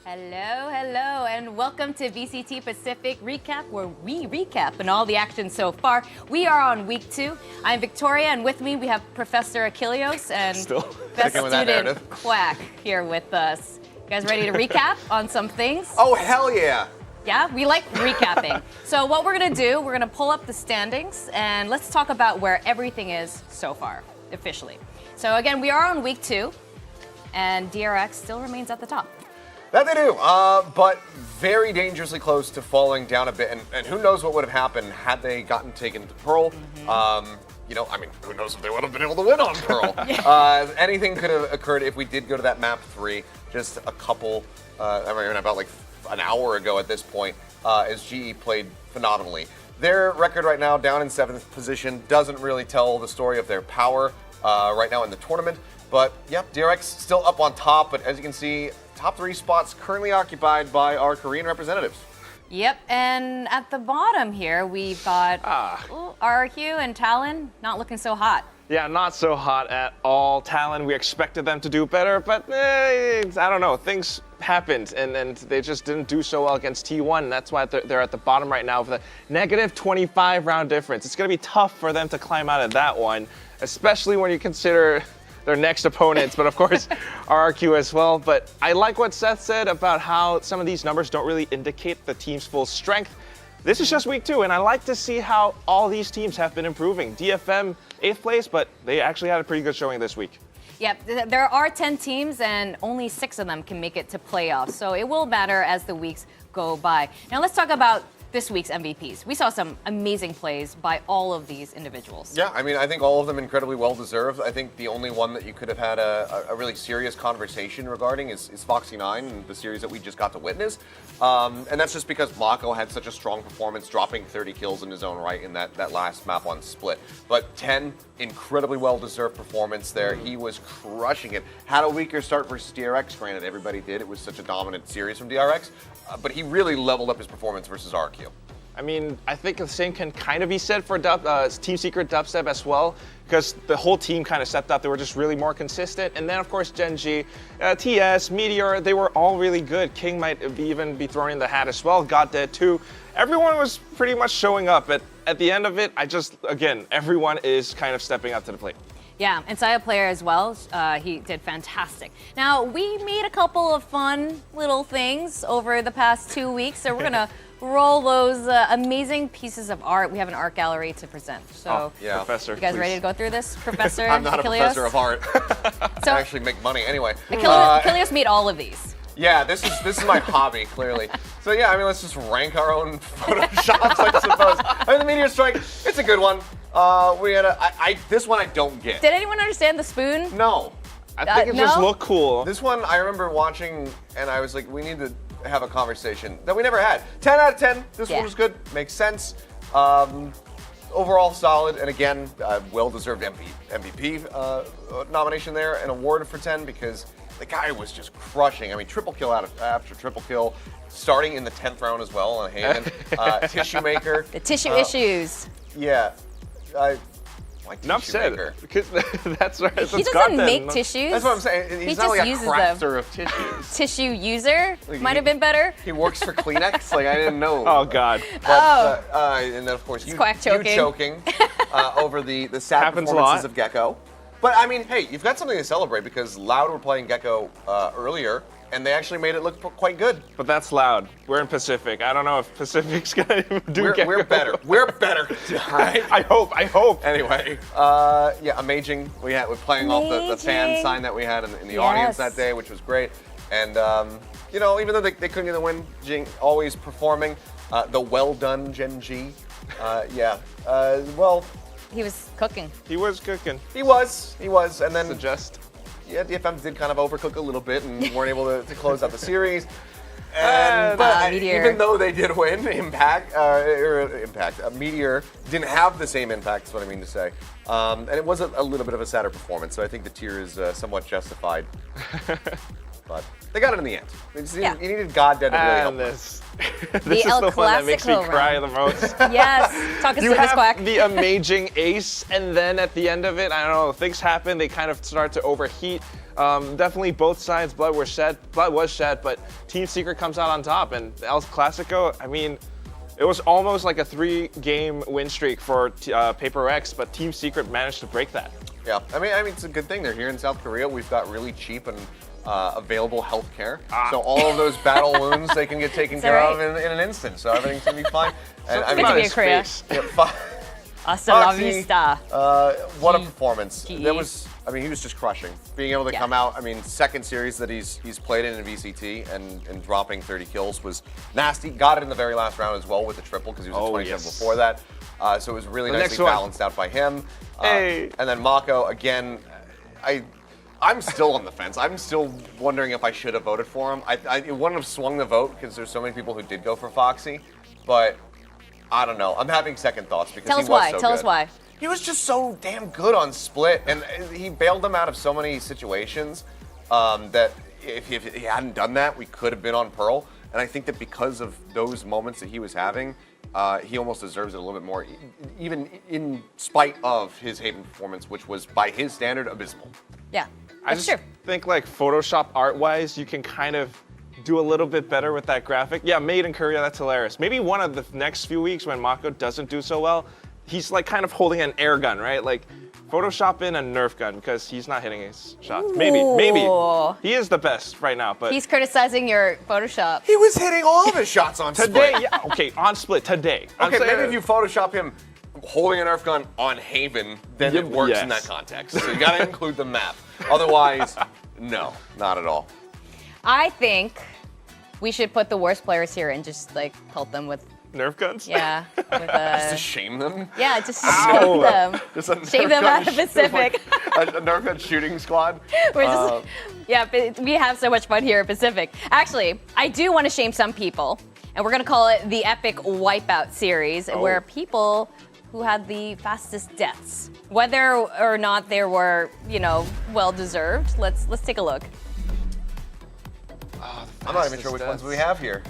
Hello, hello, and welcome to VCT Pacific Recap, where we recap on all the action so far. We are on week 2. I'm Victoria, and with me we have Professor Achilleos and best student Quack here with us. You guys ready to recap on some things? Oh, hell yeah! Yeah, we like recapping. So what we're gonna do, we're gonna pull up the standings, and let's talk about where everything is so far, officially. So again, we are on week 2, and DRX still remains at the top. That they do, but very dangerously close to falling down a bit, and who knows what would have happened had they gotten taken to Pearl. You know, I mean, who knows if they would have been able to win on Pearl. Anything could have occurred if we did go to that map 3, just a couple, I mean, about like an hour ago at this point, as GE played phenomenally. Their record right now, down in 7th position, doesn't really tell the story of their power right now in the tournament. But, yep, DRX still up on top, but as you can see, top 3 spots currently occupied by our Korean representatives. Yep, and at the bottom here, we've got RRQ and Talon not looking so hot. Yeah, not so hot at all. Talon, we expected them to do better, but I don't know. Things happened, and they just didn't do so well against T1. That's why they're at the bottom right now with a negative 25 round difference. It's going to be tough for them to climb out of that one, especially when you consider their next opponents, but of course RRQ as well. But I like what Seth said about how some of these numbers don't really indicate the team's full strength. This is just week 2, and I like to see how all these teams have been improving. DFM 8th place, but they actually had a pretty good showing this week. Yep, there are 10 teams, and only 6 of them can make it to playoffs, so it will matter as the weeks go by. Now let's talk about this week's MVPs. We saw some amazing plays by all of these individuals. Yeah, I mean, I think all of them incredibly well-deserved. I think the only one that you could have had a really serious conversation regarding is Foxy9 and the series that we just got to witness. And that's just because Mako had such a strong performance, dropping 30 kills in his own right in that last map on Split. But 10, incredibly well-deserved performance there. He was crushing it. Had a weaker start versus DRX, granted, everybody did. It was such a dominant series from DRX. But he really leveled up his performance versus RQ. I mean, I think the same can kind of be said for Team Secret Dubstep as well, because the whole team kind of stepped up. They were just really more consistent. And then, of course, Gen G, TS, Meteor, they were all really good. King might even be throwing in the hat as well. Got Dead too. Everyone was pretty much showing up. At the end of it, again, everyone is kind of stepping up to the plate. Yeah, and Saya player as well, he did fantastic. Now, we made a couple of fun little things over the past 2 weeks, so we're gonna roll those amazing pieces of art. We have an art gallery to present. So, yeah. Professor, you guys please. ready to go through this, Professor? I'm not Achilleos? a professor of art. So, I actually make money anyway. Achilleos made all of these. Yeah, this is my hobby, clearly. So yeah, I mean, let's just rank our own photoshops, I suppose. I mean, the Meteor Strike, it's a good one. We had this one I don't get. Did anyone understand the spoon? No. I think it just looked cool. This one I remember watching, and I was like, we need to. have a conversation that we never had. 10 out of 10. This one was good. Makes sense. Overall solid, and again, well-deserved MVP nomination there, an award for 10 because the guy was just crushing. I mean, triple kill after triple kill, starting in the 10th round as well on Haven. Tissue maker. The tissue issues. Yeah. Why Enough tissue said. maker? Because that's right. He doesn't make tissues. That's what I'm saying. He's He not just like a uses crafter them. of tissues. Tissue user Like, might have been better. He works for Kleenex. Like I didn't know. Oh God. But, and then of course you quack choking. you choking over the sad Happens a performances lot. of Gecko. But I mean, hey, you've got something to celebrate because Loud were playing Gecko earlier, and they actually made it look quite good. But that's Loud. We're in Pacific. I don't know if Pacific's gonna do Gecko. We're better. We're better. All right. I hope. Anyway, yeah, amazing. We're playing off the fan sign that we had in the audience that day, which was great. And you know, even though they couldn't get the win, Jing always performing. The well done Gen G. Yeah. Well, He was cooking. He was cooking. he was, and then Suggest. yeah, DFM did kind of overcook a little bit and weren't able to close out the series. And, but Meteor. even though they did win, Meteor didn't have the same impact, is what I mean to say. And it was a little bit of a sadder performance, so I think the tier is somewhat justified. But they got it in the end. You needed God Dead to really help And them. this is El the one that makes me Clasico cry round. the most. Yes. Talk us You through this, have Quack. the amazing ace, and then at the end of it, I don't know, things happen. They kind of start to overheat. Definitely both sides, blood was shed, but Team Secret comes out on top. And El Clasico, I mean, it was almost like a 3-game win streak for Paper X, but Team Secret managed to break that. Yeah, I mean, it's a good thing they're here in South Korea. We've got really cheap and available health care. So all of those battle wounds, they can get taken care of in an instant. So everything's going to be fine. And I Good mean, to be in Korea. yeah, Hasta la Foxy, vista. what a performance. GG. That was, I mean, he was just crushing. Being able to come out, I mean, second series that he's played in VCT and dropping 30 kills was nasty. Got it in the very last round as well with the triple because he was at 27 before that. So it was really nicely balanced out by him. Hey. And then Mako, again, I'm still on the fence. I'm still wondering if I should have voted for him. I wouldn't have swung the vote because there's so many people who did go for Foxy, but I don't know. I'm having second thoughts because Tell he us was why. so Tell good. us why. He was just so damn good on Split, and he bailed them out of so many situations that if he hadn't done that, we could have been on Pearl. And I think that because of those moments that he was having, he almost deserves it a little bit more, even in spite of his Haven performance, which was, by his standard, abysmal. Yeah. I That's just true. think like Photoshop art-wise, you can kind of do a little bit better with that graphic. Yeah, made in Korea, that's hilarious. Maybe one of the next few weeks when Mako doesn't do so well, he's like kind of holding an air gun, right? Like Photoshop in a Nerf gun because he's not hitting his shots. Maybe. He is the best right now, but He's criticizing your Photoshop. He was hitting all of his shots on today, Split. yeah, okay, on Split today. Okay, maybe if you Photoshop him holding a Nerf gun on Haven, then it works in that context. So you gotta include the map. Otherwise, no, not at all. I think we should put the worst players here and just like pelt them with, Nerf guns? yeah, with Just to a, shame them. yeah, just shame them. Just a Shame Nerf them gun out of Pacific. like a Nerf gun shooting squad. We're just, yeah, but we have so much fun here at Pacific. Actually, I do want to shame some people, and we're gonna call it the Epic Wipeout Series, where people who had the fastest deaths, whether or not they were, you know, well deserved. Let's take a look. I'm not even sure which ones we have here.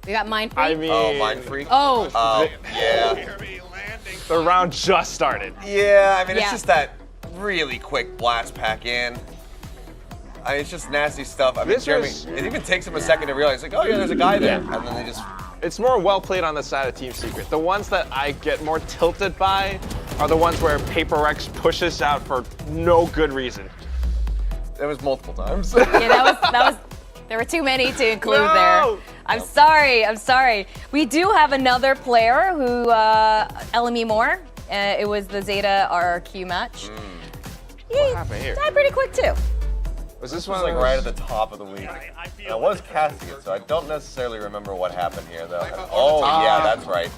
We got Mind Freak. I mean, Oh, Mind Freak. Oh, Yeah. the round just started. Yeah, I mean, Yeah. it's just that really quick blast pack in. I mean, it's just nasty stuff. I mean, This Jeremy, was- it even takes him a second to realize, like, oh yeah, there's a guy there. And then they just, It's more well played on the side of Team Secret. The ones that I get more tilted by are the ones where Paper X pushes out for no good reason. it was multiple times. yeah, that was. There were too many to include No! there. I'm sorry. We do have another player who, LME Moore. It was the Zeta RRQ match. He happened here? died pretty quick too. Was this This one was of like those- right at the top of the league. I was casting it, so I don't necessarily remember what happened here, though. Oh yeah, that's right.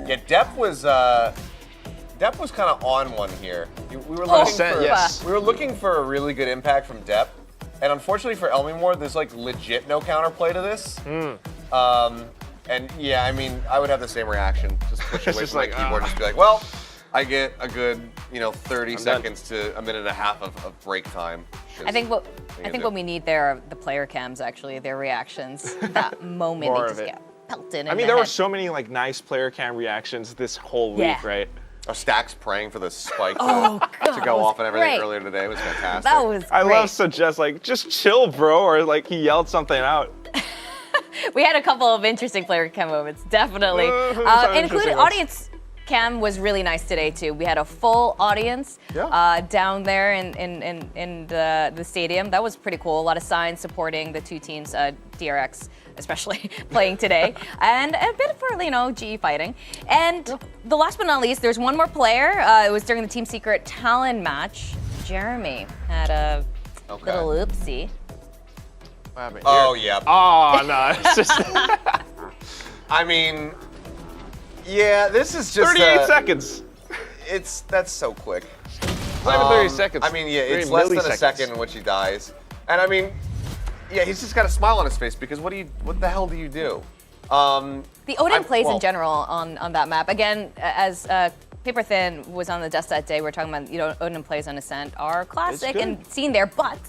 Yeah, Depp was kind of on one here. We were looking Percent, for yes. we were looking for a really good impact from Depp, And unfortunately for Elmimore, there's like legit no counterplay to this. And yeah, I mean, I would have the same reaction. Just push away just from like, my keyboard and just be like, well, I get a good, 30 seconds to a minute and a half of break time. I think what we need there are the player cams, actually, their reactions. That moment More they of just it. get pelted in I mean, the there were head. so many like nice player cam reactions this whole week, Yeah. right? Our Stacks praying for the spike God, to that go was off and everything great. earlier today. It was fantastic. That was great. I love Suggest, like, just chill, bro, or like he yelled something out. We had a couple of interesting player cam moments, definitely. Some Including interesting ones. audience cam was really nice today too. We had a full audience down there in the stadium. That was pretty cool. A lot of signs supporting the two teams, DRX especially playing today, and a bit for GE fighting. And the last but not least, there's one more player. It was during the Team Secret Talon match. Jeremy had a little oopsie. What happened Oh, here? yeah. Oh, no, it's just I mean, yeah, this is just 38 seconds. That's so quick. Not even 30 seconds. I mean, yeah, it's 30 less than a milliseconds. second in which he dies. And I mean, yeah, he's just got a smile on his face because what the hell do you do? The Odin plays well- in general on that map. Again, as Paper Thin was on the desk that day, we were talking about Odin plays on Ascent are classic good. and seen there, but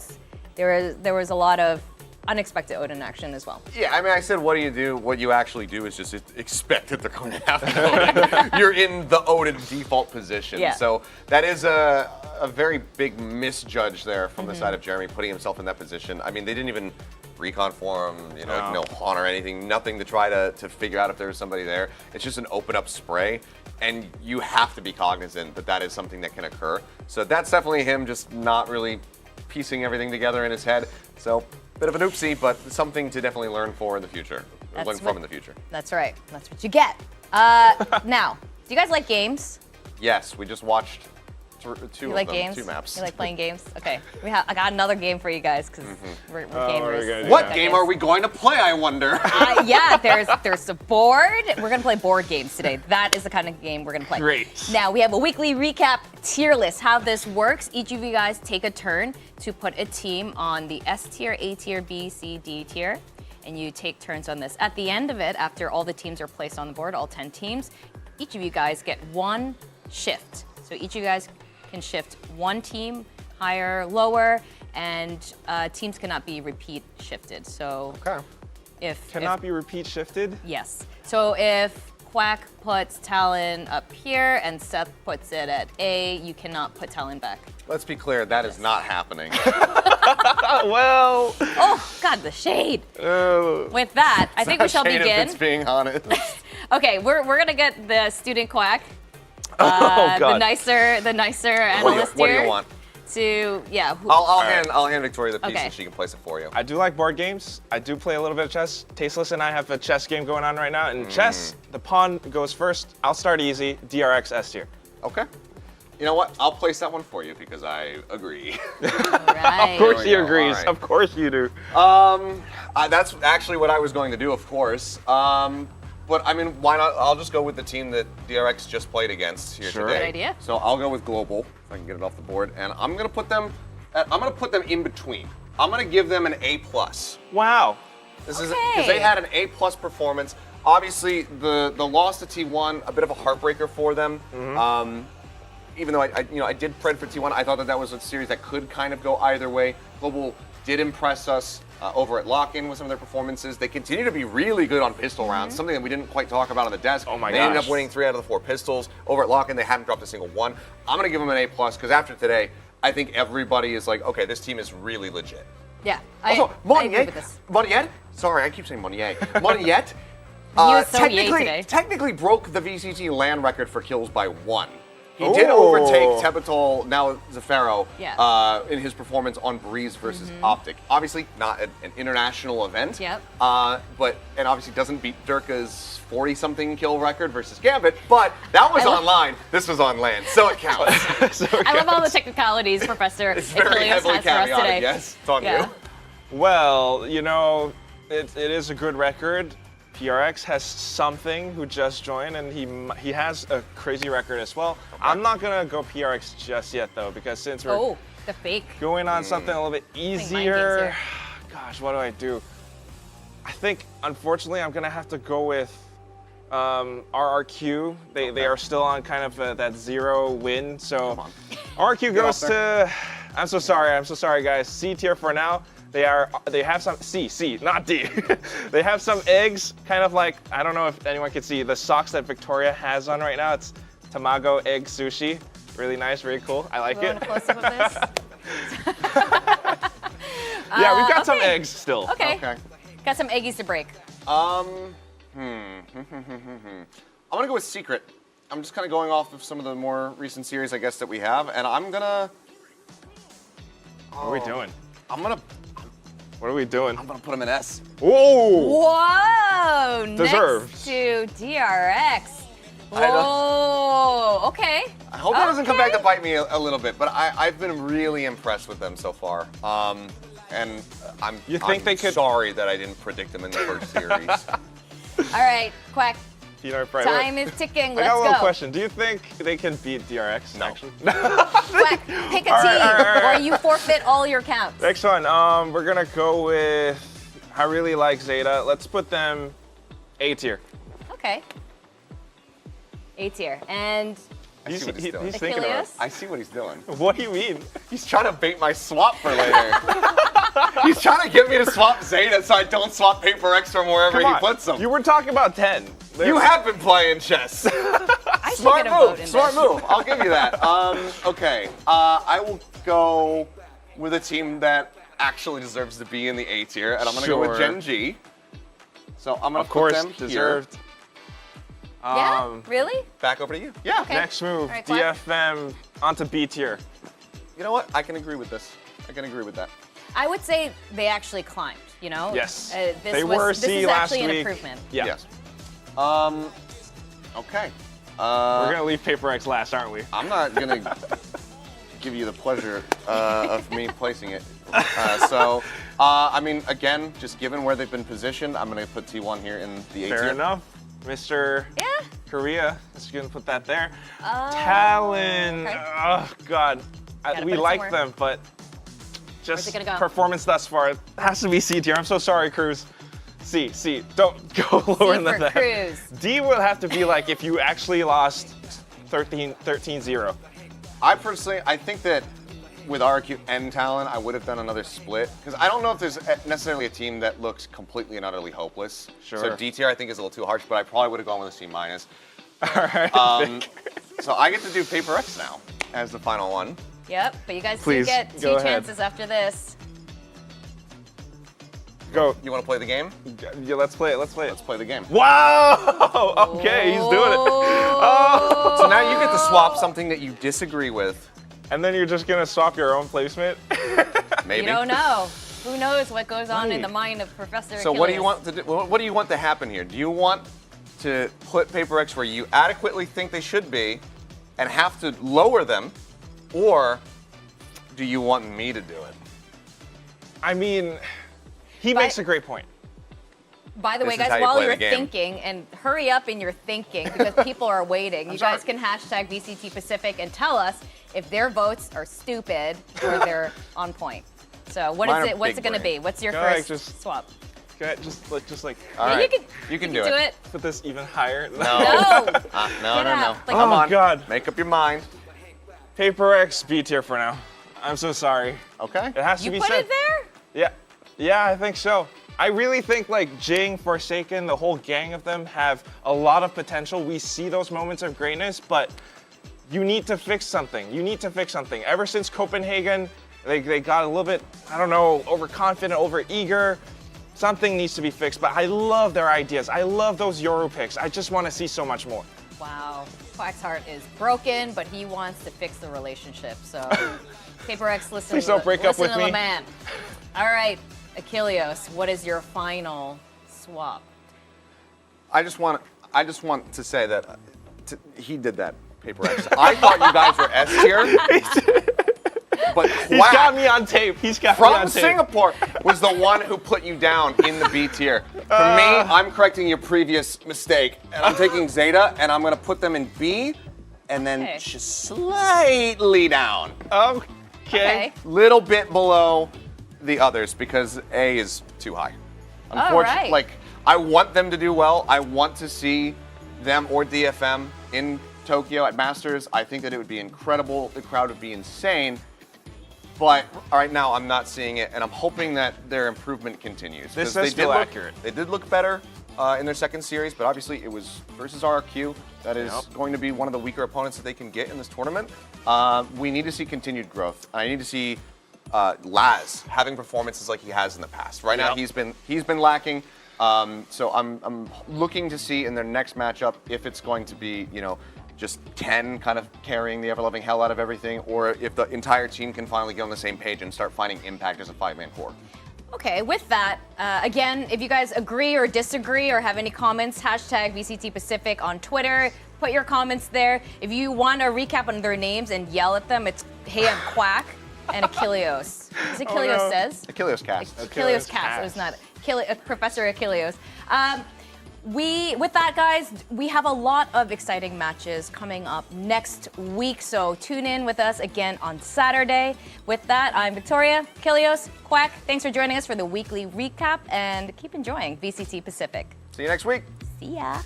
there was a lot of unexpected Odin action as well. Yeah, I mean, I said, what do you do? What you actually do is just expect that they're going to have Odin. You're in the Odin default position. Yeah. So that is a very big misjudge there from the side of Jeremy, putting himself in that position. I mean, they didn't even recon for him, no haunt or anything, nothing to try to figure out if there was somebody there. It's just an open up spray, and you have to be cognizant that that is something that can occur. So that's definitely him just not really piecing everything together in his head. So bit of an oopsie, but something to definitely learn for in the future. Learn from in the future. That's right. That's what you get. Now, do you guys like games? Yes, we just watched two You of like them, games? 2 maps. You like playing games? Okay. I got another game for you guys because we're what are we gamers. gonna do? What game are we going to play, I wonder? Yeah, there's a board. We're gonna play board games today. That is the kind of game we're gonna play. Great. Now we have a weekly recap tier list. How this works: each of you guys take a turn to put a team on the S tier, A tier, B, C, D tier, and you take turns on this. At the end of it, after all the teams are placed on the board, all 10 teams, each of you guys get one shift. So each of you guys can shift one team higher, lower, and teams cannot be repeat shifted. So Okay. if Cannot be repeat shifted. Yes. So if Quack puts Talon up here and Seth puts it at A, you cannot put Talon back. Let's be clear, that is not happening. Well, Oh, God, the shade. With that, I think we shall Shade, if begin. it's being honest. Okay, we're gonna get the student Quack, oh the god. nicer analyst What do here you want? to I'll hand Victoria the piece Okay. and she can place it for you. I do like board games. I do play a little bit of chess. Tasteless and I have a chess game going on right now. In chess, the pawn goes first. I'll start easy. DRX S tier. Okay. You know what? I'll place that one for you because I agree. right. Of course we he go. agrees. All right. Of course you do. That's actually what I was going to do, of course. But I mean, why not? I'll just go with the team that DRX just played against here Sure. today. Good idea. So I'll go with Global, if I can get it off the board, and I'm gonna put them in between. I'm gonna give them an A+. Wow. This is Okay. because they had an A+ performance. Obviously, the loss to T1, a bit of a heartbreaker for them. Even though I did pred for T1, I thought that was a series that could kind of go either way. Global did impress us over at Lock-In with some of their performances. They continue to be really good on pistol rounds, something that we didn't quite talk about on the desk. Oh my They ended gosh. up winning 3 out of the 4 pistols. Over at Lock-In, they haven't dropped a single one. I'm gonna give them an A+ because after today, I think everybody is like, okay, this team is really legit. Yeah. Also, I agree Monnier, with this. sorry, I keep saying Monnier. Monnier, was so yay today. technically broke the VCT land record for kills by 1. He did Ooh. overtake Tepetol, now Zafaro, Yeah. in his performance on Breeze versus Optic. Obviously, not an international event. Yep. And obviously doesn't beat Durka's 40-something kill record versus Gambit, but that was online. This was on land, so it counts. I love all the technicalities Professor It's very Achilles heavily has for us caveated, today. yes. It's on you. Well, it is a good record. PRX has something who just joined, and he has a crazy record as well. I'm not gonna go PRX just yet though, because since we're Oh. the fake. Going on something a little bit Playing mind games easier. here. Gosh, what do I do? I think, unfortunately, I'm gonna have to go with RRQ. They are still on kind of that 0 win, so RRQ goes to. I'm so sorry, guys. C tier for now. They have some C, not D. They have some eggs, kind of like, I don't know if anyone can see the socks that Victoria has on right now. It's tamago egg sushi. Really nice, very cool. I like it. A close-up of this. Yeah, we've got some okay. eggs still. Okay. Got some eggies to break. I'm gonna go with Secret. I'm just kind of going off of some of the more recent series, I guess, that we have, and I'm gonna. What are we doing? What are we doing? I'm gonna put him in S. Whoa! Whoa! Deserved. Next to DRX. I know. Whoa! Okay. I hope it doesn't come back to bite me a little bit, but I've been really impressed with them so far. And I'm sorry that I didn't predict them in the first series. All right, Quack. Right, Time is ticking. I Let's got a little go. question. Do you think they can beat DRX? No. Actually? Quack, pick a team, or you forfeit all your counts. Next one. We're gonna go with. I really like Zeta. Let's put them A tier. Okay. A tier. And I see what he's doing. He's thinking about it. Achilles? I see what he's doing. What do you mean? He's trying to bait my swap for later. He's trying to get me to swap Zeta so I don't swap Paper X from wherever Come he on. puts them. You were talking about 10. You have been playing chess. I should Smart get a vote move. in Smart this. move. I'll give you that. Okay. I will go with a team that actually deserves to be in the A tier, and I'm going to go with Sure. Gen G. So I'm going Of to put course, them here. deserved. Yeah? Really? Back over to you. Yeah. Okay. Next move, All right, Quack. DFM onto B tier. You know what? I can agree with this. I can agree with that. I would say they actually climbed, you know? Yes. This is actually an improvement. Yeah. Yes. Okay. We're gonna leave Paper X last, aren't we? I'm not going to give you the pleasure of me placing it. I mean, again, just given where they've been positioned, I'm going to put T1 here in the A tier. Fair enough. Mr. Yeah. Korea, just gonna put that there. Talon, okay. oh God. Gotta We put it like somewhere. them, but Where's just it gonna go? performance thus far, it has to be C tier. I'm so sorry, Cruz. C, don't go lower C than for that. Cruz. D would have to be like if you actually lost 13-0. I think that with RQ and Talon, I would have done another split. Because I don't know if there's necessarily a team that looks completely and utterly hopeless. Sure. So D tier I think is a little too harsh, but I probably would have gone with a C minus. All right. So I get to do Paper X now as the final one. Yep, but you guys Please, do get go 2 ahead. chances after this. Go. You want to play the game? Yeah, let's play it. Let's play the game. Wow! Okay, he's doing it. Oh. So now you get to swap something that you disagree with. And then you're just gonna swap your own placement? Maybe. You don't know. Who knows what goes on in Right. the mind of Professor So Achilles? what do you want to do? What do you want to happen here? Do you want to put Paper X where you adequately think they should be, and have to lower them, or do you want me to do it? I mean, he makes a great point. By the way, This is guys, how you while play you're the game. thinking, and hurry up in your thinking because people are waiting, you guys can hashtag VCT Pacific and tell us if their votes are stupid or they're on point. So what Mine is are it? What's big it going to brain. be? What's your Go ahead, first just- swap? Go ahead, just like All Yeah, right. you can do it. put this even higher. No. No. No. Get No. out. Like- Come Oh, on. God. Make up your mind. Paper X B tier for now. I'm so sorry. Okay. It has to You be put said. it there? Yeah, I think so. I really think like Jing, Forsaken, the whole gang of them have a lot of potential. We see those moments of greatness, but you need to fix something. Ever since Copenhagen, they got a little bit, I don't know, overconfident, overeager. Something needs to be fixed, but I love their ideas. I love those Yoru picks. I just want to see so much more. Wow. Quack's heart is broken, but he wants to fix the relationship. So, Paper X, listen Please to don't break up listen with to me. Laban. All right, Achilles, what is your final swap? I just want to say that he did that, Paper X. I thought you guys were S tier. But He's got me on tape. He's got me from on tape. Singapore was the one who put you down in the B tier. For me, I'm correcting your previous mistake, and I'm taking Zeta, and I'm going to put them in B, and then Okay. just slightly down. Okay. Little bit below the others because A is too high. Unfortunately, right. like I want them to do well. I want to see them or DFM in Tokyo at Masters. I think that it would be incredible. The crowd would be insane. But right now, I'm not seeing it, and I'm hoping that their improvement continues. This is still accurate. They did look better in their second series, but obviously it was versus RRQ. That is going to be one of the weaker opponents that they can get in this tournament. We need to see continued growth. I need to see Laz having performances like he has in the past. Right now, he's been lacking. So I'm looking to see in their next matchup if it's going to be, just 10 kind of carrying the ever-loving hell out of everything, or if the entire team can finally get on the same page and start finding impact as a 5-man core. Okay, with that, again, if you guys agree or disagree or have any comments, hashtag VCT Pacific on Twitter. Put your comments there. If you want a recap on their names and yell at them, it's Hey, I'm Quack and Achilleos. Is it Achilleos says? Achilleos cast. Achilleos cast. It was not Professor Achilleos. With that, guys, we have a lot of exciting matches coming up next week, so tune in with us again on Saturday. With that, I'm Victoria, Achilleos, Quack. Thanks for joining us for the weekly recap, and keep enjoying VCT Pacific. See you next week. See ya.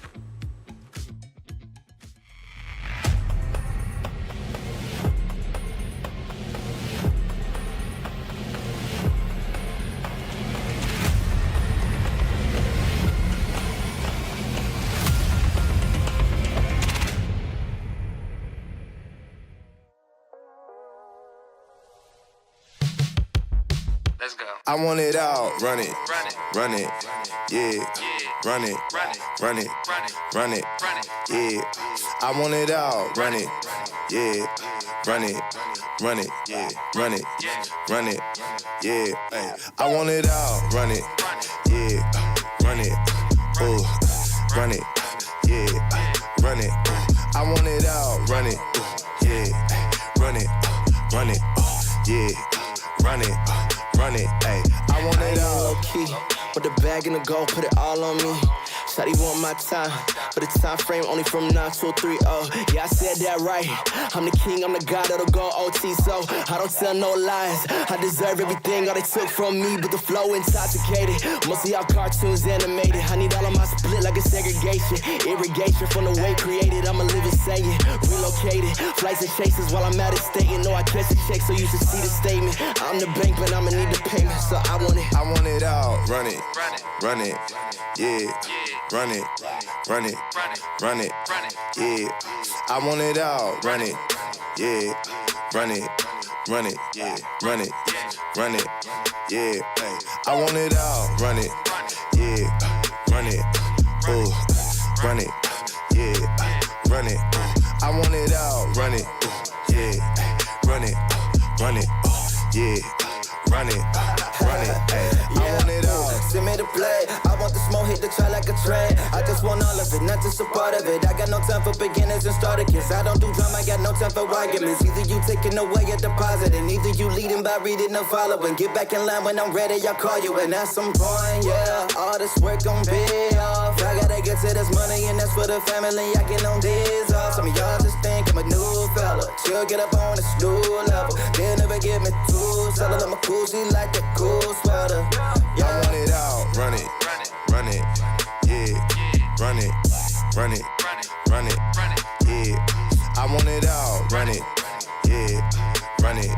Let's go. I want it all, run it, yeah, run it, yeah. I want it all, run it, yeah, run it, yeah, run it, yeah. Ay. I want it all, run it, yeah, run it, ooh, run it, yeah, run it. I want it all, run it, yeah, run it, yeah, run it. Run it, ayy. I want it all low key. Put the bag in the goal, put it all on me. Shawty want my time, but the time frame only from 9 to 3. Oh, yeah, I said that right. I'm the king, I'm the god that'll go OT, so I don't tell no lies. I deserve everything, all they took from me, but the flow intoxicated. Most of y'all cartoons animated. I need all of my split like a segregation. Irrigation from the way created, I'ma live it saying. Relocated, flights and chases while I'm out of state. And know I catch a check, so you should see the statement. I'm the bank, but I'ma need the payment, so I want it all. Run it, yeah. Run it, yeah. I want it all, run it, yeah. Run it, yeah. Run it, yeah. Ay. I want it all, run it, yeah. Run it, ooh, run it, yeah. Run it, I want it all, run it, yeah. Run it, yeah. Run it, ay. I want it all. Send me the play. I want the smoke, hit the track like a train. I just want all of it, not just a part of it. I got no time for beginners and starter kits. I don't do drama, I got no time for arguments. Either you taking away a deposit, and either you leading by reading or following. Get back in line when I'm ready, I'll call you. And at some point, yeah, all this work gon' pay off. I gotta get to this money, and that's for the family. I get on days off. Some of y'all just think I'm a new fella. She'll get up on this new level. They'll never give me tools. Tell her I'm a cool, she like the cool sweater. Yeah. I want it all, run it, yeah. Run it, yeah. I want it all, run it, yeah. Run it,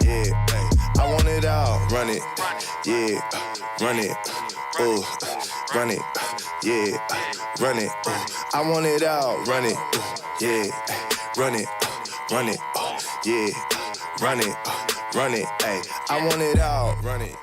yeah. Ay. I want it all, run it, yeah. Run it, ooh, run it, yeah. Run it, ooh. I want it all, run it, yeah. Run it, yeah. Run it, ayy. I want it all, run it.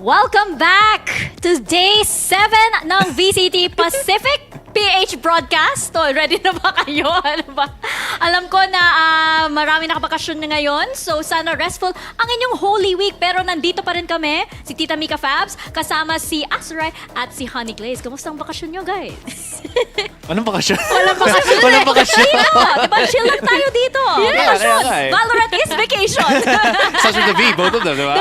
Welcome back to Day 7 ng VCT Pacific PH broadcast. Ready na ba kayo? Ano ba? Alam ko na marami nakabakasyon na ngayon, so sana restful ang inyong Holy Week. Pero nandito pa rin kami, si Tita Mika Fabs, kasama si Asray at si Honey Glaze. Kamusta ang bakasyon nyo, guys? Anong bakasyon? Walang bakasyon. Walang bakasyon. Diba, chill lang tayo dito. Bakasyon. Valorant is vacation. Starts with the V, both of them, diba?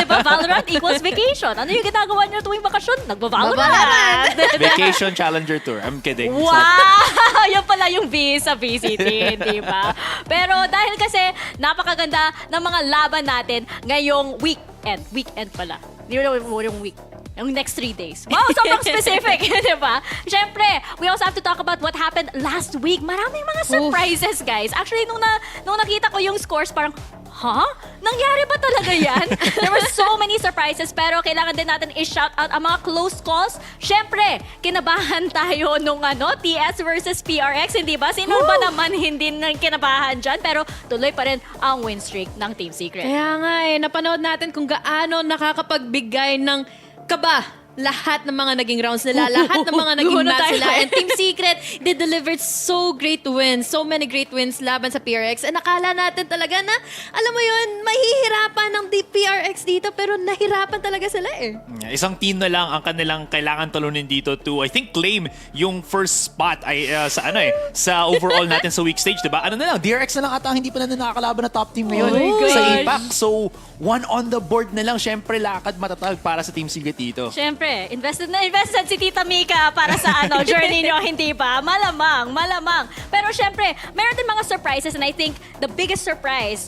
Diba? Valorant equals vacation. Ano yung ginagawa nyo tuwing bakasyon? Nagbavalorant. Vacation Challenger Tour. I'm kidding. Wow! Yan pala yung V sa VCT, di ba? Pero dahil kasi napakaganda ng mga laban natin ngayong weekend. Weekend pala. Hindi mo yung week. Yung next 3 days. Wow, sobrang specific, di ba? Siyempre, we also have to talk about what happened last week. Maraming mga surprises, guys. Actually, nung nakita ko yung scores, parang, nangyari ba talaga yan? There were so many surprises, pero kailangan din natin i-shout out ang mga close calls. Siyempre, kinabahan tayo nung TS versus PRX, hindi ba? Sino ba naman hindi nang kinabahan dyan? Pero tuloy pa rin ang win streak ng Team Secret. Kaya nga napanood natin kung gaano nakakapagbigay ng kaba lahat ng mga naging rounds nila, lahat ng mga naging match nila. And Team Secret, they delivered so great wins, so many great wins laban sa PRX. And nakala natin talaga na, alam mo yun, mahihirapan ng PRX dito, pero nahirapan talaga sila eh. Isang team na lang ang kanilang kailangan talunin dito to, I think, claim yung first spot ay sa overall natin sa week stage, diba? Ano na lang, DRX na lang ata hindi pa na nakakalaban na top team ngayon sa APAC. So, one on the board na lang, syempre lakad matatag para sa Team Secret dito. Syempre, invested si Tita Mika para sa journey nyo, hindi ba? Malamang. Pero syempre, meron din mga surprises, and I think the biggest surprise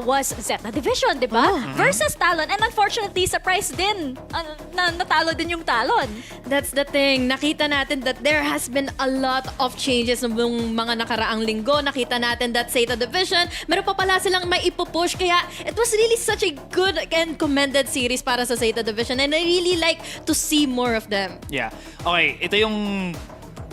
was Zeta Division, di ba? Versus Talon, and unfortunately, surprise din na natalo din yung Talon. That's the thing. Nakita natin that there has been a lot of changes ng mga nakaraang linggo. Nakita natin that Zeta Division, meron pa pala silang may ipupush. Kaya it was really such a good and commended series para sa Zeta Division. And I really like to see more of them. Yeah. Okay, ito yung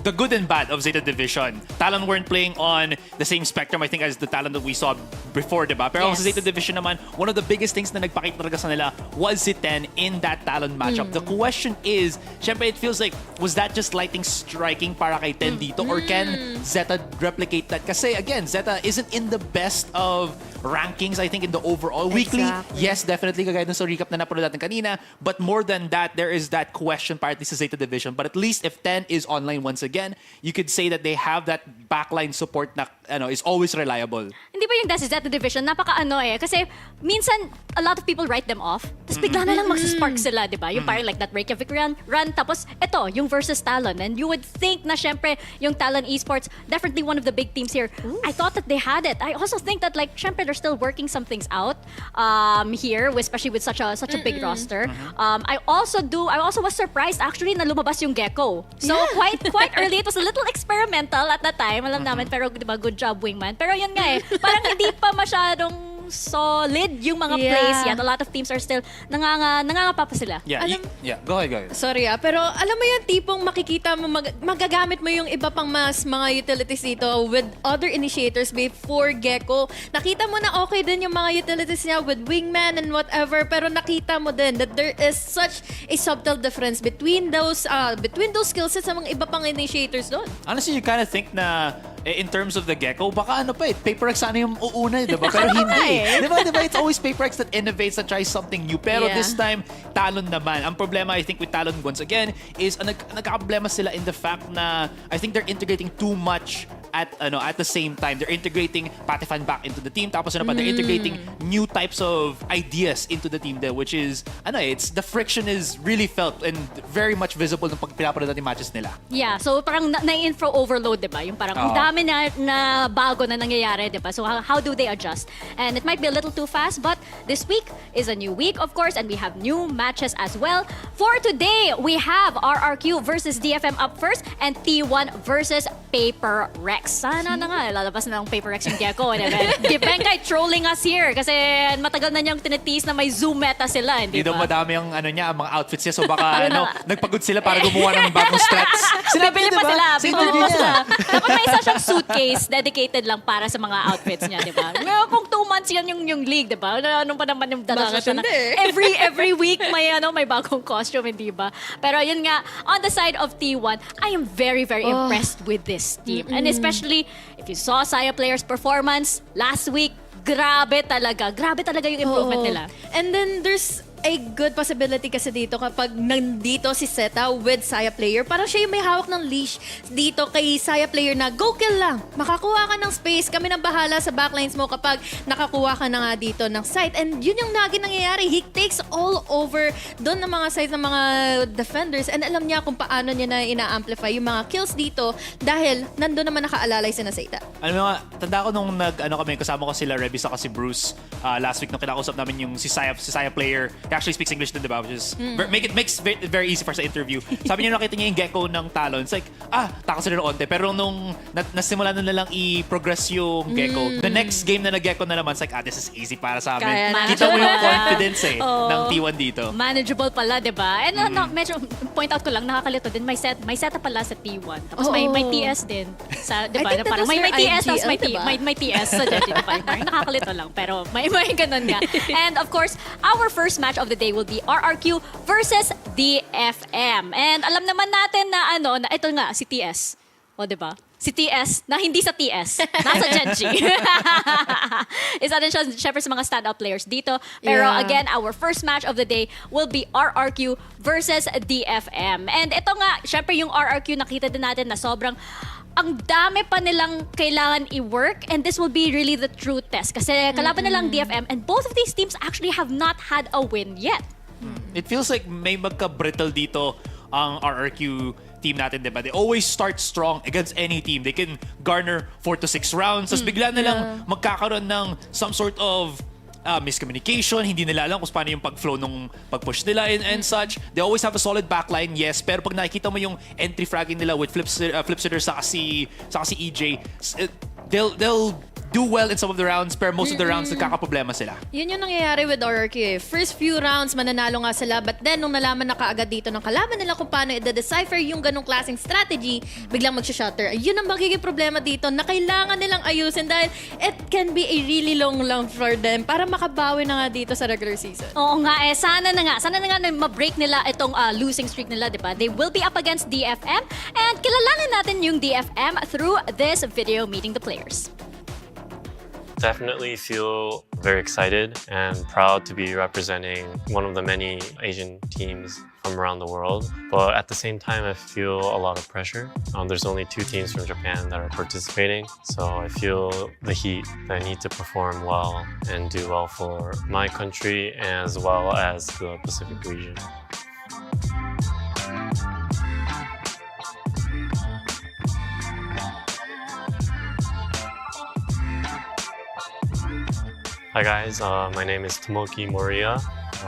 the good and bad of Zeta Division. Talon weren't playing on the same spectrum, I think, as the Talon that we saw before, diba? Pero sa Zeta Division naman, one of the biggest things na nagpakita talaga sa nila was si Ten in that Talon matchup. The question is, syempre, it feels like, was that just lightning striking para kay Ten dito? Or can Zeta replicate that? Kasi, again, Zeta isn't in the best of rankings, I think, in the overall. Weekly, yes, definitely, kagaya dun sa recap na napanood natin kanina. But more than that, there is that question para sa Zeta Division. But at least if Ten is online once again, you could say that they have that backline support na is always reliable. Hindi ba yung Zeta Division, kasi minsan, a lot of people write them off, tapos bigla na lang magsispark sila, di ba? Yung parang like that Reykjavik run, tapos ito, yung versus Talon. And you would think na syempre, yung Talon Esports, definitely one of the big teams here. I thought that they had it. I also think that syempre, they're still working some things out here, especially with such a big roster. I also was surprised actually na lumabas yung Gecko. So quite early, it was a little experimental at that time, alam namin, pero di ba, good job, Wingman. Pero yun nga parang hindi pa masyadong solid yung mga plays yet. A lot of teams are still nangangapa pa sila. Go ahead. Sorry pero alam mo yung tipong makikita mo, magagamit mo yung iba pang mga utilities dito with other initiators before Gecko. Nakita mo na okay din yung mga utilities niya with Wingman and whatever, pero nakita mo din that there is such a subtle difference between those skillsets sa mga iba pang initiators doon. Honestly, you kind of think na in terms of the Gecko, baka PaperX sana yung uuna, diba? Pero hindi. Diba? It's always PaperX that innovates, that tries something new. Pero this time, Talon naman. Ang problema, I think, with Talon once again, is nagkakaproblema sila in the fact na I think they're integrating too much at the same time. They're integrating Patifan back into the team. Tapos they're integrating new types of ideas into the team there, which is, the friction is really felt and very much visible nung pag pinapanood natin matches nila. Yeah, so parang na-info overload, diba? Yung parang ang dami na bago na nangyayari, diba? So how do they adjust? And it might be a little too fast, but this week is a new week, of course, and we have new matches as well. For today, we have RRQ versus DFM up first and T1 versus Paper Rex. X. Sana na nga, lalabas na ng Paper X yung Gecko. Givenchy trolling us here kasi matagal na niyang tinitease na may Zoom meta sila, hindi Hindi daw ba? madami ang mga outfits niya. So baka nagpagod sila para gumawa ng bagong strats. Bibili pa sila. Sa Bibili interview pa niya. sila. Dapat may isa siyang suitcase dedicated lang para sa mga outfits niya, di ba? Ngayon, kung 2 months yan yung league, di ba? Ano pa naman yung dadasal siya na every week may bagong costume, hindi ba? Pero yun nga, on the side of T1, I am very, very impressed with this team. And especially, if you saw Saya players' performance last week, grabe talaga yung improvement nila. And then there's a good possibility kasi dito kapag nandito si Zeta with Saya player, parang siya yung may hawak ng leash dito kay Saya player na go kill lang. Makakuha ka ng space, kami nang bahala sa backlines mo kapag nakakuha ka na nga dito ng site. And yun yung lagi nangyayari. He takes all over doon ng mga sides ng mga defenders and alam niya kung paano niya na ina-amplify yung mga kills dito dahil nandun naman nakaalalay si Zeta. Alam mo nga, tanda ko nung kasama ko sila Rebby sa si Bruce last week nung kinakausap namin yung si Saya player. He actually speaks English din, diba? Which is, makes it very easy for sa interview. Sabi niya nakita niya yung Gecko ng talon. It's like, takot sila ng onte. Pero nung nasimulan na nilang i-progress yung Gecko, the next game na nag-Gecko na naman, it's like, this is easy para sa amin. Kaya na. Kita mo yung confidence ng T1 dito. Manageable pala, di ba? And medyo point out ko lang, nakakalito din, may setup pala sa T1. Tapos may TS din. Di ba? I think that Parang was may their TS, tapos IGL, diba? may TS sa Judge. Nakakalito lang, pero may ganun nga. And of course, our first match of the day will be RRQ versus DFM. And alam naman natin na na ito nga, si TS. O, di ba? Si TS na hindi sa TS. Nasa Genji. Isa din siya, syempre, sa mga standout players dito. Pero again, our first match of the day will be RRQ versus DFM. And ito nga, syempre yung RRQ, nakita din natin na sobrang ang dami pa nilang kailangan i-work and this will be really the true test. Kasi kalaban nilang DFM and both of these teams actually have not had a win yet. It feels like may magka-brittle dito ang RRQ team natin, diba? They always start strong against any team. They can garner 4 to 6 rounds. Tapos bigla na lang magkakaroon ng some sort of miscommunication. Hindi nila alam kung paano yung pag-flow nung pag-push nila and such. They always have a solid backline, yes. Pero pag nakikita mo yung entry fragging nila with Flipsitter sa si EJ, they'll do well in some of the rounds, pero most of the rounds nagkakaproblema sila. Yun yung nangyayari with RRQ. First few rounds, mananalo nga sila. But then, nung nalaman na kaagad dito ng kalaban nila kung paano i-decipher yung ganong klaseng strategy, biglang magsha-shutter. Yun ang magiging problema dito na kailangan nilang ayusin dahil it can be a really long for them para makabawi na nga dito sa regular season. Oo nga sana na nga na ma-break nila itong losing streak nila, di ba? They will be up against DFM and kilalanin natin yung DFM through this video meeting the players. Definitely feel very excited and proud to be representing one of the many Asian teams from around the world. But at the same time, I feel a lot of pressure. There's only 2 teams from Japan that are participating. So I feel the heat that I need to perform well and do well for my country as well as the Pacific region. Hi guys, my name is Tomoki Moriya.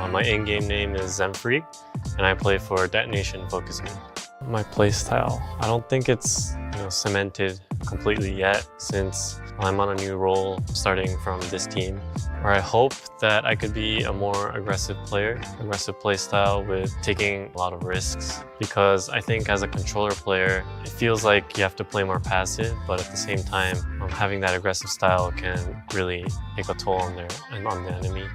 My in-game name is Zenfreak, and I play for Detonation Focusme. My playstyle, I don't think it's cemented completely yet since I'm on a new role starting from this team, where I hope that I could be a more aggressive player, aggressive playstyle with taking a lot of risks. Because I think as a controller player, it feels like you have to play more passive, but at the same time, having that aggressive style can really take a toll on the enemy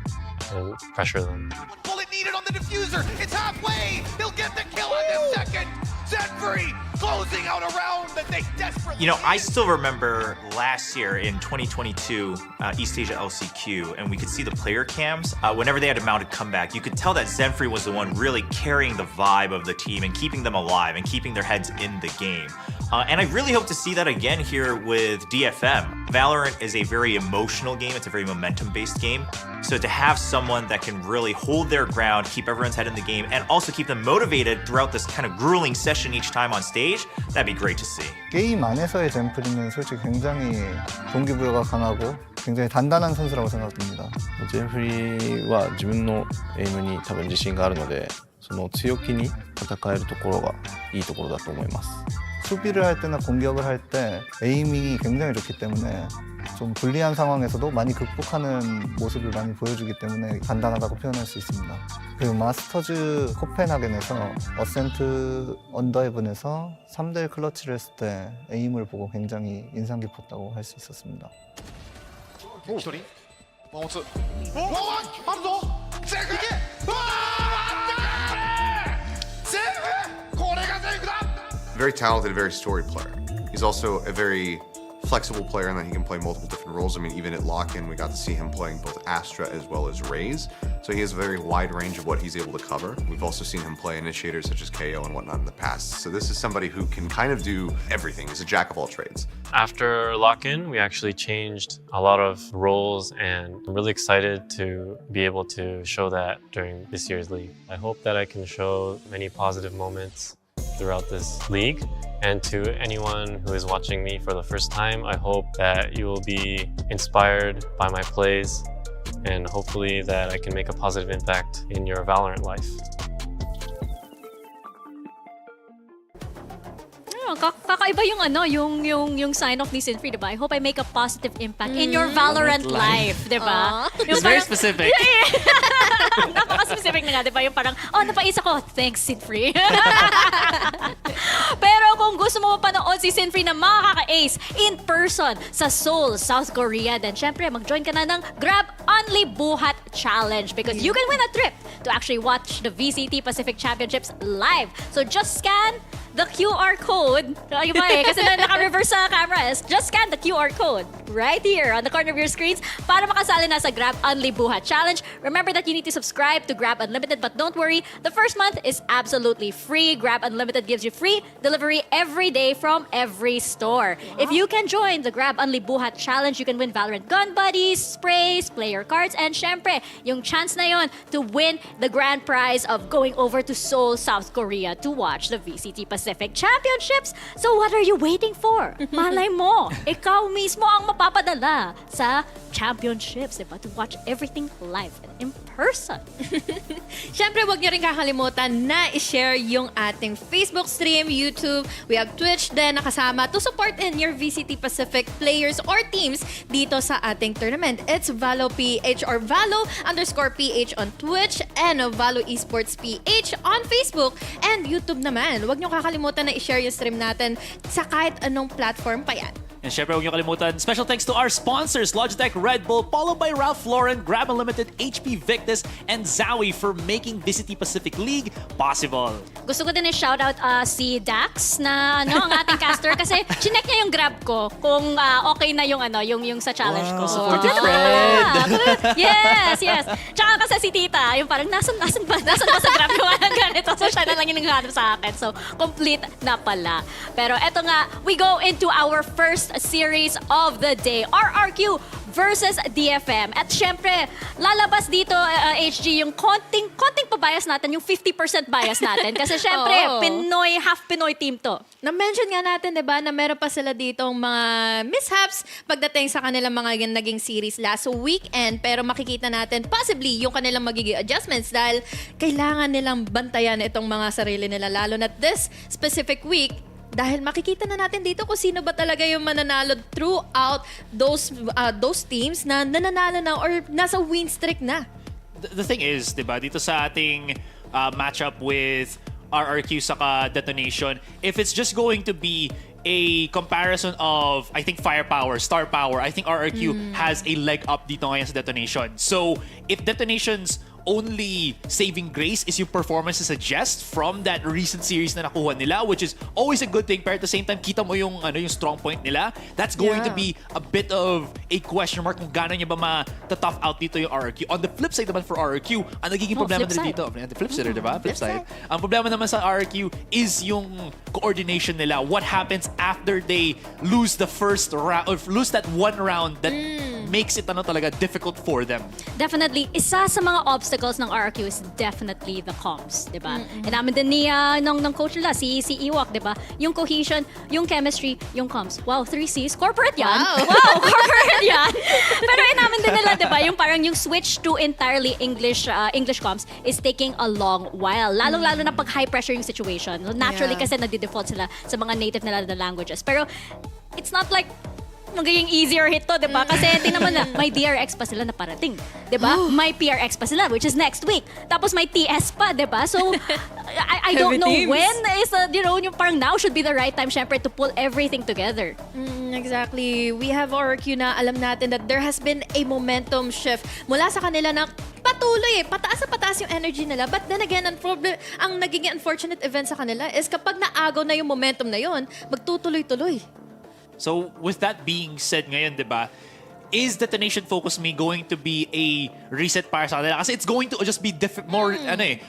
and pressure them. Bullet needed on the diffuser. It's halfway. He'll get the kill in this second. Set free, closing out a round that they desperately I still remember last year in 2022 East Asia LCQ, and we could see the player cams whenever they had a mounted comeback. You could tell that Zenfree was the one really carrying the vibe of the team and keeping them alive and keeping their heads in the game. And I really hope to see that again here with DFM. Valorant is a very emotional game. It's a very momentum-based game. So to have someone that can really hold their ground, keep everyone's head in the game, and also keep them motivated throughout this kind of grueling session each time on stage, that'd be great to see. 게임 안에서의 젠프리는 솔직히 굉장히 동기부여가 강하고 굉장히 단단한 선수라고 생각됩니다. ジェンフリーは自分のエイムに多分自信があるので、その強気に戦えるところがいいところだと思います。 수비를 할 때나 공격을 할 때 에이밍이 굉장히 좋기 때문에 좀 불리한 상황에서도 많이 극복하는 모습을 많이 보여주기 때문에 단단하다고 표현할 수 있습니다. 그리고 마스터즈 코펜하겐에서 어센트 언더헤븐에서 3대1 클러치를 했을 때 에임을 보고 굉장히 인상 깊었다고 할 수 있었습니다. 1人ワンオツワンあるぞセーフいけうわーセーフこれがセーフだ Very talented, very storied player. He's also a very flexible player in that he can play multiple different roles. I mean, even at lock-in, we got to see him playing both Astra as well as Raze. So he has a very wide range of what he's able to cover. We've also seen him play initiators such as KO and whatnot in the past. So this is somebody who can kind of do everything. He's a jack of all trades. After lock-in, we actually changed a lot of roles, and I'm really excited to be able to show that during this year's league. I hope that I can show many positive moments throughout this league. And to anyone who is watching me for the first time, I hope that you will be inspired by my plays and hopefully that I can make a positive impact in your Valorant life. Kakaiba yung ano, yung sign off ni Sinfree, diba? I hope I make a positive impact in your Valorant life, diba? It's very specific. Napaka-specific na nga, diba? Yung parang, napaisa ko, thanks, Sinfree. Pero kung gusto mo mapanood si Sinfree na makaka-ace in person sa Seoul, South Korea, then syempre, mag-join ka na ng Grab Only Buhat Challenge because you can win a trip to actually watch the VCT Pacific Championships live. So just scan the QR code. Ayun ba kasi naka-reverse sa cameras. Just scan the QR code right here on the corner of your screens para makasali na sa Grab Only Buhat Challenge. Remember that you need to subscribe to Grab Unlimited, but don't worry, the first month is absolutely free. Grab Unlimited gives you free delivery every day from every store. If you can join the Grab Only Buhat Challenge, you can win Valorant gun buddies, sprays, player cards, and syempre, yung chance na yon to win the grand prize of going over to Seoul, South Korea to watch the VCT Pacific Championships. So what are you waiting for? Malay mo, ikaw mismo ang mapapadala sa championships, diba? To watch everything live and in person. Siyempre, huwag niyo rin kakalimutan na i-share yung ating Facebook stream, YouTube. We have Twitch din nakasama to support in your VCT Pacific players or teams dito sa ating tournament. It's ValoPH or Valo_PH on Twitch and Valo Esports PH on Facebook and YouTube naman. Huwag niyo kakalimutan na i-share yung stream natin sa kahit anong platform pa yan. And syempre, huwag niyo kalimutan, special thanks to our sponsors, Logitech, Red Bull, followed by Ralph Lauren, Grab Unlimited, HP Victus, and Zowie for making VCT Pacific League possible. Gusto ko din i-shoutout si Dax na ang ating caster kasi chinek niya yung Grab ko kung okay na yung yung sa challenge ko. Supportive friend. Yes. Tsaka kasi si Tita, yung parang nasan ba sa Grab ko ganito. So siya na lang yung naghahanap sa akin. So complete na pala. Pero eto nga, we go into our first series of the day. RRQ versus DFM. At syempre, lalabas dito, HG, yung konting pabias natin, yung 50% bias natin. Kasi syempre, half Pinoy team to. Na-mention nga natin, diba, na meron pa sila ditong mga mishaps pagdating sa kanilang mga naging series last weekend. Pero makikita natin, possibly, yung kanilang magiging adjustments dahil kailangan nilang bantayan itong mga sarili nila. Lalo na this specific week, dahil makikita na natin dito kung sino ba talaga yung mananalo throughout those teams na nananalo na or nasa win streak na. The thing is, diba, dito sa ating matchup with RRQ saka Detonation, if it's just going to be a comparison of, I think, firepower, star power, I think RRQ has a leg up dito ngayon sa Detonation. So, if Detonation's only saving grace is yung performance na suggest from that recent series na nakuha nila, which is always a good thing, pero at the same time, kita mo yung strong point nila, that's going to be a bit of a question mark kung gano'n niya ba ma-tough out dito yung RRQ. On the flip side naman for RRQ, ang nagiging problema nila dito, the flip side, diba? Flip side. Ang problema naman sa RRQ is yung coordination nila. What happens after they lose the first round, or lose that one round that makes it talaga difficult for them? Definitely, isa sa mga obstacles ng RRQ is definitely the comms, di ba? Namin din ni ng coach nila, si Iwak, di ba? Yung cohesion, yung chemistry, yung comms. Wow, 3 C's. Corporate yan. Wow, corporate yan. Pero inamin din nila, di ba? Yung parang yung switch to entirely English comms is taking a long while. Lalong-lalo na pag high pressure yung situation. Naturally, kasi nadi-default sila sa mga native nila na languages. Pero it's not like magiging easier hit to, di ba? Kasi tingnan mo na, may DRX pa sila na parating. Di ba? May PRX pa sila, which is next week. Tapos may TS pa, di ba? So, I don't know when is, yung parang now should be the right time, syempre, to pull everything together. Exactly. We have RRQ na alam natin that there has been a momentum shift mula sa kanila na patuloy pataas na pataas yung energy nila. But then again, ang naging unfortunate event sa kanila is kapag naagaw na yung momentum na yon, magtutuloy-tuloy. So with that being said ngayon, di ba, is Detonation Focusme going to be a reset para sa kanila? Kasi it's going to just be more,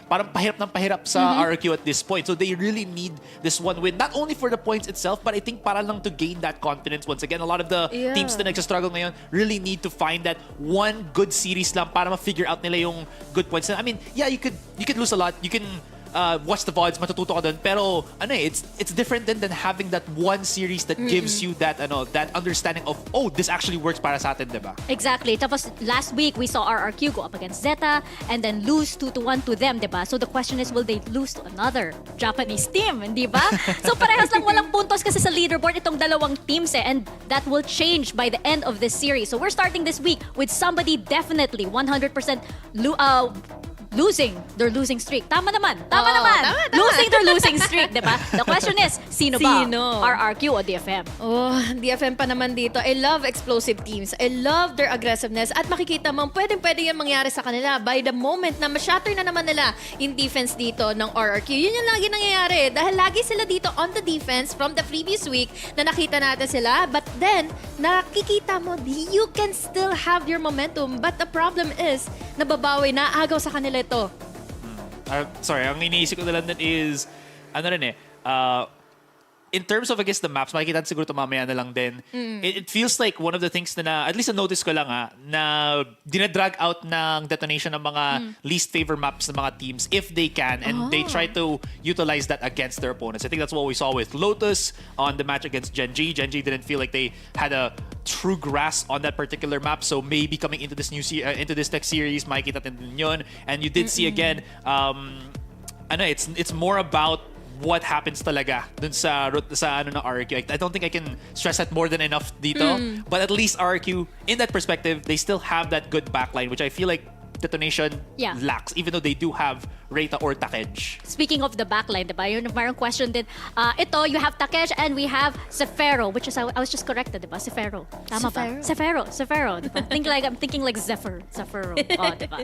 parang pahirap ng pahirap sa RRQ at this point. So they really need this one win. Not only for the points itself, but I think para lang to gain that confidence once again. A lot of the teams na nagsastruggle ngayon really need to find that one good series lang para ma-figure out nila yung good points. I mean, yeah, you could lose a lot. You can watch the VODs, matututo ka dun. Pero it's different than having that one series that gives you that that understanding of, oh, this actually works para sa atin, diba? Exactly. Tapos last week we saw RRQ go up against Zeta and then lose 2-1 to them, diba? So the question is, will they lose to another Japanese team, diba? So parehas lang walang puntos kasi sa leaderboard itong dalawang teams and that will change by the end of this series. So we're starting this week with somebody definitely 100% losing their losing streak. Tama naman. Losing their losing streak, diba? The question is, sino ba? RRQ o DFM? Oh, DFM pa naman dito. I love explosive teams. I love their aggressiveness. At makikita mo, pwede yung mangyari sa kanila by the moment na ma-shatter na naman nila yung defense dito ng RRQ. Yun yung lagi nangyayari. Dahil lagi sila dito on the defense from the previous week na nakita natin sila. But then, nakikita mo, you can still have your momentum. But the problem is, nababawi na agaw sa kanila ito. Sorry, ang iniisip ko na lang din is, in terms of, I guess, the maps, makikita natin siguro ito mamaya na lang din. It feels like one of the things na at least na-notice ko lang na dinadrag out ng Detonation ng mga least favor maps ng mga teams if they can, and they try to utilize that against their opponents. I think that's what we saw with Lotus on the match against Genji. Genji didn't feel like they had a true grasp on that particular map, so maybe coming into this into this next series, makikita natin din yun. And you did see again, it's more about what happens talaga dun sa RRQ. I don't think I can stress that more than enough dito. But at least RRQ, in that perspective, they still have that good backline, which I feel like Detonation lacks, even though they do have Reita or Takej. Speaking of the backline, diba? Yun, parang question din. Ito, you have Takej and we have Zefero, which is, I was just corrected, diba? Zefero. Tama ba? Zefero, diba? I'm thinking like Zephyr. Zefero. Oh, diba?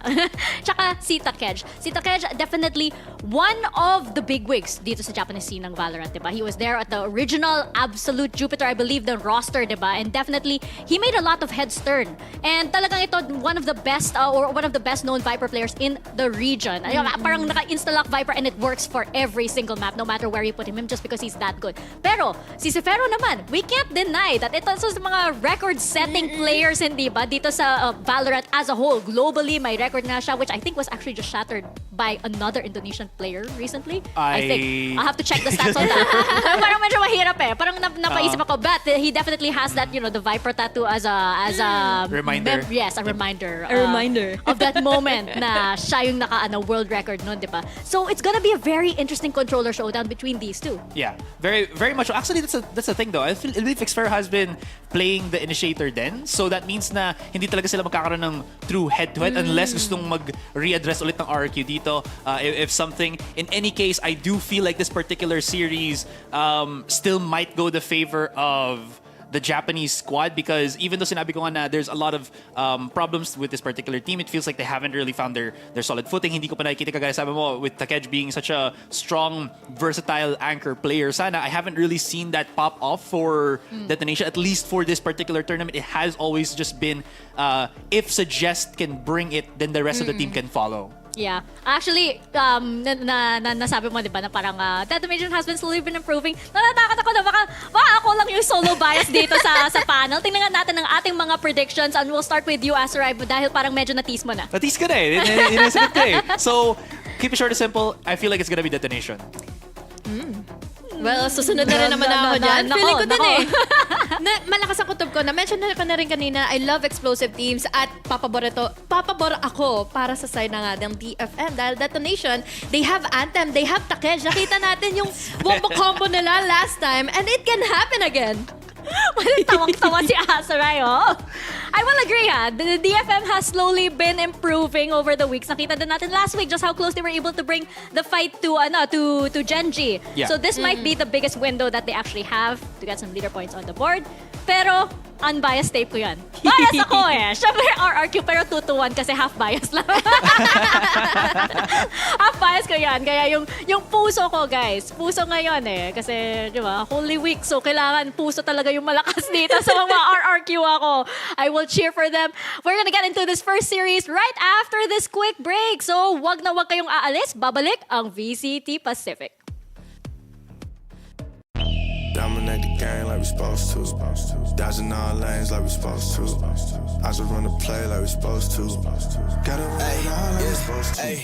Tsaka si Takej. Si Takej, definitely one of the big wigs dito sa Japanese scene ng Valorant, diba? He was there at the original Absolute Jupiter, I believe, the roster, diba? And definitely, he made a lot of heads turn. And talagang ito, one of the best, or one of the best known Viper players in the region. Parang naka-instalock Viper and it works for every single map, no matter where you put him just because he's that good. Pero, si Zefero naman, we can't deny that ito sa mga record-setting players, hindi ba? Dito sa Valorant as a whole. Globally, may record na siya, which I think was actually just shattered by another Indonesian player recently. I think. I'll have to check the stats on that. Parang medyo mahirap Parang napaisip ako, but he definitely has that, the Viper tattoo as a reminder. Yes, a reminder. A reminder. Of that moment na siya yung world record nun, di ba? So it's gonna be a very interesting controller showdown between these two. Yeah, very, very much. Actually, that's the thing though. I believe Xfer has been playing the initiator then, so that means na hindi talaga sila magkakaroon ng true head-to-head unless gustong mag-readdress ulit ng RRQ dito. If something, in any case, I do feel like this particular series still might go the favor of the Japanese squad, because even though sinabi ko nga na there's a lot of problems with this particular team, it feels like they haven't really found their solid footing. Hindi ko pa nakikita kagaya sabi mo with Takej being such a strong, versatile anchor player. Sana I haven't really seen that pop off for Detonation, at least for this particular tournament. It has always just been if Suggest can bring it, then the rest of the team can follow. Yeah. Actually, nasabi mo, di ba, na parang Detonation has been slowly been improving. Natatakot ako ako na baka ako lang yung solo bias dito sa panel. Tingnan nga natin ang ating mga predictions and we'll start with you, Asarai, dahil parang medyo natis mo na. Natis ka na eh. Inasagot ka eh. So, keep it short and simple. I feel like it's gonna be Detonation. Well, susunod na rin naman ako dyan. Feeling ko din eh. Malakas ang kutob ko. Na-mention na ka na rin kanina, I love explosive teams at papabor ako para sa side na nga ng DFM. Dahil Detonation, they have Anthem, they have Takej. Nakita natin yung wombo combo nila last time and it can happen again. Walang tawang-tawa si Asarai, oh. I will agree, ha. The DFM has slowly been improving over the weeks. Nakita din natin last week just how close they were able to bring the fight to Genji. Yeah. So this might be the biggest window that they actually have to get some leader points on the board. Pero, unbiased tape ko yan. Bias ako eh. Siyempre, RRQ, pero 2-1 kasi half bias lang. Half bias ko yan. Kaya yung puso ko, guys, puso ngayon eh. Kasi, di ba, Holy Week. So, kailangan puso talaga yung malakas dito. So, mga RRQ ako. I will cheer for them. We're gonna get into this first series right after this quick break. So, wag na wag kayong aalis. Babalik ang VCT Pacific. Dominate the game like we supposed to. Dodging all lanes like we supposed to. I just run the play like we supposed to. Gotta run it all like we supposed to. Hey,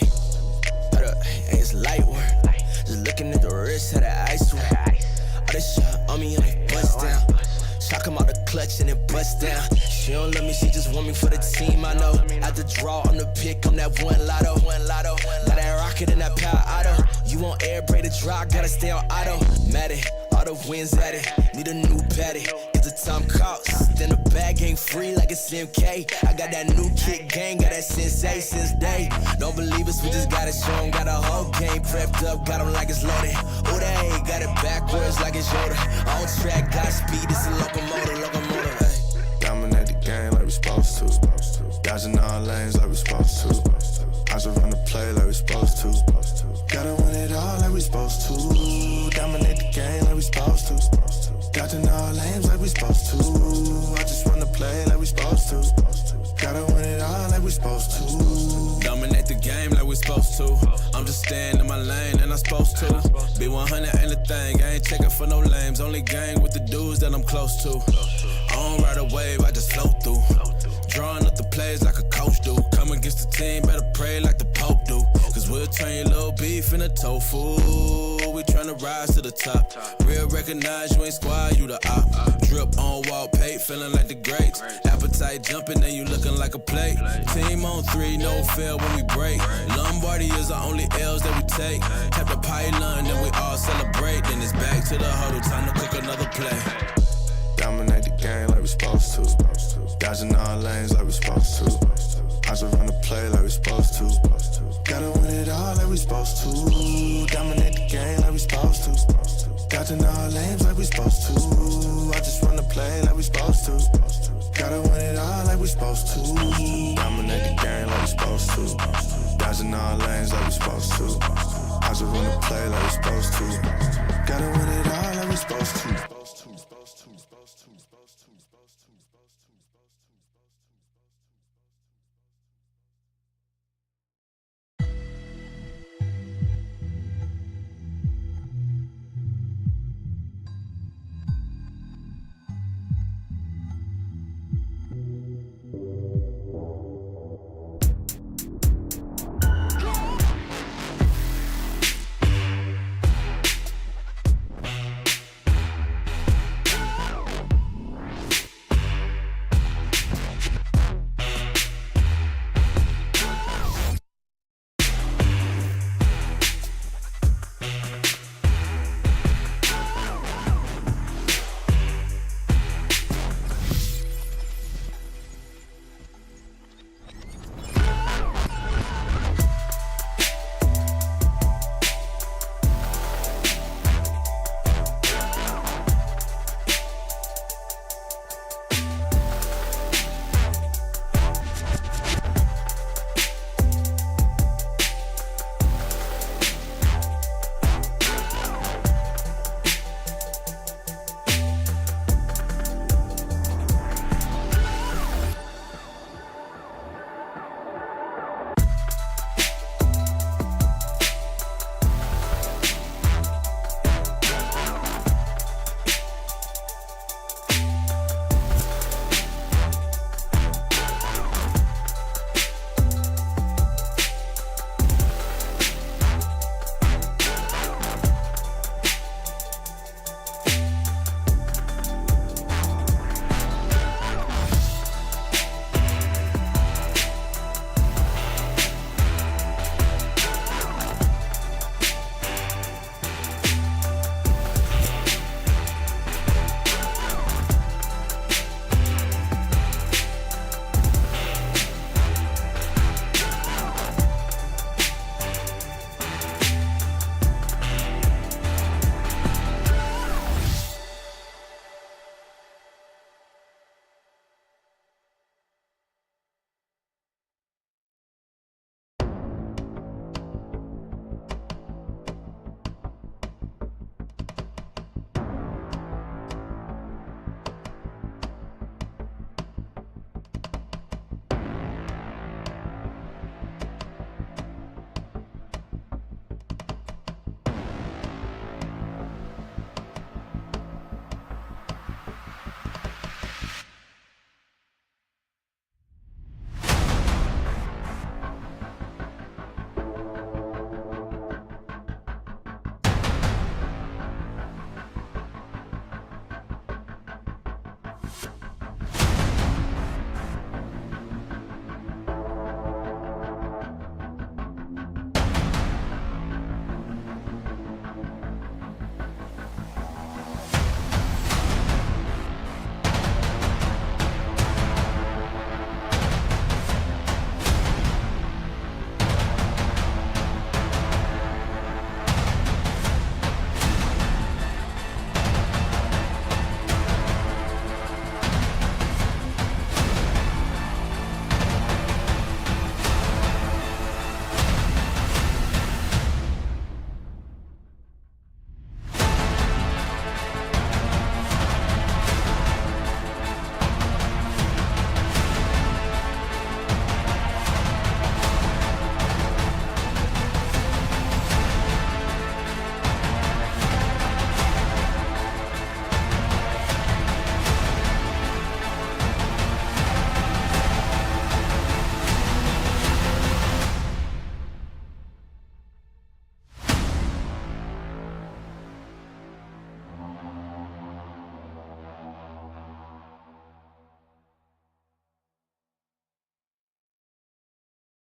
it's light work. Just looking at the wrist of that ice work. All this shit on me, like bust down. Shock him out the clutch and it bust down. She don't love me, she just want me for the team. I know. At the draw, I'm the pick, I'm that one lotto. Got that rocket and that power auto. You want air braid to dry, gotta stay on auto. Mad it, all the wins at it. Need a new patty. It's a time cost. Then the bag ain't free like it's MK. I got that new kick gang, got that sensei since day. Don't believe us, we just gotta show 'em. Got a whole game prepped up, got 'em like it's loaded. Oh, they got it backwards like it's Yoda. On track, got speed, it's a locomotive. Hey. Dominate the game like we supposed to. Dodging all lanes like we supposed to. I just run the play like we supposed to. Gotta win it all like we supposed to. Dominate the game like we supposed to. Dodging all lanes like we supposed to. I just run the play like we supposed to. Gotta win it all like we supposed to. Dominate the game like we supposed to. I'm just staying in my lane and I'm supposed to. Be 100 ain't a thing, I ain't checking for no lames. Only gang with the dudes that I'm close to. I don't ride a wave, I just float through. Drawing up the plays like a coach do. Come against the team, better pray like the Pope do. Cause we'll turn your little beef into tofu. We tryna rise to the top. Real recognize you ain't squad, you the op. Drip on wall paint, feeling like the greats. Appetite jumping and you looking like a plate. Team on 3, no fail when we break. Lombardi is the only L's that we take. Tap the pylon, then we all celebrate. Then it's back to the huddle, time to cook another play. Dominate the game like we supposed to. Dodging all lanes like we supposed to. I just run the play like we supposed to. Gotta win it all like we supposed to. Dominate the game like we supposed to. Dodging all lanes like we supposed to. I just run the play like we supposed to. Gotta win it all like we supposed to. Dominate the game like we supposed to. Dodging all lanes like we supposed to. I just run the play like we supposed to. Gotta win it all like we supposed to.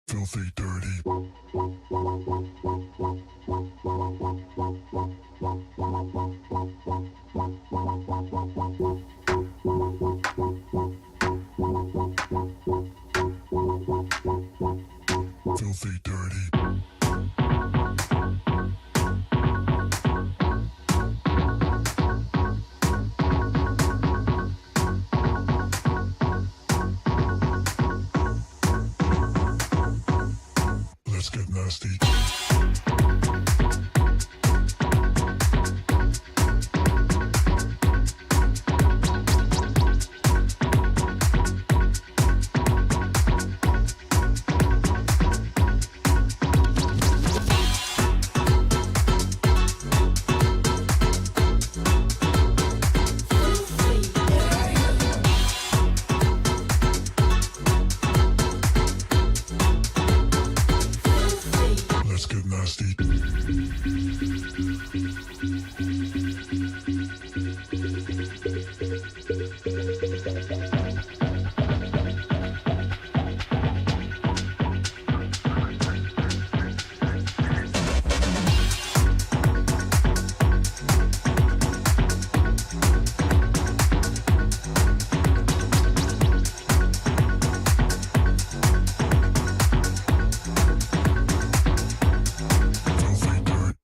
Filthy dirty. Filthy dirty. Let's get nasty. Let's get nasty. Filthy dirt.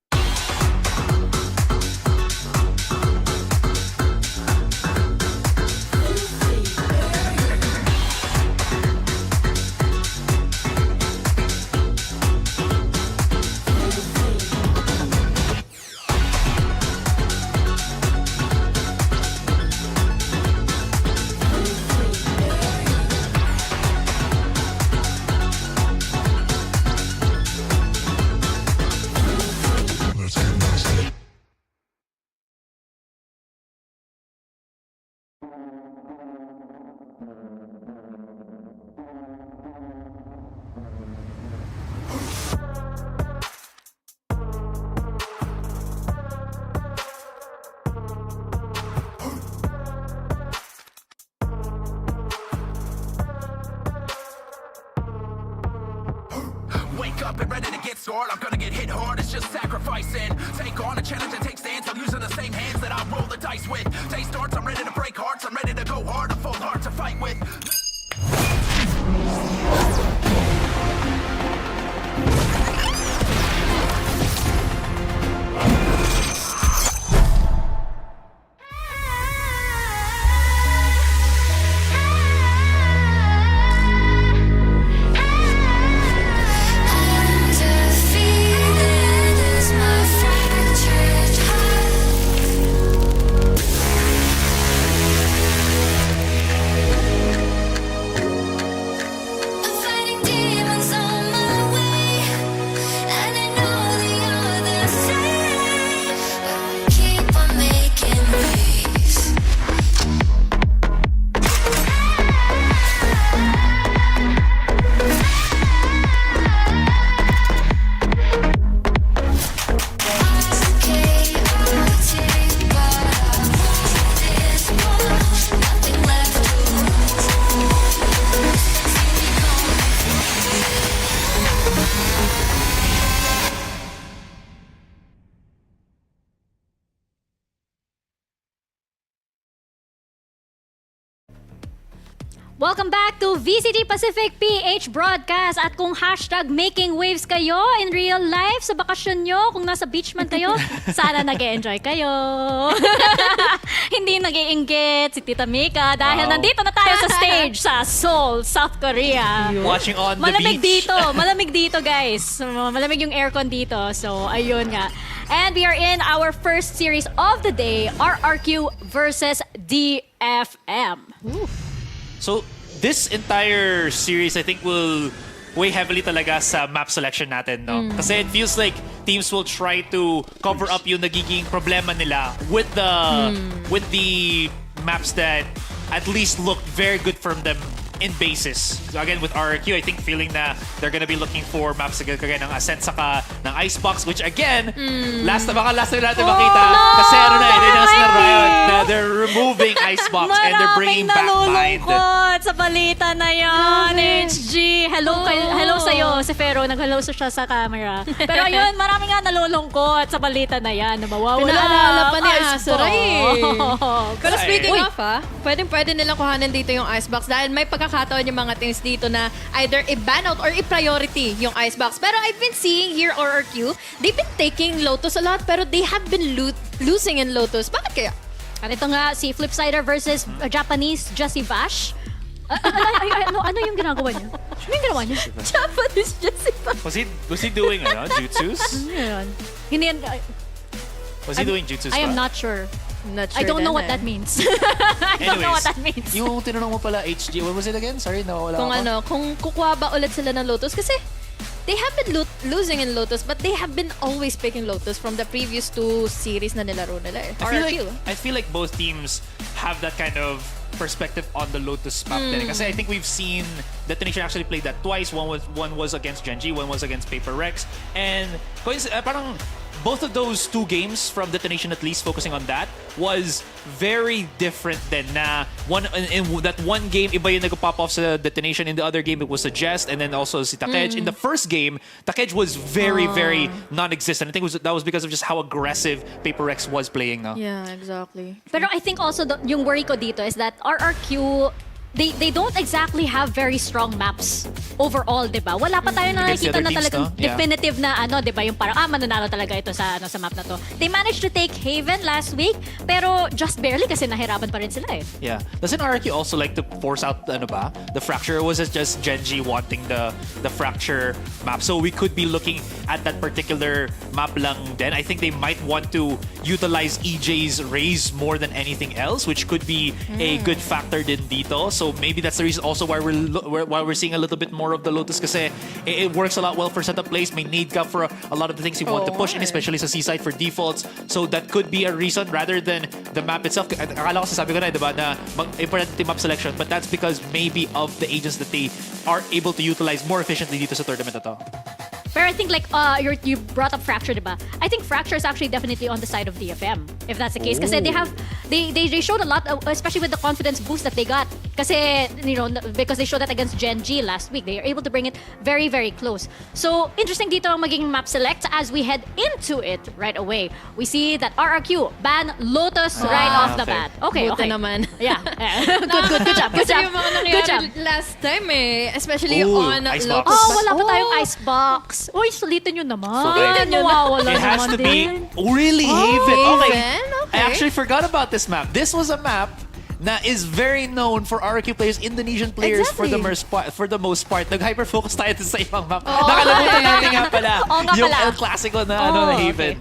Let's get nasty. Wake up and ready to get scored. I'm gonna get hit hard, it's just sacrificing. Take on a challenge and take stands. I'm using the same hands that I roll the dice with. Day starts, I'm ready to break hearts. I'm ready to go hard, a full heart to fight with. Welcome back to VCT Pacific PH Broadcast. At kung hashtag making waves kayo in real life sa bakasyon nyo, kung nasa beach man kayo, sana nag-e-enjoy kayo. Hindi nag-iinggit si Tita Mika dahil nandito na tayo sa stage sa Seoul, South Korea. Watching on the Malamig beach. malamig dito guys. Malamig yung aircon dito. So, ayun nga. And we are in our first series of the day, RRQ versus DFM. So, this entire series, I think, will weigh heavily talaga sa map selection natin, no? Kasi it feels like teams will try to cover up yung nagiging problema nila with the maps that at least look very good from them in basis. So again, with RRQ, I think feeling na they're gonna be looking for maps kagaya ng Ascent saka ng Icebox, which again, last na natin makita. Kasi in-announce na Riot na they're removing Icebox and they're bringing back Bind. Nalulungkot sa balita na yan, HG. Hello sa'yo. Si Fero, nag-hello siya sa camera. Pero yun, marami nga nalulungkot sa balita na yan. Na mawawala. Pinaalala pa ni Azuray. Pero Ay. speaking of, pwede nilang kuhanin dito yung Icebox dahil may pagkakataon yung mga teams dito na either i-ban out or i-priority yung Icebox. Pero I've been seeing here RRQ, they've been taking Lotus a lot pero they have been losing in Lotus. Bakit kaya? At ito nga, si Flipsider versus Japanese Jessie Bash. Ano yung ginagawa niya? Ano yung ginawa niya? Japanese Jessie Bash. Was he doing jutsus? Ano yun? Hindi yan. Was he doing jutsus? I am not sure. Not I sure don't know din what that means. I don't know what that means. Yung tinanong mo pala, HG, what was it again? Sorry, nawawala ako. Kung kukuha ba ulit sila ng Lotus kasi they have been losing in Lotus but they have been always picking Lotus from the previous 2 series na nilaro nila. I feel like both teams have that kind of perspective on the Lotus map din. Kasi I think we've seen Detonation actually played that twice. One was against Genji, one was against Paper Rex. And parang both of those 2 games from Detonation, at least focusing on that, was very different than na in that one game, iba yung nag-pop off sa Detonation. In the other game, it was a Jest, and then also si Takej. In the first game, Takej was very, very non-existent. I think that was because of just how aggressive Paper Rex was playing. No? Yeah, exactly. Pero I think also yung worry ko dito is that RRQ, they don't exactly have very strong maps overall, 'di ba? Wala pa tayo nakikita na talagang definitive na di ba, yung parang mananalo talaga ito sa map na to. They managed to take Haven last week, pero just barely kasi nahirapan pa rin sila eh. Yeah. Doesn't RRQ also like to force out the Fracture? Or was it just Genji wanting the Fracture map? So we could be looking at that particular map lang then. I think they might want to utilize EJ's Raze more than anything else, which could be a good factor din dito. So maybe that's the reason also why we're seeing a little bit more of the Lotus kasi it works a lot well for setup plays. May need ka for a lot of the things you want to push in, especially sa seaside for defaults. So that could be a reason rather than the map itself. Akala ko sabi ko na, diba, na important yung map selection, but that's because maybe of the agents that they are able to utilize more efficiently dito sa tournament na to. Pero I think like you brought up Fracture, diba? I think Fracture is actually definitely on the side of DFM, if that's the case. Kasi they showed a lot, especially with the confidence boost that they got. Kasi, because they showed that against Genji last week, they are able to bring it very, very close. So, interesting dito ang magiging map select as we head into it right away. We see that RRQ ban Lotus right off the bat. Okay. naman. Yeah. Good job. Kasi yung mga nangyari last time especially on Icebox. Lotus. Wala pa tayong Icebox. Uy, sulitin yun naman. Sulitin nyo na. It has to be really Haven. Okay. I actually forgot about this map. This was a map na is very known for RRQ players, Indonesian players for the most part. Nag-hyper-focus tayo sa ibang map. Nakalimutan natin nga pala yung El Clasico na na Haven.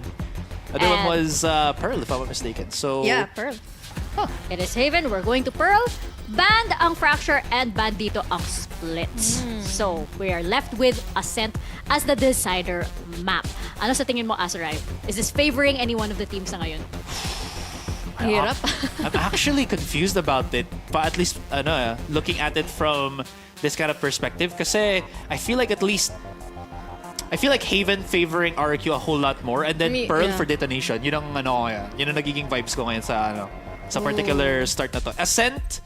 Other one was Pearl, if I'm not mistaken. So Yeah, Pearl. It is Haven. We're going to Pearl. Banned ang Fracture and banned dito ang Splits. So, we are left with Ascent as the decider map. Ano sa tingin mo, Azuray? Is this favoring any one of the teams na ngayon? Hirap. I'm actually confused about it, but at least looking at it from this kind of perspective, kasi I feel like Haven favoring RRQ a whole lot more, and then Pearl for Detonation. Yun ang nagiging vibes ko ngayon sa particular start na to. Ascent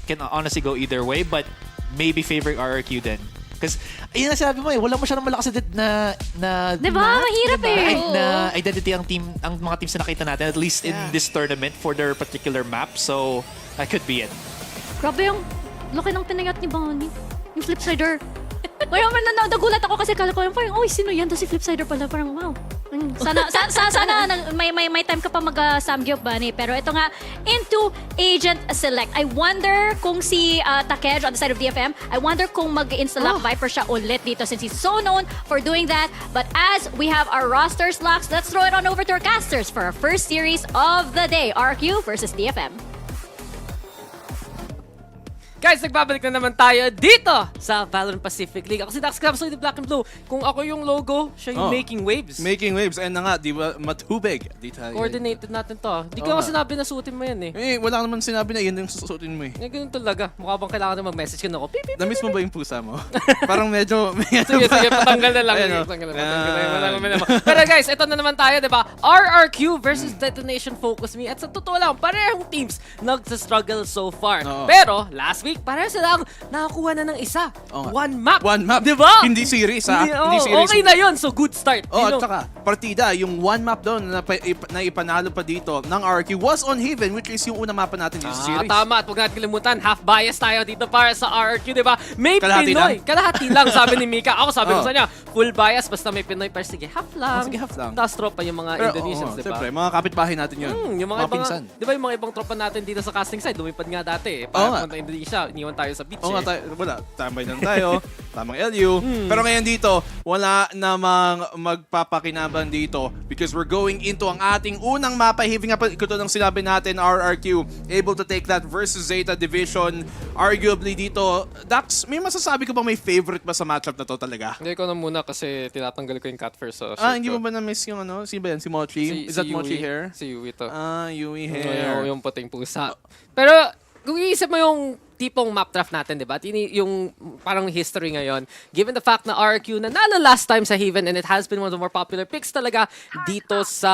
can honestly go either way, but maybe favoring RRQ then. Because, yun na sabi mo wala masyadong malakas na diba? Mahirap na identity ang mga teams na nakita natin, at least in this tournament for their particular map. So, that could be it. Grabe yung laki ng tinayat ni Bonnie. Yung Flipsider. Kaya nagulat ako kasi kala ko parang, sino yan? Tapos si Flipsider pala. Parang, wow. Sana may time ka pa mag-samgyup ba ni? Pero ito nga, into agent select. I wonder kung si Takej on the side of DFM, I wonder kung mag-install Viper siya ulit dito since he's so known for doing that. But as we have our rosters locked, let's throw it on over to our casters for our first series of the day. RQ versus DFM. Guys, nagbabalik na naman tayo dito sa Valorant Pacific League. Ako si Dax Crabs, the Black and Blue. Kung ako yung logo, siya yung making waves. Making waves. And na nga, di ba, matubig. Coordinated natin to. Di ko sinabi na suotin mo yan eh. Wala naman sinabi na yun yung susuotin mo eh. Ganun talaga. Mukha bang kailangan na mag-message ka na ako. Namiss mo ba yung pusa mo? Parang medyo... Sige, patanggal na lang. Pero guys, ito na naman tayo, di ba? RRQ versus Detonation Focusme. At sa totoo lang, parehong teams nagsa-struggle so far. Pero, last week, pareho silang nakakuha na ng isa. One map. Di ba? Hindi series, ha? Hindi series. Okay na yun. So, good start. At saka, partida, yung one map doon na ipanalo pa dito ng RRQ was on Haven, which is yung unang mapa natin dito sa series. Tama. At huwag natin kalimutan, half bias tayo dito para sa RRQ, di ba? May Kalahati Pinoy. lang. Kalahati lang, sabi ni Mika. Ako sabi ko sa niya, full bias, basta may Pinoy. Pero sige, half lang. Sige, half lang. Tapos tropa yung mga Indonesians, di ba? Siyempre, mga kapitbahay natin yun. Yung mga pinsan. Di ba yung mga ibang tropa natin dito sa casting side, lumipad nga dati. Para punta Indonesia, iniwan tayo sa beach. Wala, tambay lang tayo. Tamang LU. Pero ngayon dito, wala namang magpapakinaban dito because we're going into ang ating unang mapa. Having up, ito lang sinabi natin, RRQ able to take that versus Zeta Division. Arguably dito, Dax, may masasabi ka ba may favorite ba sa matchup na to talaga? Hindi ko na muna kasi tinatanggal ko yung cat first. Hindi mo ba na-miss yung ano? Sino ba yan? Si Mochi? Is that Mochi hair? Si Yui to. Yui hair. Yung puting pusa. Pero kung iisip mo yung tipong map draft natin, di ba? Yung parang history ngayon, given the fact na RQ nanalo last time sa Haven and it has been one of the more popular picks talaga dito sa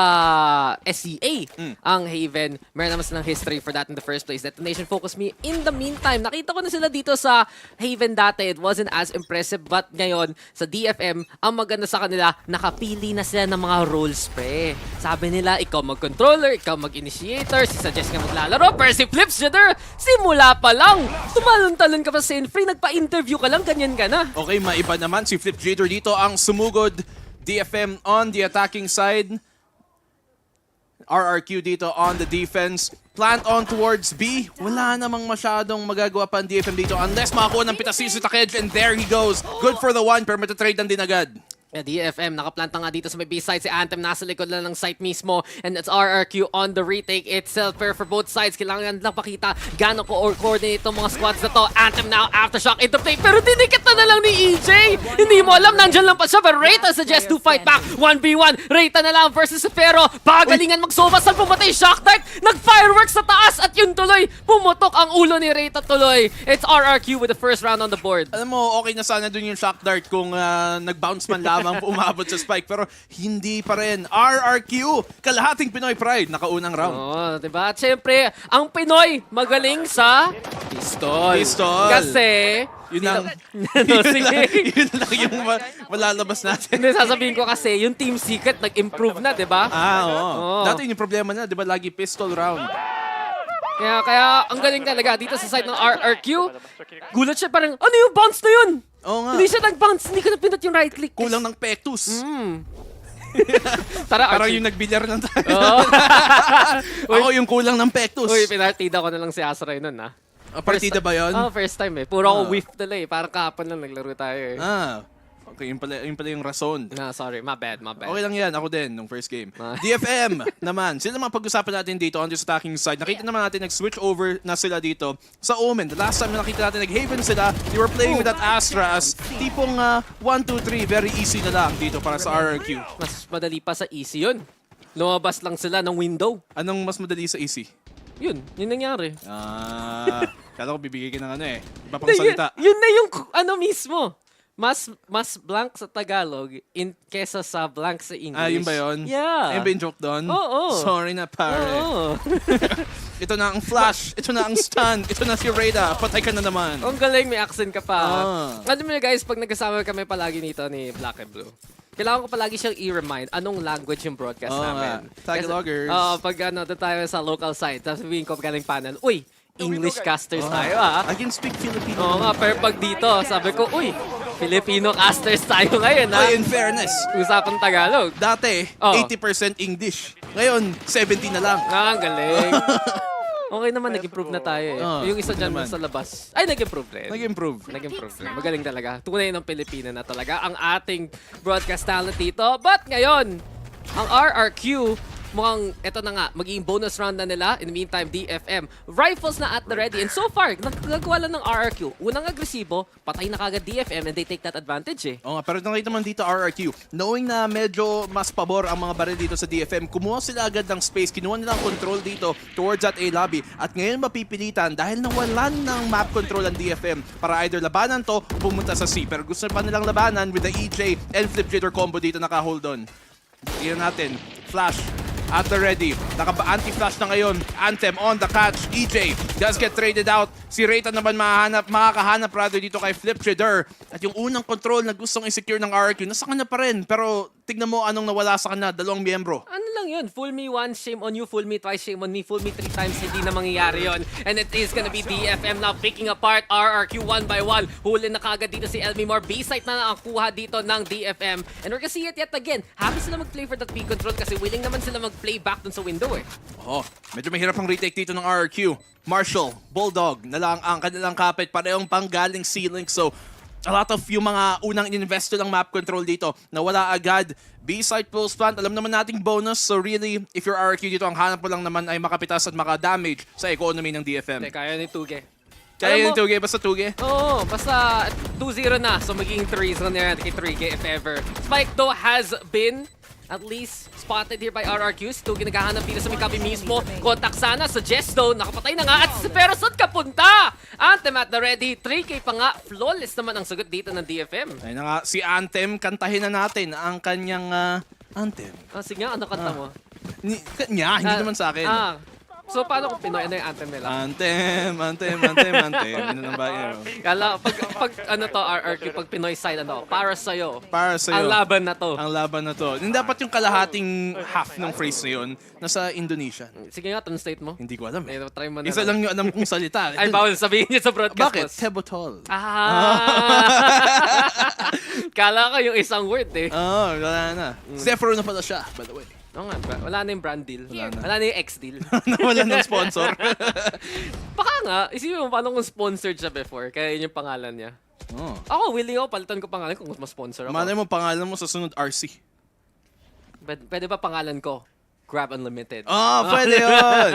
SEA, ang Haven. Meron naman silang history for that in the first place. Detonation Focusme. In the meantime, nakita ko na sila dito sa Haven dati. It wasn't as impressive, but ngayon, sa DFM, ang maganda sa kanila, nakapili na sila ng mga roles, pre. Sabi nila, ikaw mag-controller, ikaw mag-initiator, si Suggest nga maglalaro, pero si Flips Jadder, simula pa lang. Tumalon-talon ka pa sa free, nagpa-interview ka lang, ganyan ka na. Okay, maiba naman si Flip Jader dito ang sumugod. DFM on the attacking side. RRQ dito on the defense. Plant on towards B. Wala namang masyadong magagawa pa ang DFM dito unless makakuha ng pitas si Takej, and there he goes. Good for the one, pero matatrade lang din agad. DFM, nakaplanta nga dito sa may B-side. Si Anthem nasa likod lang ng site mismo. And it's RRQ on the retake itself. Pero for both sides, kailangan lang pakita gano'n coordinate itong mga squads na to. Anthem now, Aftershock into play. Pero dinikit na lang ni EJ. Hindi mo alam, nandyan lang pa siya. Pero Reyta suggests to fight back. 1v1. Reyta na lang versus Pero. Pagalingan mag-sova. Saan pumatay? Shock Dart. Nag-fireworks sa taas. At yun tuloy, pumutok ang ulo ni Reyta tuloy. It's RRQ with the first round on the board. Alam mo, okay na sana dun yung Shock Dart kung nag-bounce man lamang umabot sa spike, pero hindi pa rin. RRQ, kalahating Pinoy Pride, nakaunang round. Diba? At syempre, ang Pinoy magaling sa pistol. Kasi, yun lang yung malalabas natin. Hindi, sasabihin ko kasi, yung Team Secret nag-improve na, diba? Oo. Dati yung problema na, diba, lagi pistol round. Kaya ang galing talaga dito sa side ng RRQ. Gulat siya parang, ano yung bounce na yun? Oo nga. Hindi siya nag-bounce, hindi ko napindot yung right click. Kulang ng pectus. Tara, parang yung nagbilyar ng tayo. Ako yung kulang ng pectus. Uy, pinartida ko na lang si Asray nun, ha? Partida ba yun? First time eh. Puro ako whiff tala eh. Parang kahapon lang naglaro tayo eh. Okay, yun pala yung rason. Sorry, my bad. Okay lang yan, ako din, nung first game. DFM naman, sila mga pag-usapan natin dito on this attacking side. Nakita naman natin, nag-switch over na sila dito sa Omen. The last time na nakita natin, nag-Haven sila, they were playing with that Astra as tipong 1, 2, 3, very easy na lang dito para sa RRQ. Mas madali pa sa easy yun. Lumabas lang sila ng window. Anong mas madali sa easy? Yun nangyari. Kala ko bibigay ka ng iba pang salita. Yun na yung mismo. Mas blank sa Tagalog kesa sa blank sa English. Yun ba yun? Yeah. Ayun ba yung joke doon? Oo. Sorry na, pare. Oo. Ito na ang flash. Ito na ang stun. Ito na si Reyta. Patay ka na naman. Ang galing, may accent ka pa. Alam mo na guys, pag nagkasama kami palagi nito ni Black and Blue, kailangan ko palagi siyang i-remind anong language yung broadcast namin. Tagaloggers. Pag doon tayo sa local site, sabihin ko galing panel, uy, English casters tayo I can speak Filipino. Oo nga, pero pag dito, sabi ko, uy, Filipino casters tayo ngayon, ha? In fairness. Usapang Tagalog. Dati, 80% English. Ngayon, 70 na lang. Ang galing. Okay naman, nag-improve na tayo eh. Yung isa dyan sa labas. Ay, nag-improve rin. Nag-improve rin. Magaling talaga. Tunay ng Pilipino na talaga ang ating broadcast talent dito. But ngayon, ang RRQ mukhang eto na nga, magiging bonus round na nila. In the meantime, DFM, rifles na at the ready. And so far, nagagawa lang ng RRQ. Unang agresibo, patay na kagad DFM and they take that advantage eh. Oo nga, pero nakita man dito RRQ, knowing na medyo mas pabor ang mga baril dito sa DFM, kumuha sila agad ng space, kinuha nila ang control dito towards that A lobby. At ngayon mapipilitan dahil nawalan ng map control ang DFM para either labanan to o pumunta sa C. Pero gusto pa nilang labanan with the EJ and flip jitter combo dito naka-hold on. Tingnan natin, Flash at the ready. Naka-anti-flash na ngayon. Anthem on the catch. EJ does get traded out. Si Rayta naman makakahanap rather dito kay Flip Trader. At yung unang control na gustong i-secure ng RRQ, nasa kanya pa rin. Pero tignan mo anong nawala sa kanya, 2 miyembro. Ano lang yun? Fool me once, shame on you. Fool me twice, shame on me. Fool me 3 times, hindi na mangyayari yun. And it is gonna be DFM now picking apart RRQ 1 by 1. Huli na kagad dito si Elmi Moore. B-site na ang kuha dito ng DFM. And we're gonna see it yet again. Happy sila mag-play for that B-control kasi willing naman sila mag-play back dun sa window eh. Oh, medyo mahirap ang retake dito ng RRQ. Marshall, Bulldog, na lang ang kanilang kapit. Parehong panggaling ceiling. So, a lot of yung mga unang investo ng map control dito na wala agad. B-side post plant, alam naman nating bonus. So really, if you're RRQ dito, ang hanap mo lang naman ay makapitas at maka-damage sa economy ng DFM. Kaya ni Tuge. Kaya ni Tuge, basta Tuge? Oo, basta 2-0 na. So magiging 3-0 na yan kay Tuge if ever. Spike though has been at least spotted here by RRQ. Si Tuge naghahanap dito sa Mikabi mismo. Contact sana. Suggest though, nakapatay na nga. At pero saan ka punta? Anthem at the ready. 3K pa nga. Flawless naman ang sagot dito ng DFM. Ayun na nga, si Anthem, kantahin na natin ang kanyang Anthem. Sige nga, ano kanta mo? Hindi naman sa akin. So paano kung Pinoy? Ano yung anthem nila? Anthem. Ano nang bagay? Kala, pag ano to, RRQ, pag Pinoy side, ano, para sa'yo. Para sa'yo. Ang laban na to. Ang laban na to. Hindi dapat yung kalahating half ng phrase na yun nasa Indonesian. Sige nga, translate mo. Hindi ko alam. Try mo na Isa lang yung alam kong salita. Ay, bawal sabihin niya sa broadcast. Bakit? Tebotol. Kala ko yung isang word eh. Oo, wala na. Zephyro na pala siya, by the way. Oo nga, wala na yung brand deal. Wala na yung X-deal. Wala ng sponsor. Baka nga, isipin mo paano kung sponsored siya before, kaya yun yung pangalan niya. Ako, willing ako, palitan ko pangalan kung ma-sponsor ako. Malay mo, pangalan mo sa sunod RC. Pwede ba pangalan ko? Grab Unlimited. Pwede yun!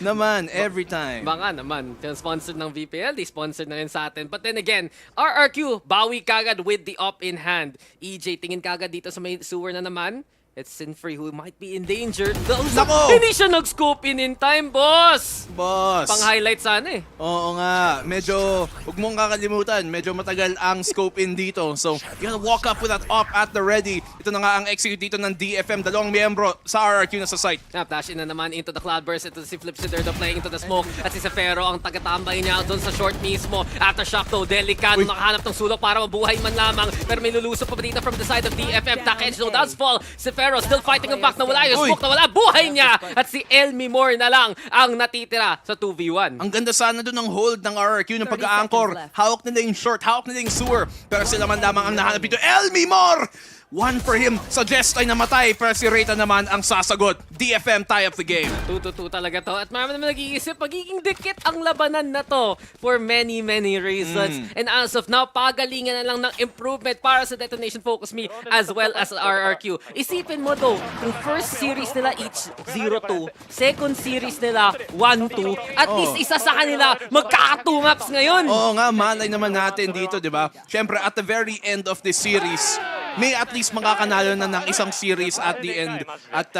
Naman, every time. Baka naman. Sponsored ng VPL, di sponsored na rin sa atin. But then again, RRQ, bawi kagad with the up in hand. EJ, tingin kagad dito sa may sewer na naman. It's Sinfree who might be in danger. Nako! Hindi siya nag-scope in time, boss! Boss! Pang-highlight sana eh. Oo nga. Medyo, huwag mong kakalimutan, medyo matagal ang scope in dito. So, you gotta walk up with that up at the ready. Ito na nga ang execute dito ng DFM. 2 miyembro sa RRQ na sa site. Flash in na naman into the cloudburst. Ito si Flip Sitter playing into the smoke. At si Sefero ang tagatambay niya doon sa short mismo. Aftershock though, delikado. Nakahanap ng sulok para mabuhay man lamang. Pero may lulusok pa dito from the side of DFM. Takage no does fall. Sefero still fighting him back. Nawala yung smoke. Nawala buhay niya. At si Elmi Moore na lang ang natitira sa 2v1. Ang ganda sana doon ng hold ng RRQ ng pag-a-anchor. Hawak nila yung short, hawak nila yung sewer. Pero sila man lamang ang nahanap dito. Elmi Moore! 1 for him. Suggest ay namatay. Pero si Rayta naman ang sasagot. DFM tie up the game. 2-2 talaga to. At marami naman nag-iisip, magiging dikit ang labanan na to for many, many reasons. And as of now, pagalingan na lang ng improvement para sa Detonation Focusme as well as RRQ. Isipin mo to, kung first series nila each 0-2, second series nila 1-2, at least isa sa kanila magkaka-2 maps ngayon. Oo nga, malay naman natin dito, di ba? Siyempre, at the very end of the series, may at least makakanalo na ng isang series at the end. At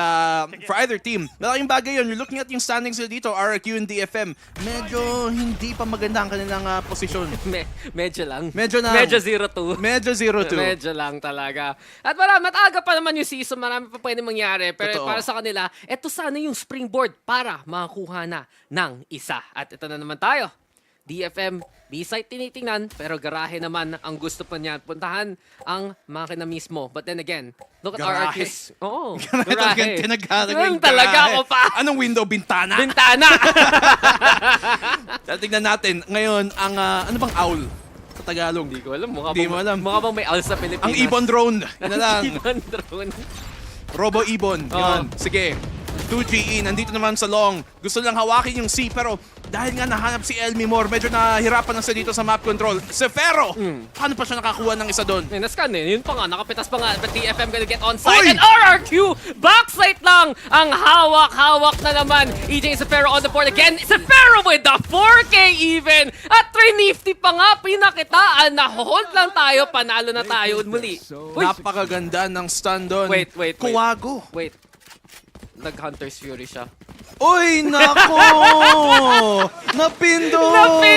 for either team, malaking bagay yun. You're looking at yung standings dito, RRQ and DFM. Medyo hindi pa maganda ang kanilang posisyon. Medyo lang. Medyo na. Medyo 0-2. Medyo 0-2. Medyo lang talaga. At mataga pa naman yung season. Marami pa pwede mangyari. Pero para sa kanila, eto sana yung springboard para makakuha na ng isa. At ito na naman tayo. DFM, B-site tinitingnan, pero garahe naman ang gusto pa niya. Puntahan ang makina mismo. But then again, look at RRQ's. Oo, garahe. Ganun talaga ako pa. Anong window? Bintana? Bintana! Tignan natin ngayon ang, ano bang owl? Sa Tagalog. Hindi ko alam. Mukha bang may owl sa Pilipinas. Ang Ibon drone. Yun na lang. Ibon drone. Robo Ibon. Yun. Sige. 2G nandito naman sa long. Gusto lang hawakin yung C pero dahil nga nahanap si Elmi Moore, medyo nahirapan na siya dito sa map control. Sefero! Paano pa siya nakakuha ng isa doon? Nascan Yun pa nga, nakapitas pa nga. But DFM gonna get on site. And RRQ, backside lang ang hawak na naman. EJ Sefero on the board again. Sefero with the 4K even. At 350 pa nga, pinakitaan. Nahold lang tayo, panalo na tayo muli. Napakaganda ng stun doon. Wait. Kuwago. Wait. Nag-Hunter's Fury siya. Uy, nako! Napindot!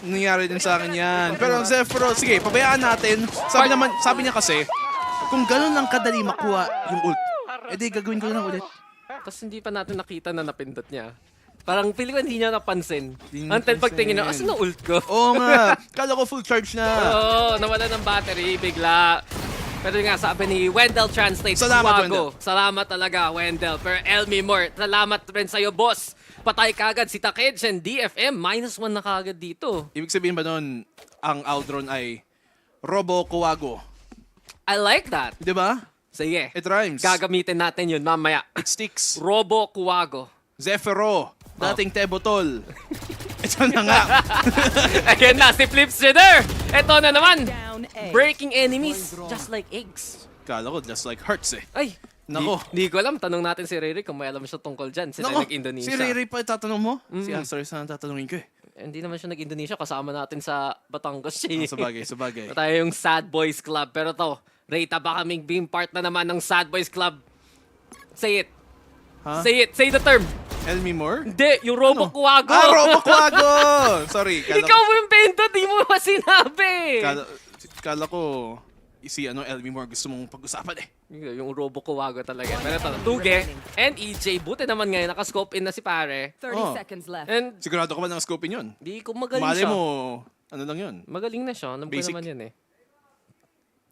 Nangyari din sa akin yan. Pero Zephyro, sige, pabayaan natin. Sabi niya kasi, kung gano'n lang kadali makuha yung ult, edi gagawin ko lang ulit. Tapos hindi pa natin nakita na napindot niya. Parang feeling ko hindi niya napansin. Until pagtingin na, asan na ult ko? Oo nga, kala ko full charge na. Oo, nawala ng battery, bigla. Pero nga, sabi ni Wendell Translate, salamat, Wendell. Salamat talaga, Wendell. Pero Elmi Moore, salamat rin sa'yo, boss. Patay kagad si Takej and DFM. -1 na kagad dito. Ibig sabihin ba nun, ang Aldron ay Robo Kuwago? I like that. Diba? Sige. It rhymes. Gagamitin natin yun mamaya. It sticks. Robo Kuwago. Zephyro, dating Tebotol. Ito na nga. Again na, si Flips there. Ito na naman. Breaking enemies, just like eggs. Kala ko, just like hearts eh. Ay, nako. Di ko alam. Tanong natin si Riri kung may alam siya tungkol dyan. Sila nag-Indonesia. Si Riri pa itatanong mo? Si Astros na tatanungin ko eh. Hindi naman siya nag-Indonesia. Kasama natin sa Batangas siya. Sabagay. Tayo yung Sad Boys Club. Pero to, Rita, baka kaming being part na naman ng Sad Boys Club. Say it. Huh? Say the term. Elmi Moore? Hindi, yung Robo Kuwago. Robo Kuwago! Sorry. Ikaw mo yung bento, di mo pa sinabi. Kala ko, si Elmi Moore gusto mong pag-usapan eh. Yung Robo Kuwago talaga. Pero ito, Tuge and EJ, buti naman ngayon, nakascope in na si pare. 30 seconds left. And sigurado ka ba ng scope in yun? Di ko magaling Mali siya. mo, ano lang yun? Magaling na siya. Alam ko naman yun eh.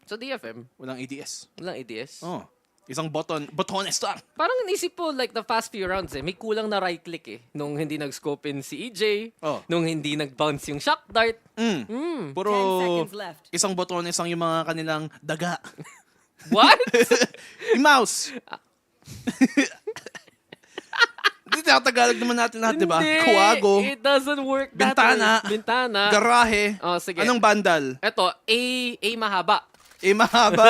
So DFM? Walang ADS. Walang ADS? Oh. Isang botones lang. Parang naisip po like the past few rounds eh, may kulang na right click eh. Nung hindi nag-scope in si EJ, nung hindi nag-bounce yung shock dart. Puro 10 seconds left. isang botones lang yung mga kanilang daga. What? Yung mouse. Hindi, Tagalog naman natin lahat, di ba? Kuwago. It doesn't work that Bintana. way. Bintana. Garahe. Oh, sige. Anong bandal? Eto, A mahaba. Mahaba.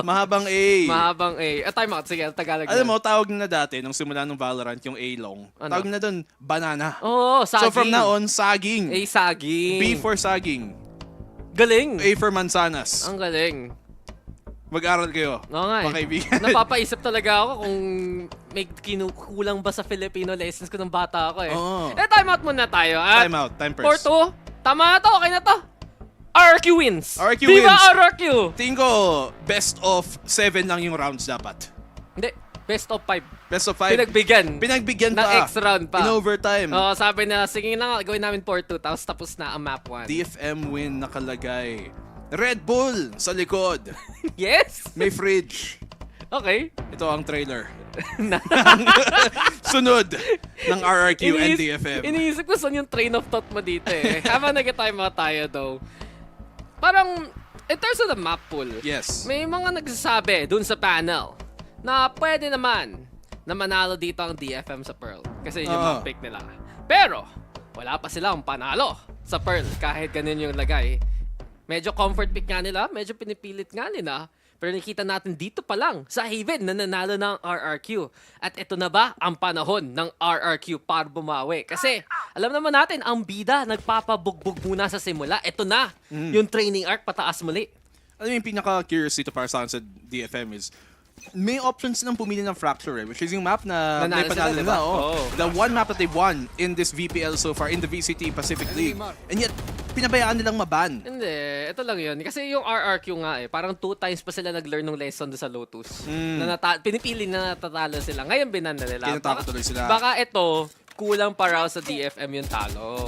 Mahabang A. Mahabang A. Time out. Sige, Tagalog Alam mo, tawag na dati, nung simula ng Valorant, yung A-long. Tawag na doon, banana. Oh, saging. So from now on, saging. A saging. B for saging. Galing. A for mansanas. Ang galing. Mag-aral kayo. Oo nga eh. Kaibigan. Napapaisip talaga ako kung may kinukulang ba sa Filipino lessons ko ng bata ako eh. Oo. Time out muna tayo. Time out. Time first. 4-2. Tama na to. Okay na to. RRQ wins. RRQ Diba wins. RRQ? Tingin ko, best of 7 lang yung rounds dapat. Hindi. Best of 5. Best of 5. Pinagbigyan na pa. X round pa. In overtime. Sabi na, sige na nga, gawin namin 4-2. Tapos na ang map 1. DFM win nakalagay. Red Bull sa likod. Yes? May fridge. Okay. Ito ang trailer. Sunod ng RRQ and DFM. Iniisip ko saan yung train of thought mo dito eh. Habang nag-time out tayo though. Parang, in terms of the map pool, yes, may mga nagsasabi dun sa panel na pwede naman na manalo dito ang DFM sa Pearl. Kasi yun yung map pick nila. Pero, wala pa silang panalo sa Pearl kahit ganun yung lagay. Medyo comfort pick nga nila, medyo pinipilit nga nila. Pero nakita natin dito pa lang sa Haven na nanalo ng RRQ. At ito na ba ang panahon ng RRQ para bumawi? Kasi alam naman natin, ang bida nagpapabugbog muna sa simula. Ito na, yung training arc pataas muli. Alam mo yung pinaka-curious dito para sa akin sa DFM is, may options silang pumili ng Fracture which is yung map na may panalo nila. Diba? The one map that they won in this VPL so far, in the VCT Pacific League. And yet, pinabayaan nilang maban. Hindi, ito lang yun. Kasi yung RRQ nga eh, parang 2 times pa sila nag-learn ng lesson doon sa Lotus. Na pinipili na natatalo sila. Ngayon binan na nila. Kinatakot tuloy sila. Baka ito, kulang pa raw sa DFM yung talo.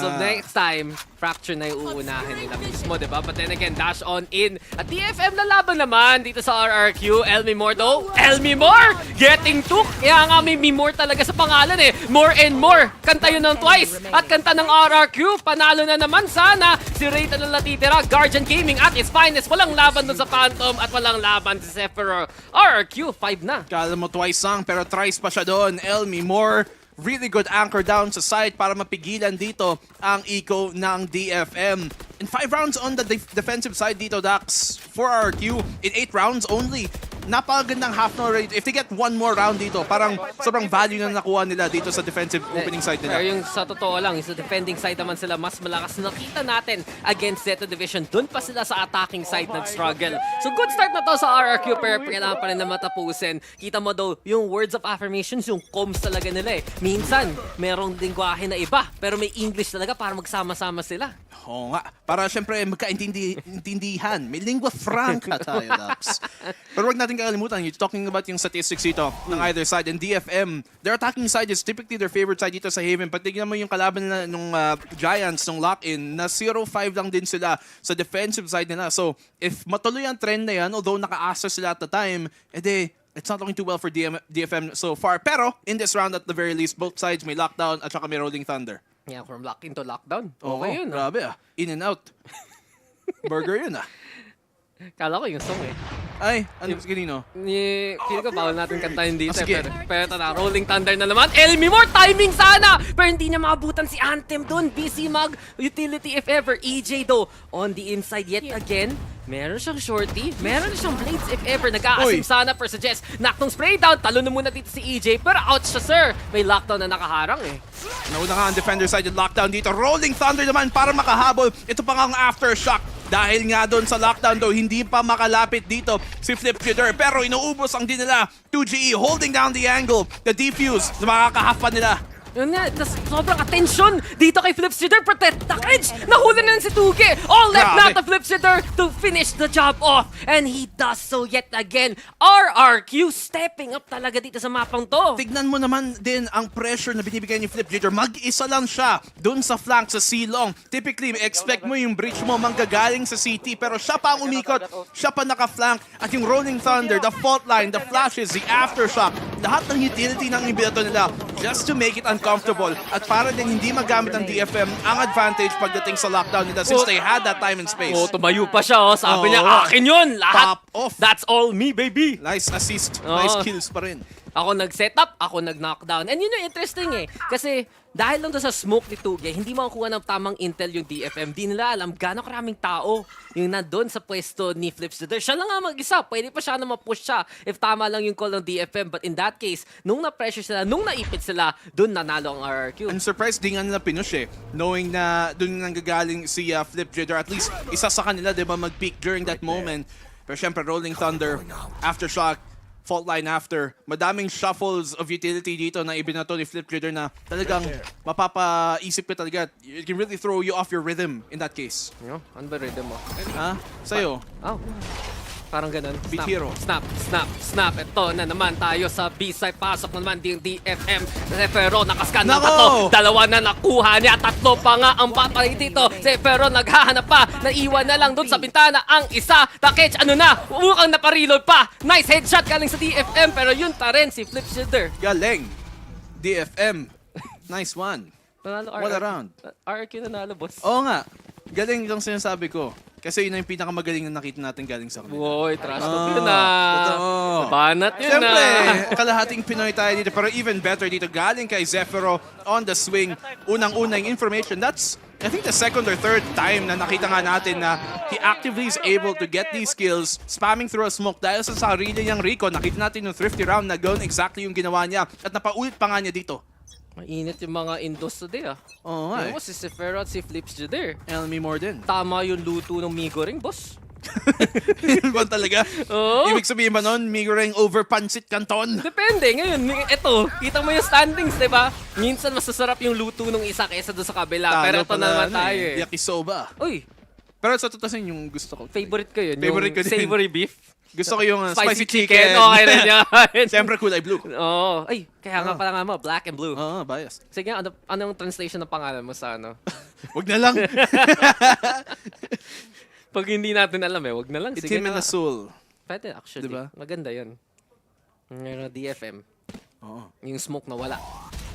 So next time, Fracture na yung uunahin nila mismo, diba? But then again, dash on in. At DFM na laban naman dito sa RRQ. Elmimore though. Elmimore! Getting took! Kaya nga may Mimore talaga sa pangalan eh. More and more. Kanta yun ng twice. At kanta ng RRQ. Panalo na naman sana. Si Rayta na natitira. Guardian Gaming at its finest. Walang laban dun sa Phantom at walang laban si Sephiroth. RRQ, 5 na. Kala mo twice lang, pero thrice pa siya doon. Elmimore, really good anchor down sa side para mapigilan dito ang eco ng DFM. In 5 rounds on the defensive side dito, Dax, for RRQ, in 8 rounds only. Napakagandang half no rate. If they get one more round dito, parang sobrang value na nakuha nila dito sa defensive opening side nila. Pero yung sa totoo lang, yung sa defending side naman sila mas malakas. Nakita natin against Zeta Division. Doon pa sila sa attacking side nag-struggle. So good start na to sa RRQ, pero kailangan pa rin na matapusin. Kita mo daw, yung words of affirmations, yung comms talaga nila eh. Minsan, merong lingwahe na iba, pero may English talaga para magsama-sama sila. Oo nga. Para syempre magkaintindihan. May lingua franca tayo, Dax. Pero wag natin kakalimutan, you're talking about yung statistics dito ng either side. And DFM, their attacking side is typically their favorite side dito sa Haven. But tignan mo yung kalaban nila nung Giants, nung lock-in, na 0-5 lang din sila sa defensive side nila. So, if matuloy ang trend na yan, although naka-asa sila at the time, edi, it's not looking too well for DFM so far. Pero, in this round at the very least, both sides may lockdown at saka may rolling thunder. Yeah, from lock-in to lockdown. Oo, Okay yun. grabe ah. In and out. Burger yun ah. Kala ko yung song eh. Ay, ano kanino? Feel ko bawal natin kantahin dito. Sige. Pero ito na, Rolling Thunder na naman. Elmimore, timing sana! Pero hindi niya maabutan si Anthem doon. BC Mag, utility if ever. EJ though, on the inside yet again. Meron siyang shorty, meron siyang blades if ever. Nag-aasim sana per suggest. Knockdown spray down, talo na muna dito si EJ. Pero out siya sir, may lockdown na nakaharang eh. Nauna nga ang defender side yung lockdown dito. Rolling Thunder naman para makahabol. Ito pa nga ang aftershock. Dahil nga doon sa lockdown daw, hindi pa makalapit dito si Flip Jitter. Pero inuubos ang din nila. 2GE holding down the angle. The defuse na makakahaf pa nila. Yun nga, sobrang attention dito kay Flip Jitter. Protect the cage! Nahuli na si Tuge! All left na to Flip Jitter to finish the job off. And he does so yet again. RRQ stepping up talaga dito sa mapang to. Tignan mo naman din ang pressure na binibigay ni Flip Jitter. Mag-isa lang siya dun sa flank sa C-long. Typically, expect mo yung breach mo manggagaling sa CT. Pero siya pa ang umikot. Siya pa naka-flank. At yung Rolling Thunder, the fault line, the flashes, the aftershock. Lahat ng utility ng ibinato nila just to make it uncomfortable. At para din hindi magamit ng DFM ang advantage pagdating sa lockdown nila since they had that time and space. Oh, tumayo pa siya. Oh. Sabi niya, akin yun. Lahat. Pop off. That's all me, baby. Nice assist. Nice kills pa rin. Ako nag-setup, ako nag-knockdown. And yun yung interesting eh. Kasi dahil lang to sa smoke ni Tuge, hindi makukuha ng tamang intel yung DFM. Di nila alam gano'ng karaming tao yung nandun sa pwesto ni Flips Jitter. Siya lang nga mag-isa. Pwede pa siya na ma-push siya if tama lang yung call ng DFM. But in that case, nung na-pressure sila, nung naipit sila, dun nanalo ang RRQ. I'm surprised di nga nila pinush eh. Knowing na dun nanggagaling si Flip Jitter. At least isa sa kanila, di ba, mag-peak during that moment. Pero syempre, Rolling Thunder, Aftershock, fault line after. Madaming shuffles of utility dito na ibinato ni Flip Jitter na talagang mapapaisip ka talaga. It can really throw you off your rhythm in that case. Ano ba rhythm mo? Ha? Sa'yo? Oh. Parang ganun. Beat hero. Snap, snap, snap. Ito na naman tayo sa B-side. Pasok na naman yung DFM. Sephiroth nakascan ng tatlo. Dalawa na nakuha niya. Tatlo pa nga ang patay dito. Sephiroth naghahanap pa. Naiwan na lang doon sa bintana ang isa. Takech, ano na? Mukhang napareload pa. Nice headshot galing sa DFM. Pero yun ta rin si Flip Jitter. Galing. DFM. Nice one. Panalo What a round. RRQ nanalo, boss. Oo nga. Galing lang sinasabi ko. Kasi yun yung pinakamagaling na nakita natin galing sa kanila. Boy, trash talk yun na. Totoo. Banat yun na. Siyempre, kalahating Pinoy tayo dito. Pero even better dito, galing kay Sephiroth on the swing. Unang-unang information. That's, I think, the second or third time na nakita nga natin na he actively is able to get these kills, spamming through a smoke dahil sa sarili niyang Rico. Nakita natin yung thrifty round na gawin exactly yung ginawa niya. At napaulit pa nga niya dito. Mainit yung mga indos today ah. Oo nga Yung si Sephiroth at si Flips Jitter. Elmimore din. Tama yung luto ng Migo ring, boss. Yun ba talaga? Oo. Ibig sabihin ba nun, Migoreng over Pancit Canton? Depende. Ngayon, ito, kita mo yung standings, di ba? Minsan masasarap yung luto ng isa kaysa doon sa kabila. Pero ito naman tayo eh. Yakisoba. Uy, Pero sa totoo yung gusto ko. Favorite ko yun. Favorite ko yung din. savory beef. Gusto ko yung spicy chicken. Okay rin yan. Siyempre kulay blue. Oo. Ay, kaya nga pala nga mo, black and blue. Oo, bias. Sige, anong translation ng pangalan mo sa ano? Wag na lang. Pag hindi natin alam wag na lang. Sige Itim and na. azul. Pwede, actually. Diba? Maganda yun. Ngayon, DFM. Oo. Yung smoke na wala.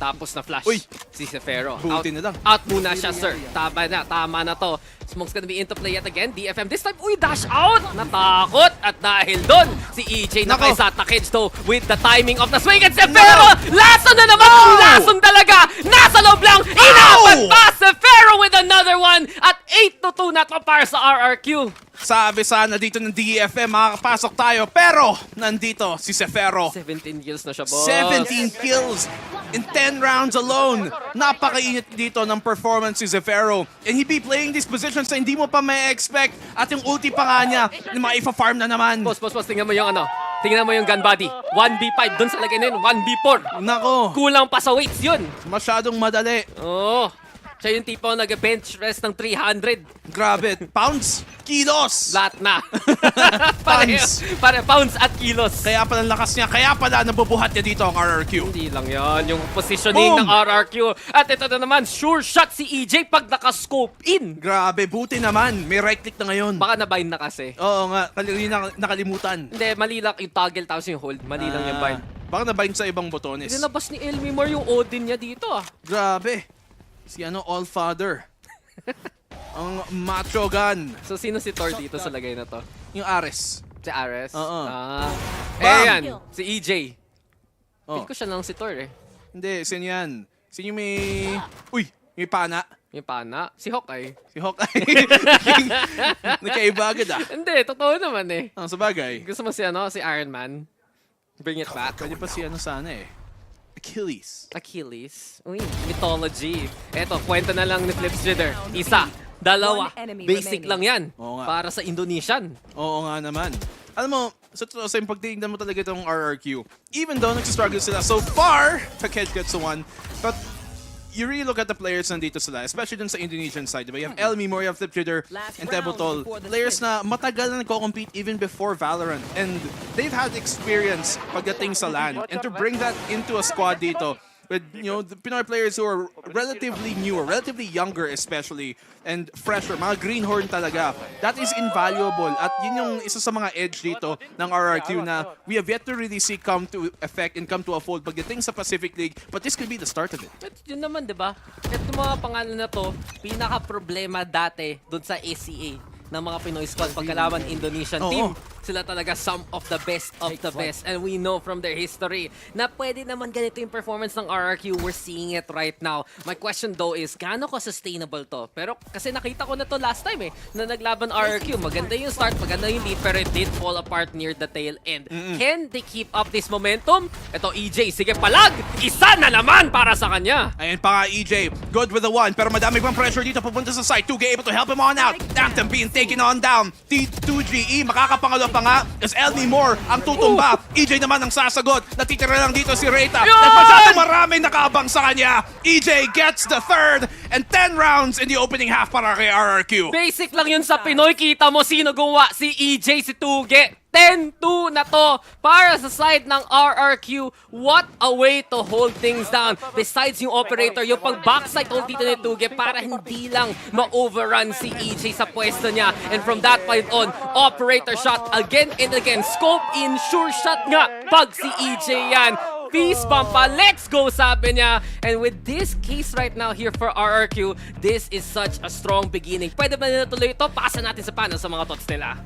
Tapos na flash. Uy! Si Sefero. Buti na lang. Out muna siya, sir. Tama na to. Smoke's gonna be into play yet again. DFM this time. Uy, dash out! Natakot! At dahil doon, si EJ na kay Satakage though with the timing of the swing. And Sefero! Lason na naman! Lason talaga! Nasa loob lang! Inapat pa! Sefero with another one! At 8-2 na to para sa RRQ. Sabi sana dito ng DFM, makakapasok tayo. Pero, nandito si Sefero. 17 kills na siya, boss. 17 kills in 10 rounds alone. Napakainit dito ng performance si Sefero. And he be playing this position sa hindi mo pa may expect. At yung ulti pa nga niya, maifa-farm na naman. Boss, tingnan mo yung ano. Tingnan mo yung gun body. 1v5, dun sa lagay na yun, 1v4. Nako. Kulang pa sa weights yun. Masyadong madali. Oo. Siya yung tipo nag-bench rest ng 300. Grabe. Pounds, kilos. Lahat na. Pounds. Pounds at kilos. Kaya pala lakas niya. Kaya pala nabubuhat niya dito ang RRQ. Hindi lang yan. Yung positioning ng RRQ. At ito na naman, sure shot si EJ pag naka-scope in. Grabe. Buti naman. May right click na ngayon. Baka nabind na kasi. Oo nga. Nakalimutan. Hindi, mali lang yung toggle tapos yung hold. Mali lang yung bind. Baka nabind sa ibang botones. Nilabas ni Elmimore yung Odin niya dito ah. Grabe. Si All-Father. Ang macho gun. So sino si Thor dito sa lagay na to? Yung Ares. Si Ares? Oo. Yan. Si EJ. Oh. Feel ko siya lang si Thor Hindi, sino yan? Sino yung may... Uy! May pana. Yung pana? Si Hawkeye. Si Hawkeye. Nagkaiba agad Hindi, totoo naman Sa bagay. Gusto mo si Iron Man? Bring it back. Pwede pa si sana Achilles. Uy, mythology. Eto, kwento na lang ni Flips Jitter. Isa, dalawa. Basic lang yan. Para sa Indonesian. Oo nga naman. Alam mo, sa yung pagtingnan mo talaga itong RRQ, even though nagsistruggle sila so far, Taked gets one, but you really look at the players nandito sila, especially dun sa Indonesian side, diba? You have Elmimore, you have Flipjitter, and Tebotol. Players na matagal na nagko-compete even before Valorant. And they've had experience pagdating sa LAN. And to bring that into a squad dito, with the Pinoy players who are relatively newer, relatively younger especially, and fresher, mga greenhorn talaga. That is invaluable. At yun yung isa sa mga edge dito ng RRQ na we have yet to really see come to effect and come to a fold pagdating sa Pacific League. But this could be the start of it. But yun naman, diba? Ito mga pangalan na to, pinaka-problema dati dun sa ACA ng mga Pinoy squad pagkalaban Indonesian team. Sila talaga some of the best of the best. And we know from their history na pwede naman ganito yung performance ng RRQ. We're seeing it right now. My question though is, gaano ko sustainable to? Pero kasi nakita ko na to last time na naglaban RRQ. Maganda yung start, maganda yung lead, pero it did fall apart near the tail end. Can they keep up this momentum? Ito EJ, sige palag! Isa na naman para sa kanya! Ayan pa nga EJ, good with the one, pero madami pang pressure dito papunta sa side. 2G able to help him on out. Anthem being taken on down. T2GE, makakapangalo pa nga as Elmimore ang tutumba. EJ naman ang sasagot. Natitira lang dito si Reita. At masyadong maraming nakaabang sa kanya. EJ gets the third and 10 rounds in the opening half para kay RRQ. Basic lang yun sa Pinoy. Kita mo sino gumawa. Si EJ, si Tuge. 10-2 na to para sa side ng RRQ. What a way to hold things down. Besides yung operator, yung pang-backside hold dito ni Tuge para hindi lang ma-overrun si EJ sa pwesto niya. And from that point on, operator shot again and again. Scope in, sure shot nga pag si EJ yan. Peace bump pa, let's go sabi niya. And with this case right now here for RRQ, this is such a strong beginning. Pwede ba nila tuloy ito? Pasa natin sa paano sa mga thoughts nila.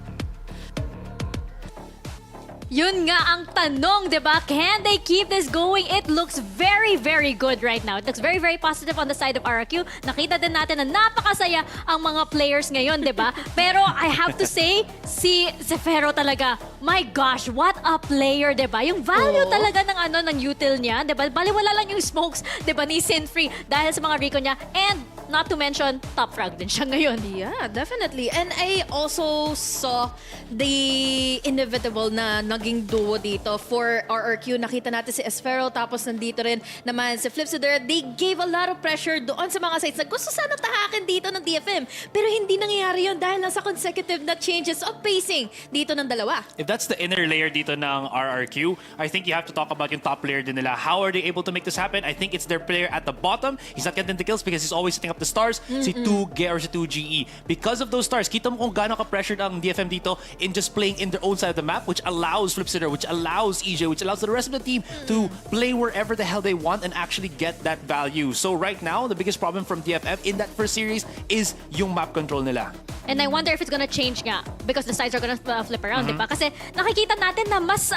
Yun nga ang tanong, diba? Can they keep this going? It looks very, very good right now. It looks very, very positive on the side of RRQ. Nakita din natin na napakasaya ang mga players ngayon, diba? Pero I have to say, si Sefero talaga, my gosh, what a player, diba? Yung value talaga ng util niya, diba? Baliwala lang yung smokes, diba, ni Sinfree dahil sa mga Rico niya. And not to mention, top frag din siya ngayon. Yeah, definitely. And I also saw the inevitable na naging duo dito for RRQ. Nakita natin si Esfero, tapos nandito rin naman si Flipsider. They gave a lot of pressure doon sa mga sites na gusto sana tahakin dito ng DFM. Pero hindi nangyayari yun dahil lang sa consecutive na changes of pacing dito ng dalawa. If that's the inner layer dito ng RRQ, I think you have to talk about yung top layer din nila. How are they able to make this happen? I think it's their player at the bottom. He's not getting the kills because he's always setting up the stars. Si 2G or si 2GE. Because of those stars, kita mo kung gaano ka-pressured ang DFM dito in just playing in their own side of the map, which allows Flipsitter, which allows EJ, which allows the rest of the team to play wherever the hell they want and actually get that value. So right now, the biggest problem from DFM in that first series is yung map control nila. And I wonder if it's gonna change nga because the sides are gonna flip around, di ba? Kasi nakikita natin na mas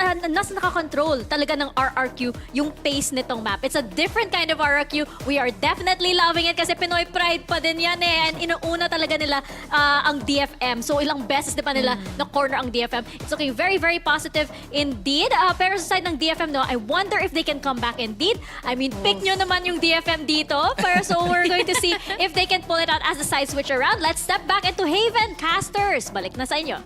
nakakontrol talaga ng RRQ yung pace nitong map. It's a different kind of RRQ. We are definitely loving it kasi Pinoy pride pa din yan eh. And inuuna talaga nila ang DFM. So ilang beses di pa nila na-corner ang DFM. It's looking very, very positive indeed. Pero sa side ng DFM, no, I wonder if they can come back indeed. I mean, pick nyo naman yung DFM dito. Pero so we're going to see if they can pull it out as the side switch around. Let's step back into Haven Casters. Balik na sa inyo.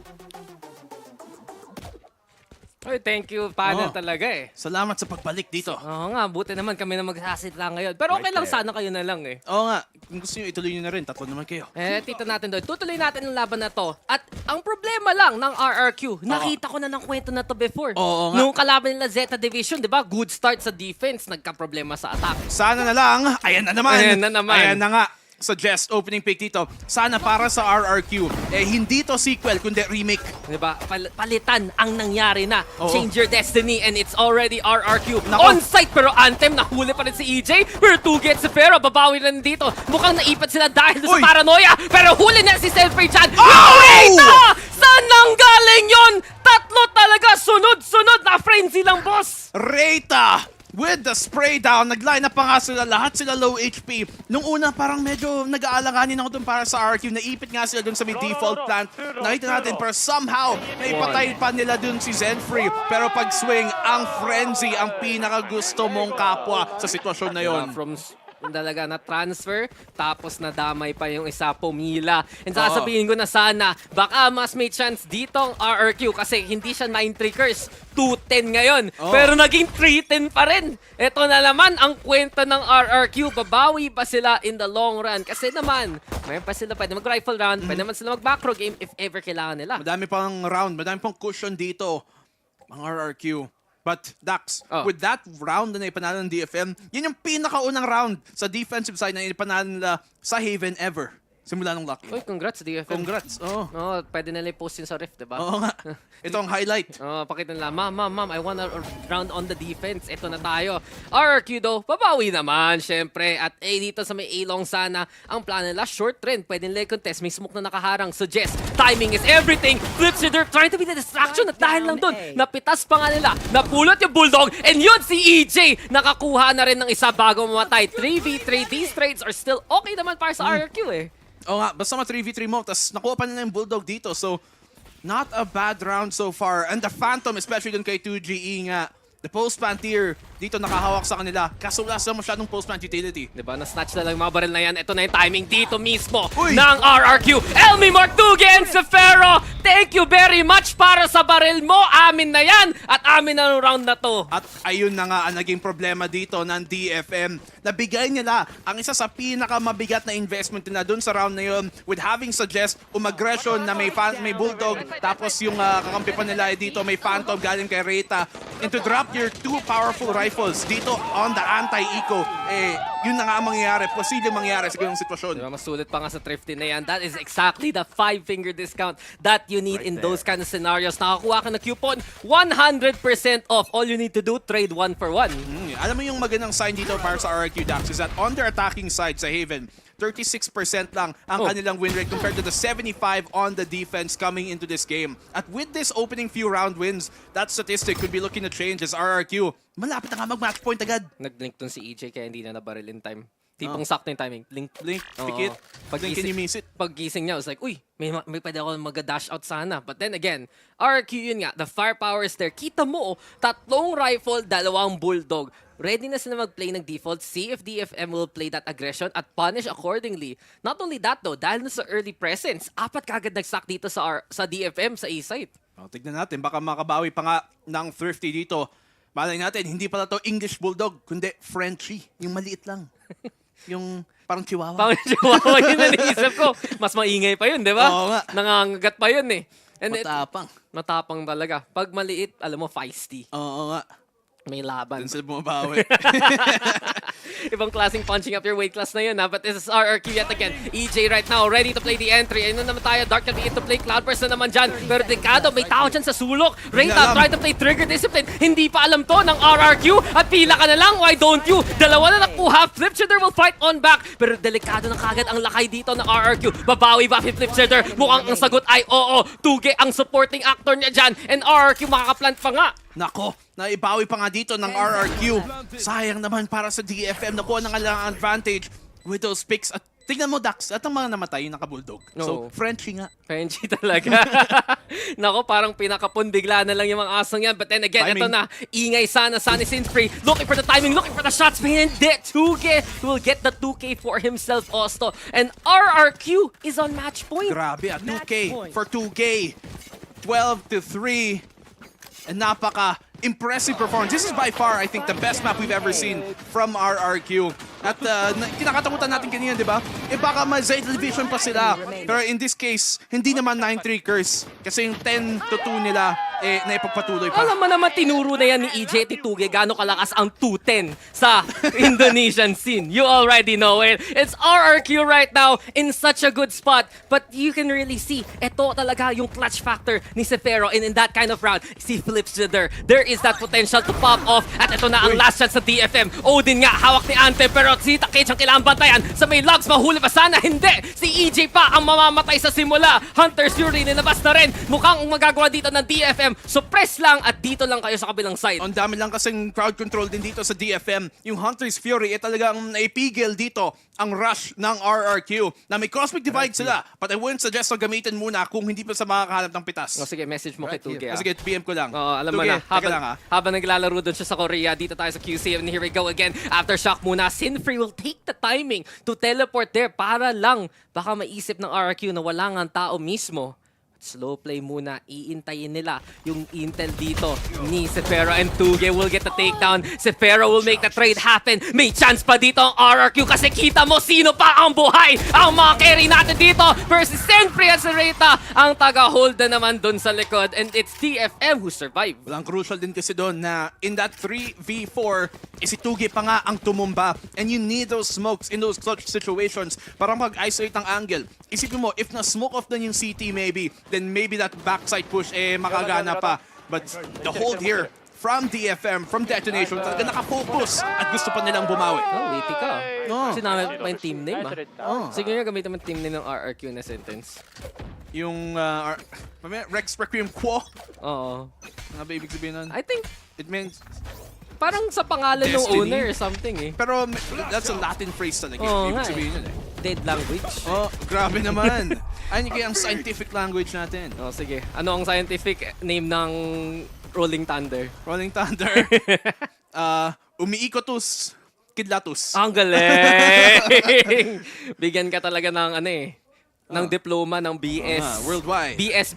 Oy, thank you, Pana talaga eh. Salamat sa pagbalik dito. Oo nga, buti naman kami na maghasit lang ngayon. Pero okay lang sana kayo na lang eh. Oo nga, kung gusto nyo ituloy nyo na rin, tatlo naman kayo. Tito natin doon. Tutuloy natin ang laban na to. At ang problema lang ng RRQ, nakita ko na ng kwento na to before. Oo nga. Nung kalaban nila Zeta Division, di ba? Good start sa defense, nagka-problema sa attack. Sana na lang, ayan na naman. Ayan na naman. Ayan na nga. Suggest opening pick dito. Sana para sa RRQ, hindi to sequel, kundi remake. Diba? Palitan ang nangyari na. Oo. Change your destiny and it's already RRQ. Nako. On-site pero Anthem, nahuli pa rin si EJ. Pero 2 gets pero babawi rin dito. Mukhang naipat sila dahil sa paranoia. Pero huli na si Selfie Chan. Wait! Saan nang galing yun? Tatlo talaga, sunod-sunod na frenzy lang, boss. Reyta! With the spray down, nag-line up pa nga sila, lahat sila low HP. Nung una, parang medyo nag-aalanganin ako dun para sa RQ. Naipit nga sila dun sa may default plant. Nakita natin, pero somehow, naipatay pa nila dun si Zenfree. Pero pag swing, ang frenzy, ang pinakagusto mong kapwa sa sitwasyon na yon. From talaga na transfer, tapos nadamay pa yung isa, pumila. And sasabihin ko na sana, baka mas may chance dito ang RRQ kasi hindi siya 9 triggers, 2-10 ngayon. Pero naging 3-10 pa rin. Ito na naman ang kwenta ng RRQ. Babawi pa sila in the long run. Kasi naman, mayroon pa sila pwede mag-rifle round, pwede naman sila mag-macro game if ever kailangan nila. Madami pang round, madami pang cushion dito, ang RRQ. But, Dax, with that round na ipanalo ng DFM, yun yung pinakaunang round sa defensive side na ipanalo nila sa Haven ever. Simula nung Lucky. Uy, congrats DFM. Congrats, oo. Oo, pwede nila i-post yun sa Rift, diba? Oo nga. Ito ang highlight. Pakita nila, ma'am, I want a round on the defense. Ito na tayo. RRQ though, babawi naman, syempre. At dito sa may A-long sana, ang plano nila, short trend. Pwede nila i-contest. May smoke na nakaharang. Suggest, timing is everything. Flipsider trying to be the distraction at dahil lang dun, napitas pa nga nila. Napulot yung Bulldog. And yun si EJ. Nakakuha na rin ng isa bago mamatay. 3v3. These trades are still okay naman para sa RRQ eh. Oo nga, basta ma-3v3 mo, tapos nakuha pa nila yung Bulldog dito. So, not a bad round so far. And the Phantom, especially dun kay 2GE nga, the post-plant tier, dito nakahawak sa kanila. Kaso wala sila masyadong post-plant utility. Diba, na-snatch na lang yung mga baril na yan. Ito na yung timing dito mismo ng RRQ. Elmi Martugi and Sefero, thank you very much para sa baril mo. Amin na yan. At amin na yung round na to. At ayun na nga ang naging problema dito ng DFM. Nabigay nila ang isa sa pinakamabigat na investment nila dun sa round na yun with having Suggest, umagression na may Bulldog, tapos yung kakampi pa nila dito may Phantom galing kay Reyta. And to drop your 2 powerful rifles dito on the anti-eco, yun na nga ang mangyayari. Posibleng mangyayari sa ganung sitwasyon. Diba, masulit pa nga sa thrifty na yan. That is exactly the 5-finger discount that you need in those kind of scenarios. Nakakuha ka na coupon, 100% off. All you need to do, trade 1 for 1. Alam mo yung magandang sign dito para sa RRQ, Dax, is that on their attacking side sa Haven, 36% lang ang kanilang win rate compared to the 75 on the defense coming into this game. At with this opening few round wins, that statistic could be looking to change as RRQ malapit na nga mag-match point agad. Nag-blink dun si EJ kaya hindi na nabaril in time. Tipong sakto yung timing. Blink, pikit. Then can you miss it? Pag-gising niya, I was like, uy, may pwede ako mag-dash out sana. But then again, RRQ yun nga, the firepower is there. Kita mo, 3 rifle, 2 Bulldog. readiness na mag-play ng default, see if DFM will play that aggression at punish accordingly. Not only that though, dahil na sa early presence, 4 kagad nag-stack dito sa DFM sa A-site. Tignan natin, baka makabawi pa nga ng Thrifty dito. Malay natin, hindi pala to English Bulldog, kundi Frenchie. Yung maliit lang. Yung parang chihuahua. Parang chihuahua yun na naisip ko. Mas maingay pa yun, di ba? Oo nga. Nangangagat pa yun eh. And Matapang. Matapang talaga. Pag maliit, alam mo, feisty. Oo nga. May laban. Dun sila bumabawi. Ibang klaseng punching up your weight class na yun, ha? But this is RRQ yet again. EJ right now, ready to play the entry. Ayun na naman tayo. Dark can be in to play. Cloudburst na naman dyan. Pero Dekado, may tao dyan sa sulok. Reyta try to play Trigger Discipline. Hindi pa alam to ng RRQ. At pila ka na lang. Why don't you? Dalawa na nakuha. Flipshooter will fight on back. Pero delikado na kagad ang lakay dito ng RRQ. Babawi ba si Flipshooter? Mukhang ang sagot ay oo. Tuge ang supporting actor niya dyan. And RRQ makakaplant pa nga. Nako, naibawi pa nga dito ng RRQ. Sayang naman para sa DFM. Nakuha na nga lang ang advantage with those picks. At tignan mo, Dax, at ang mga namatay, naka-bulldog. So, Frenchie nga. Frenchie talaga. Nako, parang pinakapun. Bigla na lang yung mga asong yan. But then again, ito na. Ingay sana. Sunny Sinfree. Looking for the timing. Looking for the shots. Hindi. 2K will get the 2K for himself also. And RRQ is on match point. Grabe, at 2K for 2K. 12-3. And napaka-impressive performance. This is by far, I think, the best map we've ever seen from RRQ. At kinakatakutan natin kanina, di ba? Baka ma-Zeta Division pa sila. Pero in this case, hindi naman 9-3 curse. Kasi yung 10-2 nila, naipagpatuloy pa. Alam mo naman, tinuro na yan ni EJ Tituge gano'ng kalakas ang 210 sa Indonesian scene. You already know it. It's RRQ right now in such a good spot. But you can really see, ito talaga yung clutch factor ni Sefero. And in that kind of round, si Flipshooter, there is that potential to pop off. At ito na ang last shot sa DFM. Odin nga, hawak ni Ante, pero si Takech ang kailangan bantayan. Sa may logs, mahuli pa sana. Hindi! Si EJ pa ang mamamatay sa simula. Hunter's Fury, nilabas na rin. Mukhang magagawa dito ng DFM. Suppress lang at dito lang kayo sa kabilang side. Ang dami lang kasing crowd control din dito sa DFM. Yung Hunter's Fury, talagang naipigil dito ang rush ng RRQ na may Cosmic Divide sila. But I wouldn't suggest na gamitin muna kung hindi pa sa makakahanap ng pitas. Sige, message mo kay Tuge. Sige, PM ko lang. Alam mo Tuge, na, habang naglalaro doon siya sa Korea, dito tayo sa QC, and here we go again. Aftershock muna, Sinfree will take the timing to teleport there para lang baka maisip ng RRQ na wala nga ang tao mismo. Slow play muna, iintayin nila yung intel dito ni Sefero, and Tuge will get the takedown. Sefero will make the trade happen. May chance pa dito ang RRQ kasi kita mo sino pa ang buhay. Ang mga carry natin dito versus Sinfree at Reyta ang taga-hold na naman dun sa likod, and it's DFM who survived. Walang crucial din kasi doon na in that 3v4, si Tuge pa nga ang tumumba. And you need those smokes in those clutch situations para mag-isolate ang angle. Isipin mo, if na-smoke off na yung CT maybe, then maybe that backside push makagana pa. But the hold here from DFM, from Detonation, talaga nakafocus at gusto pa nilang bumawi. Witty ka. Sinamit pa yung team name, Sige nga, gamitin mo team name ng RRQ na sentence. Yung Rex Requiem Quo. Oo. Ano ba ibig sabihin nun? I think it means parang sa pangalan ng owner or something eh. Pero that's a Latin phrase talaga. Ibig sabihin yun eh. Dead language. Oh, grabe naman. Ayun kaya ang scientific language natin. Oh, sige. Ano ang scientific name ng Rolling Thunder? Rolling Thunder. Umiikotus kidlatus. Ang galing! Bigyan ka talaga ng ng diploma ng BS. Worldwide. BS.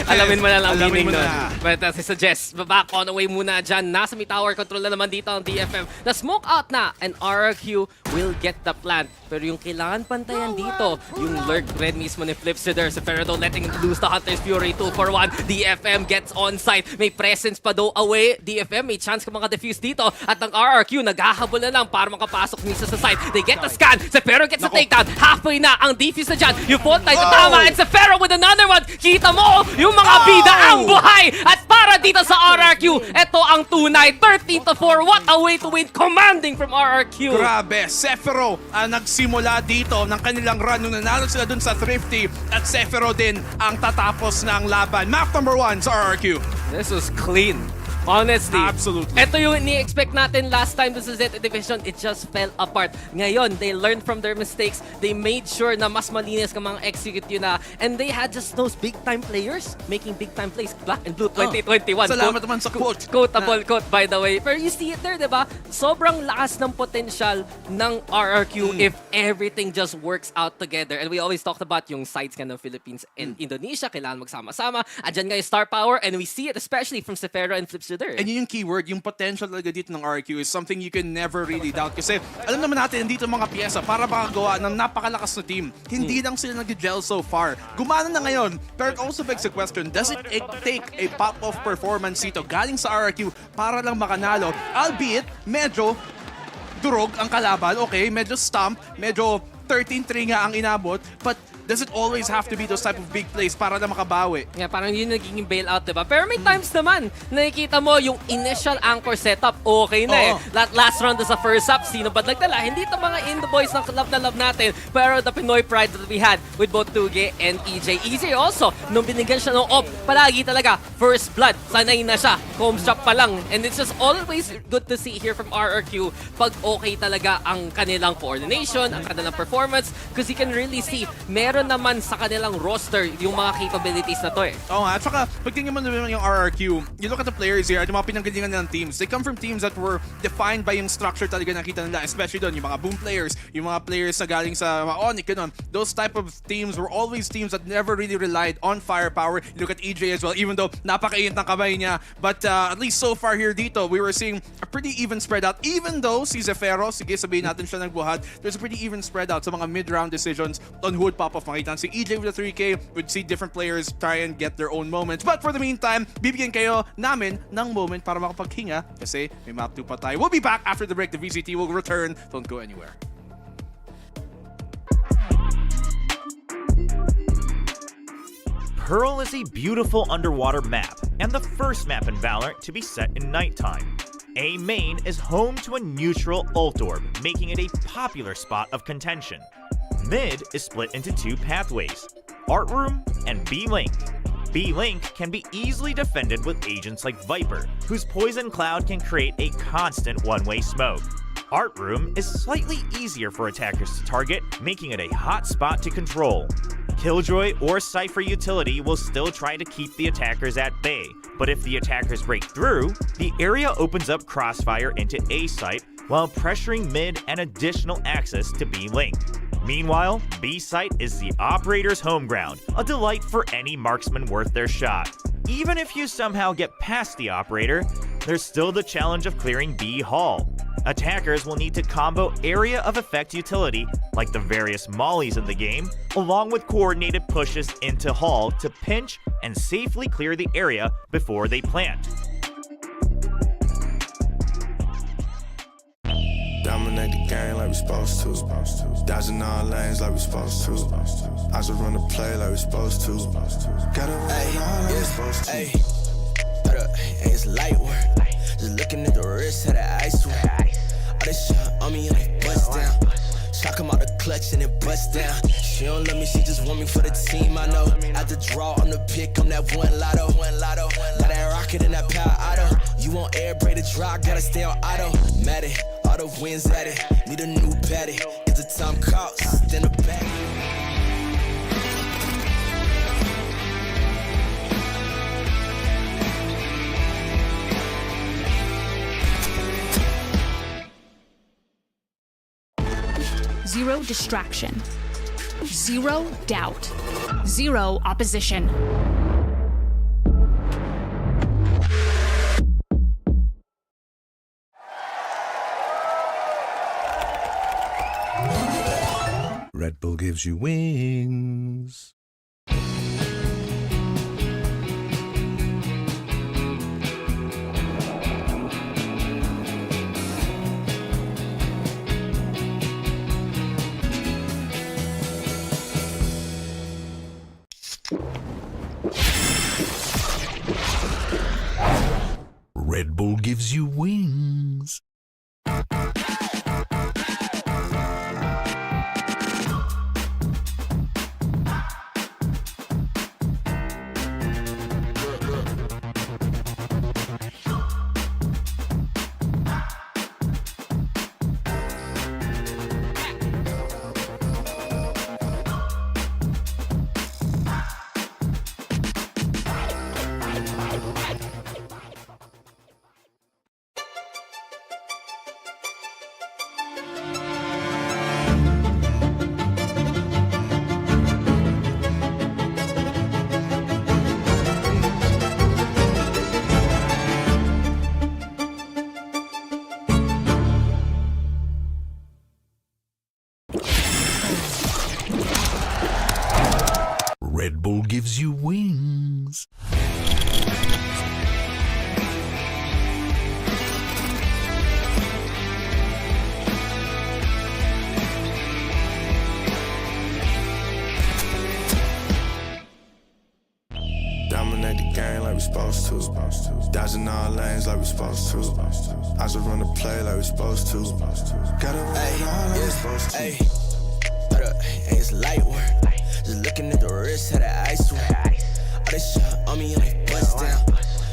Alamin mo na lang meaning nun. But suggest, back on the way muna dyan. Nasa may tower control na naman dito ang DFM. Na-smoke out na, and RRQ will get the plant. Pero yung kailangan pantayan dito, yung lurk red mismo ni Flipshooter. Sefero letting loose the Hunter's Fury 2-for-1. DFM gets on site. May presence pa daw away. DFM may chance ka maka-defuse dito. At ang RRQ naghahabol na lang para makapasok mismo sa site. They get the scan. Sefero gets the takedown. Halfway na ang defuse na dyan. Yung fault tayo tama. And Sefero with another one. Kita mo yung mga bida ang buhay. At para dito sa RRQ, ito ang tunay. 13-4. What a way to win. Commanding from RRQ. Grabe. Sefero nagsimula dito ng kanilang run nung nanalo sila dun sa Thrifty. At Sefero din ang tatapos ng laban. Map number 1 sa RRQ. This was clean. Honestly. Absolutely. Ito yung ni-expect natin last time sa Zeta Division. It just fell apart. Ngayon, they learned from their mistakes. They made sure na mas malinis ka mga execute yun na. And they had just those big-time players making big-time plays. Black and Blue 2021. Salamat naman sa quote. Quotable quote, by the way. Pero you see it there, di ba? Sobrang lakas ng potential ng RRQ if everything just works out together. And we always talked about yung sides nga ng Philippines and Indonesia. Kailangan magsama-sama. Andyan nga yung star power. And we see it especially from Sefero and Flipster there. And yun yung keyword, yung potential talaga dito ng RRQ is something you can never really doubt. Kasi alam naman natin, dito mga pyesa para makagawa ng napakalakas na team. Hindi lang sila nag-gel so far. Gumana na ngayon. Pero it also begs the question, does it take a pop-off performance dito galing sa RRQ para lang makanalo? Albeit, medyo durog ang kalaban. Okay, medyo stomp, medyo 13-3 nga ang inabot. But does it always have to be those type of big plays para na makabawi? Yeah, parang yun nagiging bailout, diba? Pero may times naman, nakikita mo yung initial anchor setup, okay na Last round sa first half, sino ba nagdala? Hindi ito mga Indo boys na love natin, pero the Pinoy pride that we had with both Tuge and EJ. EJ also, nung binigyan siya ng op, palagi talaga, first blood, sanay na siya, home shop pa lang. And it's just always good to see here from RRQ pag okay talaga ang kanilang coordination, ang kanilang performance, because you can really see, meron naman sa kanilang roster yung mga capabilities na to Oo nga, at saka pagtingin mo naman yung RRQ, you look at the players here at yung mga pinanggalingan ng teams, they come from teams that were defined by yung structure talaga nakita nila, especially doon, yung mga boom players, yung mga players na galing sa mga Onyx, ganun. Those type of teams were always teams that never really relied on firepower. You look at EJ as well, even though napakainit ng kamay niya, but at least so far here dito, we were seeing a pretty even spread out, even though si Zefero, sige sabihin natin siya nagbuhat, there's a pretty even spread out sa mga mid-round decisions on who would pop off. Makita si EJ with the 3K, would see different players try and get their own moments. But for the meantime, bibigyan kayo namin ng moment para makapaghinga kasi may map 2 pa tayo. We'll be back after the break. The VCT will return. Don't go anywhere. Pearl is a beautiful underwater map, and the first map in Valorant to be set in nighttime. A main is home to a neutral ult orb, making it a popular spot of contention. Mid is split into 2 pathways, Art Room and B-Link. B-Link can be easily defended with agents like Viper, whose Poison Cloud can create a constant one-way smoke. Art Room is slightly easier for attackers to target, making it a hot spot to control. Killjoy or Cypher utility will still try to keep the attackers at bay, but if the attackers break through, the area opens up Crossfire into A site while pressuring mid and additional access to B-Link. Meanwhile, B-Site is the operator's home ground, a delight for any marksman worth their shot. Even if you somehow get past the operator, there's still the challenge of clearing B-Hall. Attackers will need to combo area of effect utility, like the various mollies in the game, along with coordinated pushes into Hall to pinch and safely clear the area before they plant. Dominate the game like we supposed to. Dodging all lanes like we supposed to. I should run the play like we supposed to. Gotta run all like we supposed to. It's light work. Just looking at the wrist of the ice work. All this shit on me and I bust down. Shock him out the clutch and it bust down. She don't love me, she just want me for the team. I know. At the draw, I'm the pick, I'm that one lotto. Got that rocket and that power auto. You want air, break the draw, gotta stay on auto. Mad it, auto wins at it. Need a new patty. It's a time cost, then a back. Zero distraction. Zero doubt. Zero opposition. Red Bull gives you wings. Red Bull gives you wings. supposed to. I just run the play like we supposed to. Gotta win it all like we supposed to. Hey, it's light work. Just looking at the wrist of the ice work. All this shit on me and I bust down.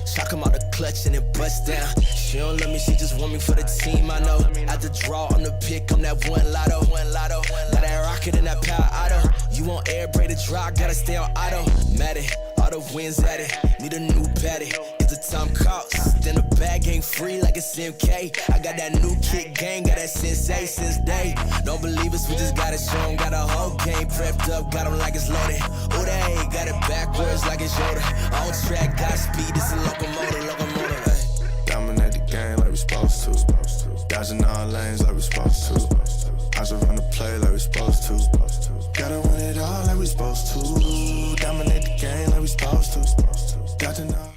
Shock him out the clutch and it bust down. She don't love me, she just want me for the team. I know. At the draw on the pick, I'm that one lotto. Got that rocket and that power auto. You want air brake to dry, gotta stay on auto. Matic, all the wins at it. Need a new patty. It's the time cost. Then the bag ain't free like it's MK. I got that new kick gang, got that sensei since day. Don't believe us, we just got it shown. Got a whole game prepped up, got 'em like it's loaded. Oh, they got it backwards like it's Yoda. On track, got speed, this is locomotive. Hey. Dominate the game like we supposed to. Dodging all lanes like we supposed to. I just run the play like we supposed to. Gotta win it all like we supposed to. Dominate the game like we supposed to. Dodging all.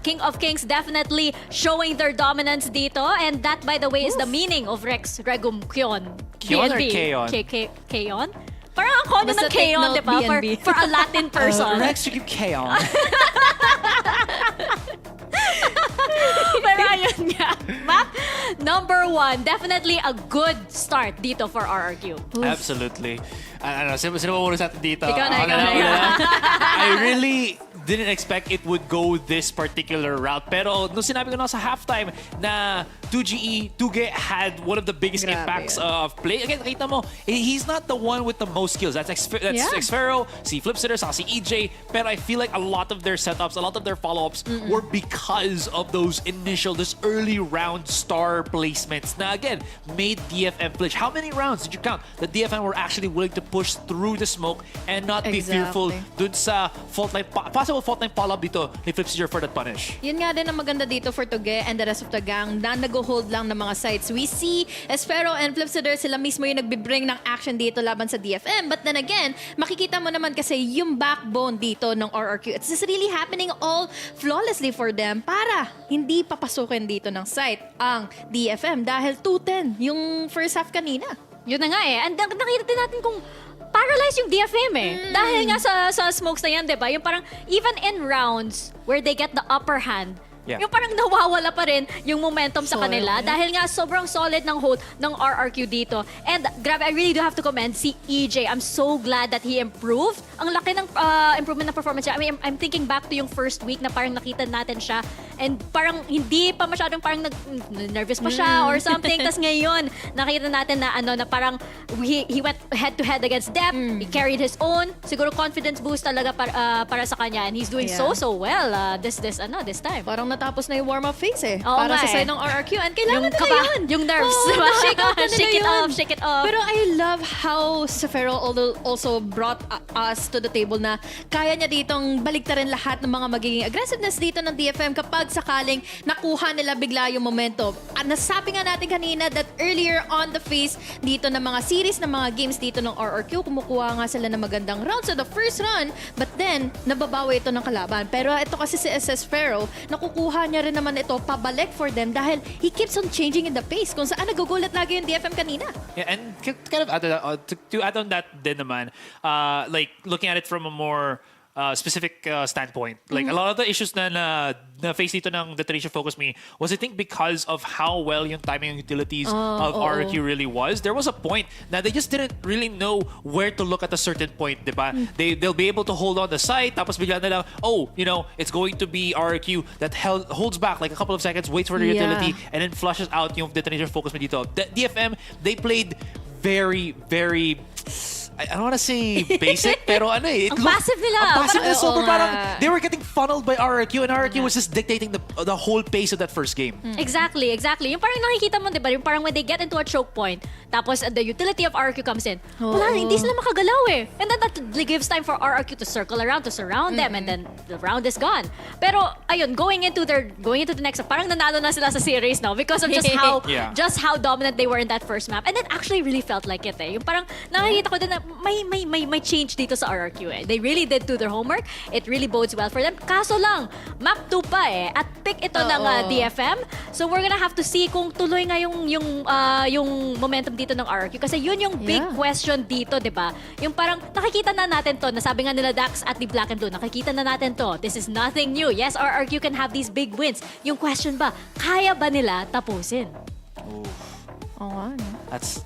King of Kings definitely showing their dominance dito. And that, by the way, is the meaning of Regum Qeon. Qeon or BNB. Qeon? Qeon? Parang ang kono Basta ng take Qeon, note, di ba? BNB. For a Latin person. Rex, you keep Qeon. Pero ayun nga. Map number 1. Definitely a good start dito for RRQ. Absolutely. Ano, sino ba muna sa atin dito? Ikaw na. I really didn't expect it would go this particular route. Pero nung sinabi ko na sa halftime na 2GE had one of the biggest impacts of play. Again, nakita mo, he's not the one with the most skills. That's Xfero, si Flipsitter, si EJ. Pero I feel like a lot of their setups, a lot of their follow-ups were because of those this early round star placements na again, made DFM flinch. How many rounds did you count that DFM were actually willing to push through the smoke and not be fearful dun sa possible fault line follow-up dito ni Flipsitter for that punish? Yun nga din ang maganda dito for Tuge and the rest of the gang na nag-hold lang ng mga sites. We see Espero and Flipsitter, sila mismo yung nagbibring ng action dito laban sa DFM. But then again, makikita mo naman kasi yung backbone dito ng RRQ. It's just really happening all flawlessly for them para hindi papasukin dito ng site ang DFM dahil 2-10 yung first half kanina. Yun na nga eh. And nakita din natin kung paralyzed yung DFM eh. Dahil nga sa smokes na yan, diba? Yung parang even in rounds where they get the upper hand, yung parang nawawala pa rin yung momentum sa kanila dahil nga sobrang solid ng hold ng RRQ dito. And grabe, I really do have to commend si EJ. I'm so glad that he improved. Ang laki ng improvement ng performance niya. I mean, I'm thinking back to yung first week na parang nakita natin siya and parang hindi pa masyadong parang nervous pa siya or something. Tapos ngayon, nakita natin na na parang he went head to head against Dep. He carried his own. Siguro confidence boost talaga para sa kanya and he's doing so well this time. Parang natapos na yung warm-up phase eh. Oo para sa nga side ng RRQ. And kailangan yung nila yun. Yung nerves. Shake out na nila Shake it off. Pero I love how Sefero also brought us to the table na kaya niya ditong baliktarin lahat ng mga magiging aggressiveness dito ng DFM kapag sakaling nakuha nila bigla yung momentum. At nasabi nga natin kanina that earlier on the phase dito ng mga series ng mga games dito ng RRQ, kumukuha nga sila ng magandang round sa the first run, but then nababawi ito ng kalaban. Pero ito kasi si SS Pharaoh, nakukuha niya rin naman ito pabalik for them dahil he keeps on changing in the pace kung saan nagugulat lagi yung DFM kanina. Yeah, and kind of to add on that din naman, like looking at it from a more specific standpoint. Like a lot of the issues na face dito ng Detonation Focusme was I think because of how well yung timing and utilities of RRQ really was. There was a point na they just didn't really know where to look at a certain point, diba? They'll be able to hold on the site, tapos bigla na lang, it's going to be RRQ that holds back like a couple of seconds, waits for the utility, and then flushes out yung Detonation Focusme dito. The DFM, they played very, very... I don't want to say basic, pero ang passive nila. Ang passive nila, sobrang parang they were getting funneled by RRQ and RRQ was just dictating the whole pace of that first game. Exactly. Yung parang nakikita mo, diba? Yung parang when they get into a choke point, Tapos the utility of RRQ comes in. Wala, hindi sila makagalaw eh. And then that gives time for RRQ to circle around, to surround them, and then the round is gone. Pero ayun, going into the next, parang nanalo na sila sa series now because of just how dominant they were in that first map. And it actually really felt like it eh. Yung parang nakikita ko din na may change dito sa RRQ eh. They really did do their homework. It really bodes well for them. Kaso lang, map 2 pa eh. At pick ito ng DFM. So we're gonna have to see kung tuloy nga yung momentum dito ng RRQ. Kasi yun yung big question dito, di ba? Yung parang nakikita na natin to. Nasabi nga nila Dax at the Black and Blue, nakikita na natin to. This is nothing new. Yes, RRQ can have these big wins. Yung question ba, kaya ba nila tapusin? That's...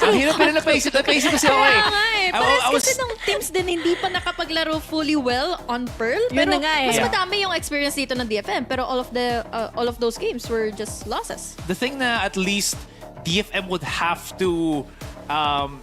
Ang hirap na napaisip kasi ako eh. Kasi nung teams din hindi pa nakapaglaro fully well on Pearl. Pero mas madami yung experience dito ng DFM. Pero all of those games were just losses. The thing na at least DFM would have to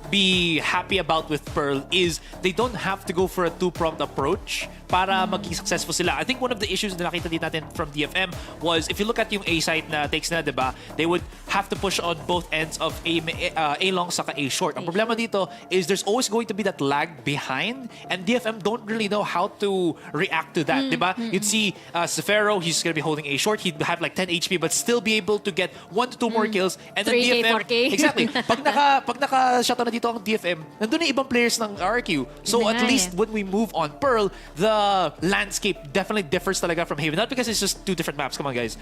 be happy about with Pearl is they don't have to go for a two-pronged approach para maging successful sila. I think one of the issues na nakita din natin from DFM was if you look at yung A side na takes na, diba, they would have to push on both ends of A long saka A short. Ang problema dito is there's always going to be that lag behind and DFM don't really know how to react to that, diba? You'd see Sefero, he's gonna be holding A short, he'd have like 10 HP but still be able to get 1 to 2 more kills and then 3K, DFM 4K. exactly. Pag naka-shutdown na dito ang DFM, nandun na ibang players ng RRQ. So at least when we move on Pearl, the landscape definitely differs talaga from Haven. Not because it's just 2 different maps, come on guys.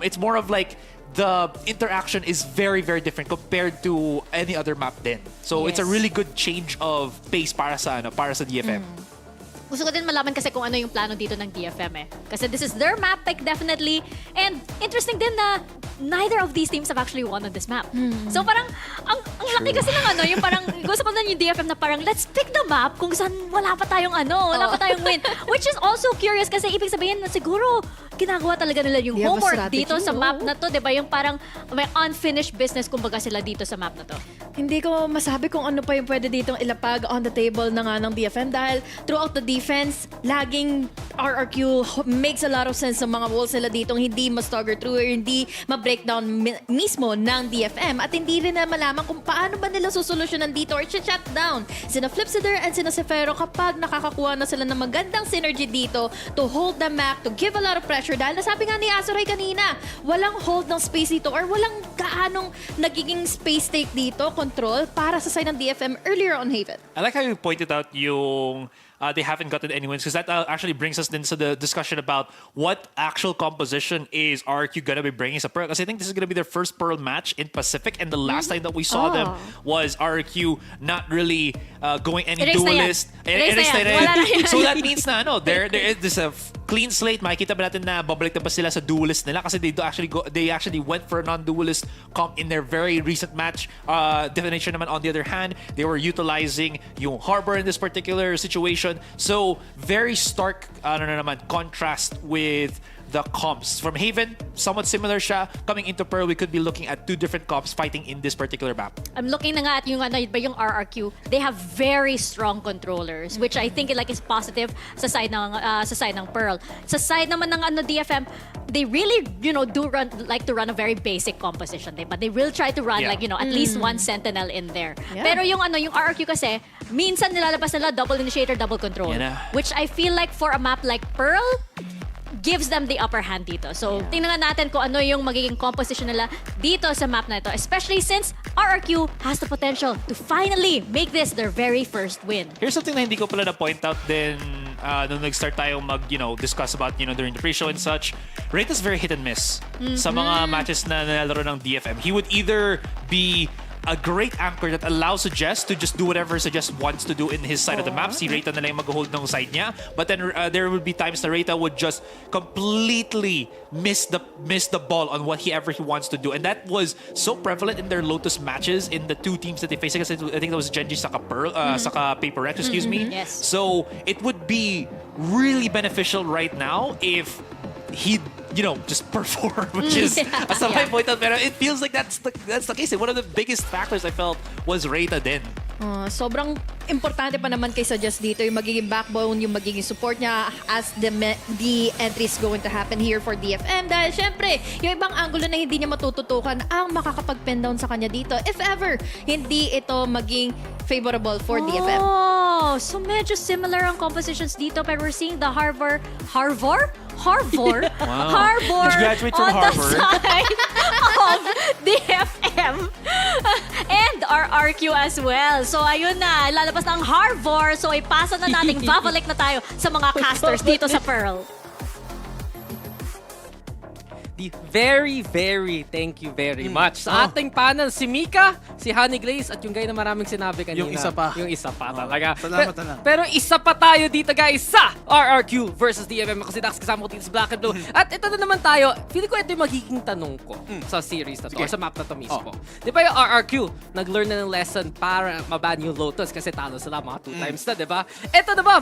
It's more of like the interaction is very, very different compared to any other map din. So it's a really good change of pace para sa DFM. Gusto ko din malaman kasi kung ano yung plano dito ng DFM eh. Kasi this is their map pick definitely. And interesting din na neither of these teams have actually won on this map. So parang, ang laki kasi ng ano, yung parang, gusto ko din yung DFM na parang, let's pick the map kung saan wala pa tayong win. Which is also curious kasi ibig sabihin na siguro, ginagawa talaga nila yung homework dito sa map na to, di ba? Yung parang may unfinished business kumbaga sila dito sa map na to. Hindi ko masabi kung ano pa yung pwede ditong ilapag on the table na nga ng DFM dahil throughout the defense, laging RRQ makes a lot of sense sa mga walls nila dito, hindi ma-stagger through or hindi ma-breakdown mismo ng DFM at hindi rin na malaman kung paano ba nila susolusyonan dito or shut down sina Flipsider and sina Sefero kapag nakakakuha na sila ng magandang synergy dito to hold the map, to give a lot of pressure dahil nasabi nga ni Azuray kanina, walang hold ng space dito or walang gaanong nagiging space take dito, control para sa side ng DFM earlier on Haven. I like how you pointed out yung they haven't gotten any wins because that actually brings us into the discussion about what actual composition is RRQ gonna be bringing sa Pearl. Because I think this is gonna be their first Pearl match in Pacific, and the last time that we saw them was RRQ not really going any duelist. So that means na there is a clean slate. Makikita ba natin na babalik na ba sila sa duelist nila kasi they actually went for a non-duelist comp in their very recent match. Detonation naman on the other hand, they were utilizing yung Harbor in this particular situation. So very stark contrast with the comps. From Haven, somewhat similar siya. Coming into Pearl, we could be looking at 2 different comps fighting in this particular map. I'm looking na nga at yung RRQ. They have very strong controllers, which I think is positive sa side ng Pearl. Sa side naman ng DFM, they really like to run a very basic composition, but they will try to run at least 1 sentinel in there. Pero yung RRQ kasi minsan nilalabas nila double initiator, double control, which I feel like for a map like Pearl gives them the upper hand dito. So, tingnan natin kung ano yung magiging composition nila dito sa map na ito. Especially since RRQ has the potential to finally make this their very first win. Here's something na hindi ko pala na-point out din nung nag-start tayong discuss about during the pre-show and such. Reyta's very hit and miss sa mga matches na nalaro ng DFM. He would either be a great anchor that allows Suggest to just do whatever Suggest wants to do in his side of the map. Si Reyta na lang yung mag-hold ng side niya. But then there would be times that Reyta would just completely miss the ball on whatever he wants to do. And that was so prevalent in their Lotus matches in the 2 teams that they faced. I think that was Genji saka Pearl, saka Paper Rex, excuse me. Yes. So it would be really beneficial right now if he'd just perform, which is as my point out, pero it feels like that's the case. One of the biggest factors I felt was Reyta din. Sobrang importante pa naman kay Suggest dito yung magiging backbone, yung magiging support niya as the entry is going to happen here for DFM. Dahil syempre, yung ibang angulo na hindi niya matututukan ang makakapag-pin down sa kanya dito. If ever, hindi ito maging favorable for DFM. Oh, so medyo similar ang compositions dito, pero we're seeing the Harbor Wow. Harbor Did you graduate from on Harvard? the side of DFM and RRQ as well. So ayun na, lalabas na ang Harbor. So ipasa na natin, babalik na tayo sa mga casters dito sa Pearl. Very, very thank you very much. Sa ating panel, si Mika, si Honey Glaze, at yung guy na maraming sinabi kanina. Yung isa pa. Yung isa pa talaga. Salamat na lang. Pero isa pa tayo dito guys sa RRQ versus DFM. Kasi Dax kasama ko dito sa Black and Blue. At ito na naman tayo, feeling ko ito yung magiging tanong ko sa series na to, or sa map na to mismo. Di ba yung RRQ, nag-learn na ng lesson para maban yung Lotus kasi talo sila mga 2 times na, di ba? Ito na ba,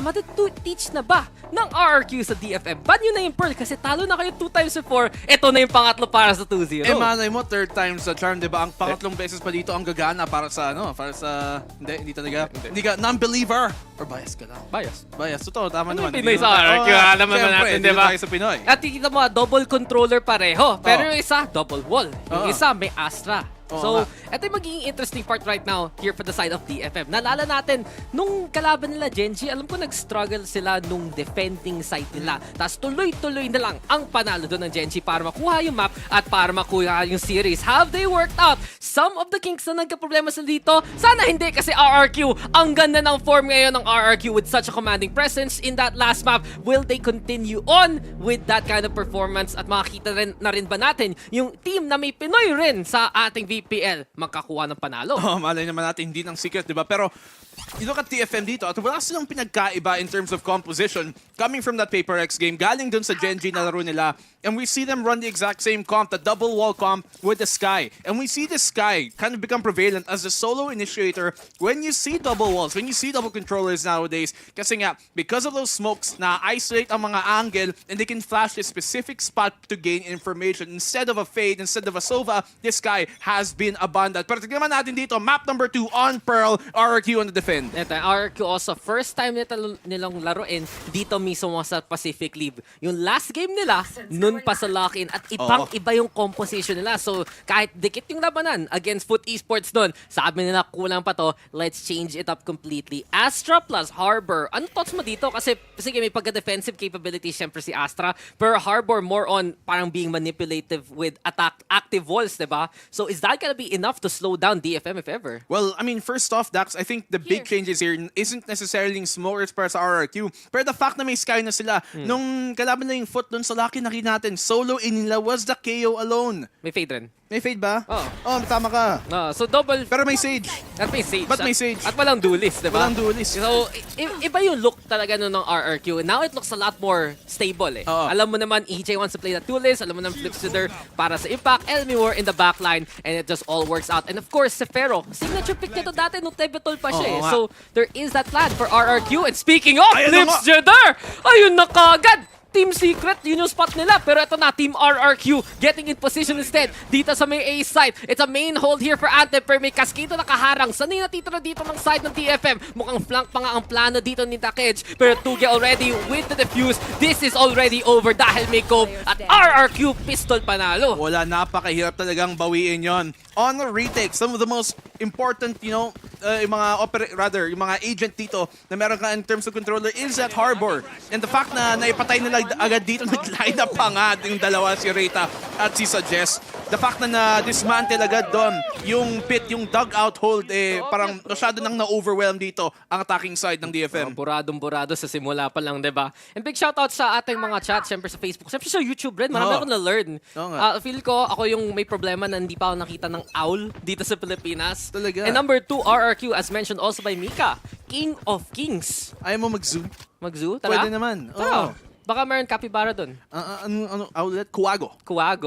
teach na ba ng RRQ sa DFM? Ban yun na yung Pearl kasi talo na kayo 2 times before. Ito na yung pangatlo para sa 2-0. Malay mo, 3rd time sa charm, di ba? Ang pangatlong beses pa dito ang gagana para sa, hindi talaga. Hindi ka non-believer. Or bias ka lang. Bias. Totoo, tama naman. Pinoy sa RRQ, alam naman natin, di ba? tayo sa Pinoy. At kikita mo, double controller pareho. Pero yung isa, double wall. Yung isa, may Astra. So, ito yung magiging interesting part right now here for the side of DFM. Naalala natin, nung kalaban nila Genji, alam ko nag-struggle sila nung defending side nila. Tapos tuloy-tuloy na lang ang panalo doon ng Genji para makuha yung map at para makuha yung series. Have they worked out? Some of the kinks na nagka-problema sila dito, sana hindi kasi RRQ. Ang ganda ng form ngayon ng RRQ with such a commanding presence in that last map. Will they continue on with that kind of performance? At makikita na rin ba natin yung team na may Pinoy rin sa ating VPL magkakuha ng panalo? Malay naman natin, hindi ng secret, di ba? Pero you look at TFM dito at wala silang pinagkaiba in terms of composition coming from that Paper X game, galing dun sa Genji na laro nila, and we see them run the exact same comp, the double wall comp with the Sky, and we see the Sky kind of become prevalent as the solo initiator when you see double walls, when you see double controllers nowadays, kasi nga, because of those smokes na isolate ang mga angle and they can flash a specific spot to gain information instead of a fade, instead of a Sova, this Sky has been abundant. Pero tignan natin dito, map number 2 on Pearl, RRQ on the defend. Ito, RRQ also, first time nilang laruin dito mismo sa Pacific League. Yung last game nila, nun pa sa lock-in at ibang-iba yung composition nila. So, kahit dikit yung labanan against Foot Esports nun, sabi nila kulang pa to, let's change it up completely. Astra plus Harbor. Ano thoughts mo dito? Kasi, sige, may pagka-defensive capability syempre si Astra, pero Harbor more on parang being manipulative with active walls, diba? So, is that gonna be enough to slow down DFM if ever? Well, I mean, first off, Dax, I think the big changes here isn't necessarily yung smokers para sa RRQ, pero the fact na may Sky na sila, nung kalaban na yung Foot dun sa Lucky, nakita natin, solo in nila was the KO alone. May fade rin. May fade ba? Oo. Tama ka. So double. Pero may Sage. At may Sage. Ba't may Sage? At walang duelist, diba? Walang duelist. So, iba yung look talaga nun ng RRQ. Now it looks a lot more stable eh. Alam mo naman, EJ wants to play that duelist. Alam mo naman, Flipsider para sa Impact. Enemy war in the backline. And it just all works out. And of course, Sefero. Signature pick nito dati nung Tebetol pa siya eh. So, there is that plan for RRQ. And speaking of Flipsider, ayun na kagad! Team Secret, yun yung spot nila. Pero ito na, Team RRQ getting in position instead. Dito sa may A side. It's a main hold here for Antep. Pero may Cascade na nakaharang. Sanay natitira dito ng side ng TFM. Mukhang flank pa nga ang plano dito ni Takej. Pero Tuge already with the defuse. This is already over dahil may Cove. At RRQ pistol panalo. Wala, napakahirap talagang bawiin yon. On a retake, some of the most important, yung mga agent dito na meron ka in terms of controller is at Harbor. And the fact na naipatay nila agad dito, nag-line up pa nga yung dalawa, si Reyta at si Suggest. The fact na na-dismantle agad doon yung pit, yung dugout hold, parang masyado nang na-overwhelm dito ang attacking side ng DFM. Buradong-burado sa simula pa lang, diba? And big shoutout sa ating mga chat, syempre sa Facebook, syempre sa YouTube rin, marami akong na-learn. Feel ko, ako yung may problema na hindi pa ako nakita ng owl dito sa Pilipinas. Talaga. And number 2, RRQ, as mentioned also by Mika, King of Kings. Ayaw mo mag-zoo? Mag-zoo? Tara? Pwede naman. Baka meron capybara dun. Ano outlet? Kuwago.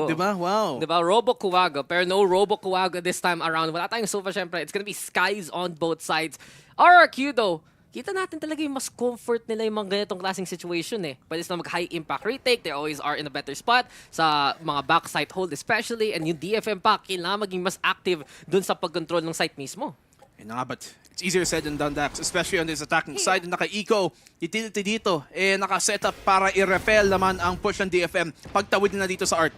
Diba? Wow. Diba? Robo Kuwago. Pero no Robo Kuwago this time around. Wala tayong sofa, syempre. It's gonna be skies on both sides. RRQ though, kita natin talaga yung mas comfort nila yung mga ganitong klaseng situation eh. Pwede sila mag-high impact retake. They always are in a better spot sa mga backside hold especially. And yung DFM pack, kailangan maging mas active dun sa pag-control ng site mismo. Yun na nga, but it's easier said than done, Dax, especially on this attacking side. Naka-eco, utility dito, naka-set up para i-repel naman ang push ng DFM. Pagtawid na dito sa Art.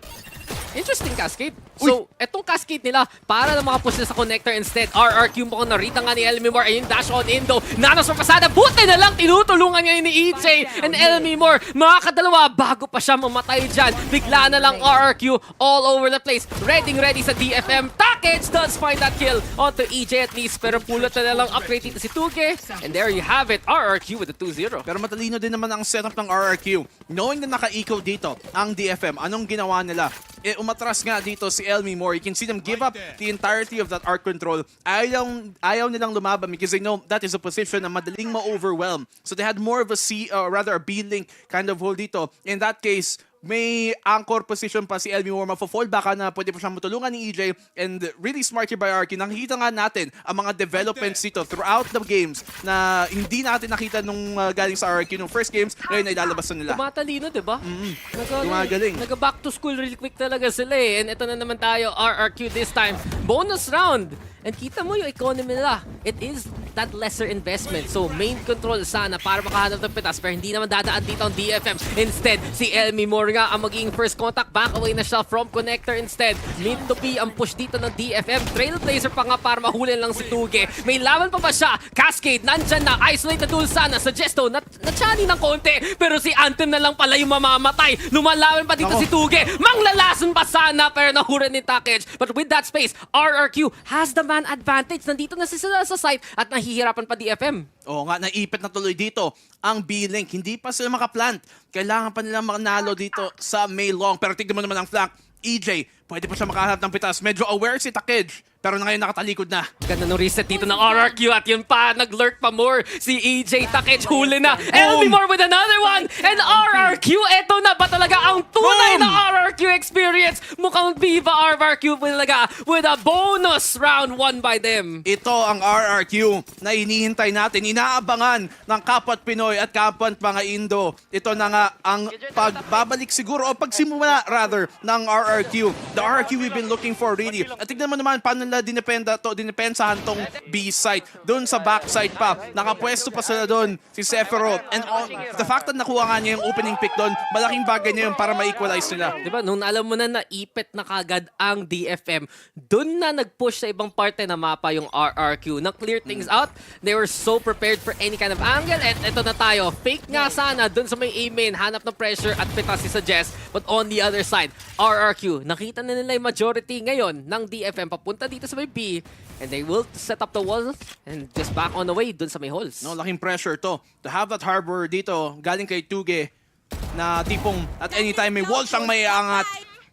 Interesting cascade. So, etong cascade nila, para na makapush na sa connector instead. RRQ mo kung narita nga ni Elmimore. Ayun, dash on Indo. Nanos for pasada. Buti na lang tinutulungan ngayon ni EJ and Elmimore. Mga kadalawa, bago pa siya mamatay dyan. Bigla na lang RRQ all over the place. Ready sa DFM. Takage does find that kill onto EJ at least. Pero pulot na lang upgrade dito si Tuge. And there you have it. RRQ with the 2-0. Pero matalino din naman ang setup ng RRQ. Knowing na naka-eco dito ang DFM, anong ginawa nila? Umatras nga dito si Elmimore. You can see them give up the entirety of that arc control. Ayaw nilang lumaban because they know that is a position na madaling ma-overwhelm. So they had more of a a B-link kind of hold dito. In that case, may anchor position pa si Elmimore. Mafo-fall baka na pwede pa siyang matulungan ni EJ. And really smart here by RRQ. Nakikita nga natin ang mga developments dito throughout the games na hindi natin nakita nung galing sa RRQ nung first games. Ngayon ay lalabas na nila. Tumatalino, diba? Gumagaling. Naga-back to school really quick talaga sila And ito na naman tayo, RRQ this time. Bonus round. And kita mo yung economy nila. It is that lesser investment. So main control sana para makahanap ng pitas. Pero hindi naman dadaan dito ang DFM. Instead, si Elmimore nga ang magiging first contact. Back away na siya from connector instead. Mid to B ang push dito ng DFM. Trailblazer pa nga para mahuli lang si Tuge. May laban pa ba siya? Cascade, nandyan na. Isolate na tool sana. Suggesto, na-chani ng konti. Pero si Anthem na lang pala yung mamamatay. Lumalaban pa dito si Tuge. Manglalason pa sana. Pero nahura ni Takage. But with that space, RRQ has the man advantage. Nandito na sila sa site at nahihirapan pa DFM. Oo nga, naipit na tuloy dito ang B-Link. Hindi pa sila makaplant. Kailangan pa nila manalo dito sa May Long. Pero tignan mo naman ang flank. EJ, pwede pa siya makahanap ng pitas. Medyo aware si Takage. Pero na ngayon nakatalikod na. Ganda nung reset dito ng RRQ at yun pa, nag-lurk pa more. Si EJ Takage huli na. Elmimore with another one. And RRQ, eto na ba talaga ang tunay na RRQ experience? Mukhang Viva RRQ talaga with a bonus round won by them. Ito ang RRQ na hinihintay natin. Inaabangan ng kapat Pinoy at kapat mga Indo. Ito na nga ang pagbabalik siguro o pagsimula rather ng RRQ. The RRQ we've been looking for really. At tignan mo naman paano nila dinepensahan tong B-site. Doon sa backside pa, nakapwesto pa sila doon si Sephiroth. And the fact that nakuha nga niya yung opening pick doon, malaking bagay niya yun para ma-equalize nila. Diba, nung alam mo na naipit na kagad ang DFM, doon na nag-push sa ibang parte na mapa yung RRQ. Na-clear things out. They were so prepared for any kind of angle. At eto na tayo. Fake nga sana doon sa may A-main. Hanap ng pressure at pitas si Suggest. But on the other side, RRQ, nakita na nila yung majority ngayon ng DFM papunta dito sa may B, and they will set up the wall and just back on the way dun sa may holes. No, laking pressure to have that harbor dito galing kay Tuge na tipong at any time may wall siyang may angat.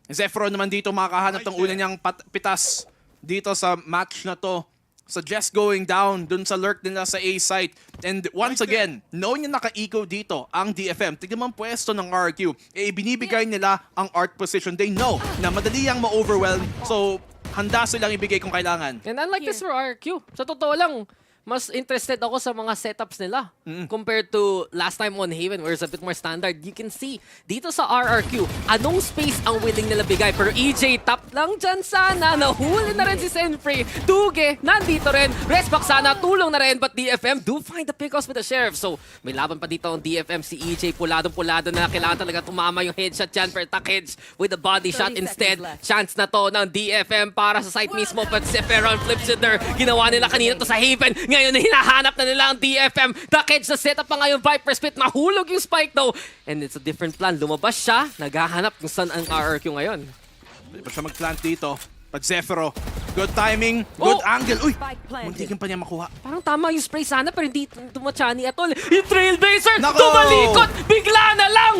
Zephyro naman dito makakahanap ng una niyang pitas dito sa match na to. Suggest going down dun sa lurk nila sa A site. And once again, knowing na naka-eco dito ang DFM, tignan mo ang pwesto ng RRQ, binibigay nila ang art position. They know na madali ang ma-overwhelm. So, handa silang ibigay kung kailangan. And unlike this for RRQ, sa totoo lang, mas interested ako sa mga setups nila compared to last time on Haven where it's a bit more standard. You can see dito sa RRQ, anong space ang willing nila bigay. Pero EJ, top lang dyan sana. Nahuli na rin si Senfrey. Tuge, nandito rin. Resback sana, tulong na rin. But DFM do find the pickoffs with the Sheriff. So, may laban pa dito ang DFM. Si EJ, puladong-pulado na. Kailangan talaga tumama yung headshot dyan for Takage with the body shot instead. Chance na to ng DFM para sa site mismo. But Sephiroth flips it there. Ginawa nila kanina to sa Haven. Ngayon, hinahanap na nila ang DFM. Takage na setup pa ngayon. Viper Spit. Nahulog yung spike though. And it's a different plan. Lumabas siya. Naghahanap kung saan ang RRQ ngayon. Pwede pa siya mag-plant dito. But Zephyro, good timing, good angle. Uy, muntikin pa niya makuha. Parang tama yung spray sana pero hindi tumachani at all. Yung Trailblazer, tumalikot. Bigla na lang.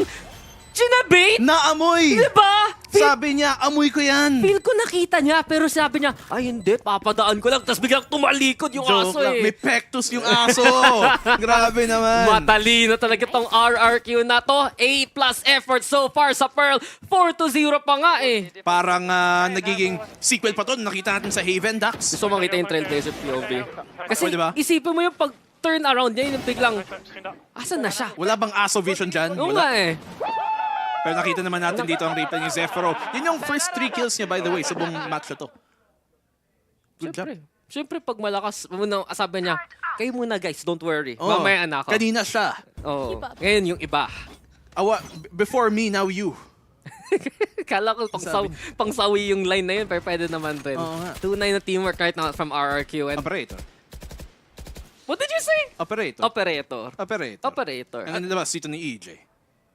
Ginabate? Naamoy! Diba? Sabi niya, amoy ko yan. Feel ko nakita niya, pero sabi niya, ay hindi, papadaan ko lang. Tapos biglang tumalikod yung aso eh. May pectus yung aso. Grabe naman. Matalino talaga tong RRQ na to. A+ effort so far sa Pearl. 4-0 pa nga eh. Parang nagiging sequel pa to. Nakita natin sa Haven, Dax. Gusto makita yung Trailblazer POV. Kasi diba? Isipin mo yung pag-turn around niya, yung biglang, asan na siya? Wala bang aso vision dyan? Oo nga eh. Pero nakita naman natin dito ang replay ni Zephyro. Yun yung first 3 kills niya, by the way, sa buong match na to. Good job. Siyempre, pag malakas, sabi niya, kayo muna guys, don't worry. Oh, Mamaya na ako. Kanina siya. Oh. Ngayon yung iba. Before me, now you. Kala ko pangsawi yung line na yun, pero pwede naman rin. Tunay na teamwork right now from RRQ. And Operator. What did you say? Operator. Operator. Ang nilabas dito ni EJ.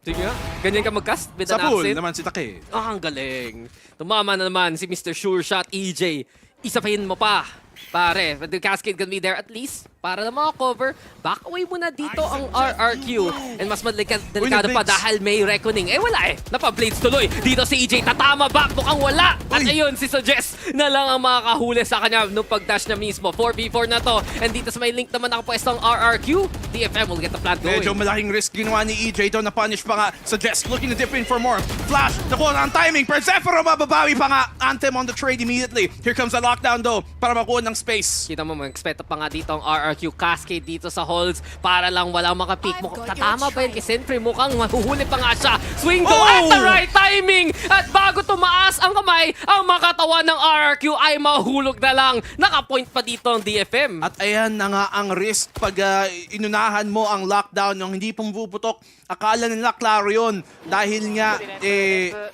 Sige nga. Ganyan ka mag-cast with Sa an pool accent? naman si Take. Ang galing. Tumama na naman si Mr. Sure Shot, EJ. Isapahin mo pa. Pare, the cascade can be there at least. Para na makakover, back away muna dito ang RRQ. And mas delikado pa dahil may reckoning. Eh wala eh, napa-blades tuloy. Dito si EJ, tatama back, mukhang wala. At ayun, si Suggest na lang ang makakahuli sa kanya nung pag-dash na mismo. 4v4 na to. And dito sa may link naman nakapwesto ang RRQ. DFM will get the plant going. Medyo malaking risk ginawa ni EJ ito, na-punish pa nga. Suggest looking to dip in for more. Flash, nakuha ang timing. Persefero mababawi pa nga. Anthem on the trade immediately. Here comes the lockdown though, para makuha ng space. Kita mo, mag-expect pa nga dito ang RRQ cascade dito sa holds para lang walang makapick mo. Tatama ba yun? Siyempre mukhang mahuhuli pa nga siya. Swing go at the right timing! At bago tumaas ang kamay, ang makatawan ng RRQ ay mahulog na lang. Nakapoint pa dito ang DFM. At ayan na nga ang risk pag inunahan mo ang lockdown yung hindi pong puputok. Akala nila klaro yun dahil nga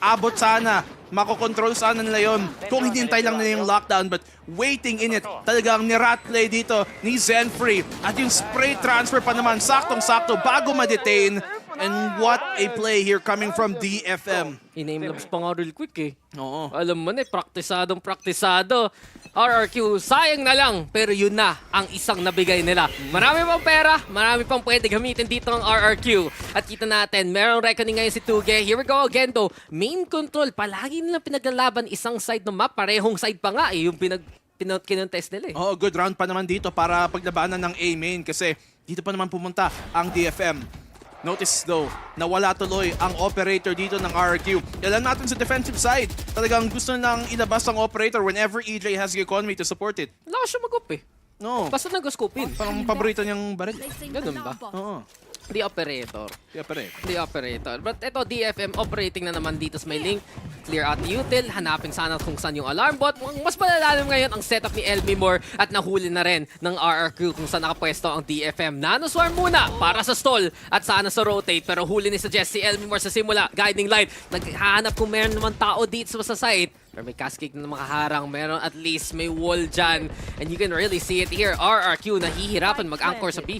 abot sana. Makokontrol sana nila yun kung hinintay lang nila yung lockdown, but waiting in it, talagang ni-rat play dito ni Zenfree. At yung spray transfer pa naman, saktong-sakto bago ma-detain. And what a play here coming from DFM. Ina-aimlabs pa nga real quick eh. Oo. Alam mo na eh, praktisado. RRQ, sayang na lang, pero yun na ang isang nabigay nila. Marami pang pera, marami pang pwede gamitin dito ng RRQ. At kita natin, merong reckoning ngayon si Tuge. Here we go again though. Main control, palagi nilang pinaglalaban isang side ng map. Parehong side pa nga eh, yung kinontest nila eh. Oh, good round pa naman dito para paglabanan ng A main kasi dito pa naman pumunta ang DFM. Notice though, nawala tuloy ang operator dito ng RRQ. Yalan natin sa defensive side. Talagang gusto nang ilabas ang operator whenever EJ has the economy to support it. Wala siya mag-up eh. No. Basta nag-scope in. Parang paborito niyang baril. Ganun ba? Oo. The operator. But ito, DFM operating na naman dito sa may link. Clear out the util. Hanapin sana kung saan yung alarm bot. Mas malalalim ngayon ang setup ni Elmimore at nahuli na rin ng RRQ kung saan nakapwesto ang DFM. Nanoswarm muna para sa stall at sana sa rotate. Pero huli ni Suggest si Elmimore sa simula. Guiding light. Naghahanap kung meron naman tao dito sa site. Pero may cascade na makaharang. Meron at least may wall dyan. And you can really see it here. RRQ nahihirapan mag-anchor sa B.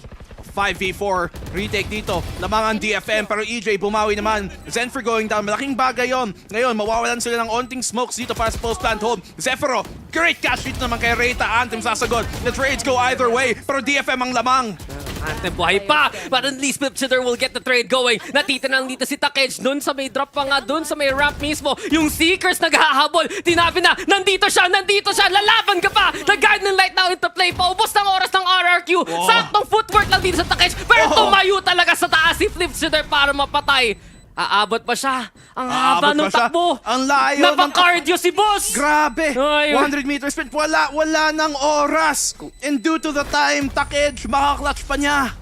5v4 retake dito. Lamang ang DFM pero EJ bumawi naman. Zenfree going down. Malaking bagay yon. Ngayon, mawawalan sila ng onting smokes dito para sa post-plant hold. Zefiro, great catch dito naman kay Reyta. Anthem sasagot. The trades go either way pero DFM ang lamang. Anthem buhay pa, but at least Flipchitter will get the trade going. Natitanang dito si Takej, dun sa may drop pa nga, dun sa may ramp mismo. Yung Seekers naghahabol, tinabi na, nandito siya, lalaban ka pa! The Garden Light now into play, paubos ng oras ng RRQ. Saktong footwork lang dito sa Takej, pero tumayo talaga sa taas si Flipchitter para mapatay. Aabot pa siya. Ang haba ng takbo. Ang layo. Napa-cardio si boss. Grabe. 100 meters sprint. Wala ng oras. And due to the time, Takej, makaklatch pa niya.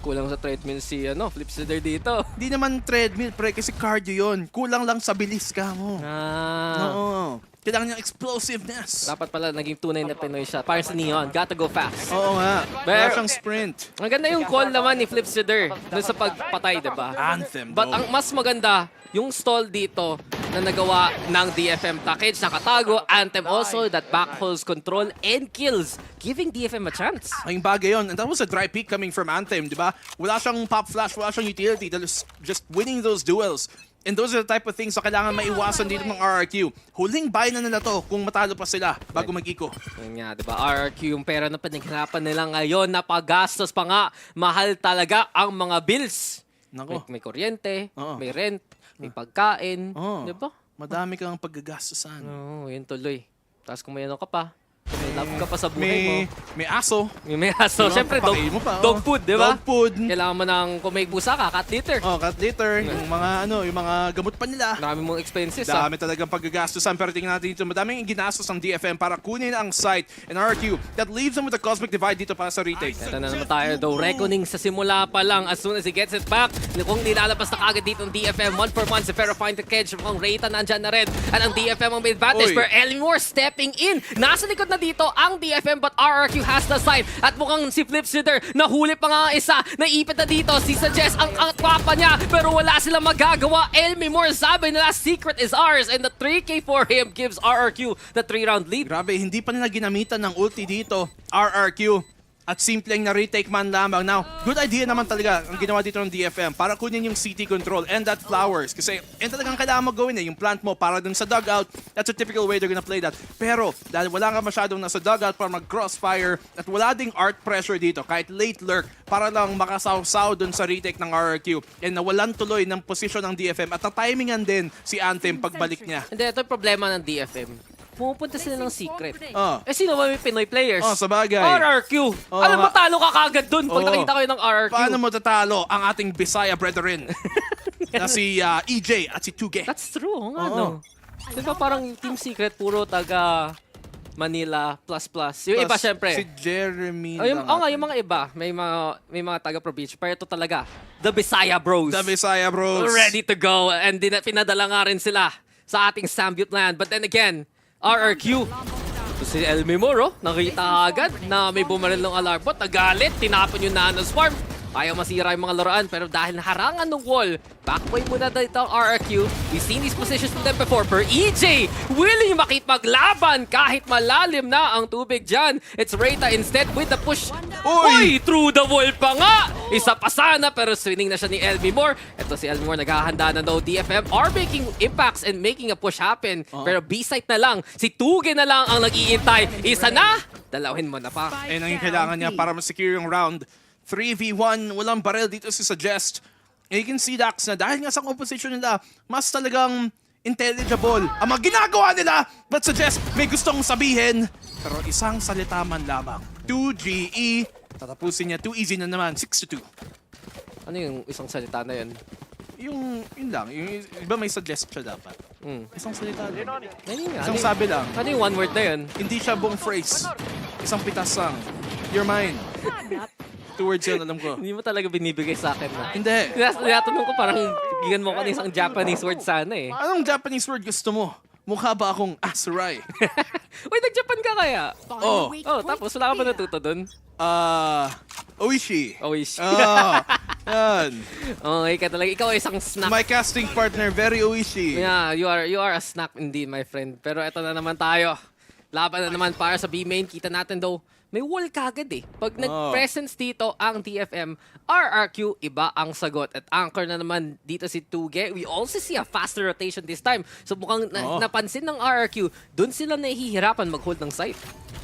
Kulang sa treadmill si Flipsider dito. Di naman treadmill, pre, kasi cardio yun. Kulang lang sa bilis ka mo. Oo. Kailangan niyang explosiveness. Dapat pala naging tunay na Pinoy siya. Parang sa Neon, gotta go fast. Oo nga. Wala siyang sprint. Ang ganda yung call naman ni Flipsider dun sa pagpatay, diba? Anthem. But ang mas maganda, yung stall dito na nagawa ng DFM Takej, nakatago. Anthem also that backholds control and kills, giving DFM a chance. Ang bagay yun. And that was a dry peak coming from Anthem, di ba? Wala siyang pop flash, wala siyang utility. That was just winning those duels. And those are the type of things na kailangan maiwasan dito ng RRQ. Huling buy na nila to kung matalo pa sila bago mag-eco. Yun nga, diba? RRQ, yung pera na panaghirapan nila ngayon, napagastos pa nga. Mahal talaga ang mga bills. Nako. May kuryente, may rent, may pagkain. Diba? Madami kang paggagastosan. Oo, yun tuloy. Tapos kung may ano ka pa, kung may love ka pa sa buhay mo. May aso. May aso. Diba? Siyempre, dog food, di ba? Dog food. Kailangan mo ng, kung may busa ka, cat litter. Cat litter. Yung mga, yung mga gamot pa nila. Marami mong expenses, Dami talagang paggagastosan. Pero tingnan natin dito, madaming ginastos ng DFM para kunin ang site and RRQ. That leaves them with a cosmic divide dito para sa retake. Ito na naman tayo, though. Reckoning sa simula pa lang. As soon as he gets it back, kung nilalabas na kagad dito ng DFM, 1-for-1, si Pero find the catch. Ang Reyta nandyan na rin. At ang DFM ang may advantage. Pero Elmore stepping in. Nasa likod na dito dito ang DFM but RRQ has the side. At mukhang si Flipsider, nahuli pa nga ang isa. Naipit na dito, si Suggest ang kwapa niya. Pero wala silang magagawa. Elmi Moore sabi nila, secret is ours. And the 3K for him gives RRQ the 3-round lead. Grabe, hindi pa nila ginamitan ng ulti dito, RRQ. At simpleng na retake man lamang. Now, good idea naman talaga ang ginawa dito ng DFM para kunin yung CT control and that flowers. Kasi yun talagang kailangan mo gawin yung plant mo para dun sa dugout. That's a typical way they're gonna play that. Pero dahil wala nga masyadong nasa dugout para mag-crossfire at wala ding art pressure dito, kahit late lurk, para lang makasawsaw dun sa retake ng RRQ. And nawalan tuloy ng posisyon ng DFM at na-timingan din si Anthem pagbalik niya. Hindi, ito yung problema ng DFM. Pumupunta sila ng secret. Oh. Sino ba may Pinoy players? Oh, sabagay. RRQ. Alam mo, talo ka kagad dun pag nakita ko yung ng RRQ. Paano mo tatalo ang ating Bisaya brethren? Na si EJ at si Tuge. That's true, nga no. Diba parang Team Secret puro taga Manila plus. Yung iba syempre. Si Jeremy. Yung mga iba. May mga taga-probinsya. Pero ito talaga, the Bisaya Bros. The Bisaya Bros. Ready to go. And pinadala nga rin sila sa ating Sambu't land. But then again, RRQ. So si Elmi Moore, nakita agad na may bumaril ng alarm bot. Nagalit, tinapon yung Nano's farm. Ayaw masira yung mga laruan, pero dahil naharangan ng wall, backway muna dito ang RRQ. We've seen these positions with them before. Per EJ, willing makipaglaban kahit malalim na ang tubig dyan. It's Reyta instead with the push. Uy! Through the wall pa nga! Isa pa sana, pero swinging na siya ni Elmi Moore. Ito si Elmi Moore, naghahanda na daw. DFM are making impacts and making a push happen. Pero B-site na lang, si Tuge na lang ang nag-iintay. Isa na, dalawin mo na pa. Ayun ang kailangan niya para ma-secure yung round. 3v1, walang barrel dito si Suggest. And you can see Dax na dahil nga sa composition nila, mas talagang intelligible ang mga ginagawa nila. But Suggest may gustong sabihin, pero isang salita man lamang. 2GE, tatapusin niya, too easy na naman, 6-2. Ano yung isang salita na yun? Yun lang, yung iba may suggest siya dapat. Isang salita lang. Isang Ano sabi lang. Ano yung one word na yun? Hindi siya buong phrase. Isang pitas lang. You're mine. 2 words yun, alam ko. Hindi mo talaga binibigay sa akin na. Hindi. Tinatanong ko parang bigyan mo ko ng isang Japanese word sana eh. Anong Japanese word gusto mo? Mukha ba akong Asurai? Uy, nag-Japan ka kaya? Oh. Tapos wala ka ba natuto dun? Oishi. Oishi. Yan. Okay ka talaga. Ikaw ay isang snack. My casting partner, very Oishi. Yeah, you are a snack indeed, my friend. Pero eto na naman tayo. Laban na naman para sa B-main. Kita natin daw, may wall kagad eh. Pag nag-presence dito ang TFM, RRQ, iba ang sagot. At anchor na naman dito si Tuge. We also see a faster rotation this time. So mukhang napansin ng RRQ, dun sila nahihirapan mag-hold ng site.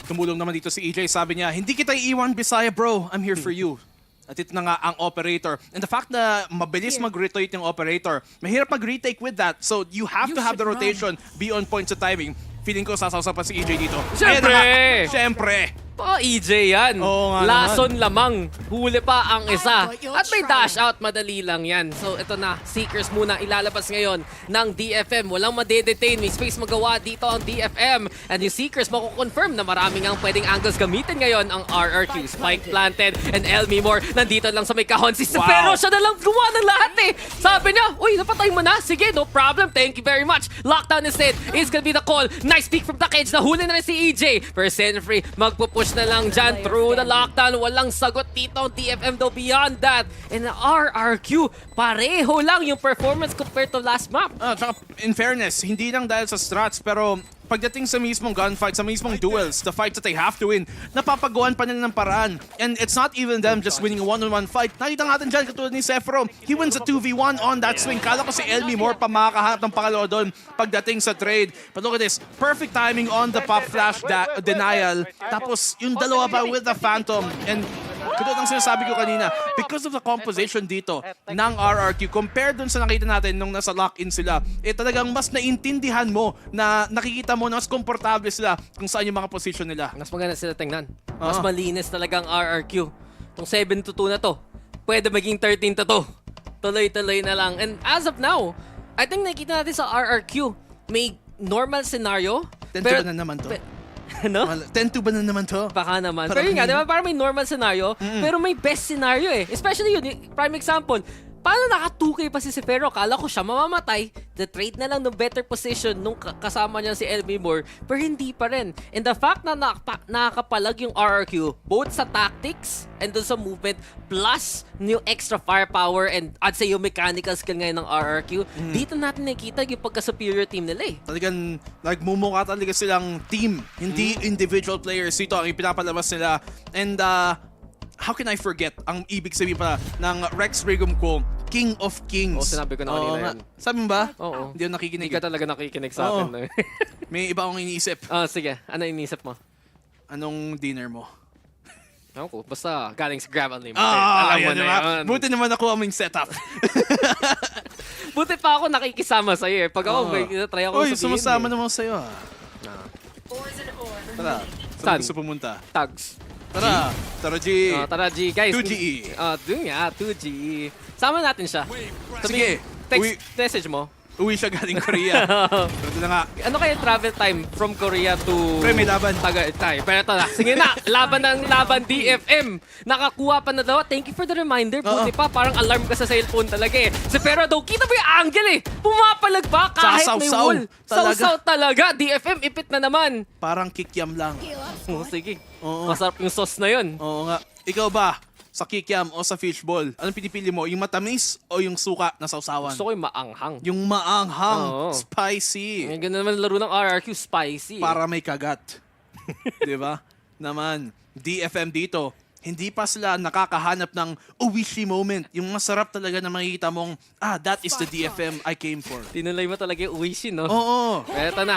Tumulong naman dito si EJ. Sabi niya, hindi kita iiwan, Bisaya bro. I'm here for you. At ito na nga ang operator. And the fact na mabilis mag-rotate yung operator, mahirap mag-retake with that. So you have to have the rotation, be on point sa timing. Feeling ko sasawsa pa si EJ dito. Siyempre! Siyempre! EJ yan. Lason lamang. Huli pa ang isa. At may dash out, madali lang yan. So ito na, Seekers muna ilalabas ngayon ng DFM. Walang madedetain. May space magawa dito ang DFM. And yung Seekers mako-confirm na maraming ang pwedeng angles gamitin ngayon ang RRQ. Spike planted and Elmi Moore nandito lang sa may kahon. Pero siya na lang gumawa ng lahat eh. Sabi niya, uy, napatay mo na. Sige, no problem. Thank you very much. Lockdown instead is gonna be the call. Nice peek from the cage. Nahuli na rin si EJ. Percent free. Magpupush na lang dyan through the lockdown. Walang sagot dito ang DFM though beyond that. And RRQ, pareho lang yung performance compared to last map. Tsaka, in fairness, hindi lang dahil sa strats, pero pagdating sa mismong gunfight, sa mismong duels, the fights that they have to win, napapagawan pa nila ng paraan. And it's not even them just winning a one-on-one fight. Nakita natin dyan, katulad ni Sephiroth, he wins a 2v1 on that swing. Kala ko si Elmi Moore pa makakahanap ng pangalawa doon pagdating sa trade. But look at this, perfect timing on the pop flash denial. Tapos yung dalawa pa with the Phantom. And katulad ng sinasabi ko kanina, because of the composition dito ng RRQ, compared dun sa nakita natin nung nasa lock-in sila, talagang mas naintindihan mo na nakikita mo na mas komportable sila kung saan yung mga position nila. Mas maganda sila tingnan. Mas malinis talagang RRQ. Itong 7-2 na to, pwede maging 13-2. Tuloy-tuloy na lang. And as of now, I think nakikita natin sa RRQ, may normal scenario. 10-2 na naman to. Ano? 10-2 ba na naman to? Baka naman. Pero yun nga, di ba? Parang may normal scenario, pero may best scenario eh. Especially yun, prime example, paano naka-2K pa si Sefero? Kala ko siya mamamatay. The trade na lang ng better position nung kasama niya si LB Moore, pero hindi pa rin. And the fact na nakakapalag yung RRQ, both sa tactics and dun sa movement, plus yung extra firepower and I'd say yung mechanical skill ngayon ng RRQ, dito natin nakikita yung pagka-superior team nila eh. Talagang nagmumukha talaga silang team, hindi individual players. Ito ang ipinapalabas nila. And how can I forget ang ibig sabihin pala ng Rex Regum ko, King of Kings. Sinabi ko na kanina yan. Sabi mo ba? Oo. Hindi ako nakikinig. Hindi ka talaga nakikinig sa akin. May iba akong iniisip. Sige. Ano iniisip mo? Anong dinner mo? Ako, basta galing sa Grab Unlimited. Alam mo na na. yan. Buti naman ako aming setup. Buti pa ako nakikisama sa'yo eh. Pag ako, may try ako sabihin. sumasama naman sa'yo Tara. Saan gusto pumunta? Tags. Tara G. Tara G. Guys. 2GE. Doon nga, 2GE. Sama natin siya. Sige. Message mo. Uwi siya galing Korea. Pero na nga. Ano kaya travel time from Korea to... Pre, may laban. Pero ito na. Sige na. Laban DFM. Nakakuha pa na daw. Thank you for the reminder. Buti pa. Parang alarm ka sa cellphone talaga eh. Pero daw, kita mo yung angle eh. Pumapalag pa kahit may wall. Sausaw talaga. DFM, ipit na naman. Parang kikiam lang. Sige. Masarap yung sauce na yun. Oo nga. Ikaw ba? Sa kikiam o sa fishball, anong pinipili mo? Yung matamis o yung suka na sausawan? Gusto ko yung maanghang. Yung maanghang. Spicy. Yung ganun naman laro ng RRQ, spicy. Para may kagat. Diba? Naman, DFM dito, hindi pa sila nakakahanap ng Owishi moment. Yung masarap talaga na makikita mong, that is the DFM I came for. Tinulay mo talaga yung Owishi, no? Oo. Pero ito na,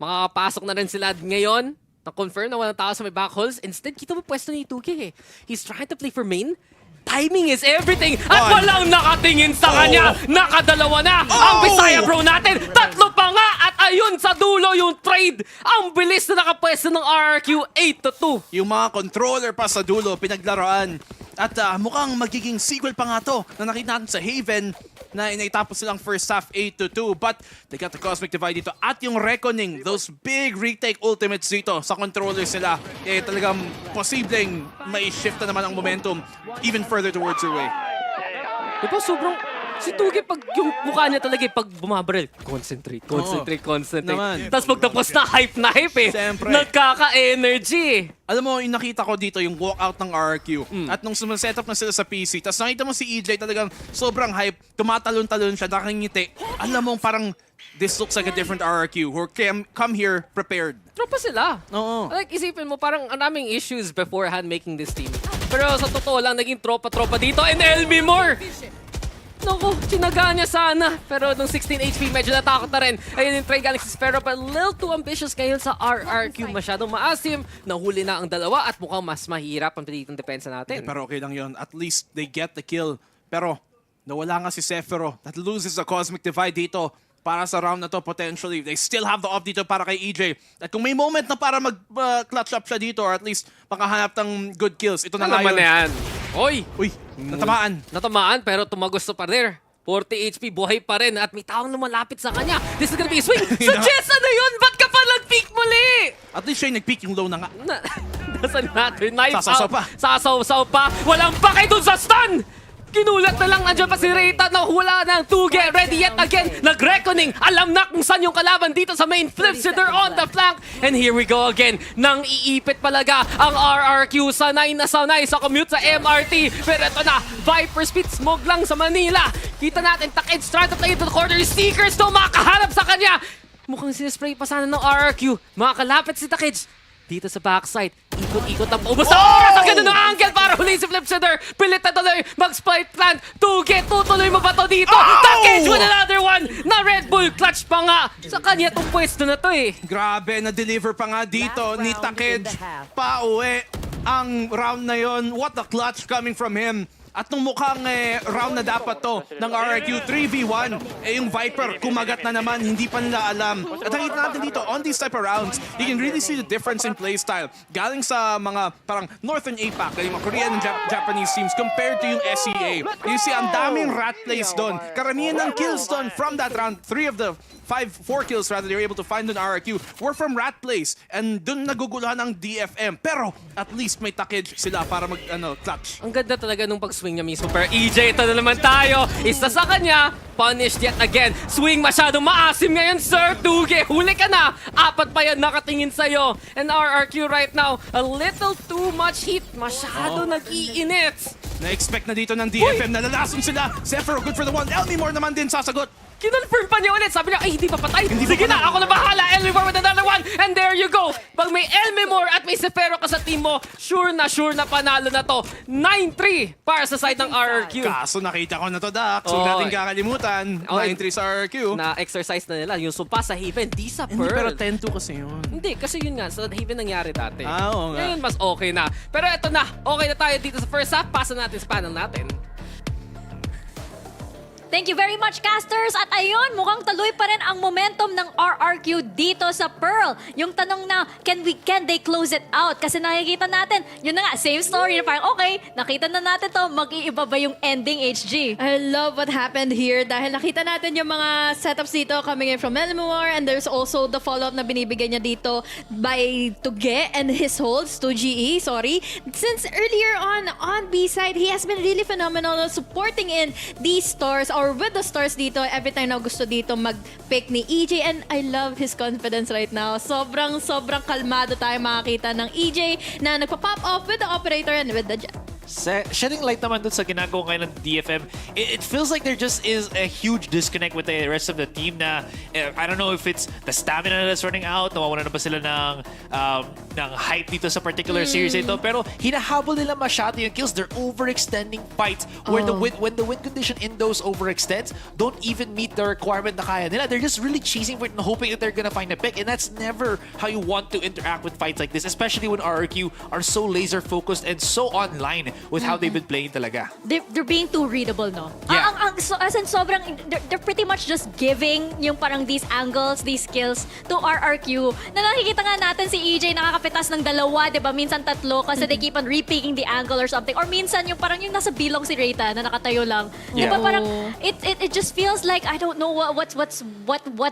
makakapasok na rin sila ngayon. Na-confirm na walang tao sa may back holes. Instead, kita mo pwesto ni 2K eh. He's trying to play for main. Timing is everything. At walang nakatingin sa kanya. Nakadalawa na ang Bisaya bro natin. Tatlo pa nga. At ayun sa dulo yung trade. Ang bilis na nakapwesto ng RRQ 8-2. Yung mga controller pa sa dulo, pinaglaruan. At mukhang magiging sequel pa nga to na nakita natin sa Haven na inaitapos silang first half 8-2. But they got the Cosmic Divide dito. At yung Reckoning, those big retake ultimates dito sa controllers nila, talagang posibleng may shift na naman ang momentum even further towards your way. Diba sobrang... Si Tugi, pag yung mukha niya talaga pag bumabaril, concentrate. Tapos pagtapos na hype eh. Siyempre. Nagkaka-energy. Alam mo, yung nakita ko dito, yung walkout ng RRQ. At nung sumasetup na sila sa PC, tapos nakita mo si EJ talagang sobrang hype, tumatalon-talon siya, nakangiti. Alam mo, parang this looks like a different RRQ who come here prepared. Tropa sila. Oo. Like, isipin mo, parang ang daming issues beforehand making this team. Pero sa totoo lang, naging tropa-tropa dito. And LB Moore! Naku, tinaga niya sana. Pero nung 16 HP, medyo natakot na rin. Ayun yung try galing si Sphero, but a little too ambitious ngayon sa RRQ. Masyadong maasim. Nahuli na ang dalawa at mukhang mas mahirap ang pinitong depensa natin. Pero okay lang yun. At least they get the kill. Pero nawala nga si Sefero. That loses the Cosmic Divide dito. Para sa round na to, potentially. They still have the off dito para kay EJ. At kung may moment na para mag-clutch up siya dito or at least makahanap ng good kills, ito na nga yun. Na yan. Uy, natamaan. Natamaan pero tumagos pa rin. 40 HP, buhay pa rin at may taong lumalapit sa kanya. This is gonna be a swing. So Jess, ano yun? Ba't ka pa nag-peak muli? At least siya yung nag-peak yung low na nga. Doesn't matter. Knife Sasaw out. pa. Sasaw pa. Walang pakay dun sa stun! Kinulat na lang, andyan pa si Reita na hula ng 2G. Ready yet again. Nag-reckoning. Alam na kung saan yung kalaban dito sa main. Flipsitter on the flank. And here we go again. Nang iipit palaga ang RRQ. Sanay na sanay sa commute sa MRT. Pero ito na, Viper Speed Smoke lang sa Manila. Kita natin, Takid trying to play into the corner. Seekers to makahanap sa kanya. Mukhang sinispray pa sana ng RRQ. Makakalapit si Takid dito sa backside. Ikot-ikot na ubos sa oras. Ang ganda ng angle para huli si Flipsitter. Pilit na tuloy. Mag-split plant. 2G. Tutuloy mo ba to dito? Takage with another one. Na Red Bull. Clutch pa nga. Sa kanya itong pwesto na to eh. Grabe. Na-deliver pa nga dito ni Takage. Pauwi ang round na yon. What a clutch coming from him. At nung mukhang round na dapat to ng RRQ 3v1, yung Viper kumagat na naman, hindi pa nila alam. At nakita natin dito, on these type of rounds, you can really see the difference in playstyle. Galing sa mga parang Northern APAC, yung mga Korean and Japanese teams compared to yung SEA. You see, ang daming rat plays doon. Karamihan ng kills doon from that round, 3 of the 4 kills rather, they were able to find on RRQ were from rat plays. And doon naguguluhan ang DFM. Pero at least may takage sila para mag-clutch. Ang ganda talaga nung pag swing niya mismo. Pero EJ, ito na naman tayo. Isa sa kanya, punished yet again. Swing masyadong maasim ngayon, Sir Tuge. Huli ka na. 4 pa yan nakatingin sa'yo. And RRQ right now, a little too much heat. Masyado nag-iinit. Na-expect na dito ng DFM. Nalalason sila. Zephyr, good for the one. Elmimore naman din sasagot. Kinonfirm pa niya ulit. Sabi niya, ay, hindi pa patay. Sige na, ako na bahala. Elmimore with another one. And there you go. Pag may Elmimore at may Zephyr ka sa team mo, sure na panalo na to. 9-3 para sa side ng RRQ. Kaso nakita ko na to, Dax. Huwag natin kakalimutan. 9-3 sa RRQ. Na-exercise na nila. Yung sumpa sa Haven, di sa Pearl. Pero 10-2 kasi yun. Hindi, kasi yun nga. Sa Haven nangyari dati. Oo nga. Ngayon, mas okay na. Pero eto na. Okay na tayo dito sa first half. Pasa natin sa panel natin. Thank you very much, casters. At ayun, mukhang tuloy pa rin ang momentum ng RRQ dito sa Pearl. Yung tanong na, can they close it out? Kasi nakikita natin, yun na nga, same story. Na parang, okay, nakita na natin to, mag-iiba ba yung ending, HG? I love what happened here dahil nakita natin yung mga setups dito coming in from Elmore, and there's also the follow-up na binibigay niya dito by Tuge and his holds, 2GE, sorry. Since earlier on B side, he has been really phenomenal supporting in these stars or with the stars dito every time na gusto dito mag-pick ni EJ, and I love his confidence right now. Sobrang kalmado tayo makakita ng EJ na nagpa-pop off with the operator and with the jet. Shedding light naman dun sa ginagawa ngayon ng DFM, it feels like there just is a huge disconnect with the rest of the team na, I don't know if it's the stamina that's running out, nawawalan na ba sila ng hype dito sa particular series ito, pero hinahabol nila masyado yung kills. They're overextending fights where when the win condition in those overextends don't even meet the requirement na kaya nila. They're just really chasing for it and hoping that they're gonna find a pick, and that's never how you want to interact with fights like this, especially when RRQ are so laser focused and so online with how they've been playing talaga. They're being too readable, no? Yeah. As in, they're pretty much just giving yung parang these angles, these skills to RRQ. Na nakikita nga natin si EJ nakakapitas ng 2, diba? Minsan 3 kasi they keep on repicking the angle or something. Or minsan yung parang yung nasa bilong si Reita na nakatayo lang. Yeah. Diba parang it just feels like, I don't know what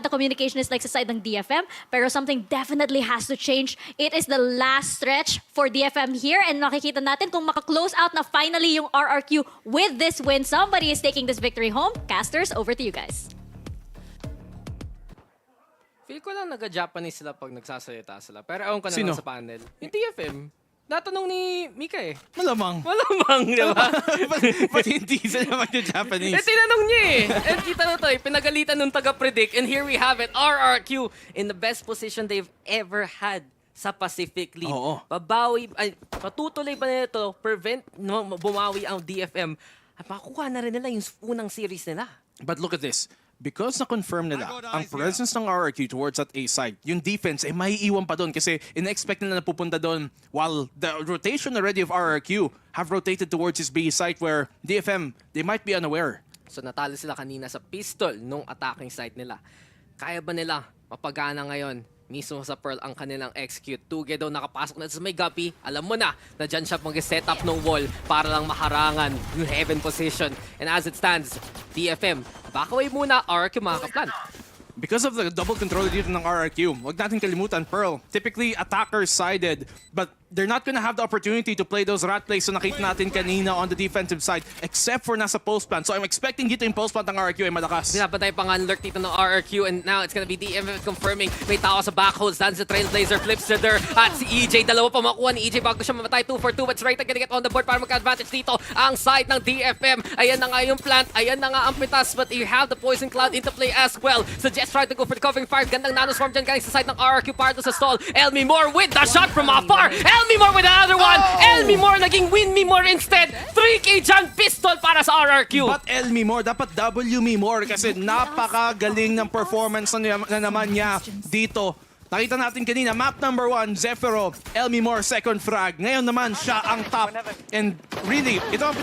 the communication is like sa side ng DFM, pero something definitely has to change. It is the last stretch for DFM here, and nakikita natin kung maka-close out na finally yung RRQ with this win. Somebody is taking this victory home. Casters, over to you guys. Feel ko lang naga-Japanese sila pag nagsasalita sila. Pero ewan ko na Sino? lang sa panel. Yung DFM. Natanong ni Mika eh. Malamang. Di ba? But hindi sila mag-Japanese. Tinanong niya eh. And kita na to eh. Pinagalitan nung taga-predict. And here we have it. RRQ in the best position they've ever had sa Pacific League. Oo. Patutuloy ba nila ito, prevent bumawi ang DFM at makukuha na rin nila yung unang series nila. But look at this. Because na-confirm nila ang presence ng RRQ towards that A side, yung defense ay may iwan pa doon kasi in-expect nila na pupunta doon while the rotation already of RRQ have rotated towards his B side where DFM, they might be unaware. So natalo sila kanina sa pistol nung attacking side nila. Kaya ba nila mapagana ngayon mismo sa Pearl ang kanilang execute? Tuge daw nakapasok na sa may gapi. Alam mo na dyan siya mag-set up ng wall para lang maharangan yung heaven position. And as it stands, DFM, back away muna, RRQ makakaplan. Because of the double control dito ng RRQ, wag natin kalimutan, Pearl, typically attacker-sided, but they're not gonna have the opportunity to play those rat plays na nakita natin kanina on the defensive side, except for nasa post plant. So I'm expecting dito yung post plant ng RRQ ay malakas. Pinapatay pa nga ng lurk dito ng RRQ, and now it's gonna be DFM confirming may tao sa backhold. Stands the Trailblazer, flips to there, at si EJ, 2 pa makuha ni EJ bago siya mamatay. 2 for 2, but right gonna get on the board para magka-advantage dito ang side ng DFM. Ayan na nga yung plant, ayan na nga ang pitas, but you have the Poison Cloud into play as well. So just try to go for the covering fire. Gandang nanoswarm dyan guys sa side ng RRQ para sa stall. Elmimore with the shot from afar. Elmimore with another one. Elmimore naging win me more instead. 3K dyan, pistol para sa RRQ. But Elmimore, dapat W me more kasi napakagaling ng performance na naman niya dito. Nakita natin kanina, map number 1, Zephyro, Elmimore, second frag. Ngayon naman, siya ang top. And really, ito ang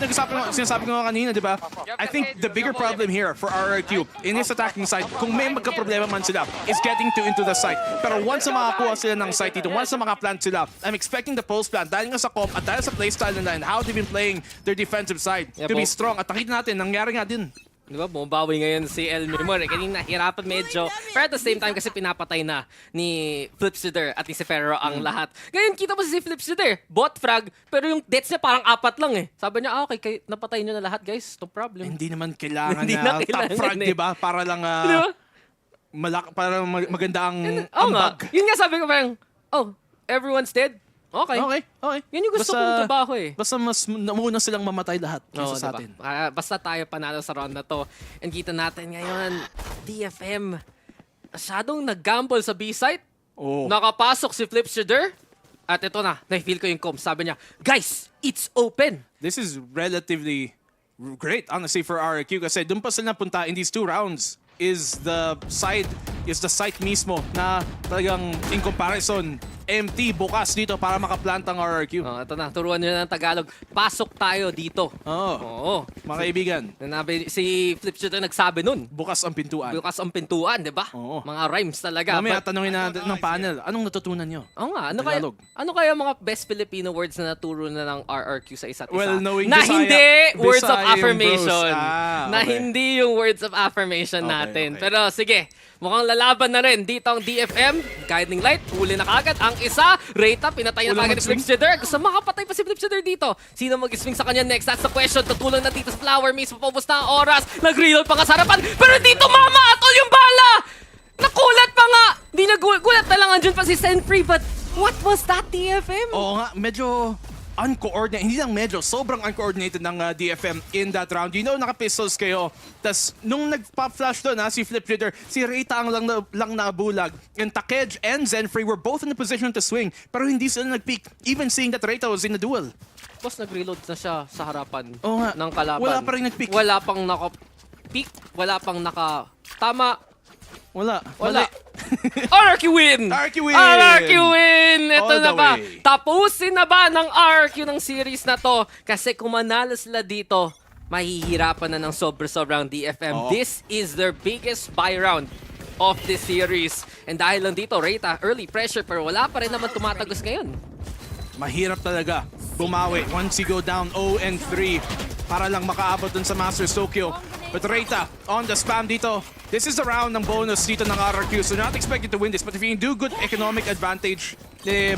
sinasabi ko kanina, di ba? I think the bigger problem here for RRQ in his attacking side, kung may magka-problema man sila, is getting into the site. Pero once na makakuha sila ng site dito, once na maka-plant sila, I'm expecting the post plant, dahil nga sa comp at dahil sa playstyle nila and how they've been playing their defensive side to be strong. At nakita natin, nangyari nga din. Di ba? Bumabawi ngayon si El Mimor. Kanina nahirapan medyo. Pero at the same time kasi pinapatay na ni Flipsider at ni Sefero ang lahat. Ngayon kita mo si Flipsider. Bot frag. Pero yung deaths niya parang 4 lang eh. Sabi niya, okay, napatay niyo na lahat guys. No problem. Hindi naman kailangan Hindi na na top kailangan frag, eh. di ba? Para lang para maganda ang Oo nga. ambag. Yun nga sabi ko parang, everyone's dead? Okay. Okay. Yun yung gusto kong trabaho eh. Basta mas nauna silang mamatay lahat kaysa sa diba? atin. Basta tayo panalo sa round na to. And kita natin ngayon, DFM, masyadong nag-gamble sa B-site. Nakapasok si Flipsider. At ito na, na-feel ko yung comms. Sabi niya, guys, it's open. This is relatively great, honestly, for RRQ kasi doon pa sila napunta in these 2 rounds is the site mismo na talagang in comparison empty bukas dito para makaplant ang RRQ. Ito na, turuan nyo na ng Tagalog. Pasok tayo dito. Oo. Mga kaibigan. Si Flipsider nagsabi nun. Bukas ang pintuan. Bukas ang pintuan, di ba? Oo. Mga rhymes talaga. Mamaya tanongin natin ng panel, anong natutunan nyo? Oo nga, Tagalog. ano kaya mga best Filipino words na naturo na ng RRQ sa isa't isa? Well, knowing na Bisaya, hindi words of Bisaya yung affirmation. bros. Na Okay. hindi yung words of affirmation natin. Pero sige, mukhang lalaban na rin dito ang DFM. Guiding Light, huli na kagad ang isa. Reyta, pinatay na Walang kagad ni mag-swing? Flipsider. Gusto makapatay pa si Flipsider dito. Sino mag-swing sa kanya next? That's the question. Tutulong na dito sa Flower mismo. Paubos na ang oras. Nag-reload pa nga sa harapan. Pero dito mama atol yung bala! Nakulat pa nga! Di nagulat na lang andyan pa si Senfree. But what was that, DFM? Oo nga, medyo uncoordinated. Hindi lang medyo, sobrang uncoordinated ng DFM in that round. You know, naka-pistols kayo. Tapos, nung nag-pop-flash doon, si Flipsider, si Reyta ang lang nabulag. And Takej and Zenfree were both in a position to swing. Pero hindi sila nag-peek, even seeing that Reyta was in a duel. Boss, nag-reload na siya sa harapan nga. ng kalaban. Wala pa rin nag-peek. Wala pang naka-peek. Wala pang naka-tama. Wala. RRQ win! RRQ win! RRQ win! Ito All na the ba? way. Tapusin na ba ng RRQ ng series na to? Kasi kung manalo sila dito, mahihirapan na ng sobrang DFM. Oo. This is their biggest buy round of this series. And dahil lang dito, Reyta, early pressure, pero wala pa rin naman tumatagos ngayon. Mahirap talaga bumawi once you go down 0-3 para lang makaabot dun sa Masters Tokyo. But Reyta on the spam dito. This is the round ng bonus dito ng RRQ. So not expected to win this, but if you can do good economic advantage,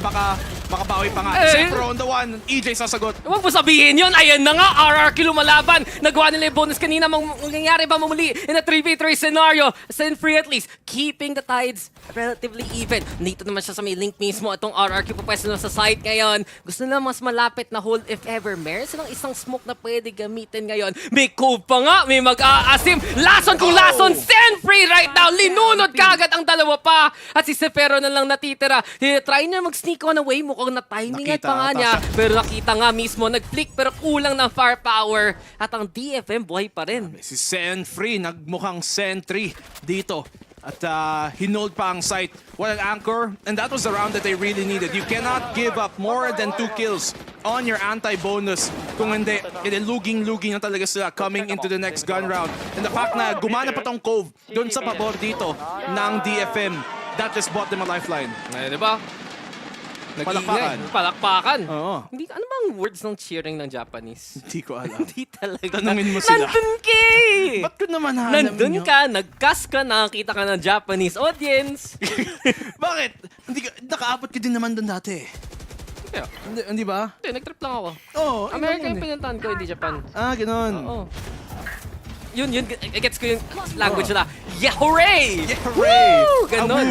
baka makabawi pa nga. Zepro on the one, EJ sasagot. Huwag mo sabihin yun. Ayan na nga, RRQ lumalaban. Nagawa nila yung bonus kanina. Mangyayari ba mamuli in a 3v3 scenario? Senfree at least, keeping the tides relatively even. Dito naman siya sa may link mismo. Itong RRQ papwesto na sa site ngayon. Gusto nila mas malapit na hold if ever. Meron silang isang smoke na pwede gamitin ngayon. May cove pa nga. May mag-aasim. Lason kung lason. Senfree right now. Linunod kagad ang dalawa pa. At si Sefero na lang natitira. Try niya mag-sneak on away. Mukhang na-timingan pa nga niya. Pero nakita nga mismo. Nag-flick pero kulang ng firepower. At ang DFM buhay pa rin. Si Senfree, nagmukhang sentry dito. At hinold pa ang site. What an anchor. And that was the round that they really needed. You cannot give up more than 2 kills on your anti-bonus. Kung hindi, luging-luging na talaga sila coming into the next gun round. And the fact na gumana pa tong cove dun sa pabor dito ng DFM, that just bought them a lifeline. Ay, diba? Palakpakan. Palakpakan. Oo. Hindi, ano bang words ng cheering ng Japanese? Hindi ko alam. Hindi talaga. Tanungin mo sila. Nandun ka eh! Ba't ko naman hanap Nandun nyo? ka, nag-cast ka, nakakita ka ng Japanese audience. Bakit? Nakaabot ka din naman doon dati. Hindi ba? Hindi, nag-trip lang ako. Oo. America yung pinuntahan ko, hindi Japan. Ganun. Oo. Yun, gets ko yung language nila. Yeah, hooray! Yeah, hooray! Woo! Ganun.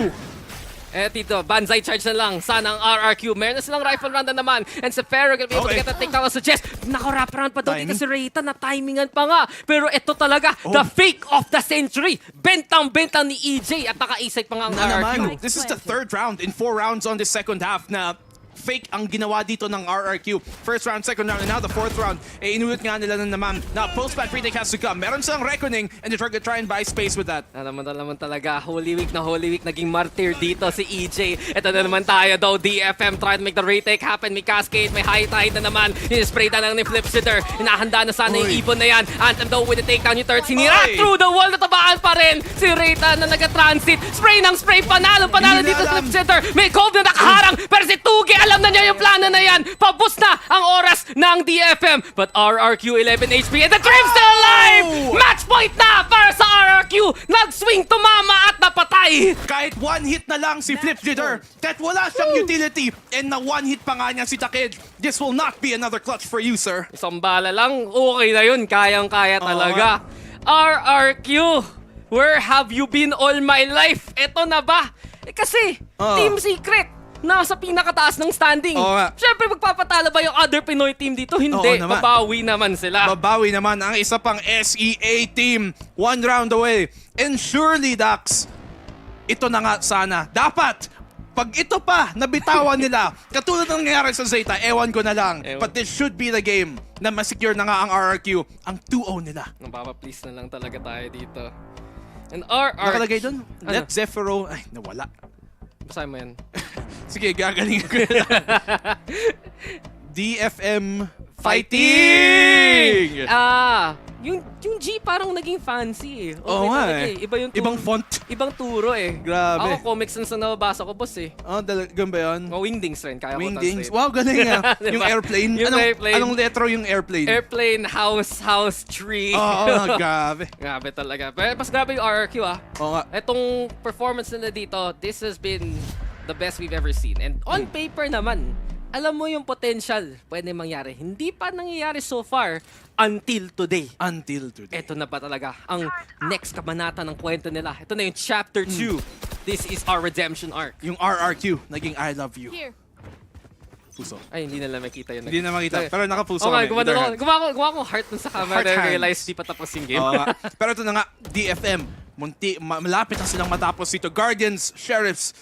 Tito, banzai charge na lang. Sana ang RRQ. Meron na silang rifle round na naman. And Sefero gonna be able to get a takedown on suggest. Naka-wrap round pa daw dito si Reyta. Na-timingan pa nga. Pero ito talaga, the fake of the century. Bentang-bentang ni EJ at naka-isay pa nga ang RRQ. This is the 3rd round in 4 rounds on the second half na fake ang ginawa dito ng RRQ. First round, second round, and now the 4th round. Inulit nga nila na naman na post-bat retake has to come. Meron silang reckoning and they're gonna try and buy space with that. Naman talaga, Holy Week, naging martyr dito si EJ. Ito na naman tayo daw, DFM try to make the retake happen. May cascade, may high tide na naman. Spray na lang ni Flipsider. Hinahanda na sana yung ibon na yan. Anthem daw with the takedown yung third. Sinira through the wall, natabaan pa rin si Reyta na nag-transit. Spray ng spray, panalo dito si Flipsider. May cove na nakaharang, pero si Tugi Alam na niya yung plano na yan. Pabus na ang oras ng DFM. But RRQ 11 HP and the Dream's still alive! Match point na para sa RRQ. Nag-swing, tumama at napatay. Kahit one hit na lang si Flip Jitter, kahit wala siyang utility, and na one hit pa nga niya si Takid, this will not be another clutch for you, sir. Isang bala lang, okay na yun. Kayang-kaya talaga. RRQ, where have you been all my life? Eto na ba? Kasi, Team Secret, nasa pinakataas ng standing. Siyempre, magpapatalo ba yung other Pinoy team dito? Hindi, babawi naman sila. Babawi naman ang isa pang SEA team. One round away. And surely, Dax, ito na nga sana. Dapat, pag ito pa, nabitawan nila, katulad ng nangyari sa Zeta, ewan ko na lang. But this should be the game na masecure na nga ang RRQ, ang 2-0 nila. Napapa-please na lang talaga tayo dito. And RRQ... Nakalagay doon, let Zephyro... Ay, nawala. Basahin mo yan. Sige, gagaling ko na. DFM Fighting! Yung G parang naging fancy eh. Oo nga eh. Iba yung ibang font. Ibang turo eh. Grabe. Ako, comics na nababasa ko, boss eh. Talagang ba yun? Wingdings rin, kaya Wingdings. ko translate. Wow, galing ah. Diba? Yung airplane. Yung airplane. Anong letro yung airplane? Airplane, house, tree. Grabe. Grabe talaga. Pero mas grabe yung RRQ ah. Oo nga. Etong performance nila dito, this has been the best we've ever seen. And on paper naman, alam mo yung potential pwede mangyari. Hindi pa nangyayari so far until today. Until today. Ito na pa talaga ang next kabanata ng kwento nila. Ito na yung Chapter 2. This is our redemption arc. Yung RRQ, naging I love you. Here. Puso. Ay, hindi na makita yun. Hindi na makita. Pero nakapuso okay, kami. gumawa ko heart dun sa camera. Then realize di pa tapos yung game. Pero ito na nga, DFM. Malapit na silang matapos dito. Guardians, Sheriffs.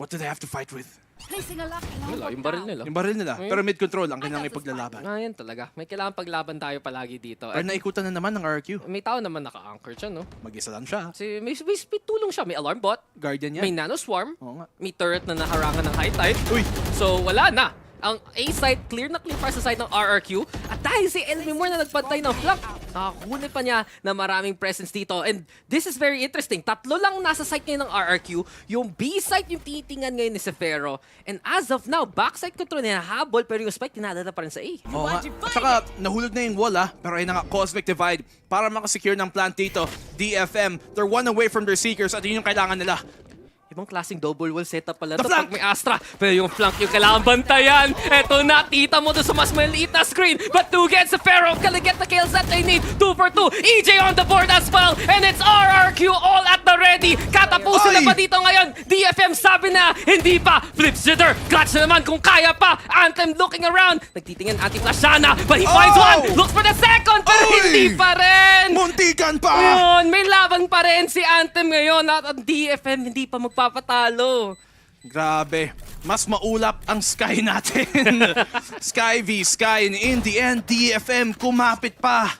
What do they have to fight with? Wala, yung baril nila. Yung baril nila. Pero mid-control ang kanyang ipaglalaban. Yan talaga. May kailangan paglaban tayo palagi dito. Pero naikutan na naman ng RQ. May tao naman naka-anchor dyan, no? Mag-isa lang siya. May tulong siya. May alarm bot. Guardian yan. May nanoswarm. Oo nga. May turret na naharangan ng high tide. Uy! So, wala na. Ang A-side, clear na clear para sa side ng RRQ. At dahil si Enemy Moore na nagpantay ng flank, nakakunin pa niya na maraming presence dito. And this is very interesting. Tatlo lang nasa side ngayon ng RRQ. Yung B-side yung titingan ngayon ni Zephyro. And as of now, backside control niya habol, pero yung spike tinadala pa rin sa A. Oo nga. At saka, nahulog na yung wall pero ayun na nga, Cosmic Divide para makasecure ng plant dito. DFM, they're one away from their Seekers at yun yung kailangan nila. Ibang klaseng double wall setup pala ito pag may Astra. Pero yung flank yung kailangan bantayan. Eto na, kita mo doon sa mas maliit na screen. But 2 gets the Pharaoh. Gonna get the kills that they need. 2 for 2. EJ on the board as well. And it's RRQ all at the ready. Katapusin na ba dito ngayon? DFM sabi na, hindi pa. Flip Jitter. Clutch na naman kung kaya pa. Anthem looking around. Nagtitingin anti-flash sana. But he finds one. Looks for the second. Pero hindi pa rin. Muntikan pa. Yun, may laban pa rin si Anthem ngayon. At ang DFM hindi pa magpapatalo. Grabe. Mas maulap ang Sky natin. Sky v Sky. And in the end, DFM kumapit pa.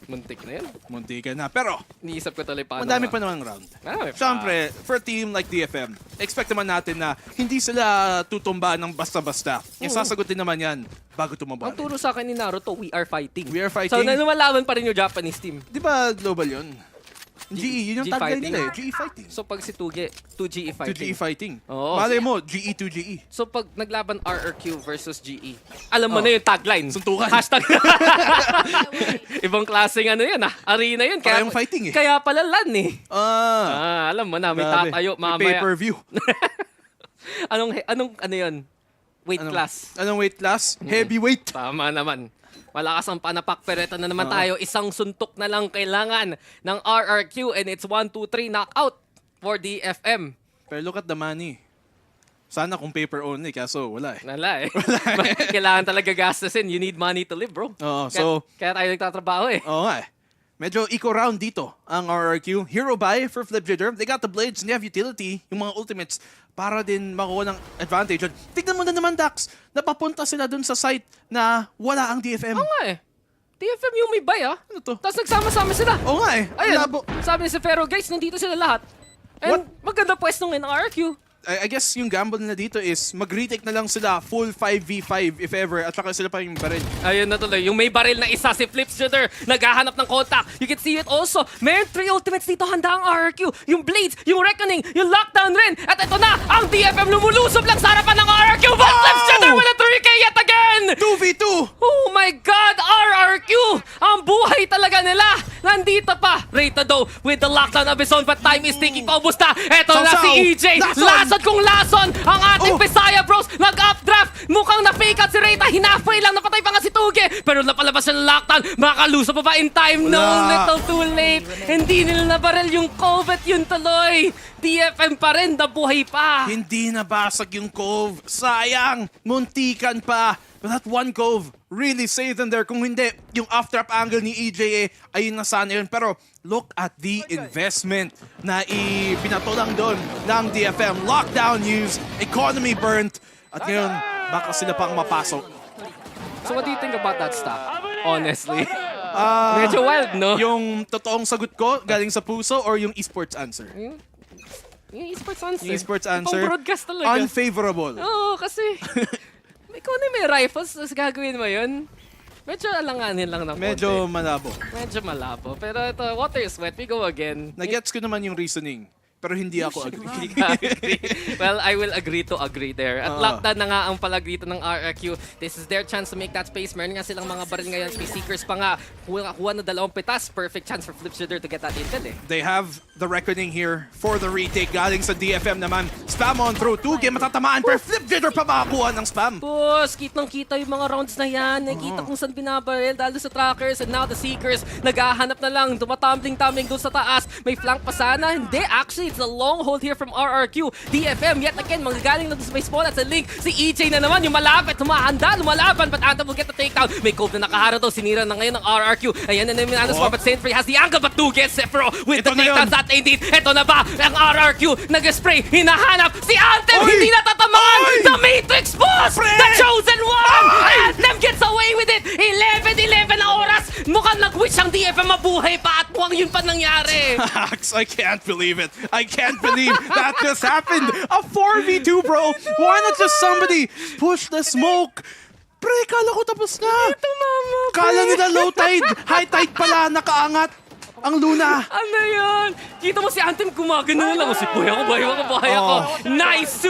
Muntik na yun. Muntikan na. Pero, iniisip ko tuloy paano. madami pa naman round. Siyempre, for a team like DFM, expect naman natin na hindi sila tutumba ng basta-basta. Sasagutin naman yan bago tumaba. Ang turo sa akin ni Naruto, we are fighting. We are fighting. So, lumalaban pa rin yung Japanese team. Di ba global yun? GE, yun yung tagline nila eh. GE fighting. So pag si 2GE fighting. 2GE fighting. Oo. Malay mo, GE 2GE. So pag naglaban RRQ versus GE, alam mo na yung tagline. Suntukan. Hashtag. Ibang klaseng ano yun arena yun. Kaya yung fighting eh. Kaya pala LAN eh. Alam mo na, may tatayo mamaya. May pay-per-view. anong ano yun? Weight class. Anong weight class? Heavyweight. Tama naman. Malakas ang panapak, pero ito na naman tayo. Isang suntok na lang kailangan ng RRQ and it's 1-2-3 knockout for DFM. Pero look at the money. Sana kung paper only, kaso wala eh. Wala eh. Kailangan talaga gastusin. You need money to live, bro. Kaya tayo nagtatrabaho eh. Oo nga eh. Medyo eco-round dito ang RRQ. Hero buy for Flip Jitter. They got the blades and they have utility, yung mga ultimates, para din makuha ng advantage. Tignan mo na naman, Dax, napapunta sila dun sa site na wala ang DFM. Oo nga eh. DFM yung may buy Ano to? Tapos nagsama-sama sila. Oo nga eh. Ayun, sabi ni Zephyro, guys, nandito sila lahat. And maganda pwesto ngayon ng RRQ. I guess yung gamble nila dito is mag-retake na lang sila full 5v5 if ever at saka sila pa yung baril. Ayun na tuloy. Yung may baril na isa si Flipshooter. Naghahanap ng contact. You can see it also. Meron 3 ultimates dito. Handa ang RRQ. Yung Blades, yung Reckoning, yung Lockdown rin. At ito na, ang DFM lumulusob lang sa harapan ng RRQ. But Flipshooter with a 3K yet again! 2v2! Oh my God! RRQ! Ang buhay talaga nila. Nandito pa. Reytado with the lockdown of his own, but time is ticking. Paubos na. Ito na si EJ. Lason kung lason. Ang ating Visaya Bros. Nag-updraft. Mukhang na-fake out si Reyta. Hinafay lang. Napatay pa nga si Tuge. Pero napalabas siya ng lockdown. Makaluso pa ba in time? No, little too late. Hindi nila nabaril yung covet. Yun tuloy. DFM pa rin. Nabuhay pa. Hindi nabasag yung Cove. Sayang. Muntikan pa. But that one Cove really saved them there. Kung hindi, yung off-trap angle ni EJA, ayun na sana yun. Pero look at the investment na ibinato lang doon ng DFM. Lockdown use, economy burnt. At ngayon, baka sila pang mapasok. So what do you think about that stuff? Honestly. Medyo wild, no? Yung totoong sagot ko, galing sa puso or yung esports answer? Yung esports answer. Yung esports answer, broadcast talaga. unfavorable. Oo, kasi ikaw na may rifles, tapos gagawin mo yun. Medyo alanganin lang ng Medyo konti. malabo. Medyo malabo. Pero ito, water is wet. We go again. Nagets ko naman yung reasoning. Pero hindi ako agree. Hindi ka agree. Well, I will agree to agree there. At lockdown na nga ang palag dito ng RRQ. This is their chance to make that space. Meron nga silang mga baril ngayon. Space Seekers pa nga. Kuha na 2 pitas. Perfect chance for Flipshooter to get that intel eh. They have the reckoning here for the retake. Galing sa DFM naman. Spam on through. 2 game matatamaan. Per Flipshooter pa makakuha ng spam. Boss, kitang-kita yung mga rounds na yan. Nakita kung saan binabaril. Dahil sa trackers and now the Seekers. Naghahanap na lang. Tumatumbling-tumbling doon sa taas. May flank pa sana. Hindi, actually, it's a long hold here from RRQ. DFM, yet again, magagaling na doon sa may spawn at sa link. Si EJ na naman, yung malapit, humahanda, lumalaban, but Anta will get the takedown. May Cove na nakaharap daw, sinira na ngayon ng RRQ. Ayan na naman ang but Saint Free has the angle, but 2 gets Sephiroth with the takedowns at indeed. Ito na ba, ang RRQ, nag-spray, hinahanap, si Anthem, hindi natatamaan! The Matrix boss! The chosen one! Anthem gets away with it! 11-11 na oras! Mukhang nag-wish ang DFM mabuhay pa at mukhang yun pa nangyari. I can't believe it. I can't believe that just happened. A 4v2, bro. Why not just somebody push the smoke? Pre, kala ko tapos na. Kala nila low tide. High tide pala, nakaangat ang Luna. Ano yun? Kita mo si Anthem gumagano lang. Si buhay ako. Nice!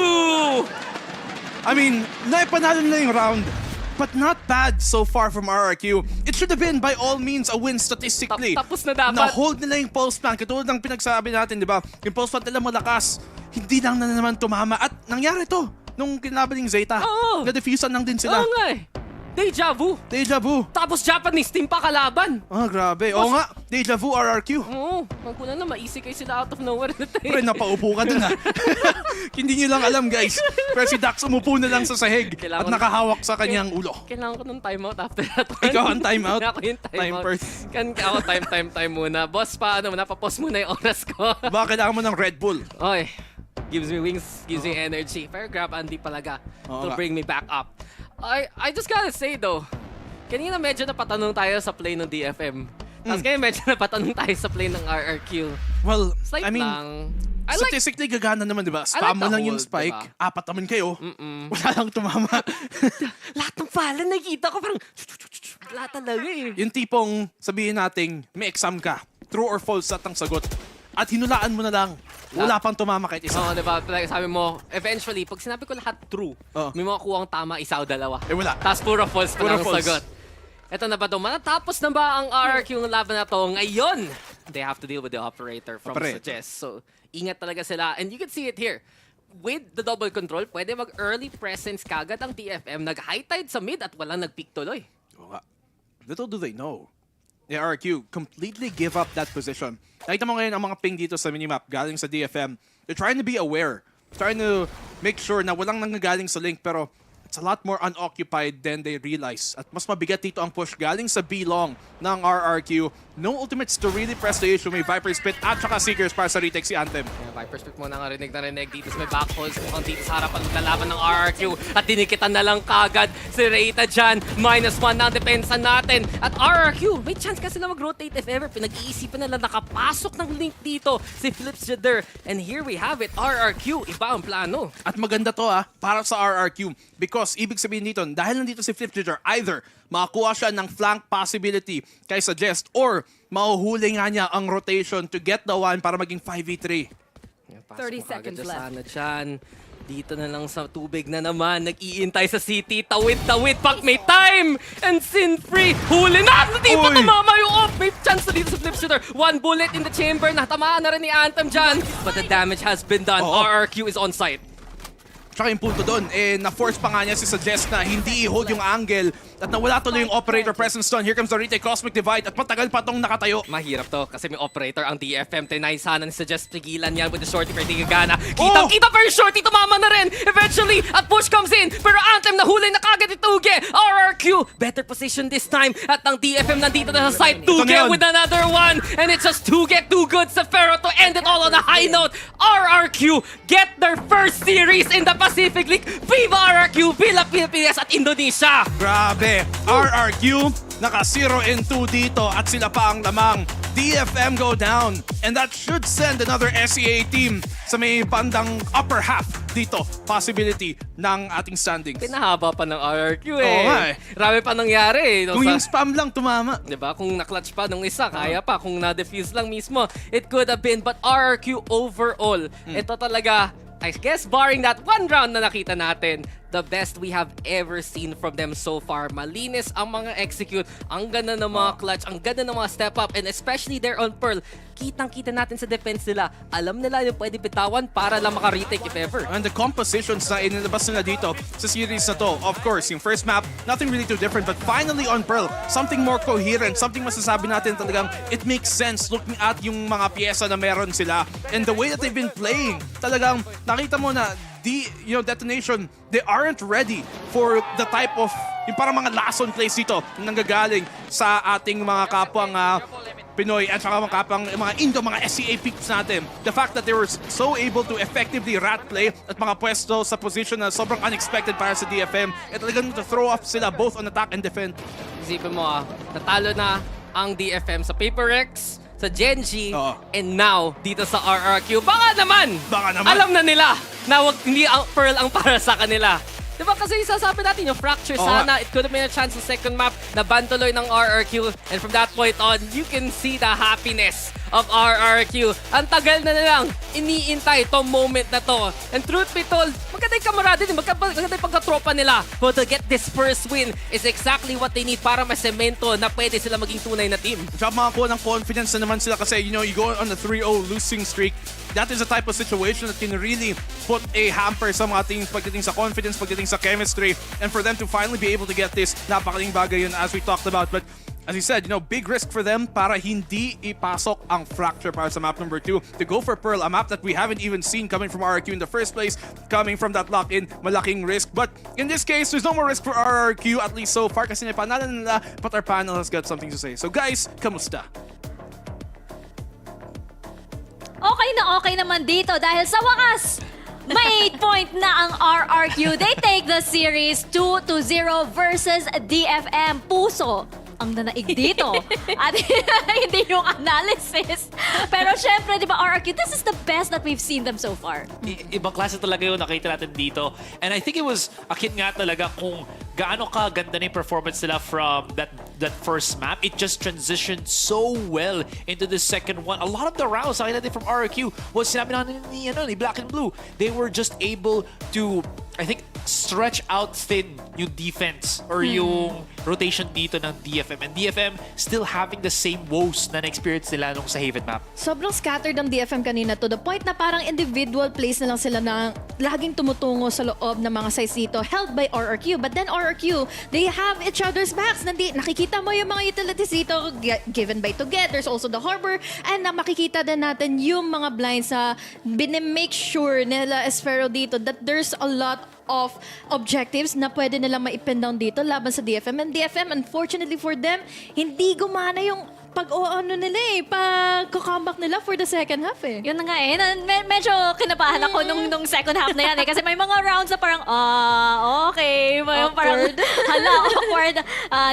I mean, naipanalo nila yung round. But not bad so far from RRQ. It should have been by all means a win statistically. Tapos na dapat. Na-hold nila yung pulse plan. Katulad ng pinagsabi natin, di ba? Yung pulse plan nila malakas. Hindi lang na naman tumama. At nangyari to nung kinaban yung Zeta. Oo. Na-diffusean lang din sila. Oo nga eh. Deja vu. Deja vu. Tapos Japanese team pa kalaban. Grabe. Oo nga. Deja vu RRQ. Oo. Magkulang na maisi kayo sila out of nowhere. Pre, napaupo ka dun ha. Hindi nyo lang alam guys. Pero si Dax umupo na lang sa sahig at nakahawak sa kanyang ulo. Kailangan ko ng timeout after that one. Ikaw ang timeout? Ako yung timeout. Ako time muna. Boss, napapause muna yung oras ko. Baka kailangan mo ng Red Bull. Oy. Gives me wings, gives me energy. Pero grab Andy palaga to bring me back up. I just gotta say though, kanina medyo napatanong tayo sa play ng DFM. Tapos ngayon medyo napatanong tayo sa play ng RRQ. Well, Slight I mean, lang. statistically gagana naman, di ba? Spam mo lang yung spike, diba? 4 naman kayo, wala lang tumama. Lahat ng pala nakita ko parang lahat talaga eh. Yung tipong sabihin nating may exam ka, true or false at ang sagot. At hinulaan mo na lang. Wala pang tumama kahit isa. Oo, diba? Like, sabi mo, eventually, pag sinabi ko lahat true, may mga kuwang tama, isa o dalawa. Wala. Tapos puro false pa lang ang sagot. Ito na ba ito? Matatapos na ba ang RRQ ng laban na to? Ngayon, they have to deal with the operator from Suggest. So, ingat talaga sila. And you can see it here. With the double control, pwede mag-early presence kagad ang TFM. Nag-high tide sa mid at walang nag-peak tuloy. Little do they know. The RRQ completely give up that position. Nakita mo ngayon ang mga ping dito sa minimap galing sa DFM. They're trying to be aware. Trying to make sure na walang nanggagaling sa link pero at it's a lot more unoccupied than they realize. At mas mabigat dito ang push galing sa B-long ng RRQ. No ultimates to really press the issue. May Viper Spit at saka Seekers para sa retake si Anthem. Viper Spit mo na rinig na rinig dito sa may backholes. Mukhang dito sa harapan maglalaban ng RRQ. At dinikitan na lang kagad si Reita dyan. -1 na ang depensa natin. At RRQ, may chance kasi na mag-rotate if ever. Pinag-iisipan nila nakapasok ng link dito si Flips Jader. And here we have it, RRQ. Iba ang plano. At maganda to para sa RRQ. Because ibig sabihin dito, dahil nandito si Flips Jader, either makakuha siya ng flank possibility kay Suggest or mahuhuli nga niya ang rotation to get the one para maging 5v3. 30 seconds left. Sana dyan. Dito na lang sa tubig na naman. Nag-iintay sa city. Tawid-tawid. Pak may time! And Sin-Free. Huli na! Hindi pa tumama yung off. May chance na dito sa Flip Shooter. 1 bullet in the chamber. Natamaan na rin ni Anthem dyan. But the damage has been done. RRQ is on site. Tsaka yung punto doon, na-force pa nga niya si Suggest na hindi i-hold yung angle at nawala tuloy yung operator presence doon. Here comes the retake, Cosmic Divide at matagal pa tong nakatayo. Mahirap to kasi may operator ang DFM. Tinay sana ni Suggest pigilan yan with the shorty pero hindi gagana. Kitang-kita pa yung shorty, tumama na rin. Eventually, at push comes in. Pero Anthem nahuli na kagad ni Tuge. RRQ, better position this time. At ang DFM nandito na sa side. Tuge with another one. And it's just Tuge too good sa Pharaoh to end it all on a high note. RRQ get their first series in the Pacific League. Viva RRQ, Viva Pilipinas at Indonesia. Grabe, RRQ naka 0-2 dito at sila pa ang lamang. DFM go down and that should send another SEA team sa may bandang upper half dito. Possibility ng ating standings. Pinahaba pa ng RRQ Oo nga Rami pa nangyari Kung yung spam lang tumama. Diba? Kung na-clutch pa nung isa, kaya pa. Kung na-defuse lang mismo, it could have been. But RRQ overall, ito talaga, I guess barring that one round na nakita natin, the best we have ever seen from them so far. Malinis ang mga execute, ang ganda ng mga clutch, ang ganda ng mga step up, and especially there on Pearl, kitang-kita natin sa defense nila. Alam nila yung pwede bitawan para lang maka-retake if ever. And the compositions na inilabas nila dito sa series na to, of course, yung first map, nothing really too different, but finally on Pearl, something more coherent, something masasabi natin talagang it makes sense looking at yung mga pyesa na meron sila. And the way that they've been playing, talagang nakita mo na Detonation, they aren't ready for the type of yung parang mga lason plays dito nanggagaling sa ating mga kapwang Pinoy at saka mga kapwang mga Indo, mga SEA peeps natin. The fact that they were so able to effectively rat play at mga pwesto sa position na sobrang unexpected para sa DFM at talagang to throw off sila both on attack and defend. Isipin mo natalo na ang DFM sa Paper Rex, sa Genji, and now dito sa RRQ. Baka naman! Alam na nila na hindi ang Pearl ang para sa kanila. Diba kasi isasabi natin yung fracture sana, it could have been a chance sa second map na bantuloy ng RRQ, and from that point on, you can see the happiness of RRQ. Ang tagal na nilang iniintay tong moment na to. And truth be told, maganda yung kamarada din, maganda yung pagkatropa nila. But to get this first win is exactly what they need para masemento na pwede sila maging tunay na team. Tsaka makakuha ng confidence na naman sila kasi, you go on a 3-0 losing streak. That is a type of situation that can really put a hamper sa mga teams pagdating sa confidence, pagdating sa chemistry. And for them to finally be able to get this, napakaling bagay yun as we talked about. But as you said, big risk for them para hindi ipasok ang fracture para sa map number 2. To go for Pearl, a map that we haven't even seen coming from RRQ in the first place, coming from that lock-in, malaking risk. But in this case, there's no more risk for RRQ, at least so far, kasi panalo nila, but our panel has got something to say. So guys, kamusta? Okay naman dito dahil sa wakas, may 8 point na ang RRQ. They take the series 2-0 versus DFM. Puso ang nanaig dito. At hindi yung analysis. Pero syempre, di ba, RRQ, this is the best that we've seen them so far. Ibang klase talaga yung nakita natin dito. And I think it was akin nga talaga kung gaano ka ganda na yung performance nila from that first map. It just transitioned so well into the second one. A lot of the rounds nakita natin from RRQ was sinabi na ni Black and Blue. They were just able to, I think, stretch out thin yung defense or yung rotation dito ng DFM. And DFM still having the same woes na na-experience nila nung sa Haven map. Sobrang scattered ang DFM kanina to the point na parang individual plays na lang sila na laging tumutungo sa loob ng mga sides dito held by RRQ. But then RRQ, they have each other's backs. Nakikita mo yung mga utilities dito given by Tuget. There's also the harbor. And makikita din natin yung mga blinds sa make sure nila Esfero dito that there's a lot of objectives na pwede nilang maipin down dito laban sa DFM. And DFM, unfortunately for them, hindi gumana yung pag-ano nila pag-comeback nila for the second half Yun na nga medyo kinabahan ako nung second half na yan kasi may mga rounds na parang, okay. Parang, awkward.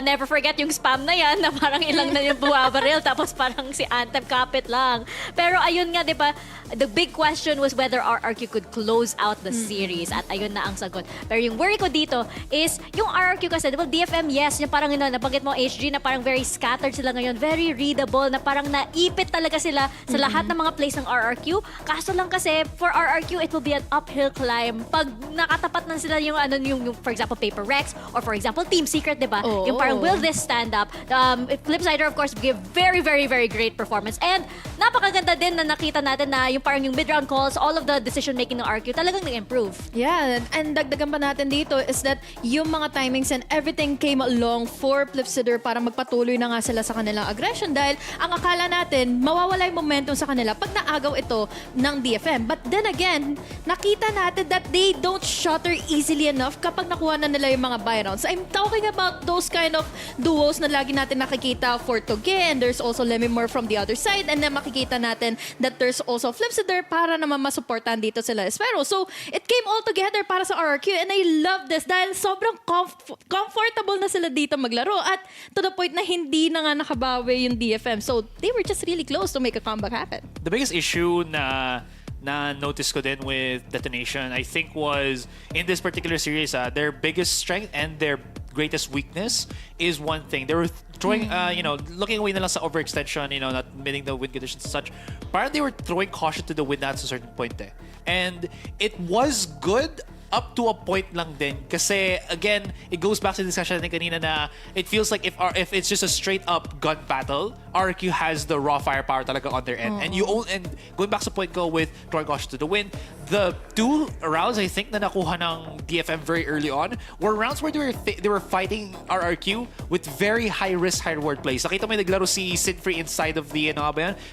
Never forget yung spam na yan na parang ilang na yung buwabaril tapos parang si Anthem kapit lang. Pero ayun nga, di ba, the big question was whether RRQ could close out the series at ayun na ang sagot. Pero yung worry ko dito is yung RRQ kasi, di ba, DFM, yes, yung parang nabanggit mo HG na parang very scattered sila ngayon, very readable, na parang naipit talaga sila sa lahat ng mga plays ng RRQ. Kaso lang kasi, for RRQ, it will be an uphill climb. Pag nakatapat na sila yung, for example, Paper Rex, or for example, Team Secret, di ba? Yung parang, will this stand up? Flipsider, of course, gave very, very, very great performance. And napakaganda din na nakita natin na yung parang yung mid-round calls, all of the decision-making ng RQ talagang nag-improve. Yeah, and dagdagan pa natin dito is that yung mga timings and everything came along for Flipsider para magpatuloy na nga sila sa kanilang aggression dahil ang akala natin, mawawala yung momentum sa kanila pag naagaw ito ng DFM. But then again, nakita natin that they don't shutter easily enough kapag nakuha na nila yung mga buy rounds. I'm talking about those kind of duos na lagi natin nakikita for Toge, and there's also Lemimore from the other side, and then makikita natin that there's also Flipsider para naman masuportahan dito sila Espero. So, it came all together para sa RRQ, and I love this dahil sobrang comfortable na sila dito maglaro at to the point na hindi na nga nakabawi yung DFM. So, they were just really close to make a comeback happen. The biggest issue na notice ko din with Detonation, I think, was in this particular series, their biggest strength and their greatest weakness is one thing. They were throwing, looking away na lang sa overextension, not meeting the win conditions and such. Parang they were throwing caution to the wind at a certain point And it was good up to a point lang din. Kasi, again, it goes back to the discussion natin kanina na it feels like if it's just a straight-up gun battle, RQ has the raw firepower talaga on their end. And going back sa point ko with throwing caution to the wind, the two rounds, I think, na nakuha ng DFM very early on were rounds where they were fighting RRQ with very high-risk, high-reward plays. Nakita mo yung naglaro si Sinfree inside of the,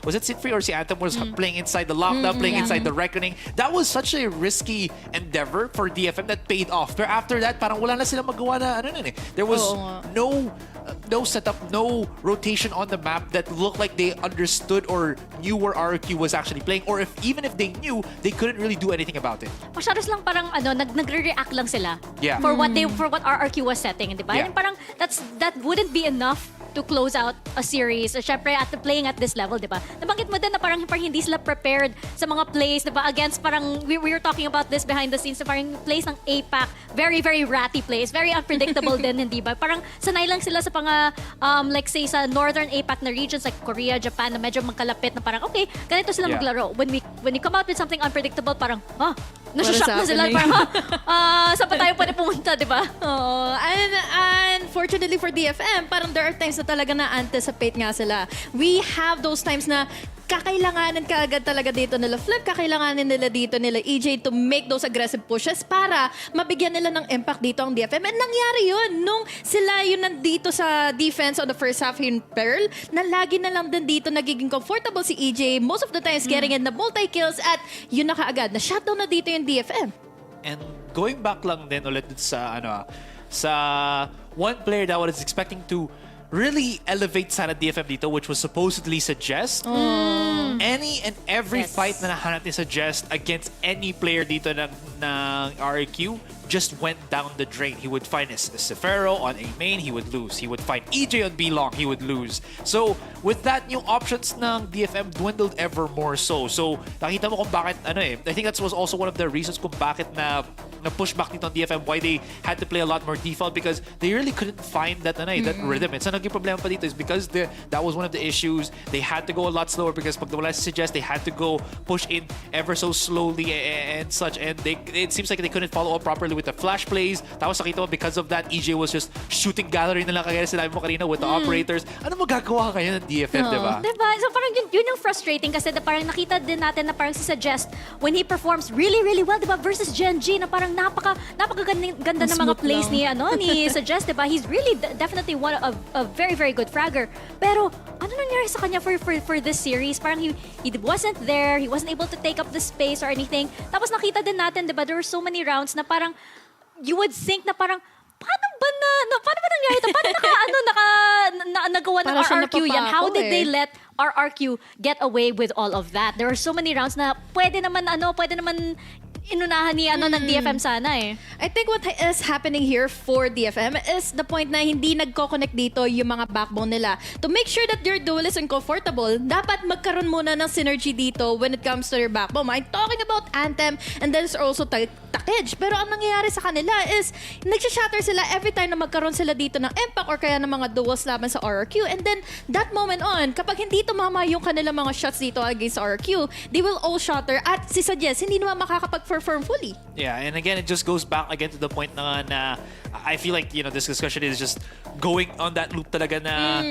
was it Sinfree or si Anthem was playing inside the lockdown, playing inside the reckoning. That was such a risky endeavor for DFM that paid off. But after that, parang wala na sila magawa na There was no setup, no rotation on the map that looked like they understood or knew where RRQ was actually playing, or even if they knew, they couldn't really do anything about it. Masyadong lang parang nagre-react lang sila Yeah. for what RRQ was setting, di ba? Yeah. And parang that wouldn't be enough to close out a series. Syempre, playing at this level, di ba? Nabanggit mo din na parang hindi sila prepared sa mga plays, di ba? Against parang, we were talking about this behind the scenes, na parang plays ng APAC, very, very ratty plays, very unpredictable din, hindi ba? Parang sanay lang sila sa mga, like say, sa northern APAC na regions like Korea, Japan, na medyo magkalapit na parang, okay, ganito sila maglaro. When you come out with something unpredictable, parang, nasushock na sila. Parang, saan pa tayo pwede pumunta, di ba? And fortunately for DFM, parang there are times na talaga na-anticipate nga sila. We have those times na kakailanganin kaagad talaga dito nila Flip, kakailanganin nila dito nila EJ to make those aggressive pushes para mabigyan nila ng impact dito ang DFM. And nangyari yun nung sila yun nandito sa defense on the first half in Pearl, na lagi na lang din dito nagiging comfortable si EJ, most of the times getting in the multi-kills at yun na kaagad, na shutdown na dito yung DFM. And going back lang din ulit sa one player that I was expecting to really elevate sana DFM dito, which was supposedly Suggest. Any and every fight na nahanap ni Suggest against any player dito ng RRQ just went down the drain. He would find Sefero on A main, he would lose. He would find EJ on B long, he would lose. So, with that, yung options ng DFM dwindled ever more so. So, nakita mo kung bakit, I think that was also one of the reasons kung bakit na push back dito ng DFM, why they had to play a lot more default, because they really couldn't find that rhythm. And so, naging problema pa dito is because that was one of the issues. They had to go a lot slower because pag wala si Suggest, they had to go push in ever so slowly and such. And it seems like they couldn't follow up properly with the flash plays. Tapos nakita mo, because of that, EJ was just shooting gallery na lang, kagaya sinabi mo kanina with the operators. Ano magagawa kayo ng DFM, diba? Diba? So parang yun yung frustrating kasi parang nakita din natin na parang si Suggest, when he performs really, really well, diba? Versus Gen G, na parang napakaganda ng mga plays ni Suggest, diba? He's really definitely one of a very, very good fragger. Pero ano nangyari sa kanya for this series? Parang he wasn't there, he wasn't able to take up the space or anything. Tapos nakita din natin, diba? There were so many rounds na parang you would think na parang, paano ba nangyari ito? Paano nagawa ng Para siyang RRQ yan? How napapako did they eh. let RRQ get away with all of that? There were so many rounds na pwede naman inunahan ni ng DFM sana eh. I think what is happening here for DFM is the point na hindi nagko-connect dito yung mga backbone nila. To make sure that your duel is uncomfortable, dapat magkaroon muna ng synergy dito when it comes to your backbone. I'm talking about Anthem and there's also Takej. Pero ang nangyayari sa kanila is nagsha-shatter sila every time na magkaroon sila dito ng impact or kaya ng mga duels laban sa RRQ. And then that moment on, kapag hindi tumama yung kanilang mga shots dito against RRQ, they will all shatter at si Suggest hindi naman makakapag-perform fully. Yeah, and again, it just goes back again to the point na I feel like, this discussion is just going on that loop talaga na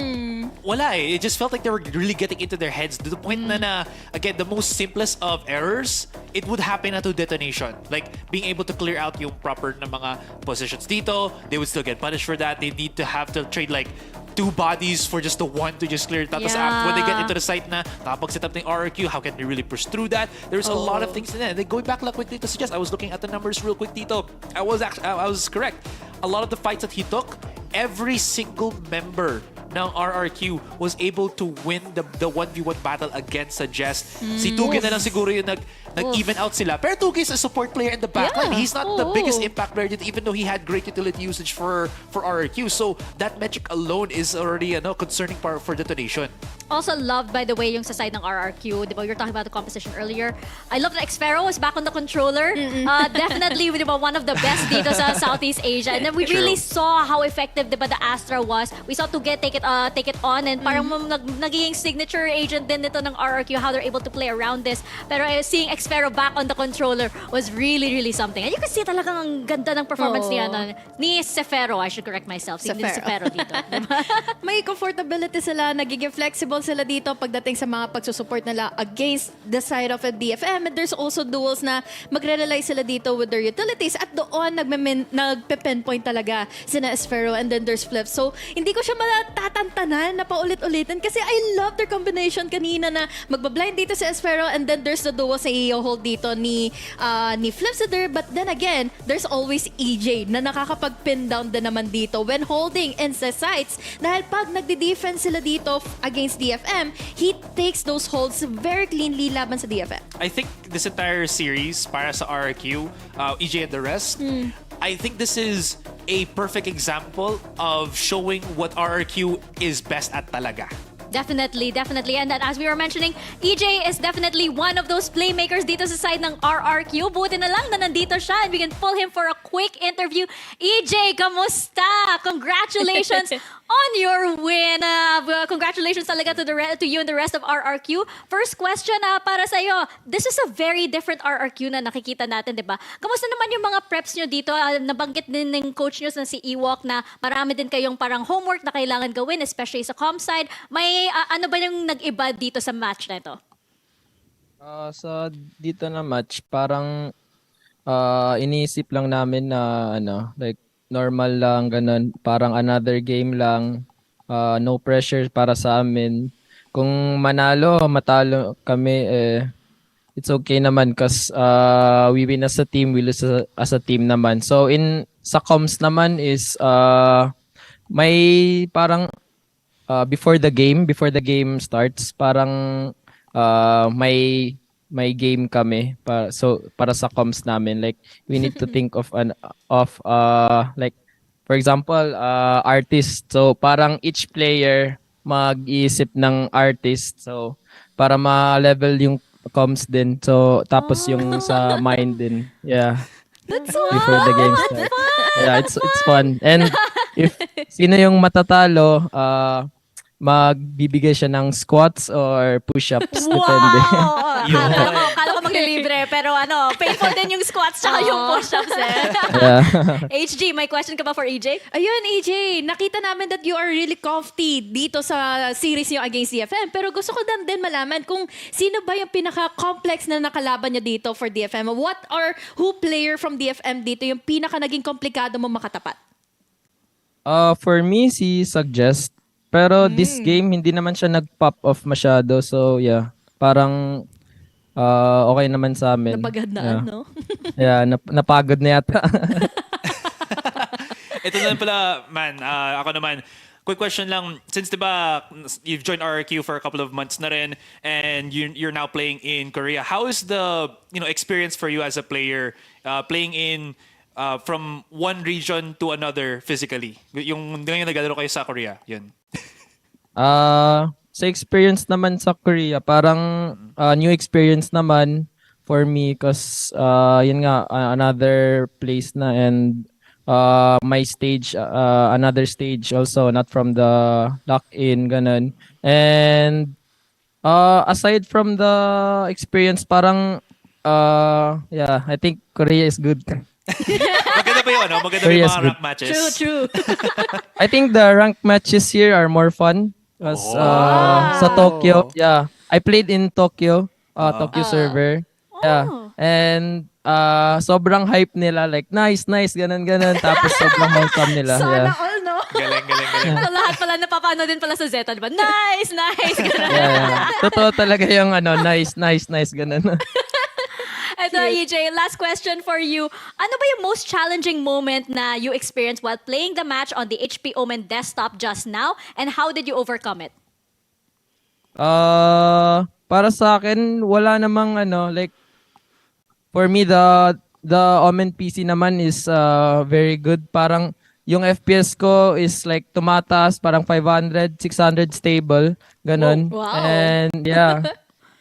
wala eh. It just felt like they were really getting into their heads to the point na again, the most simplest of errors, it would happen to Detonation. Like, being able to clear out yung proper na mga positions dito, they would still get punished for that. They need to have to trade like 2 bodies for just the one to just clear it out. Tapos when they get into the site na nakapag-set up ng RRQ, how can they really push through that? There's a lot of things in there. And then going back quickly to Suggest, I was looking at the numbers real quick, Tito. I was correct. A lot of the fights that he took, every single member ng RRQ was able to win the 1v1 battle against Suggest. Si Tugi na lang siguro yung nag-even out sila. Pero Tugi is a support player in the backline. He's not the biggest impact player even though he had great utility usage for RRQ. So that metric alone is already concerning part for Detonation. Also loved, by the way, yung sa side ng RRQ. Diba, you were talking about the composition earlier. I love that Xfero was back on the controller. Definitely, diba, one of the best dito sa Southeast Asia. And then we really saw how effective, diba, the Astra was. We saw Tuge take it on and parang naging signature agent din nito ng RRQ, how they're able to play around this. Pero seeing Xfero back on the controller was really, really something. And you can see talagang ang ganda ng performance ni Sefero. I should correct myself. Si Sefero dito. May comfortability sila, nagiging flexible sila dito pagdating sa mga pagsusupport nila against the side of a DFM. And there's also duels na magre-rely sila dito with their utilities at doon nagpe-pinpoint talaga sina Sefero and then there's Flip. So, hindi ko siya matatantanan na paulit-ulitin kasi I love their combination kanina na magbablind dito si Sefero and then there's the duels na i-hold dito ni Flipsider. But then again, there's always EJ na nakakapag-pin down din naman dito when holding in sa sites dahil pag nagdi-defense sila dito against DFM, he takes those holds very cleanly laban sa DFM. I think this entire series para sa RRQ, EJ and the rest, I think this is a perfect example of showing what RRQ is best at talaga. Definitely. And that, as we were mentioning, EJ is definitely one of those playmakers dito sa side ng RRQ. Buti na lang na nandito siya and we can pull him for a quick interview. EJ, kamusta? Congratulations on your win. Congratulations talaga to you and the rest of RRQ. First question para sa iyo. This is a very different RRQ na nakikita natin, 'di ba? Kamusta naman yung mga preps nyo dito? Nabanggit din ng coach nyo na si Ewok na marami din kayong parang homework na kailangan gawin, especially sa com side. May ano ba yung nag-iba dito sa match na ito? Sa dito na match, parang iniisip lang namin na like normal lang, ganun. Parang another game lang. No pressure para sa amin. Kung matalo kami, it's okay naman kasi we win as a team, we lose as a team naman. So sa comms naman is may parang before the game starts, parang may game kami para sa comms namin. Like we need to think of like for example artist. So parang each player mag-iisip ng artist. So para ma-level yung comms din. So tapos yung sa mind din. Yeah. That's before the game starts. Yeah, it's fun. And if sino yung matatalo, magbibigay siya ng squats or push-ups. Depende. Kala ko maglilibre, pero painful din yung squats tsaka yung push-ups Yeah. HG, may question ka ba for EJ? Ayun, EJ, nakita namin that you are really comfy dito sa series niyo against DFM. Pero gusto ko din malaman kung sino ba yung pinaka-complex na nakalaban niya dito for DFM. Who player from DFM dito yung pinaka naging komplikado mo makatapat? For me, si Suggest. Pero this game, hindi naman siya nag-pop off masyado. So, yeah. Parang okay naman sa amin. Napagandaan, no? Yeah, napagod na yata. Ito na lang pala, man, ako naman, quick question lang, since diba you've joined RRQ for a couple of months na rin, and you're now playing in Korea, how is the experience for you as a player playing in from one region to another physically? Yung ngayon nagalaro kayo sa Korea, yun. Sa experience naman sa Korea, parang new experience naman for me because yun nga, another place na, and my stage, another stage also, not from the lock-in, ganun. And aside from the experience, parang yeah, I think Korea is good. Maganda ba yung maganda ba yung mga rank matches? True. I think the rank matches here are more fun. Because sa Tokyo, yeah, I played in Tokyo, Tokyo server. Yeah. And sobrang hype nila, like nice, ganun. Tapos sobrang welcome nila. Sana Yeah. all, no? Galing. So, lahat pala napapano din pala sa Zeta, diba? Nice! Ganun. Yeah. Totoo talaga yung nice, ganun. Ito, EJ, last question for you. Ano ba yung most challenging moment na you experienced while playing the match on the HP Omen desktop just now? And how did you overcome it? Para sa akin, wala namang like, for me, the Omen PC naman is very good. Parang yung FPS ko is like tumataas, parang 500, 600 stable, ganun. Wow. And yeah,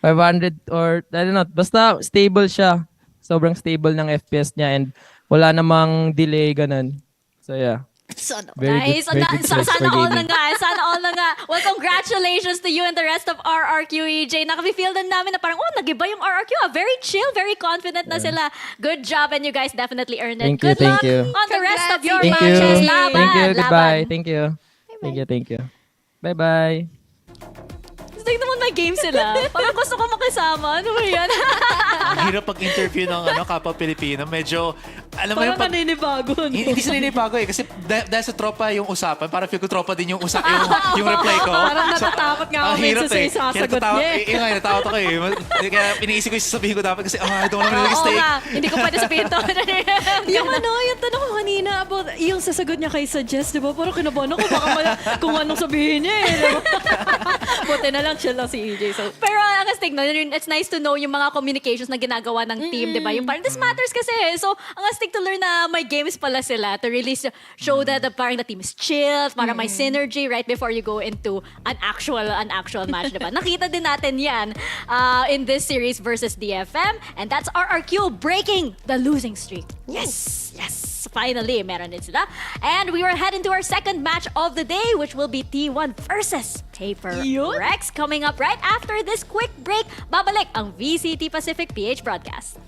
500 or I don't know, basta stable siya. Sobrang stable ng FPS niya and wala namang delay, ganun. So yeah. Sana Very good choice for all gaming. Sana all na nga. Well, congratulations to you and the rest of RRQ, EJ. Nakapifeel din namin na parang, nagiba yung RRQ. Very chill, very confident na sila. Good job, and you guys definitely earned it. Thank you, Good luck thank you. on the rest of your Thank you. matches. Laban, Thank you. Goodbye. laban. Thank you. Thank you. Bye-bye. Tignan naman may game sila. Parang gusto ko makisama. Ano ba yan? Ang hirap pag-interview ng kapwa Pilipino. Medyo, alam mo yung Parang naninibago. Hindi sila naninibago eh. Kasi dahil sa tropa yung usapan, parang feel ko tropa din yung reply ko. Parang natatakot nga ako Ang hirap minsan sa isasagot niya. Yung nga, natatakot ako eh. Kaya iniisip ko yung sasabihin ko dapat kasi, I don't want to make a Oo mistake. nga. Hindi ko pwede sabihin to. yung tanong ko kanina about yung sasagot niya kay Suggest, di ba? Parang kinabahan ako kung anong sabihin niya eh. Diba? Buti na lang, chill lang si EJ. So. Pero ang astig, no, it's nice to know yung mga communications na ginagawa ng team, di ba? Yung parang, this matters kasi. So, ang astig to learn na may games pala sila to really show that parang the team is chill, para may synergy right before you go into an actual match, di ba? Nakita din natin yan in this series versus DFM, and that's RRQ breaking the losing streak. Yes! Finally, meron din sila. And we are heading to our second match of the day, which will be T1 versus Paper Rex. Coming up right after this quick break, babalik ang VCT Pacific PH broadcast.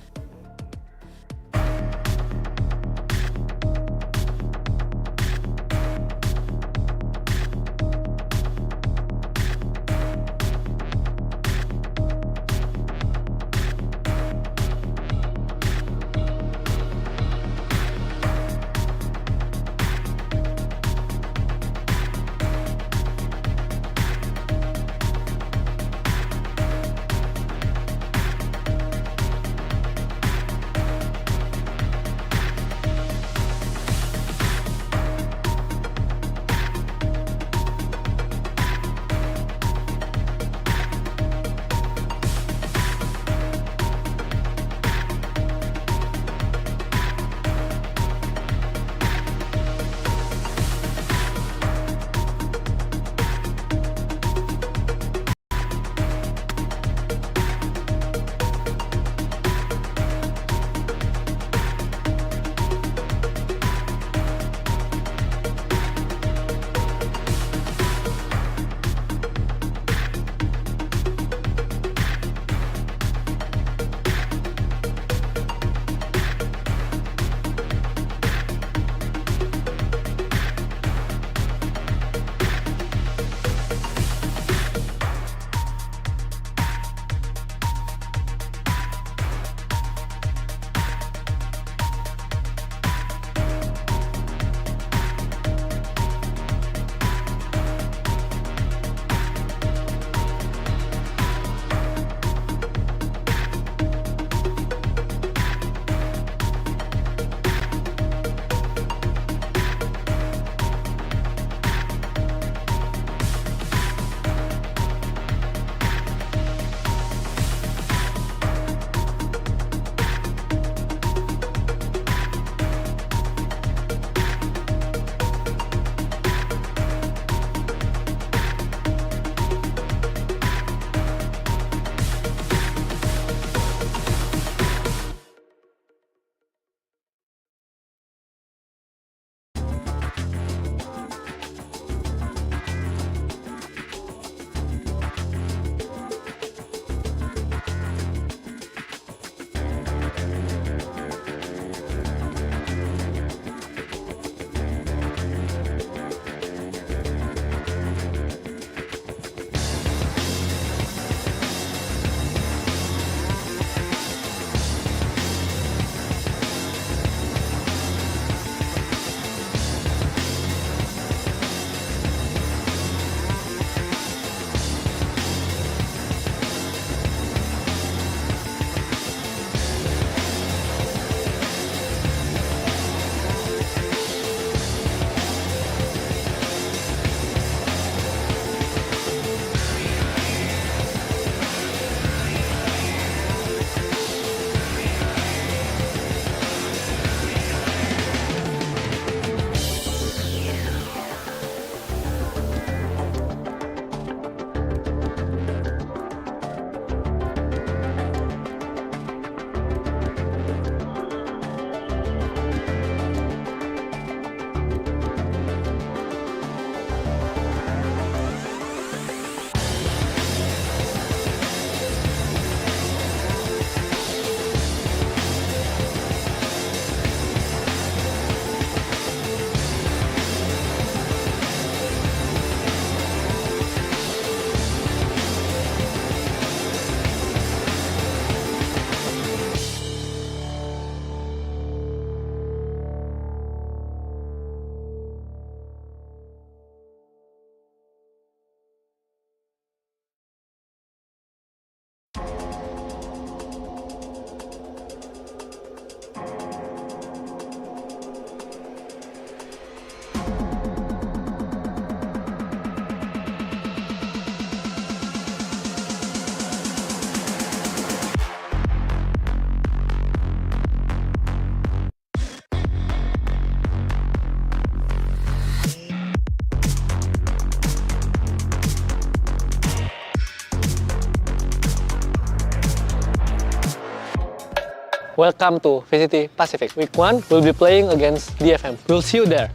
Welcome to VCT Pacific. Week 1, we'll be playing against DFM. We'll see you there.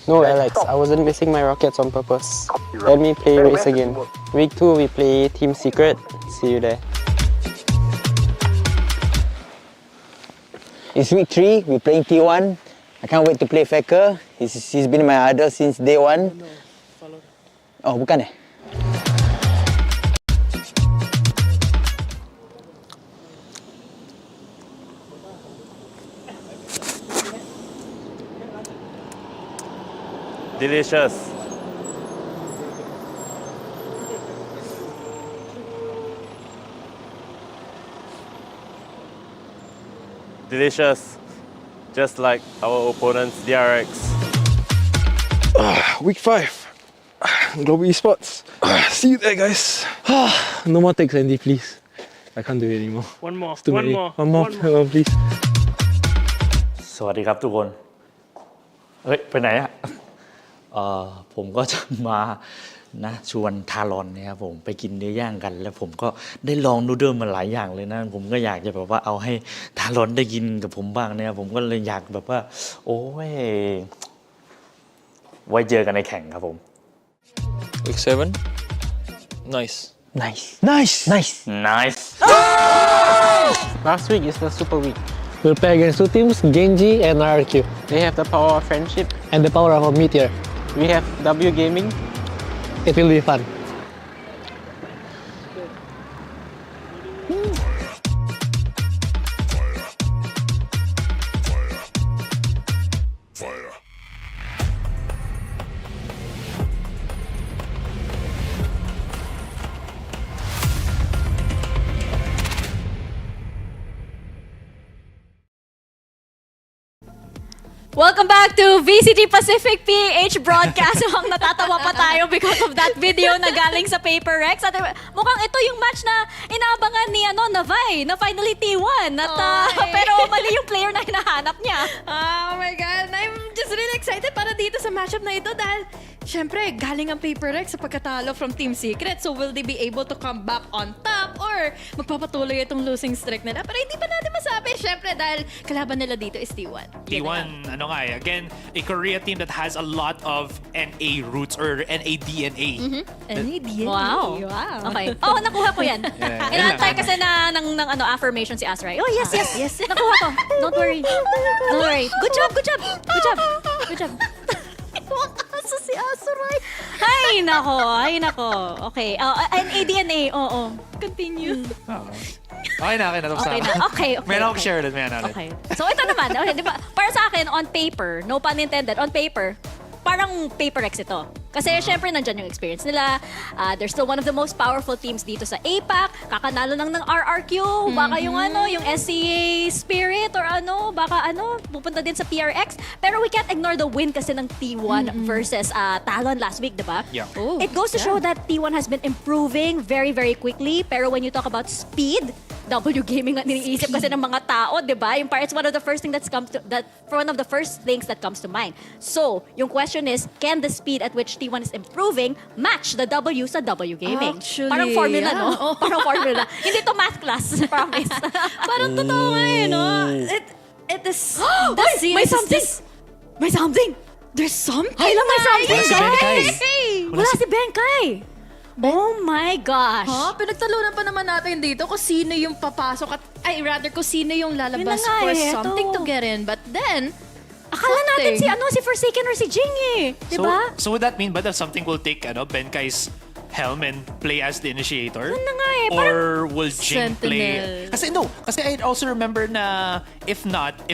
No, Alex, I wasn't missing my rockets on purpose. Let me play race again. Week 2, we play Team Secret. See you there. It's week 3, we're playing T1. I can't wait to play Faker. He's been my idol since day 1. Oh, bukan eh? Delicious. Delicious. Just like our opponents, DRX. Week 5. Global Esports. See you there, guys. No more takes, Andy, please. I can't do it anymore. One more. It's too many. One more, please. สวัสดีครับทุกคน เฮ้ย ไปไหนอะผมก็จะมานะชวนทารอนนะครับผมไปกินเนื้อย่างกันแล้วผมก็ได้ลองนูเดิลมาหลายอย่างเลยนะผมก็อยากจะแบบว่าเอาให้ทารอนได้กินกับผมบ้างนะครับผมก็เลยอยากแบบว่าโอ้ยไว้เจอกันในแข่งครับผม Week 7. Nice. Nice. Last week is the Super Week. We'll play against 2 teams, Genji and RRQ. They have the power of friendship. And the power of a meteor. We have W Gaming. It will be fun. Welcome back to VCT Pacific PH broadcast. Mukhang natatawa pa tayo because of that video na galing sa Paper Rex. At mukhang ito yung match na inaabangan ni Navay na finally T1. Pero mali yung player na hinahanap niya. Oh my God. I'm just really excited para dito sa matchup na ito dahil syempre, galing ang Paper Rex sa pagkatalo from Team Secret. So will they be able to come back on top or magpapatuloy itong losing streak nila? Pero hindi pa natin masabi, syempre, dahil kalaban nila dito is T1. T1, again, a Korea team that has a lot of NA roots or NA DNA. NA DNA. Wow. Okay. Oh, nakuha ko yan. Inaantay kasi ng affirmation si Asray. Oh, yes. Nakuha ko. Don't worry. Good job. Wakaso si Asray. Ay, nako. Okay. NADNA, oo. Continue. Okay na. Okay. May na share ulit. Okay. So, ito naman. Okay, di ba? Para sa akin, on paper, no pun intended, on paper, parang Paper Rex ito. Kasi syempre, nandyan yung experience nila. They're still one of the most powerful teams dito sa APAC. Kakanalo lang ng RRQ. Baka yung yung SCA Spirit or baka pupunta din sa PRX. Pero we can't ignore the win kasi ng T1 versus Talon last week, diba? Yeah. It goes to show that T1 has been improving very, very quickly. Pero when you talk about speed, W Gaming ang iniisip kasi ng mga tao, diba? Yung it's one of the first things one of the first things that comes to mind. So, yung question is, can the speed at which T1 is improving match the W sa W Gaming? Actually, parang formula, yeah. no? Parang formula. Hindi to math class, promise. Parang totoo nga no? It is... May something! There's something! Ay lang, may something, Wala si Benkay. guys! Wala si Benkay! Oh my gosh! Pinagtalunan pa naman natin dito kung sino yung papasok kung sino yung lalabas Yun na nga for eh, something eto. to get in. But then, akala natin si Forsaken or si Jing eh. Diba? So would that mean that something will take Benkai's helm and play as the initiator? Yun na nga eh. Or will Jing Sentinel. play? Kasi I also remember na if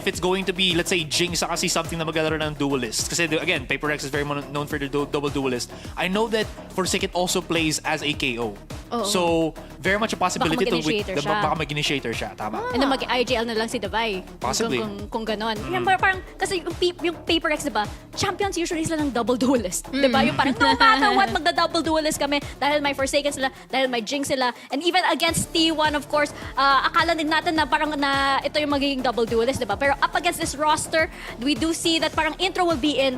it's going to be, let's say, Jing sa kasi something na maglalaro ng duelist. Kasi again, Paper Rex is very known for the double duelist. I know that Forsaken also plays as a KO. Oo. So very much a possibility Baka mag-initiator siya. baka mag-initiator siya. Tama. And then mag-IGL na lang si Davai. Possibly. Kung ganon. Yan, parang, kasi yung Paper X, diba, champions usually sila ng double duelist. Diba? Yung parang, no matter what, magda-double duelist kami dahil may Forsaken sila, dahil may Jing sila. And even against T1, of course, akala din natin na parang na ito yung magiging double duelist, diba? Pero up against this roster, we do see that parang intro will be in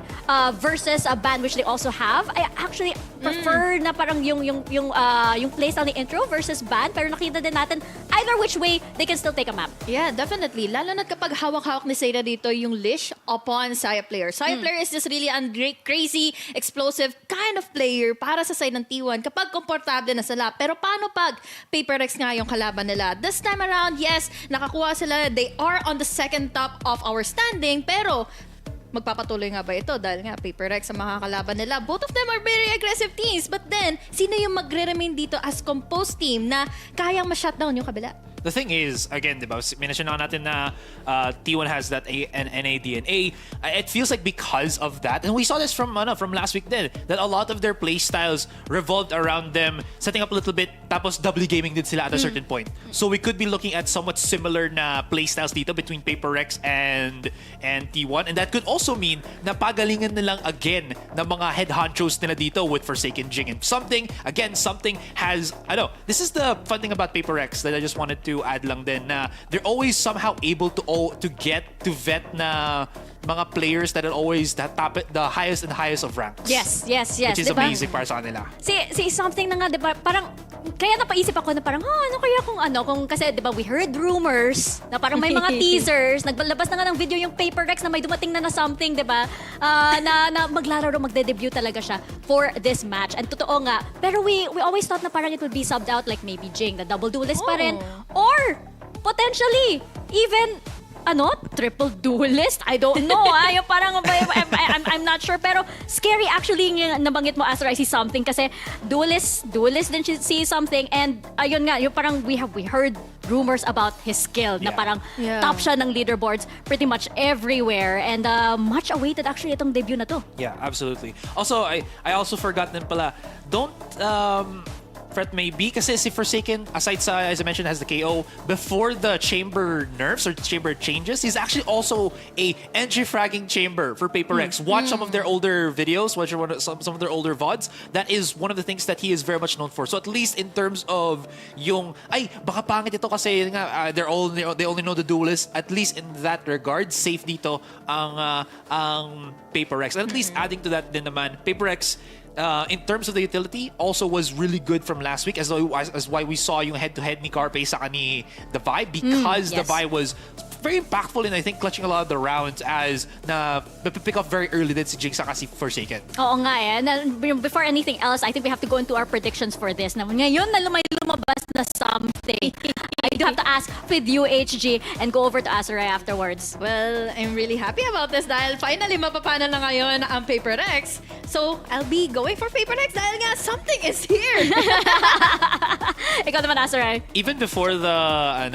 versus a band which they also have. I actually prefer na parang yung playstyle ni intro versus band, pero nakita din natin either which way they can still take a map. Yeah, definitely. Lalo na kapag hawak-hawak ni Seda dito yung leash upon Saya player. Saya player is just really a crazy, explosive kind of player para sa side ng T1 kapag komportable na sila. Pero paano pag Paper X nga yung kalaban nila? This time around, yes, nakakuha sila. They are on the second top of our standing, pero magpapatuloy nga ba ito? Dahil nga, Paper X ang makakalaban nila. Both of them are very aggressive teams. But then, sino yung magre-remain dito as composed team na kayang ma-shutdown yung kabila? The thing is, again, diba, mention na natin na T1 has that NADNA. It feels like because of that, and we saw this from last week then, that a lot of their play styles revolved around them setting up a little bit, tapos doubly gaming din sila at a certain point. So we could be looking at somewhat similar na play styles dito between Paper X and T1, and that could also mean na pagalingan nilang again ng mga head honchos nila dito with Forsaken Jing. And something has, this is the fun thing about Paper X that I just wanted to add lang din na they're always somehow able to vet na mga players that are always the highest and highest of ranks. Yes. Which is diba? amazing para sa kanila. Si something na nga, diba, parang, kaya napaisip ako na parang, ano kaya kung kasi, diba, we heard rumors na parang may mga teasers, naglabas na nga ng video yung Paper X na may dumating na something, diba, na maglalaro, magde-debut talaga siya for this match. And totoo nga, pero we always thought na parang it would be subbed out like maybe Jing, the double duelist pa rin, or potentially, even triple duelist? I don't know. Yung parang, I'm not sure. Pero scary actually yung nabanggit mo, Azra, I see something. Kasi duelist din see something. And ayun nga, yung parang we heard rumors about his skill. Na parang top siya ng leaderboards pretty much everywhere. And much awaited actually itong debut na to. Yeah, absolutely. Also, I also forgot din pala, don't fret maybe kasi si Forsaken, aside sa, as I mentioned, has the KO, before the chamber nerfs or chamber changes, he's actually also a entry fragging chamber for Paper X. Watch some of their older videos, watch some of their older VODs. That is one of the things that he is very much known for. So at least in terms of yung, baka pangit ito kasi nga, they only know the duelist. At least in that regard, safe dito ang Paper X. And at least adding to that din naman, Paper X, in terms of the utility, also was really good from last week as why we saw yung head-to-head ni Carpe sa ni Davai because Davai was very impactful in, I think, clutching a lot of the rounds as na pick up very early din si Jing saka si Forsaken. Oo nga before anything else, I think we have to go into our predictions for this. Na ngayon na lumabas na something, I do have to ask with you, HG, and go over to Azurai afterwards. Well, I'm really happy about this dahil finally mapapana na ngayon ang Paper X. So, I'll be going for Paper X dahil nga something is here. Ikaw naman, Azurai. Even before the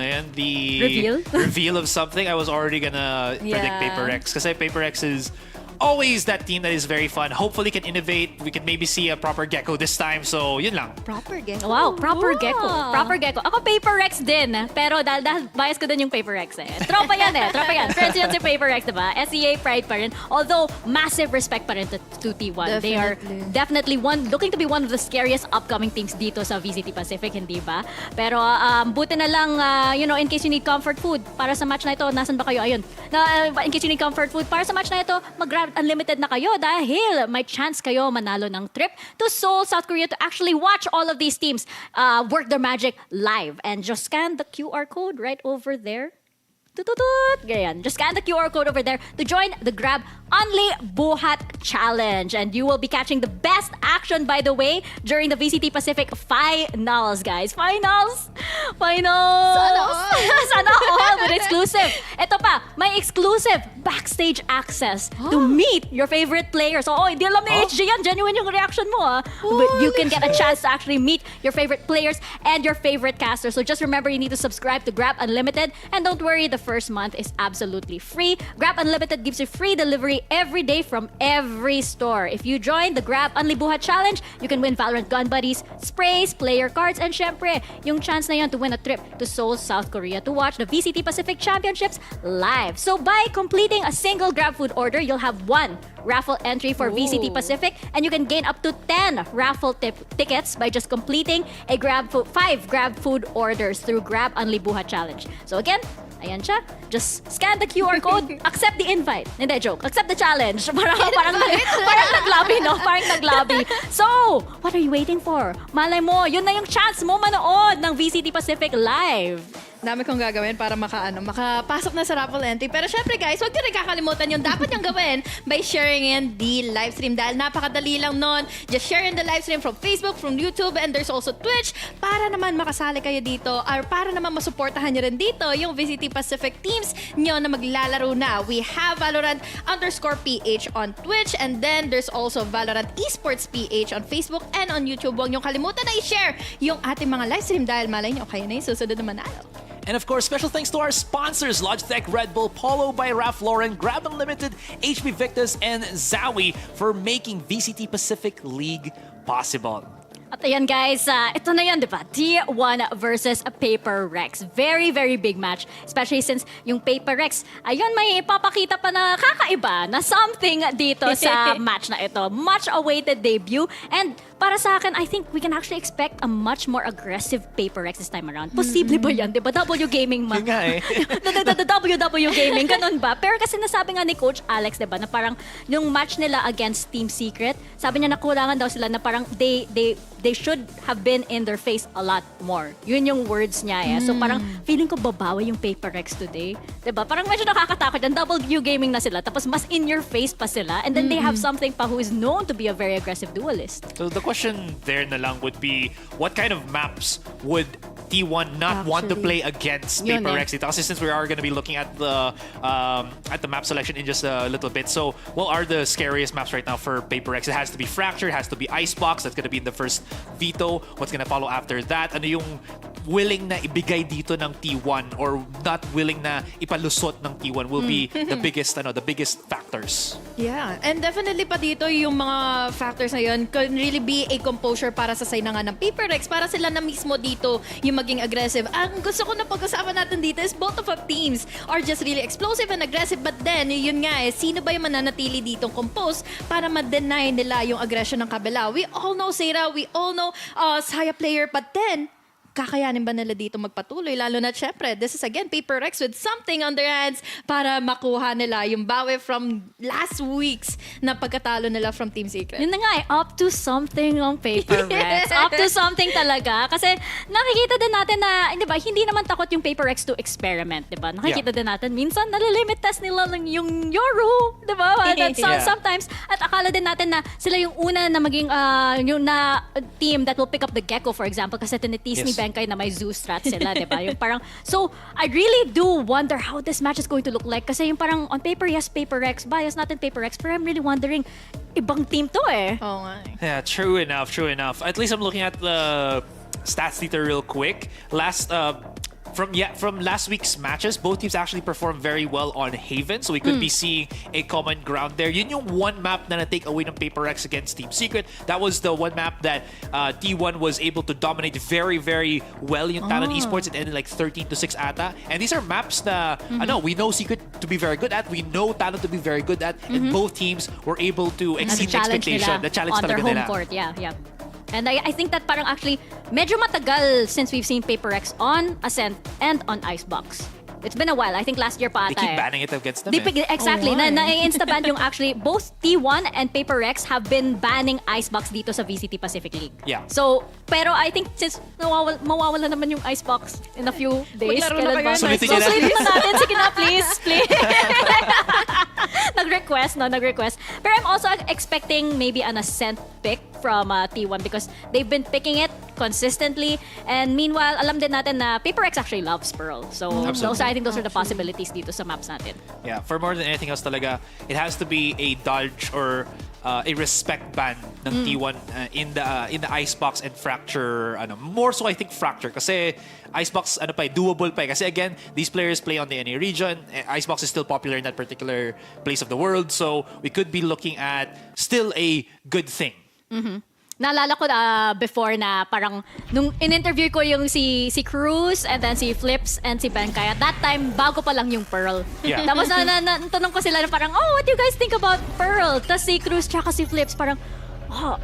reveal of something, I was already gonna predict Paper X kasi Paper X is always that team that is very fun. Hopefully can innovate. We can maybe see a proper Gecko this time. So, yun lang. Proper Gecko. Wow, proper Gecko. Proper Gecko. Ako Paper X din. Pero dahil bias ko din yung Paper X Tropa yan Tropa yan. Friends yun si Paper X, diba? SEA pride pa rin. Although, massive respect pa rin to T1. They are definitely looking to be one of the scariest upcoming teams dito sa VCT Pacific, hindi ba? Pero, buti na lang, in case you need comfort food, para sa match na ito, nasan ba kayo? Ayun. In case you need comfort food, para sa match na ito, mag-grab unlimited na kayo dahil may chance kayo manalo ng trip to Seoul, South Korea to actually watch all of these teams work their magic live. And just scan the QR code right over there. Ganyan. Just scan the QR code over there to join the Grab Only Buhat Challenge. And you will be catching the best action, by the way, during the VCT Pacific Finals, guys. Finals! Sana all with exclusive. Ito pa, may exclusive backstage access to meet your favorite players. Hindi alam ni HG yan. Genuine yung reaction mo, But you can get a chance to actually meet your favorite players and your favorite casters. So just remember, you need to subscribe to Grab Unlimited. And don't worry, the first month is absolutely free. Grab Unlimited gives you free delivery every day from every store. If you join the Grab Unlibuhat Challenge, you can win Valorant gun buddies, sprays, player cards, and syempre, yung chance na yun to win a trip to Seoul, South Korea to watch the VCT Pacific Championships live. So by completing a single GrabFood order, you'll have 1 raffle entry for VCT Pacific, and you can gain up to 10 raffle tickets by just completing a 5 GrabFood orders through Grab Unlibuhat Challenge. So again, ayan siya. Just scan the QR code, accept the invite. Hindi, joke. Accept the challenge. Parang naglabi, no? Parang naglabi. So, what are you waiting for? Malay mo, yun na yung chance mo manood ng VCT Pacific live. Dami kong gagawin para makapasok na sa raffle entry. Pero syempre guys, huwag din kakalimutan yung dapat yung gawin by sharing in the live stream. Dahil napakadali lang nun. Just share in the live stream from Facebook, from YouTube, and there's also Twitch para naman makasali kayo dito or para naman masuportahan nyo rin dito yung VCT Pacific teams nyo na maglalaro na. We have Valorant_PH on Twitch, and then there's also Valorant Esports PH on Facebook and on YouTube. Huwag nyo kalimutan na i-share yung ating mga live stream dahil malay nyo kayo na yung susunod na manalo. And of course, special thanks to our sponsors, Logitech, Red Bull, Polo by Ralph Lauren, Grab Unlimited, HP Victus, and Zowie for making VCT Pacific League possible. At ayan guys, ito na yan, di ba? T1 versus Paper Rex. Very, very big match. Especially since yung Paper Rex, ayun, may ipapakita pa na kakaiba na something dito sa match na ito. Much awaited debut. And para sa akin, I think we can actually expect a much more aggressive Paper Rex this time around. Posible ba yan? Di ba? W Gaming Yun nga eh. WW Gaming, ganun ba? Pero kasi nasabi nga ni Coach Alex, di ba, na parang yung match nila against Team Secret, sabi niya na kulangan daw sila na parang they should have been in their face a lot more. Yun yung words niya eh. So parang feeling ko babawi yung Paper Rex today. Diba? Parang medyo nakakatakot yan. W Gaming na sila. Tapos mas in your face pa sila. And then they have something pa who is known to be a very aggressive duelist. So the question there na lang would be, what kind of maps would T1 not want to play against Paper Rex dito? Kasi since we are going to be looking at the map selection in just a little bit. So what are the scariest maps right now for Paper Rex? It has to be Fracture, it has to be Icebox. That's going to be in the first veto. What's going to follow after that? Ano yung willing na ibigay dito ng T1 or not willing na ipalusot ng T1 will be the biggest factors. Yeah, and definitely pa dito yung mga factors na yun can really be a composure para sa side na nga ng Paper Rex para sila na mismo dito yung maging aggressive. Ang gusto ko na pag-usapan natin dito is both of our teams are just really explosive and aggressive, but then yun nga eh, sino ba yung mananatili ditong compose para ma-deny nila yung aggression ng kabila? We all know Sarah, we all know Saya player, but then kakayanin ba nila dito magpatuloy? Lalo na syempre, this is again Paper Rex with something on their hands para makuha nila yung bawi from last week's na pagkatalo nila from Team Secret. Yun na nga eh, up to something on Paper Rex. Up to something talaga. Kasi nakikita din natin na, di ba, hindi naman takot yung Paper Rex to experiment, di ba? Nakikita din natin, minsan nalilimit test nila lang yung Yoru, di ba? Sometimes, at akala din natin na sila yung una na maging yung na team that will pick up the Gecko, for example, kasi tinitease ni Benkay na may Zeus strat sila, di ba? Yung parang, so, I really do wonder how this match is going to look like. Kasi yung parang, on paper, yes, Paper Rex. Bias natin Paper Rex. But I'm really wondering, ibang team to eh. Oo nga. Yeah, true enough. At least I'm looking at the stats data real quick. From last week's matches, both teams actually performed very well on Haven, so we could be seeing a common ground there. Yun yung one map na na-take away ng Paper Rex against Team Secret. That was the one map that T1 was able to dominate very, very well yung Talon Esports. It ended like 13-6 ata. And these are maps na we know Secret to be very good at, we know Talon to be very good at, and both teams were able to exceed the expectation. The challenge on their talaga home nila. court, yeah. And I think that parang actually medyo matagal since we've seen Paper Rex on Ascent and on Icebox. It's been a while. I think last year pa ata. They keep banning it against them. Exactly. Na-insta-ban yung actually both T1 and Paper Rex have been banning Icebox dito sa VCT Pacific League. Yeah. So, pero I think since mawawala naman yung Icebox in a few days. Maglaro na kayo. Sulitin niya Sulitin na natin. Sige na, please. Nag-request. Pero I'm also expecting maybe an Ascent pick from T1 because they've been picking it consistently. And meanwhile, alam din natin na Paper Rex actually loves Pearl. So, I think those are the possibilities dito sa maps natin. Yeah, for more than anything else talaga, it has to be a dodge or a respect ban ng T1 in the Icebox and Fracture. More so I think Fracture kasi Icebox doable pa. Kasi again, these players play on the NA region. Icebox is still popular in that particular place of the world. So we could be looking at still a good thing. Naalala ko before na parang nung in-interview ko yung si Cruz and then si Flips and si Benkay. At that time, bago pa lang yung Pearl. Yeah. Tapos tanong ko sila na parang, what do you guys think about Pearl? Tapos si Cruz tsaka si Flips parang,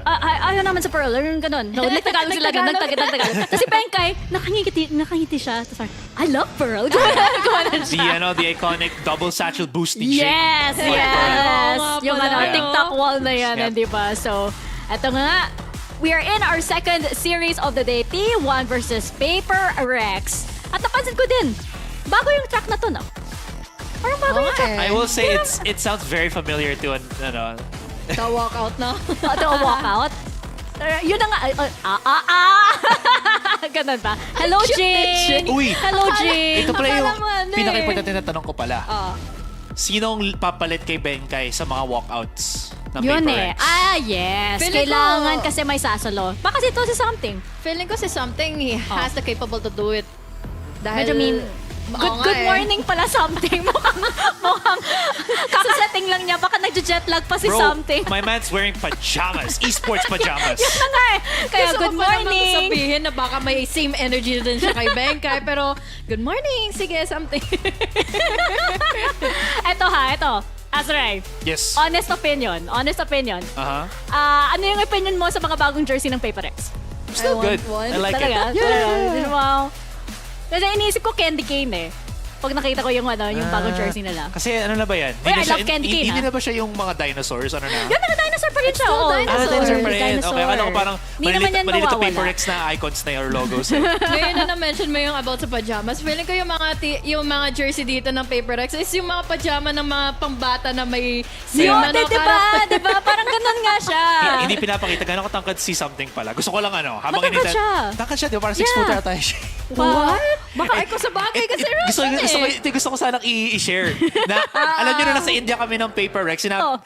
ayaw naman sa Pearl. Yung ganun. No, nagtagalog sila. Nagtagalog. Tapos si Benkay, nakangiti siya. Tapos parang, I love Pearl. Gumanan siya. The iconic double satchel boosting shake. Yes. Yung TikTok wall na yan, di ba? So, eto nga. We are in our second series of the day, T1 versus Paper Rex. At napansin ko din, bago yung track na to, no? Parang bago yung track. I will say it sounds very familiar to The walkout na. The walkout. Yun na nga. Ganun ba? Hello, Jing! Uy! Hello, Jing! Ito pala yung eh. pinaka-importante na tanong ko pala. Sinong papalit kay Benkay sa mga walkouts ng Yun Paper eh. Rex? Yes. Feeling Kailangan ko- kasi may sasalo. Baka kasi ito si Something. Feeling ko si Something, he has the capable to do it. Dahil... Medyo mean. Good morning pala Something. Mukhang kakasetting lang niya. Baka nagja-jet lag pa si Bro, Something. my man's wearing pajamas. Esports pajamas. Yun na nga eh. Kaya Gusto good ko pa namang morning. sabihin na baka may same energy din siya kay Benkay. Pero, good morning. Sige, Something. Ito. Azray. Yes. Honest opinion. Ano yung opinion mo sa mga bagong jersey ng Paper Rex? Still good. I like Talaga? it. Talaga? Wow. Kasi iniisip ko candy cane eh. Pag nakita ko yung bagong jersey nila. Kasi ano na ba yan? Uy, I love candy cane, Hindi ha? na ba siya yung mga dinosaurs? Ano na? Yan, naka-dinosaur pa rin siya. Oo, Dinosaur pa rin. Dinosaur. Okay, akala ko parang Hindi naman yan malilito mawawala. Paper Rex na icons na or logos. Ngayon na na-mention mo yung about sa pajamas. Feeling ko yung mga jersey dito ng Paper Rex is yung mga pajama ng mga pangbata na may Yun, character. diba? Parang ganun nga siya. Hindi pinapakita. Gano'n katangkad si something pala. Gusto ko lang habang Matangkad inita. siya. Tangkad siya, di ba? Parang 6 footer ata siya. What? Baka ako sa bagay kasi Gusto ko sanang i-share. Na, alam niyo na nasa India kami ng Paper Rex.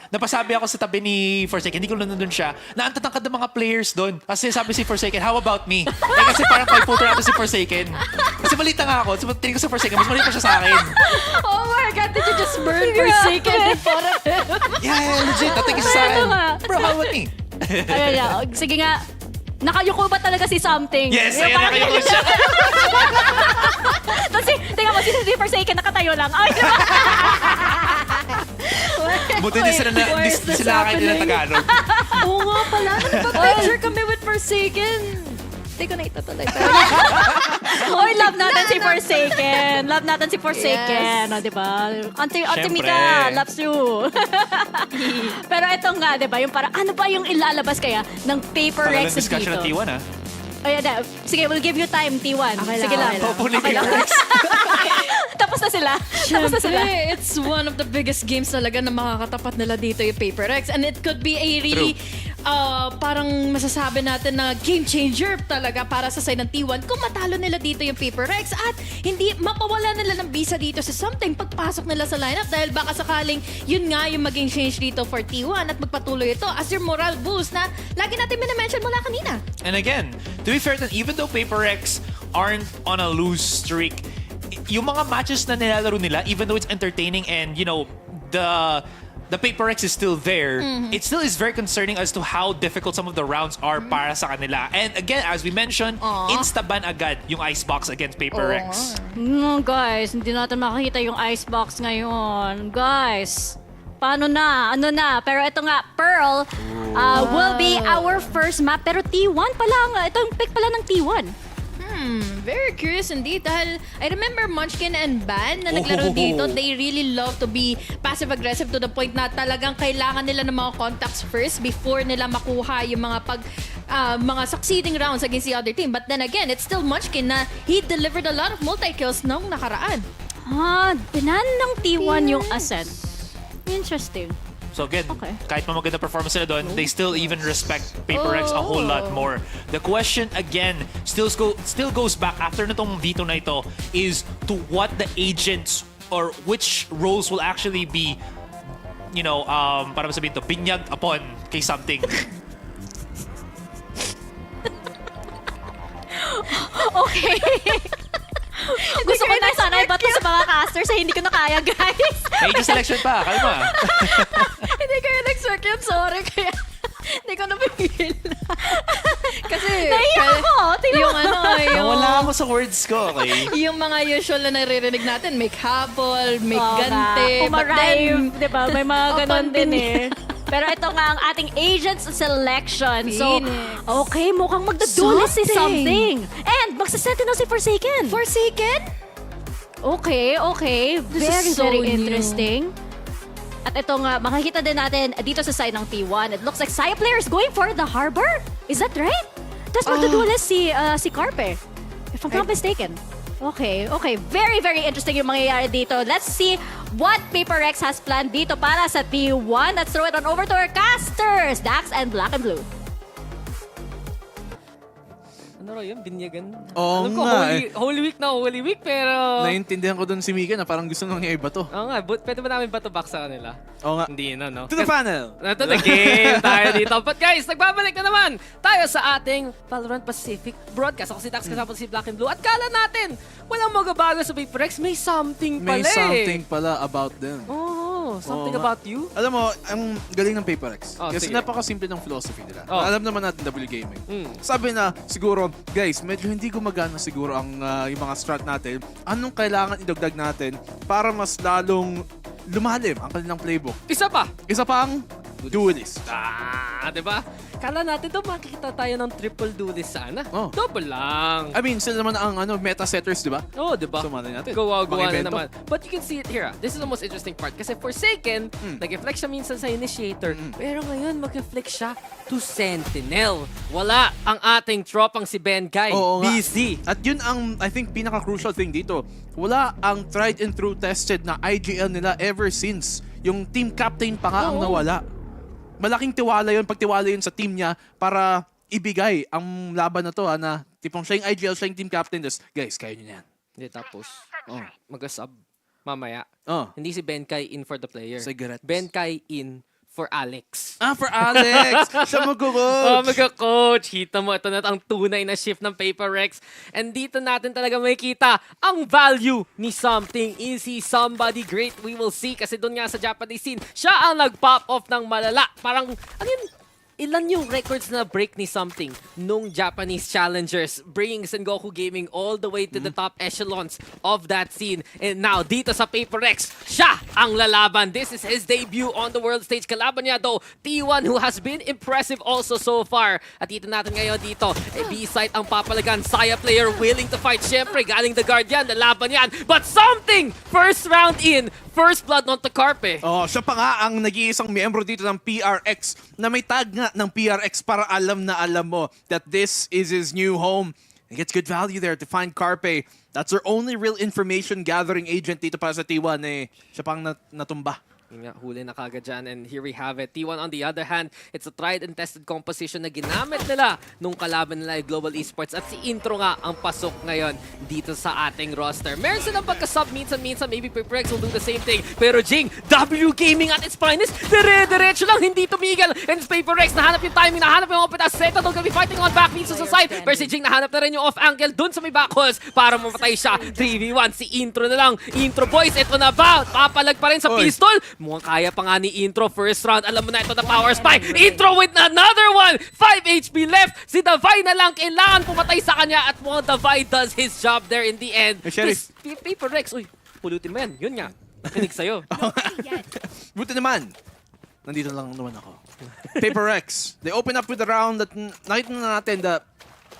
Napasabi ako sa tabi ni Forsaken. Hindi ko nandun siya. Na ang tatangkad ng mga players doon. Kasi sabi si Forsaken, how about me? Kasi parang 5 footer ata si Forsaken. Kasi malita nga ako. So, tingin ko sa Forsaken, mas malita siya sa akin. Oh my God, did you just burn Forsaken in front of him? Yeah, legit. Natingin siya sa akin. Bro, how about me? Ayun, sige nga. Nakayuko ba talaga si Something? Yes, Yung ayun, parang- nakayuko siya. Tapos tingnan mo, si Forsaken nakatayo lang. Ay, Buti din sila nakakain nila Tagalog. Oo nga pala, nagpa-picture kami with Forsaken. Hindi ko na itutuloy. Oy, love natin si Forsaken. Love natin si Forsaken. Yes. O, diba? Auntie Syempre. Mika, loves you. Pero ito nga, diba? Yung parang, ano ba yung ilalabas kaya ng Paper Tagal Rex ng discussion ng dito? T1 ah. Ayan na. Sige, we'll give you time, T1. Okay Sige lang. lang, okay lang. Hopefully, Okay lang. Paper Rex. Tapos na sila. Tapos na sila. Siyempre, it's one of the biggest games talaga na makakatapat nila dito yung Paper Rex. And it could be a really, parang masasabi natin na game changer talaga para sa side ng T1 kung matalo nila dito yung Paper Rex at hindi mapawala nila ng visa dito sa something pagpasok nila sa lineup dahil baka sakaling yun nga yung maging change dito for T1 at magpatuloy ito as your morale boost na lagi natin minamention mula kanina. And again, to be fair, even though Paper Rex aren't on a lose streak, yung mga matches na nilalaro nila, even though it's entertaining and, the Paper Rex is still there, it still is very concerning as to how difficult some of the rounds are para sa kanila. And again, as we mentioned, insta-ban agad yung Icebox against Paper Rex. No, guys, hindi natin makikita yung Icebox ngayon. Guys, paano na? Ano na? Pero ito nga, Pearl will be our first map. Pero T1 pala nga. Ito yung pick pala ng T1. Very curious indeed dahil I remember Munchkin and Ban na naglaro dito, they really love to be passive-aggressive to the point na talagang kailangan nila ng mga contacts first before nila makuha yung mga succeeding rounds against the other team. But then again, it's still Munchkin na he delivered a lot of multi-kills nung nakaraan. Binan ng T1 yung Ascent. Interesting. So again, kahit pa maganda performance nila doon, they still even respect Paper Rex a whole lot more. The question again still goes back after nitong veto na ito is to what the agents or which roles will actually be you know, para sabihin to, binyag upon kay something. Okay. Gusto ko na sana ibato sa mga casters hindi ko na kaya, guys. May selection pa, kalma. Hindi kayo nag-circuit, sorry. Kaya hindi ko napipigil. Kasi Naiyak ako. Tingnan yung mo. Nawala ako sa words ko, okay? Yung mga usual na naririnig natin, make habol, make Oo nga. gante. Umarive, di ba? May mga ganon Upon din eh. Pero ito nga ang ating agents selection. So, Phoenix. okay, mukhang magdadulis si Something. something. And magsasentinel si Forsaken. Forsaken? Okay, okay. This is so Very new. interesting. At ito nga, makikita din natin dito sa side ng T1. It looks like Saya player is going for the harbor. Is that right? Tapos magdadulis si Carpe. If I'm not mistaken. Okay, okay. Very, very interesting yung mangyayari dito. Let's see what Paper Rex has planned dito para sa T1. Let's throw it on over to our casters, Dax and Black and Blue. Ano raw yun? Binyagan? Oo Alam ko, nga Holy Week, pero... Naiintindihan ko dun si Mika na parang gusto nang niya iba to. Oo nga, pwede ba namin ba to back sa kanila? Oo nga. Hindi na, no? To the panel! To the game tayo dito. But guys, nagbabalik na naman tayo sa ating Valorant Pacific broadcast. Ako si Dax, kasama si Black and Blue. At kala natin, walang magabago sa Paper Rex. May something pala May something pala about them. Something Oo nga. about you? Alam mo, ang galing ng Paper X. Oh, Kasi sige. napakasimple ng philosophy nila. Oh. Alam naman natin W Gaming. Sabi na, siguro, guys, medyo hindi gumagana siguro ang yung mga strat natin. Anong kailangan idagdag natin para mas lalong lumalim ang kanilang playbook? Isa pa! Isa pang duelist. Diba? Kala natin daw makikita tayo ng triple duelist sana. Double lang. I mean, sila naman ang meta setters, di ba? Oo, diba? So, malay natin. Gawa na Mag-evento. naman. But you can see it here. This is the most interesting part. Kasi Forsaken, nag-reflect siya minsan sa Initiator. Pero ngayon, mag-reflect siya to Sentinel. Wala ang ating tropang si Ben Guy. Oo nga. Busy. At yun ang, I think, pinaka-crucial thing dito. Wala ang tried and true tested na IGL nila ever since. Yung team captain pa nga ang nawala. Malaking tiwala yun, pagtiwala yun sa team niya para ibigay ang laban na to na tipong siya yung IGL, siya yung team captain. Tapos, guys, kaya nyo yan. Hindi, tapos, mag-sub mamaya. Oh. Hindi si Ben Kai in for the player. Cigarettes. Ben Kai in for Alex. For Alex! Siya mag-coach! Mag-coach. Kita mo, ito na ang tunay na shift ng Paper Rex. And dito natin talaga makikita ang value ni something. Is he somebody great? We will see. Kasi doon nga sa Japanese scene, siya ang nag-pop off ng malala. Parang, ano yun? Ilan yung records na break ni something nung Japanese challengers, bringing Sengoku Gaming all the way to the top echelons of that scene. And now, dito sa Paper Rex, siya ang lalaban. This is his debut on the world stage. Kalaban niya though, T1 who has been impressive also so far. At dito natin ngayon dito, B-side ang papalagan. Saya player willing to fight. Siyempre, galing the Guardian, lalaban yan. But something! First round in, first blood on to Carpe. Siya pa nga ang nag-iisang miyembro dito ng PRX na may tag nga ng PRX para alam na alam mo that this is his new home. He gets good value there to find Carpe. That's our only real information gathering agent dito para sa T1 siya pang natumba. Yun nga, huli na kagad dyan. And here we have it. T1 on the other hand, it's a tried and tested composition na ginamit nila nung kalaban nila yung Global Esports. At si Intro nga ang pasok ngayon dito sa ating roster. Meron silang pagka-sub minsan-minsan. Maybe Paper Rex will do the same thing. Pero Jing, W Gaming at its finest, dire-diretso lang, hindi tumigil. And it's Paper Rex, nahanap yung timing, nahanap yung open. Zeta don't gonna be fighting on back minsan sa side. Pero si Jing nahanap na rin yung off-angle dun sa may backholes para mamatay siya. 3v1, si Intro na lang. Intro boys, ito na ba? Papalag pa rin sa pistol. Mukhang kaya pa nga ni Intro first round. Alam mo na ito na power spy. Intro with another one. 5 HP left. Si Davai na lang kailangan pumatay sa kanya at mukhang Davai does his job there in the end. Sheriff. Paper Rex, uy, pulutin mo yan. Yun nga. Nakinig sa'yo. Buti naman. Nandito lang naman ako. Paper Rex. They open up with a round that nakita na natin that,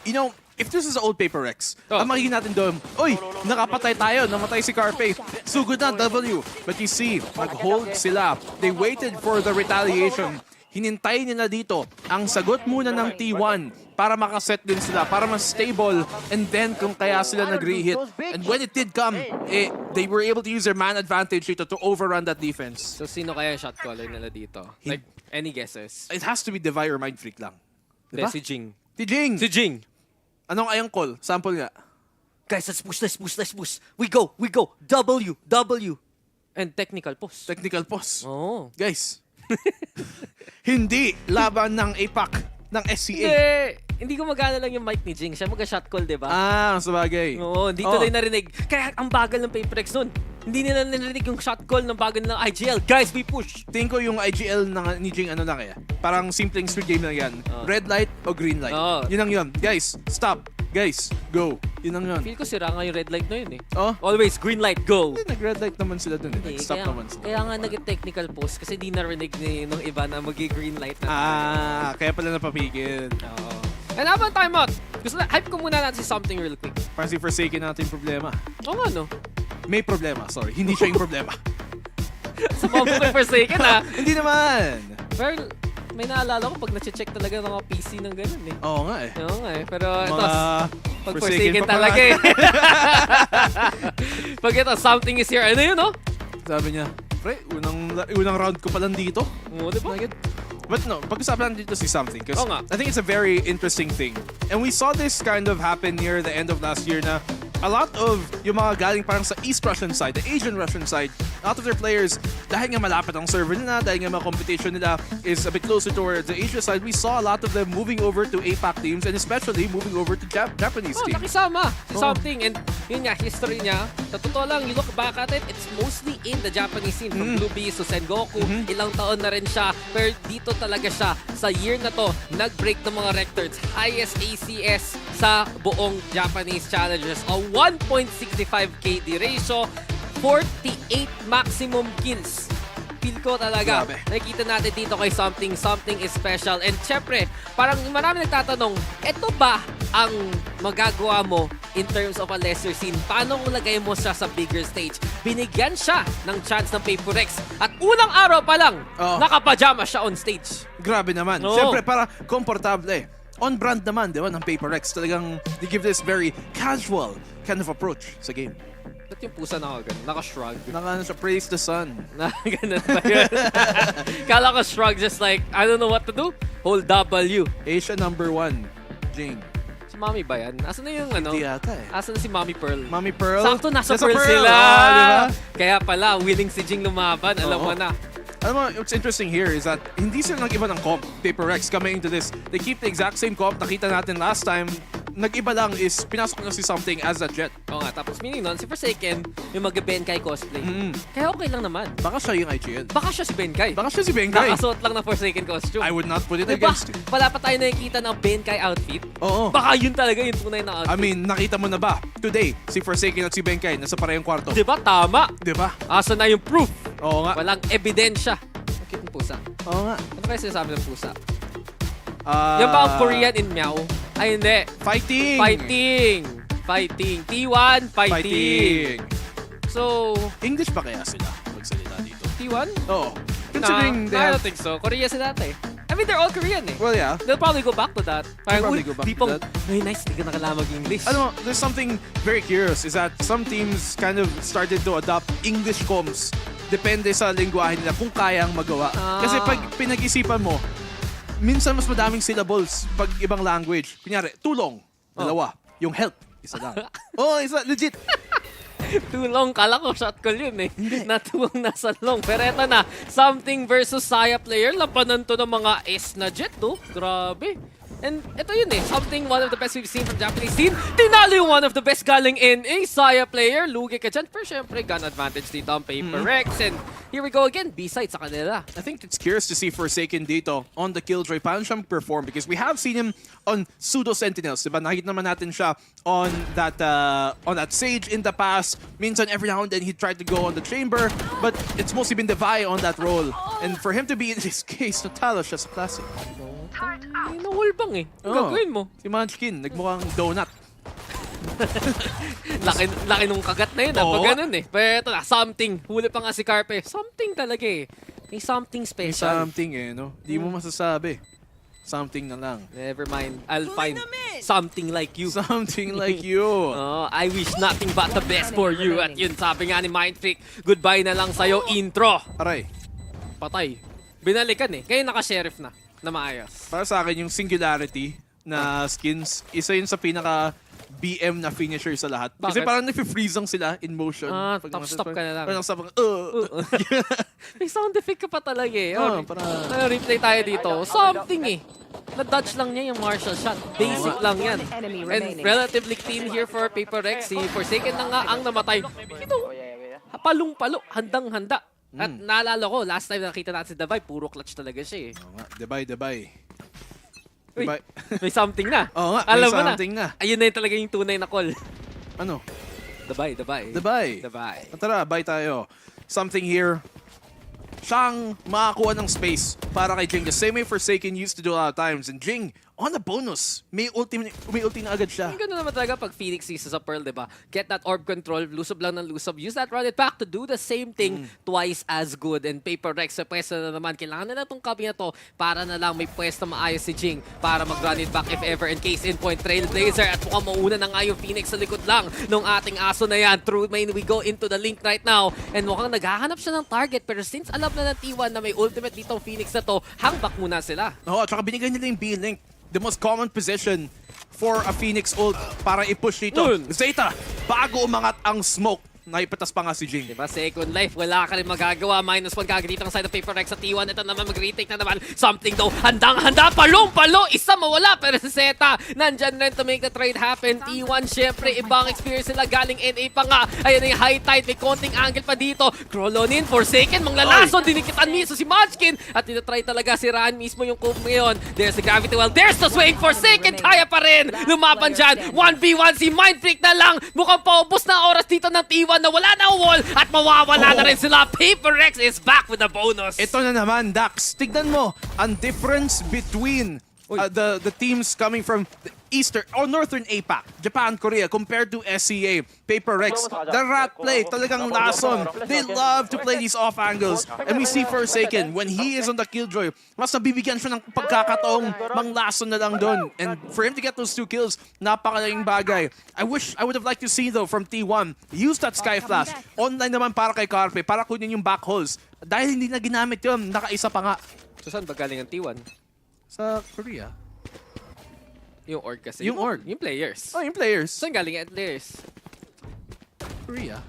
you know, if this is old Paper Rex, ang makikita natin doon, uy, nakapatay tayo, namatay si Carpe. Sugod na W. But you see, nag-hold sila. They waited for the retaliation. Hinintay nila dito ang sagot muna ng T1 para makaset din sila, para mas stable, and then kung kaya sila nag-rehit. And when it did come, they were able to use their man advantage dito to overrun that defense. So sino kaya yung shot caller nila dito? Like, any guesses? It has to be Devi or Mind Freak lang. Diba? Diba? Si Jing. Si Jing! Si Jing! Anong ayang call? Sample nga. Guys, let's push. We go. W. And technical pause. Technical pause. Oo. Guys, hindi laban ng APAC ng SCA. Hindi gumagana lang yung mic ni Jing. Siya mag-shot call, di ba? Sabagay. Oo, hindi tuloy narinig. Kaya ang bagal ng Paperex nun. Hindi nila narinig yung shot call ng bagal ng IGL. Guys, we push! Tingin ko yung IGL ni Jing ano lang kaya. Parang simpleng street game lang yan. Red light o green light. Yun ang yun. Guys, stop. Guys, go. Yun ang yun. Feel ko sira nga yung red light na yun eh. Always, green light, go! Nag-red light naman sila dun eh. Stop naman sila. Kaya nga nag-technical pause kasi di narinig ng iba na mag-green light na. Kaya pala napapigil. Oo. And habang timeout, hype ko muna natin si something real quick. Parang si Forsaken natin yung problema. Oo nga no. May problema, sorry. Hindi siya yung problema. Sa mga kay Forsaken ha? Hindi naman. Pero may naalala ko pag na-check talaga ng mga PC ng ganun eh. Oo nga eh. Oo nga eh. Pero ito, pag Forsaken Forsaken pa talaga eh. Pag ito, something is here. Ano yun no? Sabi niya, pre, unang round ko pa lang dito. Oo, diba? But no, pag-usapan natin dito si something because nga. I think it's a very interesting thing. And we saw this kind of happen near the end of last year na a lot of yung mga galing parang sa East Russian side, the Asian Russian side, a lot of their players, dahil nga malapit ang server nila, dahil nga mga competition nila is a bit closer towards the Asia side, we saw a lot of them moving over to APAC teams and especially moving over to Japanese teams. Nakisama si something. And yun nga, history niya, sa totoo lang, you look back at it, it's mostly in the Japanese scene. From Blue Bees to Sengoku, ilang taon na rin siya. Pero dito talaga siya, sa year na to, nag-break ng mga records. Highest ACS sa buong Japanese Challengers. A 1.65 KD ratio, 48 maximum kills. Feel ko talaga, nakikita natin dito kay something is special. And syempre, parang marami nagtatanong, eto ba ang magagawa mo in terms of a lesser scene? Paano kung lagay mo siya sa bigger stage? Binigyan siya ng chance ng Paperex at unang araw pa lang, nakapajama siya on stage. Grabe naman. Syempre, para komportable. On-brand naman, di ba, ng Paperex. Talagang they give this very casual kind of approach sa game. Ba't yung pusa naka-shrug? Naka praise the sun. Ganun ba yun? Kala ko shrug just like, I don't know what to do. Hold W. Asia #1, Jing. Si Mommy ba yan? Asan na yung ano? Hindi yata eh. Asan na si Mommy Pearl? Mommy Pearl? Sakto, nasa Pearl sila. Diba? Kaya pala, willing si Jing lumaban. Alam mo na. Alam mo, what's interesting here is that hindi sila nag-iba ng comp. Paperex coming into this. They keep the exact same comp. Nakita natin last time. Nag-iba lang is pinasok na si something as a jet. Oo nga, tapos meaning nun, si Forsaken, yung mag-Benkai cosplay. Kaya okay lang naman. Baka siya yung IGL. Baka siya si Benkai. Baka siya si Benkai. Nakasuot lang ng Forsaken costume. I would not put it diba? against you. Wala pa tayo nakikita ng Benkai outfit. Oo. Baka yun talaga yung tunay na outfit. I mean, nakita mo na ba? Today, si Forsaken at si Benkai nasa parehong kwarto. Diba? Tama. Diba? Asa na yung proof? Oo nga. Walang ebidensya. Bakit yung pusa? Oo nga. Ano kaya sinasabi ng pusa? Yan ba ang Korean in Meow? Ay, hindi. Fighting! T1, fighting! So, English ba kaya sila magsalita dito? T1? Oo. Considering I don't think so. Korea sila dati. I mean, they're all Korean eh. Well, yeah. They'll probably go back to that. Parang, probably go back to that. Very nice, hindi ka nakalamag English. Alam mo, there's something very curious is that some teams kind of started to adopt English comms. Depende sa lingwahe nila kung kayang magawa. Kasi pag pinag-isipan mo, minsan mas madaming syllables pag ibang language. Kunyari, tulong, dalawa. Yung help, isa lang. Isa, legit. Tulong, kala ko shot call yun eh. Natuwang nasa long. Pero eto na, something versus Saya player. Lampanan to ng mga S na jet, no? Grabe. And ito yun eh, something one of the best we've seen from Japanese team. Tinalo yung one of the best galing in a Saya player. Lugi ka dyan. Pero syempre, gun advantage dito ang Paperex. And here we go again, B-side sa kanila. I think it's curious to see Forsaken dito on the Killjoy. Paano siyang perform? Because we have seen him on Pseudo Sentinels. Diba? Nakita naman natin siya on that Sage in the past. Minsan, every now and then, he tried to go on the Chamber. But it's mostly been Devi on that role. And for him to be in this case, natalo siya sa classic. Nahulbang eh. Ang gagawin mo? Si Munchkin, nagmukhang donut. laki nung kagat na yun. Pag ganun eh. Pero ito na, something. Huli pa nga si Carpe. Something talaga eh. May something special. May something eh, no? Di mo masasabi. Something na lang. Never mind. I'll find something like you. Something like you. I wish nothing but the best for you. At yun, sabi nga ni Mindfreak, goodbye na lang sa'yo, intro. Aray. Patay. Binalikan eh. Kaya naka-sheriff na maayos. Para sa akin, yung singularity na skins, isa yun sa pinaka BM na finisher sa lahat. Kasi Bakit? parang nafe-freeze lang sila in motion. Top stop ka na lang. Parang stop ka, May sound effect ka pa talaga eh. para Replay tayo dito. Something eh. Na-dodge lang niya yung martial shot. Basic lang yan. And relatively clean here for Paper Rex. Si Forsaken na nga ang namatay. Palong-palo. Handang-handa. At naalala ko, last time nakita natin si Davay, puro clutch talaga siya eh. Debay. Uy, may something na. Oo nga, Alam may mo something na. Ayun na yung talaga yung tunay na call. Ano? Dabay. Tara, bye tayo. Something here. Siyang makakuha ng space para kay Jing. The same way Forsaken used to do a lot of times. And Jing, on a bonus, may ulti na agad siya. Yung gano'n naman talaga pag Phoenix sees sa Pearl, diba? Get that orb control, lusob lang ng lusob. Use that run it back to do the same thing twice as good. And Paper Rex sa pwesto na naman. Kailangan na itong copy na to para na lang may pwesto maayos si Jing para mag-run it back if ever. And case in point, Trailblazer. At mukhang mauna na nga yung Phoenix sa likod lang nung ating aso na yan. Through main, we go into the link right now. And mukhang naghahanap siya ng target. Pero since alam na ng T1 na may ultimate ditong Phoenix na to, hang back muna sila. Oo, at saka binigay nila yung B-Link. The most common position for a Phoenix ult para i-push dito. Zeta, bago umangat ang smoke, naipatas pa nga si Jing. Diba, second life, wala ka rin magagawa. -1 kagad dito ang side of Paper Rex sa T1. Ito naman, mag-retake na naman. Something though, handang-handa, palong-palo, isa mawala. Pero si Zeta, nandyan rin to make the trade happen. T1, syempre, ibang experience nila. Galing NA pa nga. Ayan yung high tide, may konting angle pa dito. Crawl on in, Forsaken, manglalason, dinikitan mismo si Munchkin. At tinatry talaga si Raan mismo yung cope ngayon. There's the gravity well, there's the swing, Forsaken, kaya pa rin. Lumaban dyan, 1v1, si Mindfreak na lang. Mukhang paubos na oras dito ng T1 na wala na wall at mawawala na rin sila. Paper Rex is back with a bonus. Ito na naman, Dax. Tignan mo, ang difference between the teams coming from the Eastern or Northern APAC, Japan, Korea, compared to SCA, Paper Rex, the rat play, talagang lason. They love to play these off angles. And we see Forsaken, when he is on the killjoy, mas nabibigyan siya ng pagkakataong manglason na lang doon. And for him to get those 2 kills, napakalaking bagay. I would have liked to see though from T1, use that Sky Flash. Online naman para kay Carpe, para kunin yung back holes. Dahil hindi na ginamit yun, nakaisa pa nga. So saan ba galing ang T1? Sa Korea. Yung org kasi. Yung org. Yung players. Oh, yung players. Saan galing ang players? Korea.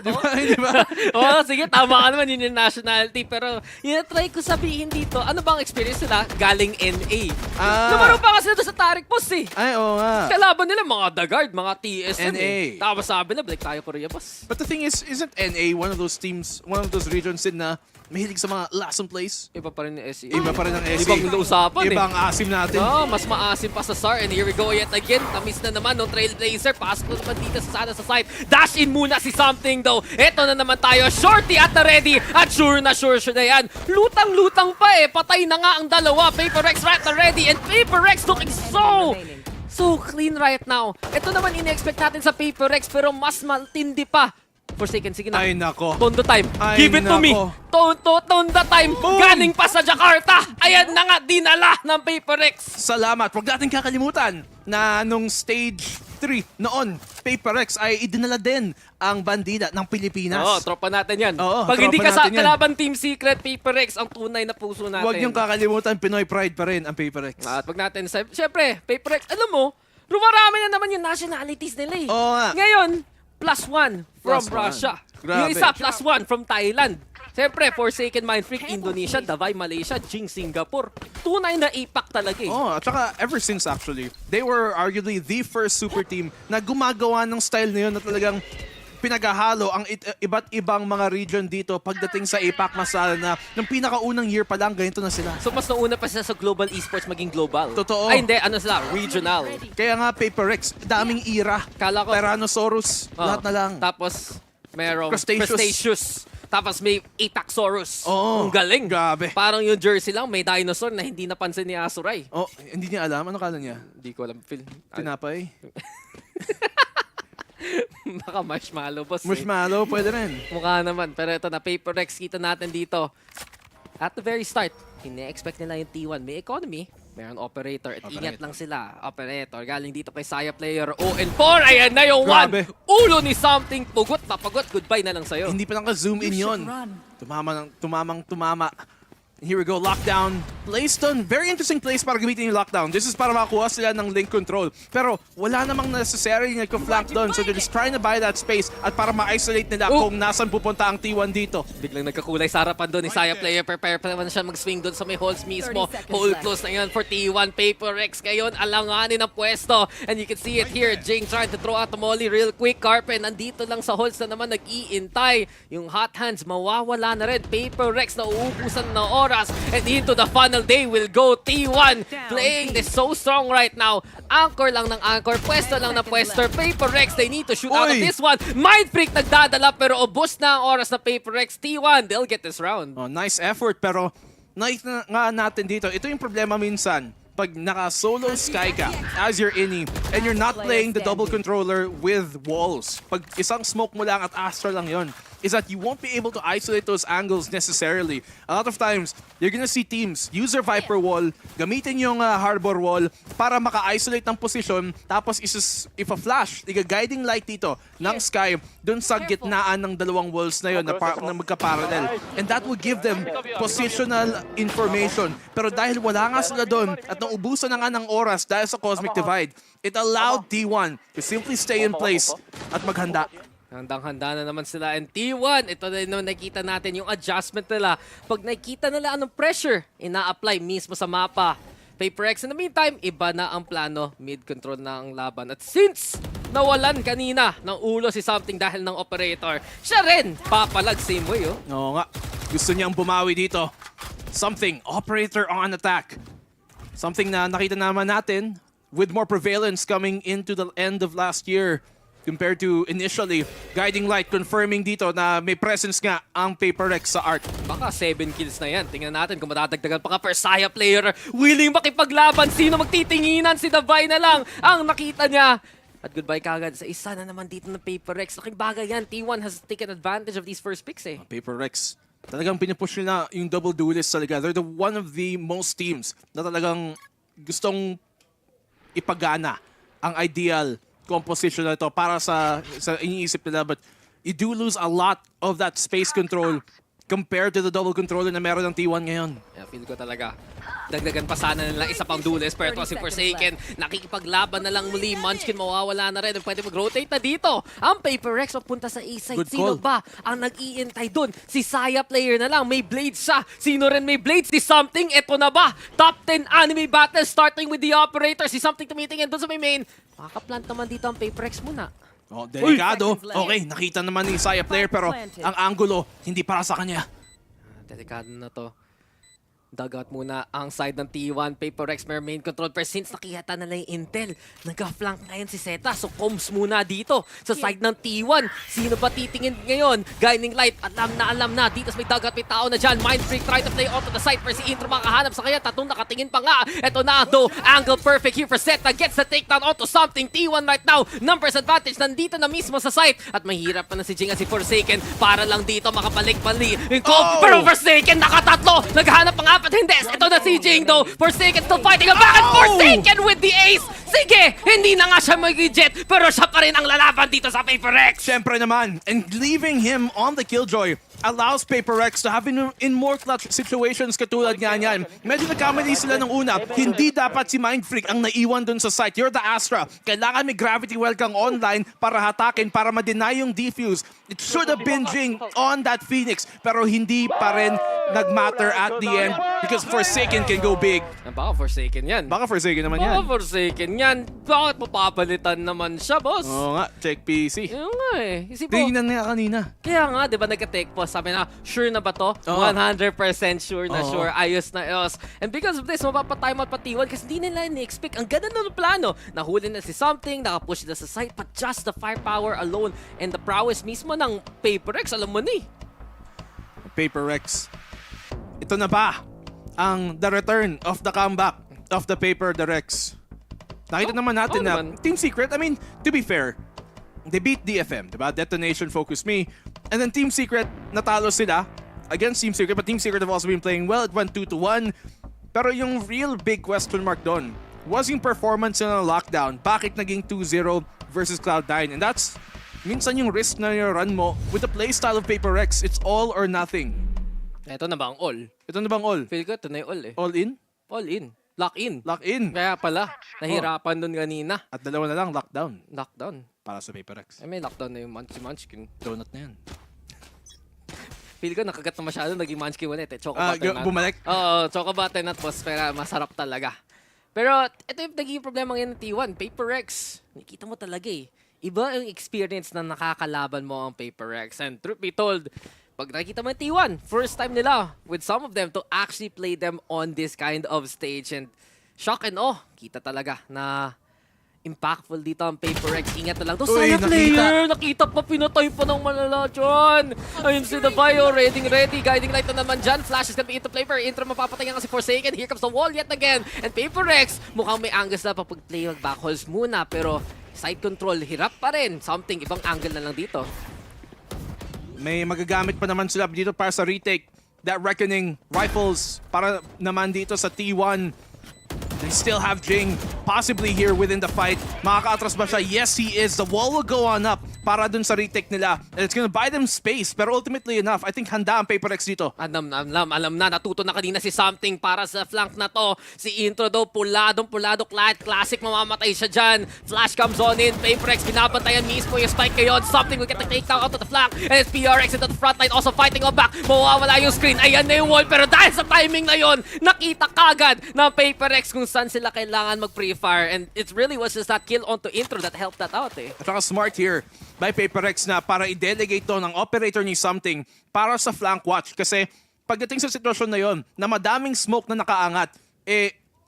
Di ba? Oo, sige, tama ka naman, yun yung nationality. Pero yun try ko sabihin dito, ano bang experience nila? Galing NA. Lumaro pa kasi doon sa Tarik Boss eh. Ay, oo nga. Kalaban nila mga Dagard, mga TSM NA. eh. Tapos sabi na, balik tayo Korea Boss. But the thing is, isn't NA one of those teams, one of those regions din na mahilig sa mga lason plays? Iba pa rin ng SE. Iba pa rin ng SE. Ibang usapan eh. Ibang asim natin. No, mas maasim pa sa SAR. And here we go yet again. Tamis na naman ng Trailblazer. Pasok naman dito sa side. Dash in muna si Something though. Eto na naman tayo. Shorty at the ready. At sure na yan. Lutang-lutang pa eh. Patay na nga ang dalawa. Paper Rex right na ready. And Paper Rex looking so clean right now. Ito naman in-expect natin sa Paper Rex pero mas matindi pa. Forsaken, sige na. Ay nako. Tondo time. Ay, Give it to me. Tonda time. Boom! Galing pa sa Jakarta. Ayan na nga, dinala ng Paper Rex. Salamat. Huwag natin kakalimutan na nung stage 3 noon, Paper Rex ay idinala din ang bandida ng Pilipinas. Oo, tropa natin yan. Oo, pag hindi tropa ka natin yan. kalaban Team Secret, Paper Rex ang tunay na puso natin. Huwag niyong kakalimutan, Pinoy pride pa rin ang Paper Rex. At wag natin, syempre, Paper Rex, alam mo, rumarami na naman yung nationalities nila eh. Oo nga. Ngayon, +1 from +1. Russia. Grabe. Yung isa, +1 from Thailand. Siyempre, Forsaken Mindfreak, Indonesia, Davay, Malaysia, Jing, Singapore. Tunay na APAC talaga eh. Oh, at saka ever since actually, they were arguably the first super team na gumagawa ng style na yun na talagang pinaghahalo ang iba't ibang mga region dito pagdating sa APAC Masala na ng pinakaunang year pa lang, ganito na sila. So mas nauna pa sila sa global esports maging global. Totoo. Ay hindi, ano sila, regional. Kaya nga Paper Rex, daming era. Kala ko, Tyrannosaurus, lahat na lang. Tapos merong Crustaceous. Crustaceous. Tapos may Ataxorus. Oo. Ang galing. Grabe. Parang yung jersey lang, may dinosaur na hindi napansin ni Asuray. Oh, hindi niya alam. Ano kala niya? Hindi ko alam, Phil. Tinapay? Baka marshmallow, boss. Marshmallow, pwede rin. Mukha naman. Pero ito na, Paper Rex, kita natin dito. At the very start, ine-expect nila yung T1. May economy, mayroon operator. At ingat lang sila. Operator, galing dito kay Saya Player. 0-4, ayan na yung Grabe. 1. Ulo ni Something. Pugot na pagot. Goodbye na lang sa'yo. Hindi pa lang ka-zoom in yun. Tumama. Here we go, lockdown. place doon. Very interesting place para gamitin yung lockdown. This is para makakuha sila ng link control. Pero wala namang necessary nagko-flank doon. So they're just trying to buy that space at para ma-isolate nila kung nasan pupunta ang T1 dito. Biglang nagkakulay sa harapan doon ni Saya player. Prepare pa naman siya mag-swing doon sa may holes mismo. Hole close na yan for T1. Paper Rex ngayon alanganin ang pwesto. And you can see it here. Jing trying to throw out the molly real quick. Carpen nandito lang sa holes na naman nag-iintay. Yung hot hands mawawala na rin. Paper Rex na uubusan ng oras. And into the final day will go T1. Playing this so strong right now. Anchor lang ng anchor. Pwesto lang na pwesto. Paper Rex, they need to shoot out of this one. Mind Freak nagdadala pero ubos na ang oras na Paper Rex. T1, they'll get this round. Oh, nice effort pero nakita nga natin dito. Ito yung problema minsan. Pag naka-solo Sky ka as your innie and you're not playing the double controller with walls. Pag isang smoke mo lang at Astra lang yon, is that you won't be able to isolate those angles necessarily. A lot of times, you're gonna see teams use their Viper wall, gamitin yung Harbor wall para maka-isolate ng position, tapos if a flash, iga-guiding light dito ng Sky dun sa gitnaan ng dalawang walls na yun na magka-parallel. And that will give them positional information. Pero dahil wala nga sila dun at naubusan na nga ng oras dahil sa Cosmic Divide, it allowed T1 to simply stay in place at maghanda. Handang-handa na naman sila. And T1, ito na yung nakita natin yung adjustment nila. Pag nakita nila anong pressure, ina-apply mismo sa mapa. Paper X, in the meantime, iba na ang plano. Mid-control na ang laban. At since nawalan kanina ng ulo si Something dahil ng operator, siya rin papalag same way. Oo nga. Gusto niyang bumawi dito. Something, operator on attack. Something na nakita naman natin with more prevalence coming into the end of last year. Compared to initially, Guiding Light confirming dito na may presence nga ang Paper Rex sa Arc. Baka 7 kills na yan. Tingnan natin kung matadagdagan pa ka per Saya player. Willing makipaglaban. Sino magtitinginan? Si Davai na lang ang nakita niya. At goodbye kagad sa isa na naman dito ng Paper Rex. Laking bagay yan. T1 has taken advantage of these first picks eh. Paper Rex, talagang pinupush nila yung double duelist talaga. They're one of the most teams na talagang gustong ipagana ang ideal composition na ito para sa iniisip nila, but you do lose a lot of that space control compared to the double controller na meron ng T1 ngayon. Yeah, feel ko talaga. Dagdagan pa sana nila isa pang duelist pero ito si Forsaken. Nakikipaglaban na lang muli. Munchkin mawawala na rin. Pwede mag-rotate na dito. Ang Paper Rex papunta sa A-side. Sino ba ang nag-iintay dun? Si Saya player na lang. May blades siya. Sino rin may blades? Si Something. Ito na ba? Top 10 anime battle starting with the operator. Si Something tumitingin dun sa may main. Makaka-plant naman dito ang Paper Rex muna. Oh, delikado. Okay, nakita naman ni Saya player pero ang angulo hindi para sa kanya. Delikado na to. Dugout muna ang side ng T1. Paper Rex may main control. Pero since nakihata na lang yung intel, nag-flank ngayon si Zeta. So comms muna dito sa side ng T1. Sino ba titingin ngayon? Guiding Light, alam na. Dito may dugout, may tao na dyan. Mind Freak try to play onto the side. Pero si Intro makahanap sa kanya. Tatlong nakatingin pa nga. Ito na though. Angle perfect here for Zeta. Gets the takedown onto Something. T1 right now. Numbers advantage. Nandito na mismo sa site. At mahirap pa na si Jing at si Forsaken para lang dito makabalik-bali. Yung cold. Pero Forsaken nakatatlo. Naghanap pa nga. But hindi. Ito na si Jing though. Forsaken still fighting back and Forsaken with the ace. Sige, hindi na nga siya mag-jet pero siya pa rin ang lalaban dito sa Paper Rex. Siyempre naman. And leaving him on the Killjoy allows Paper Rex to have in more clutch situations katulad nga niyan. Medyo nagkamali sila ng una. Hindi dapat si Mind Freak ang naiwan dun sa site. You're the Astra. Kailangan may gravity well kang online para hatakin, para ma-deny yung defuse. It should have been Jing on that Phoenix pero hindi pa rin nag-matter at the end because Forsaken can go big. Baka Forsaken yan. Baka Forsaken naman yan. Baka Forsaken yan. Bakit mapapalitan naman siya, boss? Oo nga, check PC. Oo nga eh. Tingnan nga kanina. Kaya nga, di ba nagka-take pause, sabi na, sure na ba to? 100% sure na sure. Ayos na ayos. And because of this, mapapatime out patiwan kasi hindi nila ni-expect. Ang ganda ng plano. Nahuli na si Something, nakapush na sa site, but just the firepower alone and the prowess mismo ng Paper Rex, alam mo ni. Paper Rex. Ito na ba ang the return of the comeback of the Paper Rex? Nakita naman natin na Team Secret, I mean, to be fair, they beat DFM, diba? Detonation, Focusme. And then Team Secret, natalo sila against Team Secret, but Team Secret have also been playing well. It went 2-1. Pero yung real big question mark doon was yung performance ng lockdown. Bakit naging 2-0 versus Cloud9? And that's minsan yung risk na yung run mo with the playstyle of Paper Rex. It's all or nothing. Ito na ba ang all? Ito na bang all? Feel ko, ito na yung all eh. All in? All in. Lock in. Lock in. Kaya pala, nahirapan dun kanina. At dalawa na lang, lockdown. Lockdown. Para sa PaperX. Ay, may lockdown na yung Munchkin. Donut na yan. Feel ko, nakagat na masyado, naging Munchkin ulit eh. Choco butternut. Bumalik? Oo, choco butternut boss, pero masarap talaga. Pero ito yung naging problema ngayon ng T1, PaperX. Nakita mo talaga eh. Iba yung experience na nakakalaban mo ang PaperX. And truth be told, pag nakita mo yung T1, first time nila with some of them to actually play them on this kind of stage. And shock and awe, kita talaga na impactful dito ang PaperX. Ingat na lang. To Saya player! Nakita pa, pinatay pa ng malala dyan. Ayun si The Bio, ready. Guiding light na naman dyan. Flash is gonna be into play for intro. Mapapatay nga si Forsaken. Here comes the wall yet again. And PaperX, mukhang may angles na papag-play mag-backholes muna. Pero side control, hirap pa rin. Something, ibang angle na lang dito. May magagamit pa naman sila dito para sa retake. That Reckoning Rifles para naman dito sa T1. They still have Jing possibly here within the fight. Makaka-atras ba siya? Yes, he is. The wall will go on up para dun sa retake nila. And it's gonna buy them space. Pero ultimately enough, I think handa ang PaperX dito. Alam na. Natuto na kanina si Something para sa flank na to. Si Intro daw, pulado, classic, mamamatay siya dyan. Flash comes on in. PaperX, binabantayan mismo yung spike ngayon. Something will get the takedown out of the flank. And it's PRX into the front line, also fighting on back. Mawawala yung screen. Ayan na yung wall. Pero dahil sa timing na yon, nakita kagad ng PaperX kung saan sila kailangan mag-pre-fire. And it really was just that kill onto Intro that helped that out eh. At saka smart here by PaperX na para i-delegate to ng operator ni Something para sa flank watch. Kasi pagdating sa sitwasyon na yon na madaming smoke na nakaangat,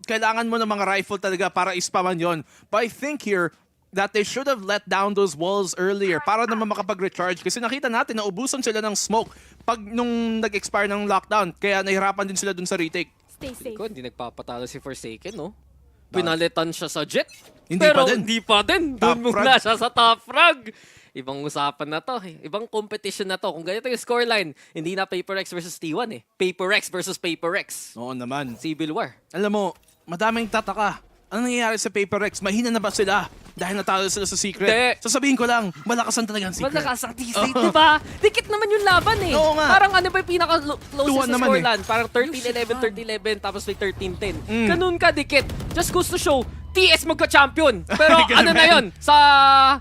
kailangan mo ng mga rifle talaga para ispaman yon. But I think here that they should have let down those walls earlier para naman makapag-recharge. Kasi nakita natin na ubusan sila ng smoke pag nung nag-expire ng lockdown. Kaya nahirapan din sila dun sa retake. Stay safe. Hindi nagpapatalo si Forsaken, no? Pinalitan siya sa Jet. Hindi pero pa din. Hindi pa din. Doon muna siya sa top frag. Ibang usapan na to. Ibang competition na to. Kung ganito yung scoreline, hindi na PaperX versus T1 eh. PaperX versus PaperX. Oo naman. Civil War. Alam mo, madaming tataka. Ano nangyayari sa PaperX? Mahina na ba sila? Dahil natalo sila sa Secret. Hindi. Sasabihin ko lang, malakasan talaga ang Secret. Malakas ang T-State, diba? Dikit naman yung laban eh. Oo nga. Parang ano ba yung pinaka-closest na naman scoreline? Parang 13-11, 13-11, tapos may 13-10. Ganun ka dikit. Just goes to show, TS magka-champion. Pero ano na yun? Sa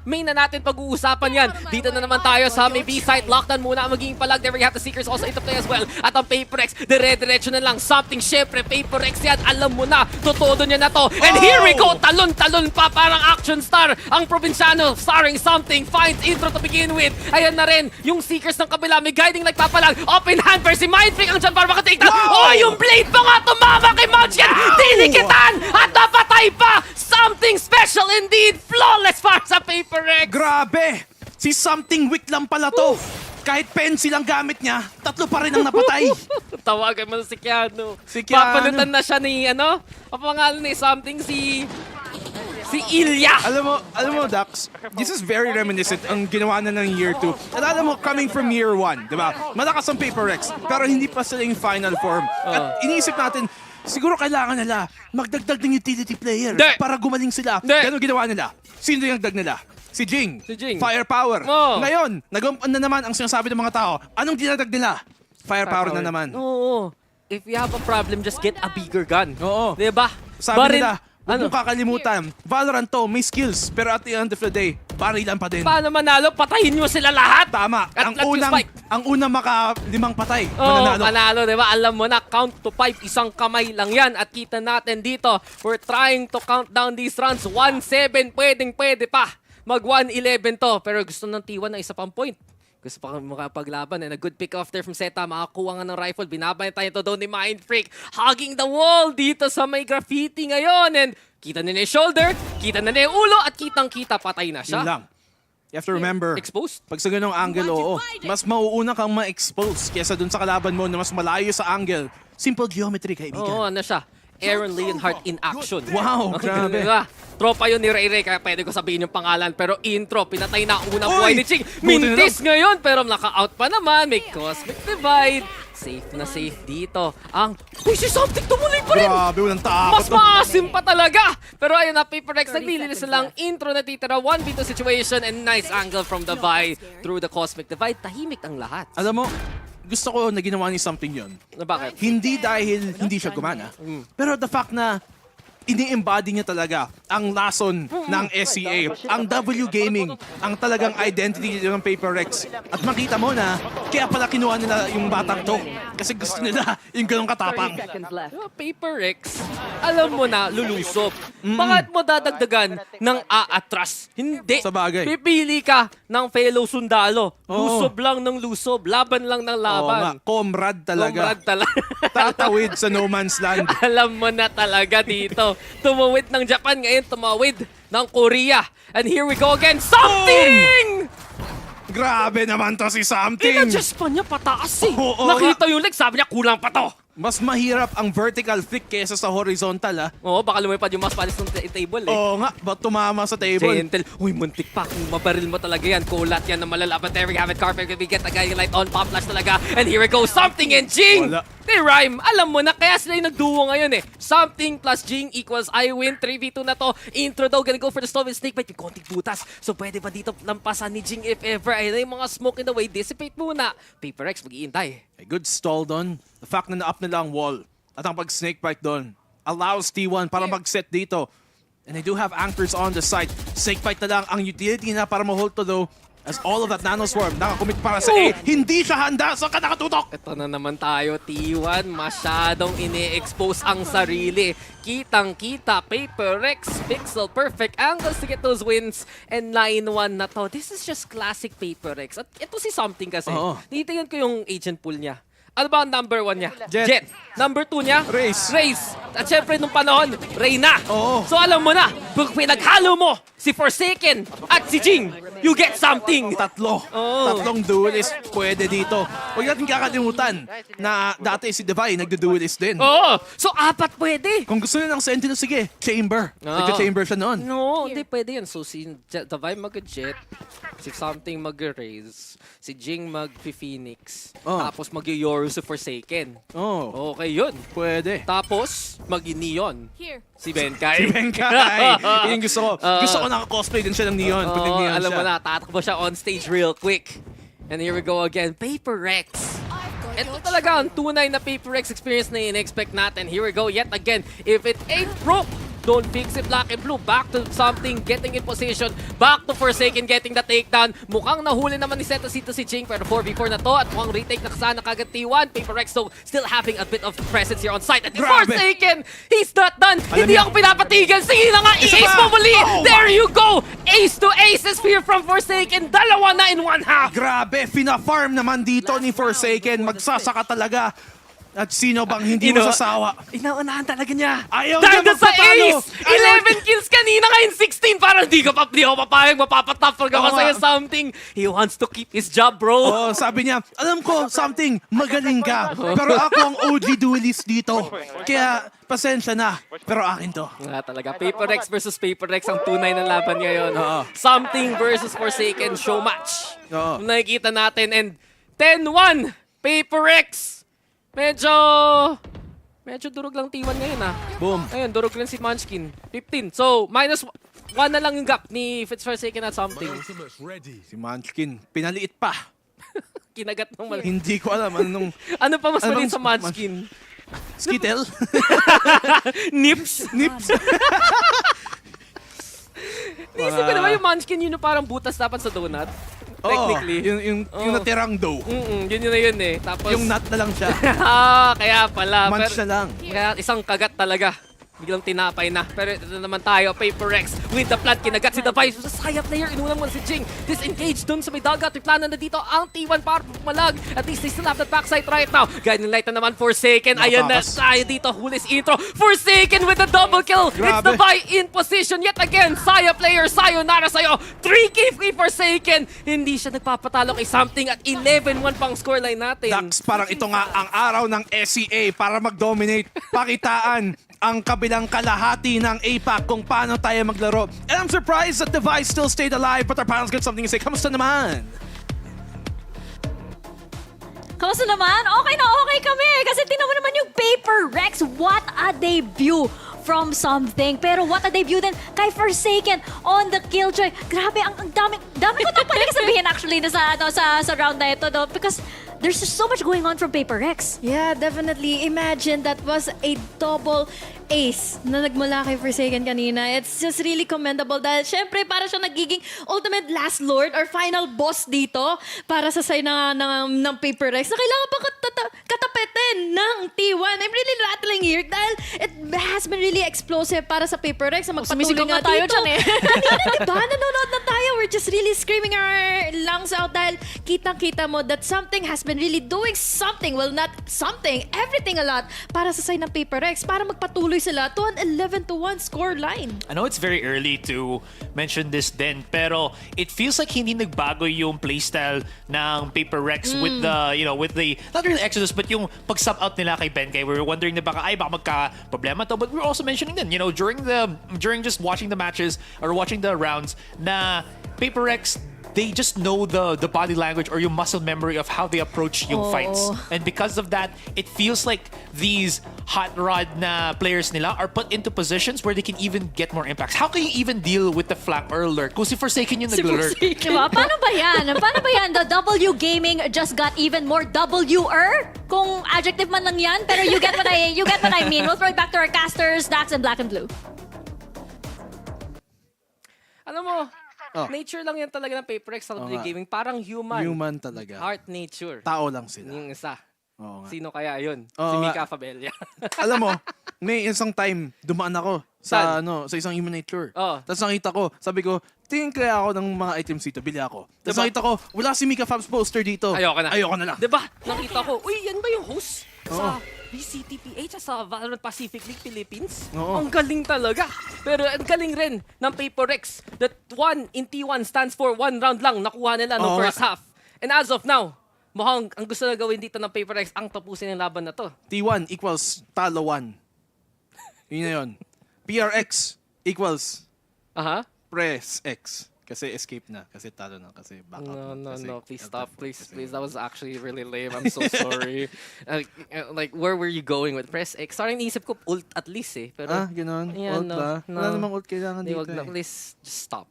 main na natin pag-uusapan yan. Dito na naman tayo sa may B-site. Lockdown muna ang magiging palag. There we have the Seekers also into play as well. At ang PaperX, dire-diretso na lang. Something, syempre, PaperX yan. Alam mo na, tutodo niya na to. And here we go, talon-talon pa. Parang action star. Ang probinsyano, starring Something, finds Intro to begin with. Ayan na rin, yung Seekers ng kabila. May guiding like papalag. Open hand per si Mindfreak ang dyan para makatake down. Oh, yung blade pa nga tumama kay Munchkin. Dinikitan at napatay pa. Something special indeed. Flawless para sa PaperX. Grabe! Si Something weak lang pala to. Kahit pencil ang gamit niya, 3 pa rin ang napatay. Tawagan mo si Qeon. Si Qeon. Papalutan na siya ni, ano? Ang pangalan ni Something, si Ilya. Alam mo, Dax, this is very reminiscent ang ginawa na ng year 2. At alam mo, coming from year 1, di ba? Malakas ang PaperX, pero hindi pa sila yung final form. At iniisip natin, siguro kailangan nila magdagdag ng utility player para gumaling sila. Ganun ginawa nila. Sino yung dagdag nila? Si Jing. Firepower. Ngayon, nag-umpon na naman ang sinasabi ng mga tao. Anong dinagdag nila? Firepower na naman. Oo. If you have a problem, just get a bigger gun. Oo. Diba? Sabi nila, huwag mong kakalimutan. Valorant to, may skills. Pero at the end of the day, barilan pa din. Paano manalo? Patayin nyo sila lahat. Tama. At Ang unang maka-5 patay. Oo, mananalo. panalo, diba? Alam mo na, count to 5, isang kamay lang yan. At kita natin dito, we're trying to count down these runs. 1-7, pwede pa. Mag-1-11 to. Pero gusto ng T1 na isa pang point. Gusto pa makapaglaban. And a good pick off there from Zeta. Makakuha nga ng rifle. Binabay tayo to doon ni Mindfreak. Hugging the wall dito sa may graffiti ngayon. And kita na yung shoulder, kita na yung ulo, at kitang-kita patay na siya. Yun lang. You have to remember, exposed? Pag sa ganong angle, mas mauuna kang ma-expose kesa dun sa kalaban mo na mas malayo sa angle. Simple geometry, kaibigan. Oo, ano siya? Aaron Leonhardt in action. Wow, grabe. Tropa yun ni Ray Ray, kaya pwede ko sabihin yung pangalan. Pero intro, pinatay na ang unang buhay ni Ching. Mintis ngayon, pero naka-out pa naman. May cosmic divide. Safe na safe dito. Uy, si Something tumuloy pa rin! Grabe, walang takot. Mas maasim pa talaga! Pero ayun na, PaperX, naglilinis na lang. Intro na titira, 1v2 situation, and nice angle from the Vi through the cosmic divide. Tahimik ang lahat. Alam mo, gusto ko na ginawa ni something yun. Bakit? Hindi dahil hindi siya gumana, pero the fact na ini-embody niya talaga ang lason ng SCA, ang W Gaming, ang talagang identity ng Paper Rex. At makita mo na, kaya pala kinuha nila yung batang to. Kasi gusto nila yung ganong katapang. Paper Rex, alam mo na, lulusob. Bakit mo dadagdagan ng aatras? Hindi. Sa bagay. Pipili ka ng fellow sundalo. Oo. Lusob lang ng lusob. Laban lang ng laban. Comrade talaga. Comrade talaga. Tatawid sa no man's land. Alam mo na talaga dito. Tumawid ng Japan, ngayon tumawid ng Korea. And here we go again. Something! Grabe naman to si Something. Inadjust pa niya pataas eh. Oo, Nakita yung leg, sabi niya kulang pa to. Mas mahirap ang vertical flick kesa sa horizontal, ha? Oo, baka lumipad yung mas palis ng table eh. Oo nga, ba't tumama sa table? Gentle. Uy, muntik pa. Kung mabaril mo talaga yan, kulat yan na malala. But there we have it, Carpet. We get the guiding light on, pop flash talaga. And here we go, Something and Jing! Wala. They rhyme. Alam mo na, kaya sila yung nagduo ngayon eh. Something plus Jing equals I win. 3v2 na to. Intro daw, gonna go for the stall with Snakebite. Yung konting butas. So pwede pa dito lampasan ni Jing if ever. Ayun na yung mga smoke in the way. Dissipate muna. Paper X, mag-iintay. A good stall doon. The fact na na-up nila ang wall at ang pag-snakebite doon allows T1 para mag-set dito. And they do have anchors on the site. Snakebite na lang ang utility na para ma-hold to though. As all of that nanoswarm nakakomit para sa A. Hindi siya handa. Saan ka nakatutok? Ito na naman tayo, T1. Masyadong ini-expose ang sarili. Kitang-kita, Paper Rex, pixel perfect angles to get those wins. And 9-1 na to. This is just classic Paper Rex. At ito si Something kasi. Titingnan ko yung agent pool niya. Ano ba ang number 1 niya? Jet. Number 2 niya? Race. At syempre nung panahon, Reyna. So alam mo na, pag pinaghalo mo si Forsaken at si Jing, you get Something. Tatlong duelist pwede dito. Huwag natin kakalimutan na dati si Divine nagdo-duelist din. So 4 pwede. Kung gusto nyo ng Sentinel, sige, Chamber. Nagka-Chamber siya noon. No, hindi pwede yun. So si Divine mag-Jet, si Something mag-Raze, si Jing mag-Phoenix, tapos mag-Yoru si Forsaken. Okay yun. Pwede. Tapos, mag-Neon. Here. Si Benkai. Si Benkai. Yung gusto ko. Gusto ko naka-cosplay din siya ng Neon. Pag nag-Neon alam siya. mo na, tatakbo siya on stage real quick. And here we go again. Paper Rex. Ito talaga ang tunay na Paper Rex experience na in-expect natin. Here we go yet again. If it ain't broke, don't fix it. Black and blue. Back to Something. Getting in position. Back to Forsaken. Getting the takedown. Mukhang nahuli naman ni Zeta dito si Jing. Pero 4v4 na to. At mukhang retake na kasana kagad T1. Paper Rex so still having a bit of presence here on site. At Forsaken, he's not done. Hindi ako pinapatigil. Sige na nga. I-ace mo muli. There you go. Ace to ace is here from Forsaken. Dalawa na in one half. Grabe. Fina-farm naman dito ni Forsaken. Magsasaka talaga. At sino bang hindi masasawa? Inaunahan talaga niya. Ayaw dahil niya sa magpatalo. ace! 11 kills kanina, ngayon 16. Parang di ako papayag, mapapatap ka sa'yo Something. He wants to keep his job, bro. Sabi niya, alam ko, Something, magaling ka. Pero ako ang OG duelist dito. Kaya, pasensya na. Pero akin to. Talaga, Paper Rex versus Paper Rex ang tunay na laban ngayon. Something versus Forsaken show match. Nakikita natin. And 10-1, Paper Rex. Medyo durog lang T1 ngayon Boom. Ayun, durog lang si Munchkin. 15. So, minus 1 na lang yung gap ni Forsaken at Something. Si Munchkin, pinaliit pa. Kinagat ng mali. Hindi ko alam anong... Ano pa mas maliit sa Munchkin? Skittle? Nips? Naisip ko naman yung Munchkin yun parang butas dapat sa donut. Technically. Yung natirang dough. Yun na yun eh. Tapos, yung nut na lang siya. Kaya pala. Munch na lang. Kaya isang kagat talaga. Biglang tinapay na. Pero ito naman tayo, Paper Rex with the plant. Kinagat si Device. Sa sayap player, inunang mo si Jing. Disengaged dun sa may dugout. May plano na dito ang T1 para malag. At least they still have that backside right now. Guiding light na naman Forsaken. Ayan na tayo dito. Hulis intro. Forsaken with the double kill. It's Device in position yet again. Saya player, sayonara sa'yo. 3K free Forsaken. Hindi siya nagpapatalo kay Something at 11-1 pang scoreline natin. Dax, parang ito nga ang araw ng SCA para mag-dominate. Pakitaan ang kabilang kalahati ng APAC kung paano tayo maglaro. And I'm surprised that Device still stayed alive, but our panel's got something to say. Kamusta naman? Kamusta naman? Okay na okay kami. Kasi tingnan mo naman yung Paper Rex. What a debut from Something. Pero what a debut din kay Forsaken on the Killjoy. Grabe, ang dami ko na pala sabihin actually na sa round na ito. No? Because there's just so much going on from Paper Rex. Yeah, definitely. Imagine that was a double ace na nagmula kay Forsaken kanina. It's just really commendable dahil syempre para siya nagiging ultimate last lord or final boss dito para sa side ng Paper Rex na kailangan pa katapetin ng T1. I'm really rattling here dahil it has been really explosive para sa Paper Rex na magpatuloy nga tayo dito. dyan eh. Kanina, diba? Nanonood na tayo. We're just really screaming our lungs out dahil kitang-kita mo that something has been really doing something. Well, not something. Everything a lot para sa side ng Paper Rex para magpatuloy sila to an 11-1 score line. I know it's very early to mention this then, pero it feels like hindi nagbago yung playstyle ng Paper Rex with the, you know, with the, not really Exodus, but yung pag-sub out nila kay Benkei. We were wondering na baka magka-problema to, but we were also mentioning then, you know, during just watching the matches or watching the rounds na Paper Rex, they just know the body language or yung muscle memory of how they approach yung fights. And because of that, it feels like these hot rod na players nila are put into positions where they can even get more impacts. How can you even deal with the flank or alert? Kung si Forsaken yung nag-alert. Diba? Paano ba yan? Paano ba yan? The W gaming just got even more W-er? Kung adjective man lang yan, pero you get what I mean. We'll throw it back to our casters, Dax and Black and Blue. Alam mo, nature lang yan talaga ng Paper Rex sa gaming. Parang human. Human talaga. Heart nature. Tao lang sila. Yung isa. Oo nga. Sino kaya yun? Oo Si nga. Mika Fabella. Alam mo, may isang time, dumaan ako sa isang human nature. Tapos nakita ko, sabi ko, tingin kaya ako ng mga items dito, bili ako. Tapos nakita ko, wala si Mika Fab's poster dito. Ayoko na lang. Diba? Nakita ko, uy, yan ba yung host sa VCT PH sa Valorant Pacific League Philippines? Ang galing talaga. Pero ang galing rin ng Paper Rex that 1 in T1 stands for 1 round lang nakuha nila no first half. And as of now, mukhang ang gusto na gawin dito ng Paper Rex ang tapusin ng laban na to. T1 equals talo 1. Yun na yun. PRX equals press X. Kasi escape na. Kasi talo na. Kasi back up. No. Please stop. Please. That was actually really lame. I'm so sorry. Like, where were you going with press X? Sorry, naisip ko ult at least eh. Pero, Ganon? Yeah, Ult ba? Wala namang ult kailangan dito na, eh. please, just stop.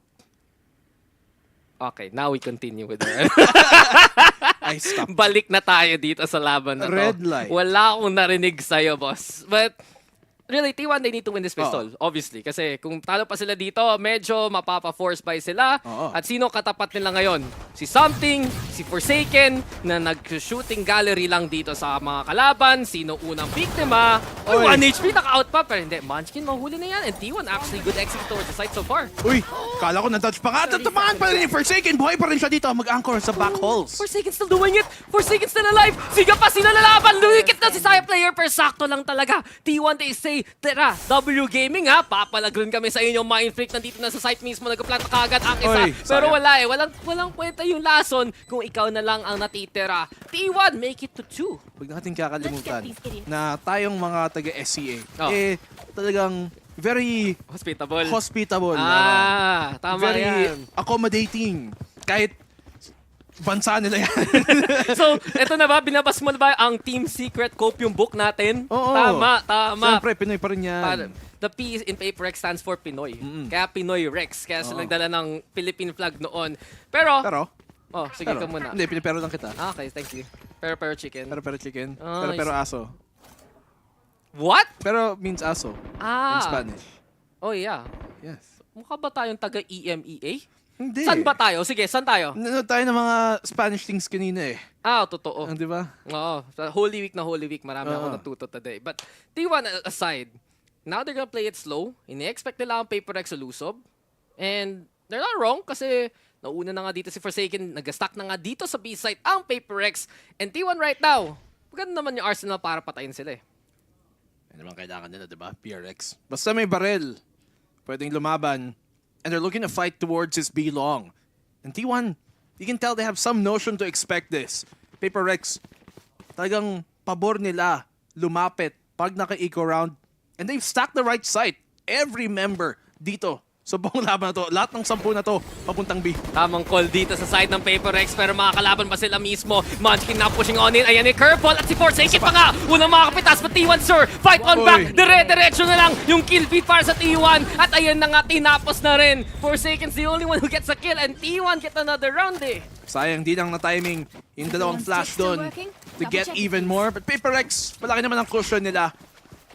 Okay, now we continue with that. I stopped. Balik na tayo dito sa laban na to. Red light. Wala akong narinig sa'yo, boss. But, really, T1, they need to win this pistol, obviously. Kasi kung talo pa sila dito, medyo mapapa-force by sila. At sino katapat nila ngayon? Si Something, si Forsaken, na nag-shooting gallery lang dito sa mga kalaban. Sino unang biktima? 1 HP, naka-out pa. Pero hindi, Munchkin, mahuli na yan. And T1 actually good exit towards the site so far. Uy, kala ko na-touch pa nga. Tatamaan pa rin yung Forsaken. Buhay pa rin siya dito. Mag-anchor sa back holes. Forsaken still doing it. Forsaken still alive. Siga pa sila lalaban. Lumikit na si Saya player. Pero sakto lang talaga. T1, they say, tara, W Gaming ha. Papalagrin kami sa inyong mind freak. Nandito na sa site mismo. Nagpa-plant na kagad ang isa. Pero wala eh. Walang kwenta yung lason kung ikaw na lang ang natitira. T1, make it to 2. Huwag natin kakalimutan na tayong mga taga-SCA, talagang very hospitable. Tama very yan. accommodating. Kahit bansa nila yan. So, eto na ba? Binabas mo na ba ang Team Secret Copium book natin? Oo. Tama. Siyempre, Pinoy pa rin yan. The P in Paper Rex stands for Pinoy. Kaya Pinoy Rex. Kaya sila nagdala ng Philippine flag noon. Pero, sige ka muna. Hindi, pinipero lang kita. Okay, thank you. Pero chicken. Pero chicken. Pero aso. What? Pero means aso. In Spanish. Oh, yeah. Yes. Mukha ba tayong taga-EMEA? Hindi. Saan ba tayo? Sige, saan tayo? Nanood tayo ng mga Spanish things kanina eh. Totoo. Di ba? Oo. Holy Week, marami ako natuto today. But T1 aside, now they're gonna play it slow. Ini-expect nila ang Paper Rex elusive. And they're not wrong kasi nauna na nga dito si Forsaken. Nag-stack na nga dito sa B-site ang Paper Rex. And T1 right now, maganda naman yung arsenal para patayin sila eh. Yan naman kailangan nila, di ba? PRX. Basta may barrel, pwedeng lumaban. And they're looking to fight towards his B long. And T1, you can tell they have some notion to expect this. Paper Rex, talagang pabor nila lumapit pag naka-eco round. And they've stacked the right site. Every member dito So buong laban na to, lahat ng 10 na to, papuntang B. Tamang call dito sa side ng Paper Rex pero makakalaban pa sila mismo. Munchkin na pushing on in. Ayan ni Curveball at si Forsaken pa nga. Unang makakapitas pa T1 sir. Fight on back. Dire-diretso na lang yung kill feed para sa T1. At ayan na nga, tinapos na rin. Forsaken's the only one who gets a kill and T1 get another round eh. Sayang, di lang na timing yung dalawang flash doon to get even more. But Paper Rex, malaki naman ang cushion nila.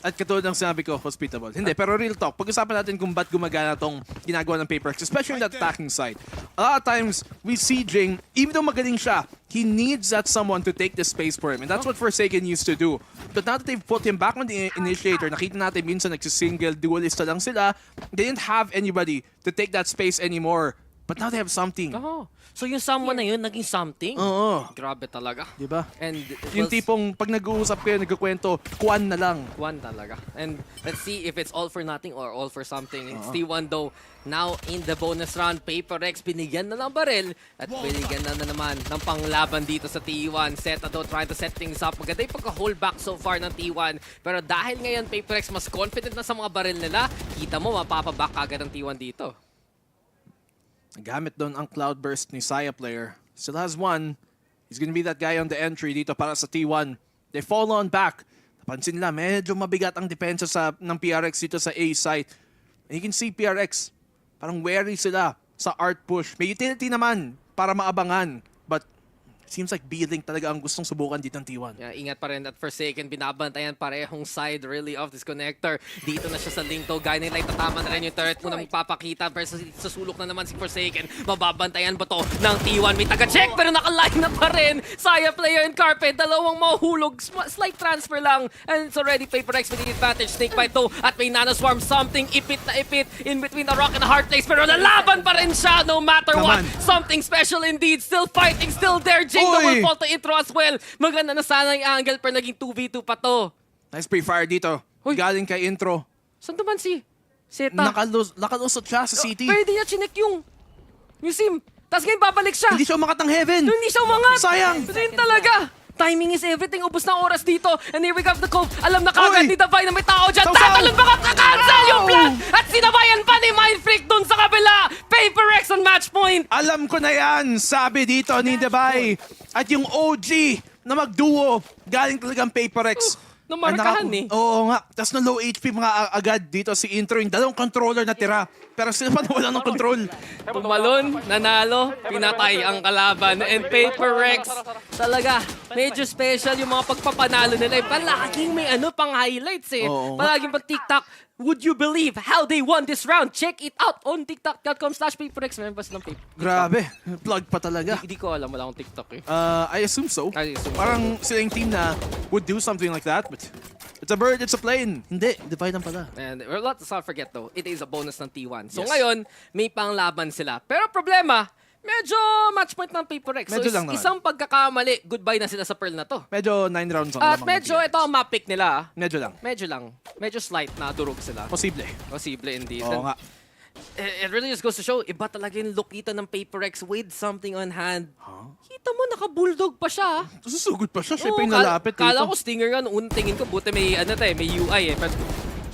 At katulad ng sinabi ko, hospitable. Hindi, pero real talk, pag-usapan natin kung ba't gumagana tong ginagawa ng Paper Rex, especially in that attacking side. A lot of times, we see Jing, even though magaling siya, he needs that someone to take the space for him. And that's what Forsaken used to do. But now that they've put him back on the initiator, nakita natin minsan nagsisingle, duelista lang sila, they didn't have anybody to take that space anymore. But now they have something. Oh. So yung someone na yun, naging something? Oo. Grabe talaga. Diba? And yung tipong pag nag-uusap kayo, nagkukwento, Qeon na lang. Qeon talaga. And let's see if it's all for nothing or all for something. It's T1 though. Now in the bonus round, Paper Rex binigyan na ng baril at binigyan na naman ng panglaban dito sa T1. Zeta though trying to set things up. Maganda yung pagka-hold back so far ng T1. Pero dahil ngayon Paper Rex mas confident na sa mga baril nila, kita mo mapapaback agad ng T1 dito. Gamit doon ang Cloudburst ni Saya player. Still has one. He's gonna be that guy on the entry dito para sa T1. They fall on back. Napansin nila, medyo mabigat ang depensa ng PRX dito sa A site. And you can see PRX, parang wary sila sa art push. May utility naman para maabangan. But seems like B-Link talaga ang gustong subukan dito ng T1. Yeah, ingat pa rin at Forsaken, binabantayan parehong side really of this connector. Dito na siya sa link to. Guiding light, tatama na rin yung turret mo na magpapakita. Pero sa sulok na naman si Forsaken. Mababantayan ba to ng T1? May taga-check pero nakaline na pa rin. Saya player and Carpet, dalawang mahulog. Slight transfer lang. And it's already Paper Rex with the advantage. Snake bite to at may nanoswarm. Something ipit na ipit in between the rock and the hard place. Pero nalaban pa rin siya no matter what. Something special indeed. Still fighting, still there. Jing will fall to intro as well. Maganda na sana yung angle pero naging 2v2 pa to. Nice pre-fire dito. Galing kay intro. Saan naman si Zeta? Nakalusot siya sa city. Pero hindi niya chinek yung sim. Tapos ngayon babalik siya. Hindi siya umangat ng heaven. Hindi siya umangat. Sayang. Rin talaga. Timing is everything. Ubus na oras dito. And here we go the cove. Alam na kagad ni Davai na may tao dyan. Tatalon baka kakancel yung plan. At sinabayan pa ni Mindfreak dun sa kabila. Paper Rex on match point. Alam ko na yan. Sabi dito ni Davai. At yung OG na magduo. Galing talagang Paper Rex. Namarkahan eh. Oo nga. Tapos na low HP mga agad dito si intro. Yung dalawang controller na tira. Pero sila pa wala ng control. Tumalon, nanalo, pinatay ang kalaban. And Paper Rex, talaga, medyo special yung mga pagpapanalo nila. Palaging may pang highlights eh. Palaging pag TikTok, would you believe how they won this round? Check it out on tiktok.com/PaperX. Members ng Paper. Grabe. Plug pa talaga. Hindi ko alam. Wala akong TikTok eh. I assume so. Parang sila yung team na would do something like that. But it's a bird, it's a plane. Hindi, divide lang pala. And let's not forget though, it is a bonus ng T1. So ngayon, may panglaban sila. Pero problema, medyo match point ng Paper Rex. So isang pagkakamali, goodbye na sila sa Pearl na to. Medyo 9 rounds on. At medyo ito ang map pick nila. Medyo lang. Medyo lang. Medyo slight na durog sila. Posible. Posible indeed. Oo nga. It really just goes to show, iba talaga yung look dito ng Paper Rex with something on hand. Kita mo, naka-bulldog pa siya. Susugod pa siya. Siya pa yung nalapit dito. Kala ko stinger nga, noong tingin ko, buti may, may UI eh. But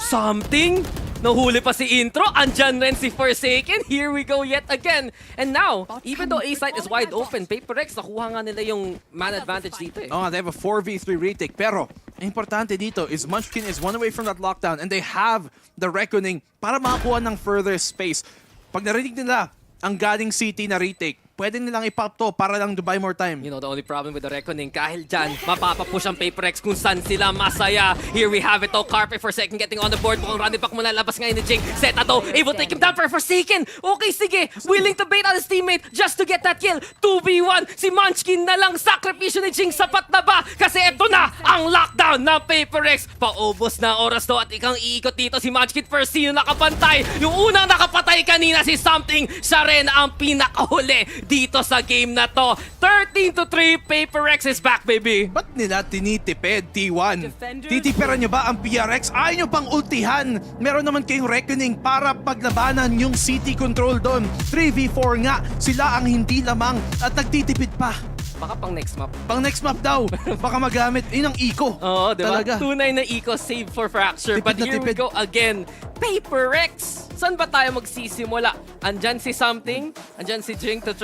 something? Nahuli pa si intro. Andyan rin si Forsaken. Here we go yet again. And now, even though A site is wide open, Paper Rex, nakuha nga nila yung man advantage dito eh. Oh, they have a 4v3 retake. Pero, importante dito is Munchkin is one away from that lockdown and they have the Reckoning para makakuha ng further space. Pag narinig nila ang galing city na retake, pwede nilang ipop to para lang to buy more time. You know, the only problem with the Reckoning, kahil dyan, mapapapush ang Paper Rex kung saan sila masaya. Here we have it, oh, Carpe for second getting on the board. Mukhang running back muna, labas ngayon ni Jing. Zeta to, able to take him down for Forsaken. Okay, sige, willing to bait on his teammate just to get that kill. 2v1, si Munchkin na lang, sakripisyo ni Jing, sapat na ba? Kasi eto na, ang lockdown ng Paper Rex. Paubos na oras to at ikang iikot dito si Munchkin first, sino nakapantay? Yung unang nakapatay kanina si Something, siya rin ang pinakahuli dito sa game na to. 13-3, Paper Rex is back, baby. Ba't nila tinitipid, T1? Titipiran nyo ba ang PRX? Ayaw nyo pang ultihan. Meron naman kayong Reckoning para paglabanan yung city control doon. 3v4 nga, sila ang hindi lamang at nagtitipid pa. Baka pang next map. Pang next map daw. Baka magamit. Yun ang eco. Oo, diba? Talaga. Tunay na eco, save for fracture. Tipid But here we go again. Paper Rex, Saan ba tayo magsisimula? Andyan si Something, andyan si Jing to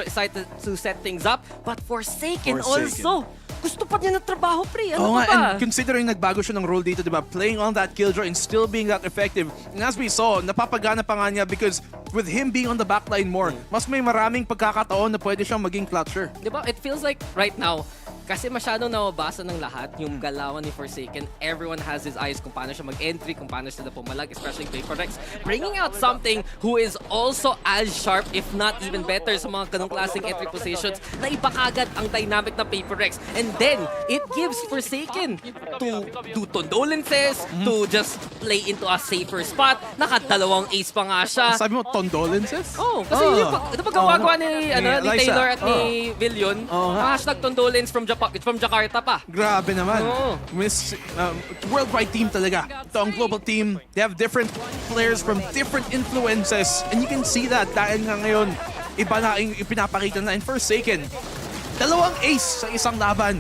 set things up, but Forsaken also. Gusto pa niya ng trabaho, pre. Ano nga, ba? and considering nagbago siya ng role dito, di ba? Playing on that killjoy and still being that effective. And as we saw, napapagana pa nga niya because with him being on the backline more, mas may maraming pagkakataon na pwede siyang maging clutcher. Di ba? It feels like right now, kasi masyadong nawabasa ng lahat yung galawan ni Forsaken. Everyone has his eyes kung paano siya mag-entry, kung paano sila pumalag, especially Vaporex. Bringing out Something who is also as sharp, if not even better sa mga ganong klaseng entry positions na ipakagad ang dynamic na Vaporex. And then, it gives Forsaken to do condolences, to just play into a safer spot. Nakadalawang ace pa nga siya. Sabi mo, condolences? Oh, kasi yung pagkagawa ni Taylor at ni Villion, hashtag condolence from Jakarta pa. Grabe naman. Worldwide team talaga. Ito ang global team. They have different players from different influences. And you can see that dahil nga ngayon, iba na yung ipinapakita na in Forsaken. Dalawang ace sa isang laban.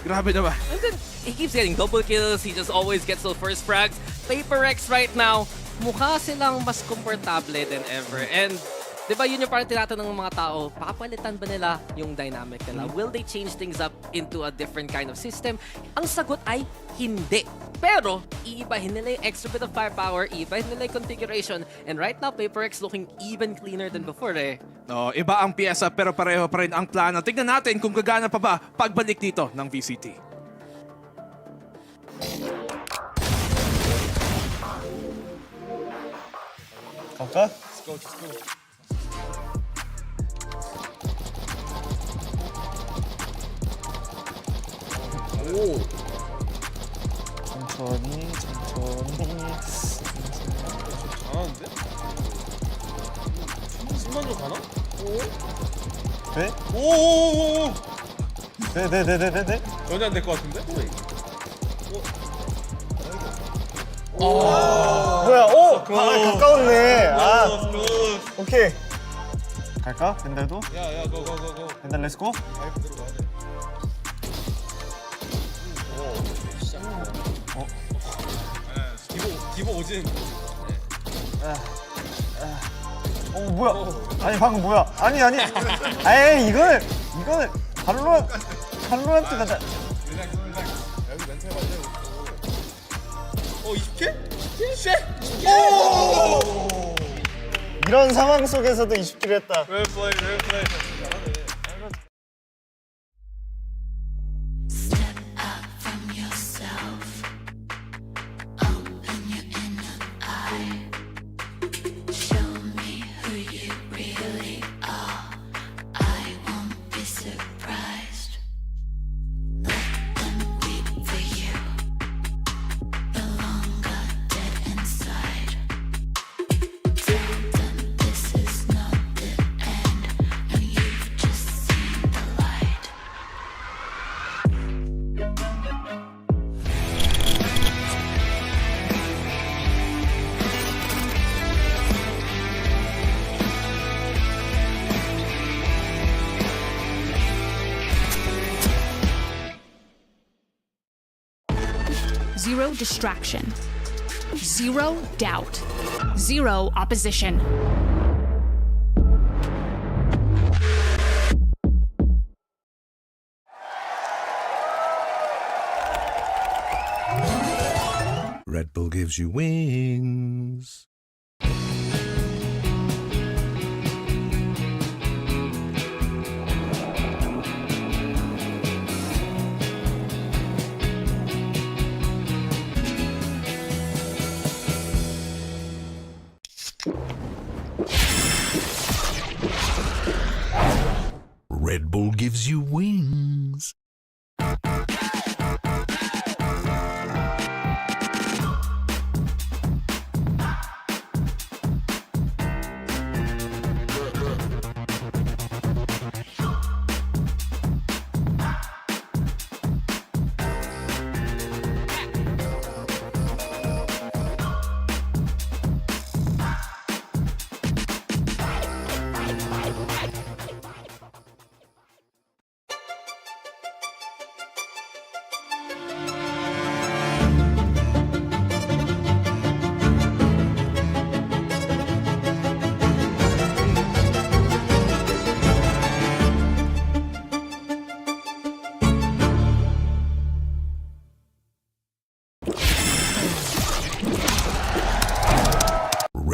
Grabe naman. And then, he keeps getting double kills. He just always gets those first frags. Vaporex right now, mukha silang mas komportable than ever. And di ba yun yung parang tinatanong ng mga tao, papalitan ba nila yung dynamic nila? Will they change things up into a different kind of system? Ang sagot ay hindi. Pero, iibahin nila yung extra bit of firepower, iibahin nila yung configuration, and right now, Vaporex looking even cleaner than before eh. No, iba ang pyesa pero pareho pa rin ang plano. Tignan natin kung gagana pa ba pagbalik dito ng VCT. Okay? Let's go. 오. 천천히. 잘하는데? 10만으로 가나? 오? 돼? 오오오오! 네. 전혀 안 될 것 같은데? 뭐야? 오! 가까웠네. 오케이. 갈까? 벤달도? 야, 고. 벤달 렛츠고. 파이프 들어가야 돼. 기보 오진. 뭐야? 아니 방금 뭐야? 아니. 에이 이거는 발로란트가 나. 여기 멘트 해봐. 20킬? 쉣! 오! 이런 상황 속에서도 20킬 했다. 왜 플레이. Zero distraction. Zero doubt. Zero opposition. Red Bull gives you wings. Red Bull gives you wings.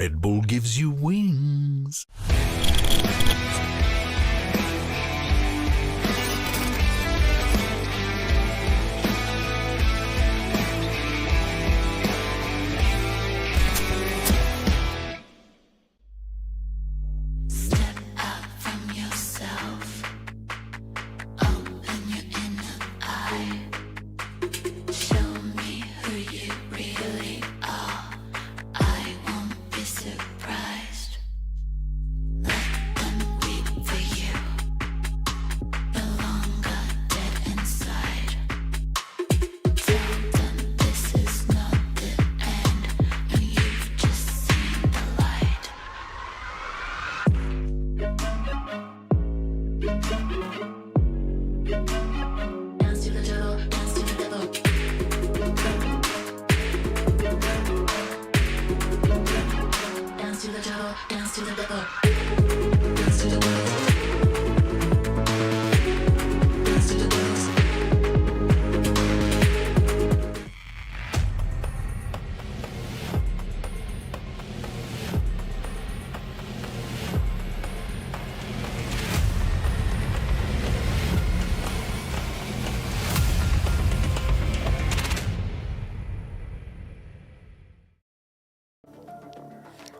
Red Bull gives you wings.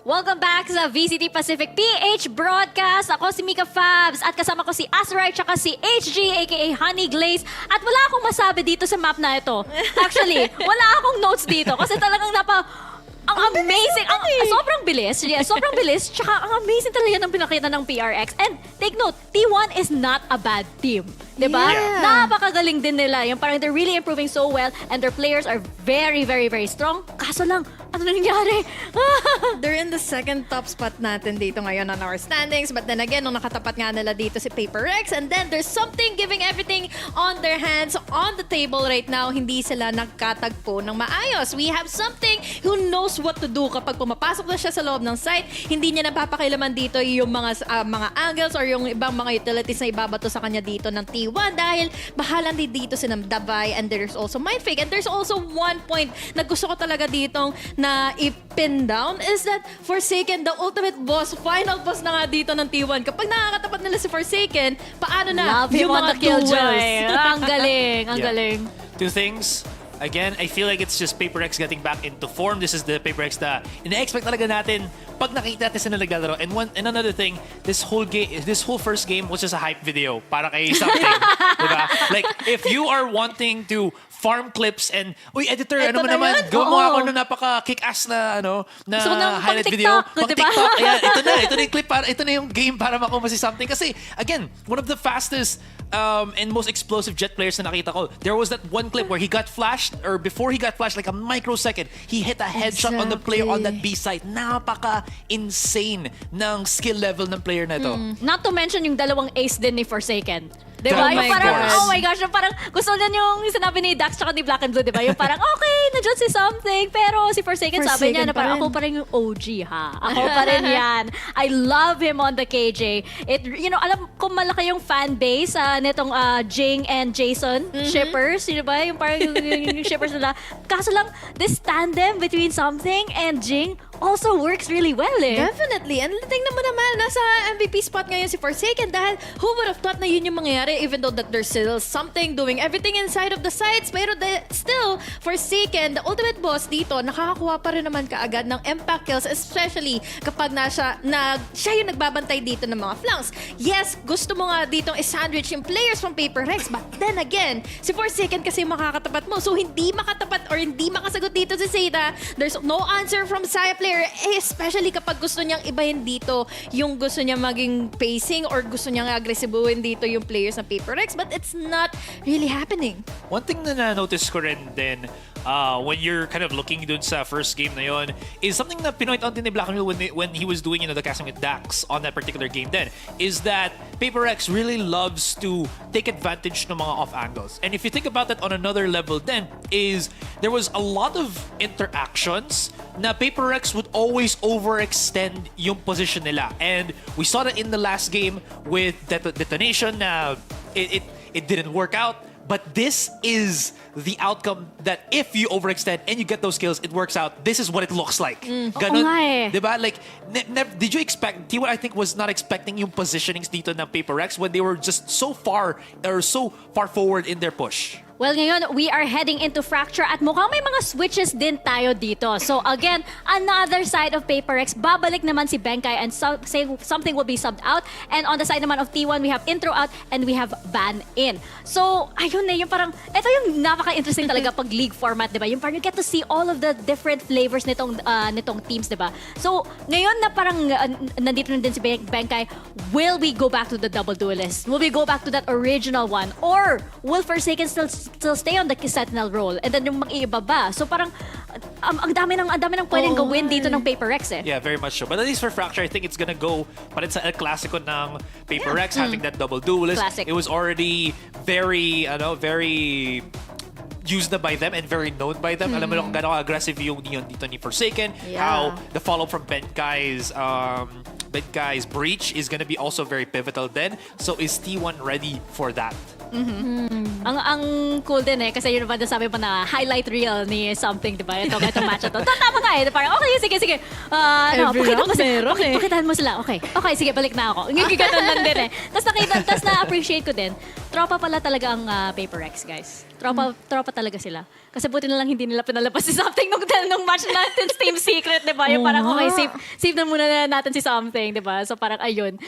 Welcome back sa VCT Pacific PH Broadcast. Ako si Mika Fabs at kasama ko si Azrai at si HG aka Honey Glaze. At wala akong masabi dito sa map na ito. Actually, wala akong notes dito kasi talagang ang amazing, sobrang bilis. Yeah, sobrang bilis. Tsaka ang amazing talaga ng pinakita ng PRX. And take note, T1 is not a bad team. Diba? Yeah. Napakagaling din nila. Yung parang they're really improving so well and their players are very, very, very strong. Kaso lang, ano nangyari? They're in the second top spot natin dito ngayon on our standings. But then again, nung nakatapat nga nila dito si Paper Rex, and then there's something giving everything on their hands on the table right now. Hindi sila nagkatagpo ng maayos. We have something who knows what to do kapag pumapasok na siya sa loob ng site. Hindi niya napapakailaman dito yung mga angles or yung ibang mga utilities na ibabato sa kanya dito ng T1 dahil bahalan din dito si Davai, and there's also Mindfake. And there's also one point na gusto ko talaga ditong na i-pin down is that Forsaken, the ultimate boss, final boss na nga dito ng T1. Kapag nakakatapat nila si Forsaken, paano na Love him yung on mga the Killjoy. duels? Ang galing, ang galing. Two things. Again, I feel like it's just Paper X getting back into form. This is the Paper X na ina-expect talaga natin pag nakita natin sila naglalaro. And another thing, this whole first game was just a hype video para kay something. Diba? Like, if you are wanting to farm clips and, uy, editor, Ito ano mo na naman, yun. gawa mo Oo. ako ng napaka-kick-ass na, Gusto ko ng highlight pang-TikTok, video. diba? Pang-TikTok. Ayan, ito na yung clip, ito na yung game para makuha si something. Kasi, again, one of the fastest and most explosive jet players na nakita ko. There was that one clip where he got flashed, or before he got flashed, like a microsecond, he hit a headshot on the player on that B side. Napaka-insane ng skill level ng player na ito. Not to mention yung dalawang ace din ni Forsaken. Diba? Oh Yung my parang, gosh. oh my gosh, yung parang gusto niyan yung sinabi ni Dax tsaka ni Black and Blue, diba? Yung parang, okay, nandiyan si something, pero si Forsaken sabi niya na parang, ako pa rin yung OG, ha? Ako pa rin yan. I love him on the KJ. Alam ko malaki yung fan base nitong Jing and Jason shippers, yun ba? Yung parang yung shippers nila. Kaso lang, this tandem between something and Jing also works really well, eh. Definitely. And tingnan mo naman, nasa MVP spot ngayon si Forsaken dahil who would have thought na yun yung mangyayari even though that there's still something doing everything inside of the sites, pero still, Forsaken, the ultimate boss dito, nakakakuha pa rin naman kaagad ng impact kills, especially kapag siya yung nagbabantay dito ng mga flanks. Yes, gusto mo nga ditong i-sandwich yung players from Paper Rex, but then again, si Forsaken kasi yung makakatapat mo. So, hindi makatapat or hindi makasagot dito si Zeta. There's no answer from Saya player, especially kapag gusto niyang ibahin dito yung gusto niya maging pacing or gusto niyang agresibuhin dito yung players ng Paper Rex, but it's not really happening. One thing na na-notice ko rin din when you're kind of looking dun sa first game na yon is something na pinoint out din ni Black and Blue when he was doing the casting with Dax on that particular game then, is that Paper X really loves to take advantage ng mga off angles. And if you think about that on another level then, is there was a lot of interactions na Paper X would always overextend yung position nila. And we saw that in the last game with Detonation na it didn't work out. But this is the outcome that if you overextend and you get those kills, it works out. This is what it looks like. Ganon, Oo nga eh. diba? Like, did you expect, T1 I think was not expecting yung positionings dito ng Paper Rex when they were just so far forward in their push. Well, ngayon, we are heading into Fracture at mukhang may mga switches din tayo dito. So again, another side of Paper X, babalik naman si Benkai and something will be subbed out. And on the side naman of T1, we have intro out and we have ban in. So, ayun yung parang, ito yung napaka-interesting talaga pag league format, diba? Yung parang you get to see all of the different flavors nitong teams, diba? So, ngayon na parang nandito na din si Benkai, will we go back to the double duelist? Will we go back to that original one? Or will Forsaken still stay on the Sentinel role and then yung mag-iibaba. So parang ang dami ng pwedeng gawin dito ng Paper Rex eh. Yeah, very much so. But at least for Fracture, I think it's gonna go pa rin sa El Clasico ng Paper Rex having that double duelist. Classic. It was already very used na by them and very known by them. Alam mo na kung gano'ng aggressive yung Neon dito ni Forsaken. Yeah. How the follow from Benkai's breach is gonna be also very pivotal then. So is T1 ready for that? Ang cool din eh, kasi yun naman sabi mo na highlight reel ni something, di ba? Itong match na to. Tama nga eh. Parang, okay, sige. Every round meron eh. Pakitaan mo sila. Okay, sige, balik na ako. Ganun lang din eh. Tapos na-appreciate ko din, tropa pala talaga ang Paper X, guys. Tropa talaga sila. Kasi buti na lang hindi nila pinalabas si something nung match natin Team Secret, di ba? Yung parang, okay, save na muna natin si something, di ba? So parang ayun.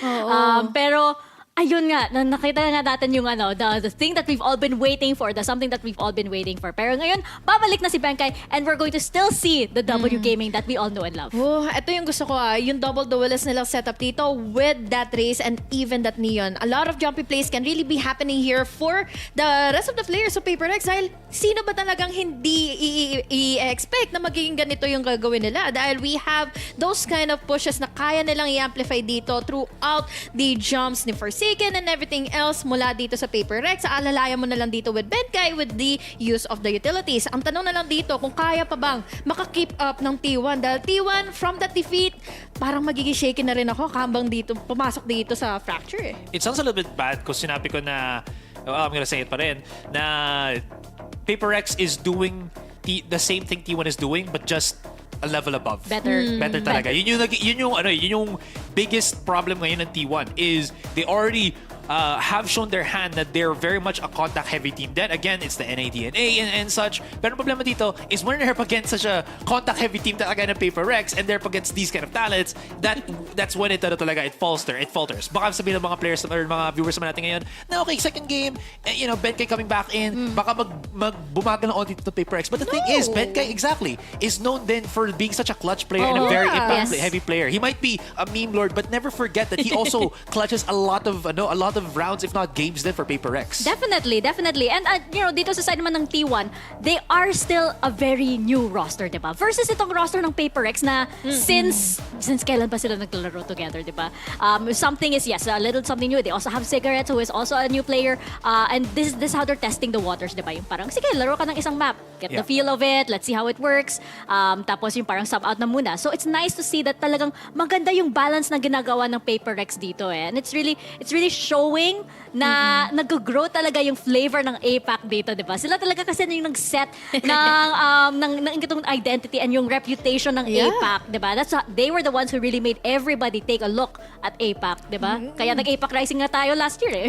Pero, ayun nga, nakita nga natin yung the thing that we've all been waiting for, the something that we've all been waiting for. Pero ngayon, babalik na si Benkai and we're going to still see the W gaming that we all know and love. Oh, ito yung gusto ko yung double duelist nilang setup dito with that race and even that Neon. A lot of jumpy plays can really be happening here for the rest of the players of Paper X dahil sino ba talagang hindi i-expect na magiging ganito yung gagawin nila dahil we have those kind of pushes na kaya nilang i-amplify dito throughout the jumps ni Forsaken and everything else mula dito sa Paper Rex. Alalayan mo na lang dito with Benkai with the use of the utilities. Ang tanong na lang dito kung kaya pa bang maka-keep up ng T1 dahil T1 from that defeat parang magiging shaky na rin ako kambang dito pumasok dito sa Fracture eh. It sounds a little bit bad kung sinabi ko na I'm gonna say it pa rin na Paper Rex is doing the same thing T1 is doing but just a level above. Better talaga. Yun yung biggest problem ngayon ng T1 is they already have shown their hand that they're very much a contact-heavy team. Then again, it's the NADNA and such. Pero ang problema dito is when they're up against such a contact-heavy team talaga ng Paper Rex and they're up against these kind of talents, that's when it falters. Baka sabihin ng mga players or mga viewers naman natin ngayon na okay, second game, Benkai coming back in, baka bumagal na onti to Paper Rex. But the thing is, Benkai exactly is known then for being such a clutch player and a very impact-heavy player. He might be a meme lord, but never forget that he also clutches a lot of rounds, if not games, then for Paper Rex. Definitely. And dito sa side naman ng T1, they are still a very new roster, diba? Versus itong roster ng Paper Rex na since kailan ba sila naglalaro together, diba? Something is, yes, a little something new. They also have Cigarettes, who is also a new player. And this is how they're testing the waters, diba? Yung parang, sige, laro ka ng isang map. Get the feel of it. Let's see how it works. Tapos yung parang sub out na muna. So it's nice to see that talagang maganda yung balance na ginagawa ng Paper Rex dito eh. And it's really showing na nag-grow talaga yung flavor ng APAC dito, di ba? Sila talaga kasi yung nag-set ng itong identity and yung reputation ng APAC, di ba? They were the ones who really made everybody take a look at APAC, di ba? Kaya nag-APAC Rising nga tayo last year eh.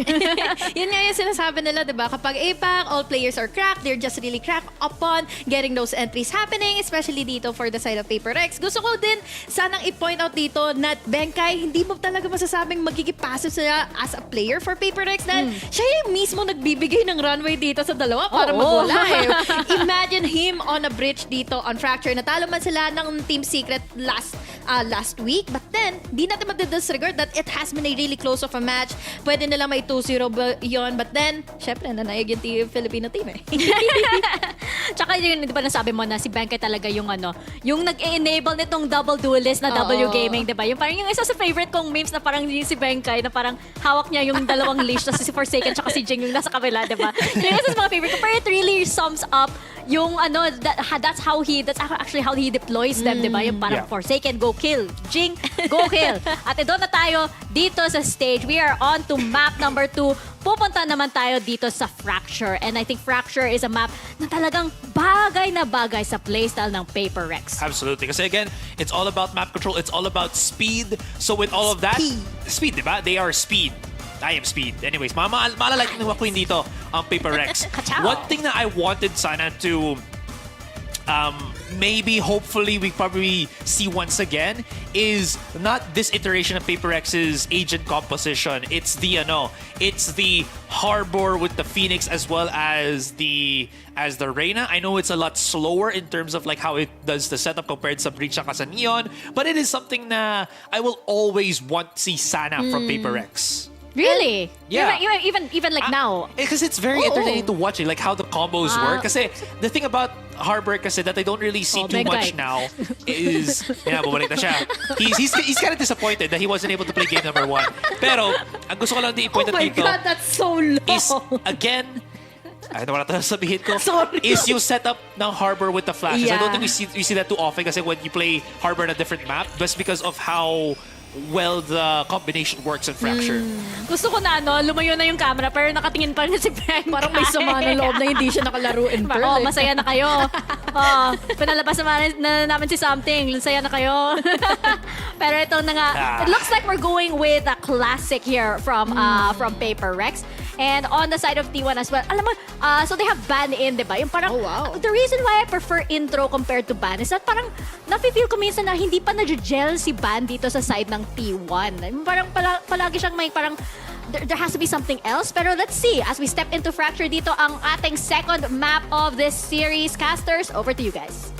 Yun nga yung sinasabi nila, di ba? Kapag APAC, all players are cracked. They're just really cracked upon getting those entries happening, especially dito for the side of Paper Rex. Gusto ko din sanang i-point out dito na Benkai, hindi mo talaga masasabing magiging passive siya as a player for Paper Rex dahil siya yung mismo nagbibigay ng runway dito sa dalawa para magwala eh. Imagine him on a bridge dito on Fracture. Natalo man sila ng Team Secret last week, but then di natin mag-disregard that it has been a really close of a match. Pwede nila may 2-0 yun, but then syempre nanayag yung Filipino team eh. Tsaka yun, di ba nasabi mo na si Benkai talaga yung yung nag-enable nitong double duelist na W gaming, di ba? Yung parang yung isa sa favorite kong memes na parang si Benkai na parang hawak niya yung dalawang leash na si Forsaken tsaka si Jing yung nasa kabila, di ba? Yung isa sa mga favorite ko. Pero it really sums up yung that's actually how he deploys them, di ba? Yung parang Forsaken, go go kill. Jing, go kill. At doon na tayo dito sa stage. We are on to map number 2. Pupunta naman tayo dito sa Fracture. And I think Fracture is a map na talagang bagay na bagay sa playstyle ng Paper Rex. Absolutely. Kasi again, it's all about map control. It's all about speed. So with all of that, speed, diba? They are speed. I am speed. Anyways, maalala ng mga queen dito ang Paper Rex. One thing that I wanted sana to maybe, hopefully, we probably see once again is not this iteration of Paper X's agent composition. It's the Harbor with the Phoenix as well as the Reyna. I know it's a lot slower in terms of like how it does the setup compared sa Breach at sa Neon, but it is something na I will always want to see sana from Paper X. Really? Yeah. Even like now. Because it's very entertaining to watch it, like how the combos work. Kasi the thing about Harbor kasi that I don't really see too much now is, bumalik na siya. He's kind of disappointed that he wasn't able to play game number 1. Pero, ang gusto ko lang din i-point out dito. Oh my God, that's so low. Is, again, I don't want to sabihin ko, is yung setup ng Harbor with the flashes. I don't think we see that too often kasi when you play Harbor on a different map, just because of how well the combination works in Fracture. Gusto ko na lumayo na yung camera pero nakatingin pa rin si Frank. Parang may sama ng loob na hindi siya nakalaro in Pearl. Masaya na kayo. Pinalabas na namin si Something. Masaya na kayo. Pero ito na nga. It looks like we're going with a classic here from Paper Rex. And on the side of T1 as well. Alam mo, so they have ban in, diba? Yung parang, the reason why I prefer intro compared to ban is that parang nafe-feel ko minsan na hindi pa na-gel si ban dito sa side ng T1. Parang palagi siyang may parang there has to be something else. Pero let's see. As we step into Fracture dito, ang ating second map of this series. Casters, over to you guys.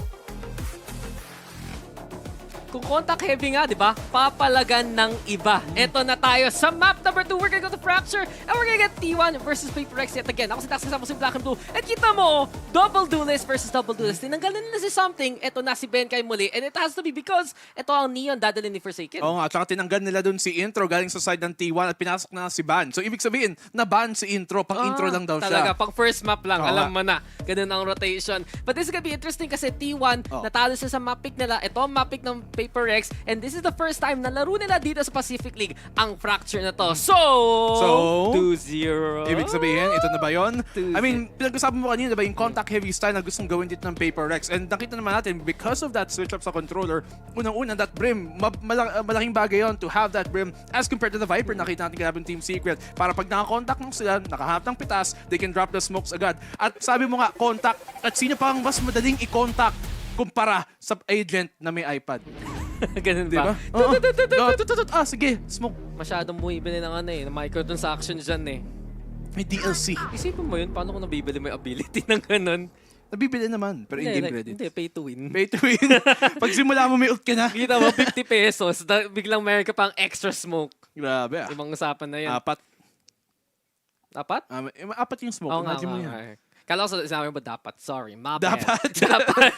Kung contact heavy nga, di ba? Papalagan ng iba. Ito na tayo sa map number 2. We're gonna go to Fracture and we're gonna get T1 versus Paper Rex yet again. Ako si Dax, kasama si Black and Blue. At kita mo, double duelist versus double duelist. Tinanggal na nila si Something. Ito na si Ben kay muli. And it has to be because ito ang Neon dadalhin ni Forsaken. Oo nga, tsaka tinanggal nila dun si Intro galing sa side ng T1 at pinasok na si Ban. So ibig sabihin, na-ban si Intro. Pang intro lang daw siya. Talaga, pang first map lang. Alam mo na. Ganun ang rotation. But this is gonna be interesting kasi T1, natalo sila sa map pick nila. Ito ang map pick ng Paper Rex. And this is the first time na laro nila dito sa Pacific League ang Fracture na to. So 2-0. Ibig sabihin, ito na ba yun? I mean, pinag-usapan mo kanina, diba, yung contact heavy style na gustong gawin dito ng Paper Rex. And nakita naman natin, because of that switch up sa controller, unang-una, that brim, malaking bagay yon to have that brim as compared to the Viper. Nakita natin grabe Team Secret. Para pag nakakontact mo sila, nakahanap ng pitas, they can drop the smokes agad. At sabi mo nga, contact. At sino pa ang mas madaling i-contact kumpara sa agent na may iPad? Ganun diba? ba? Sige, smoke. Masyadong muibili ng na microtransaction dyan May DLC. Isipin mo yun, paano kung nabibili mo yung ability ng ganun? Nabibili naman, pero in-game credit. Hindi, pay to win. Pay to win. Pag simula mo, may ult ka na. Kita mo, 50 pesos, biglang meron ka pang extra smoke. Grabe Ibang usapan na yan. Apat? Apat yung smoke. Imagine mo yan. Kala ko sinabi mo dapat. Sorry, my bad. Dapat.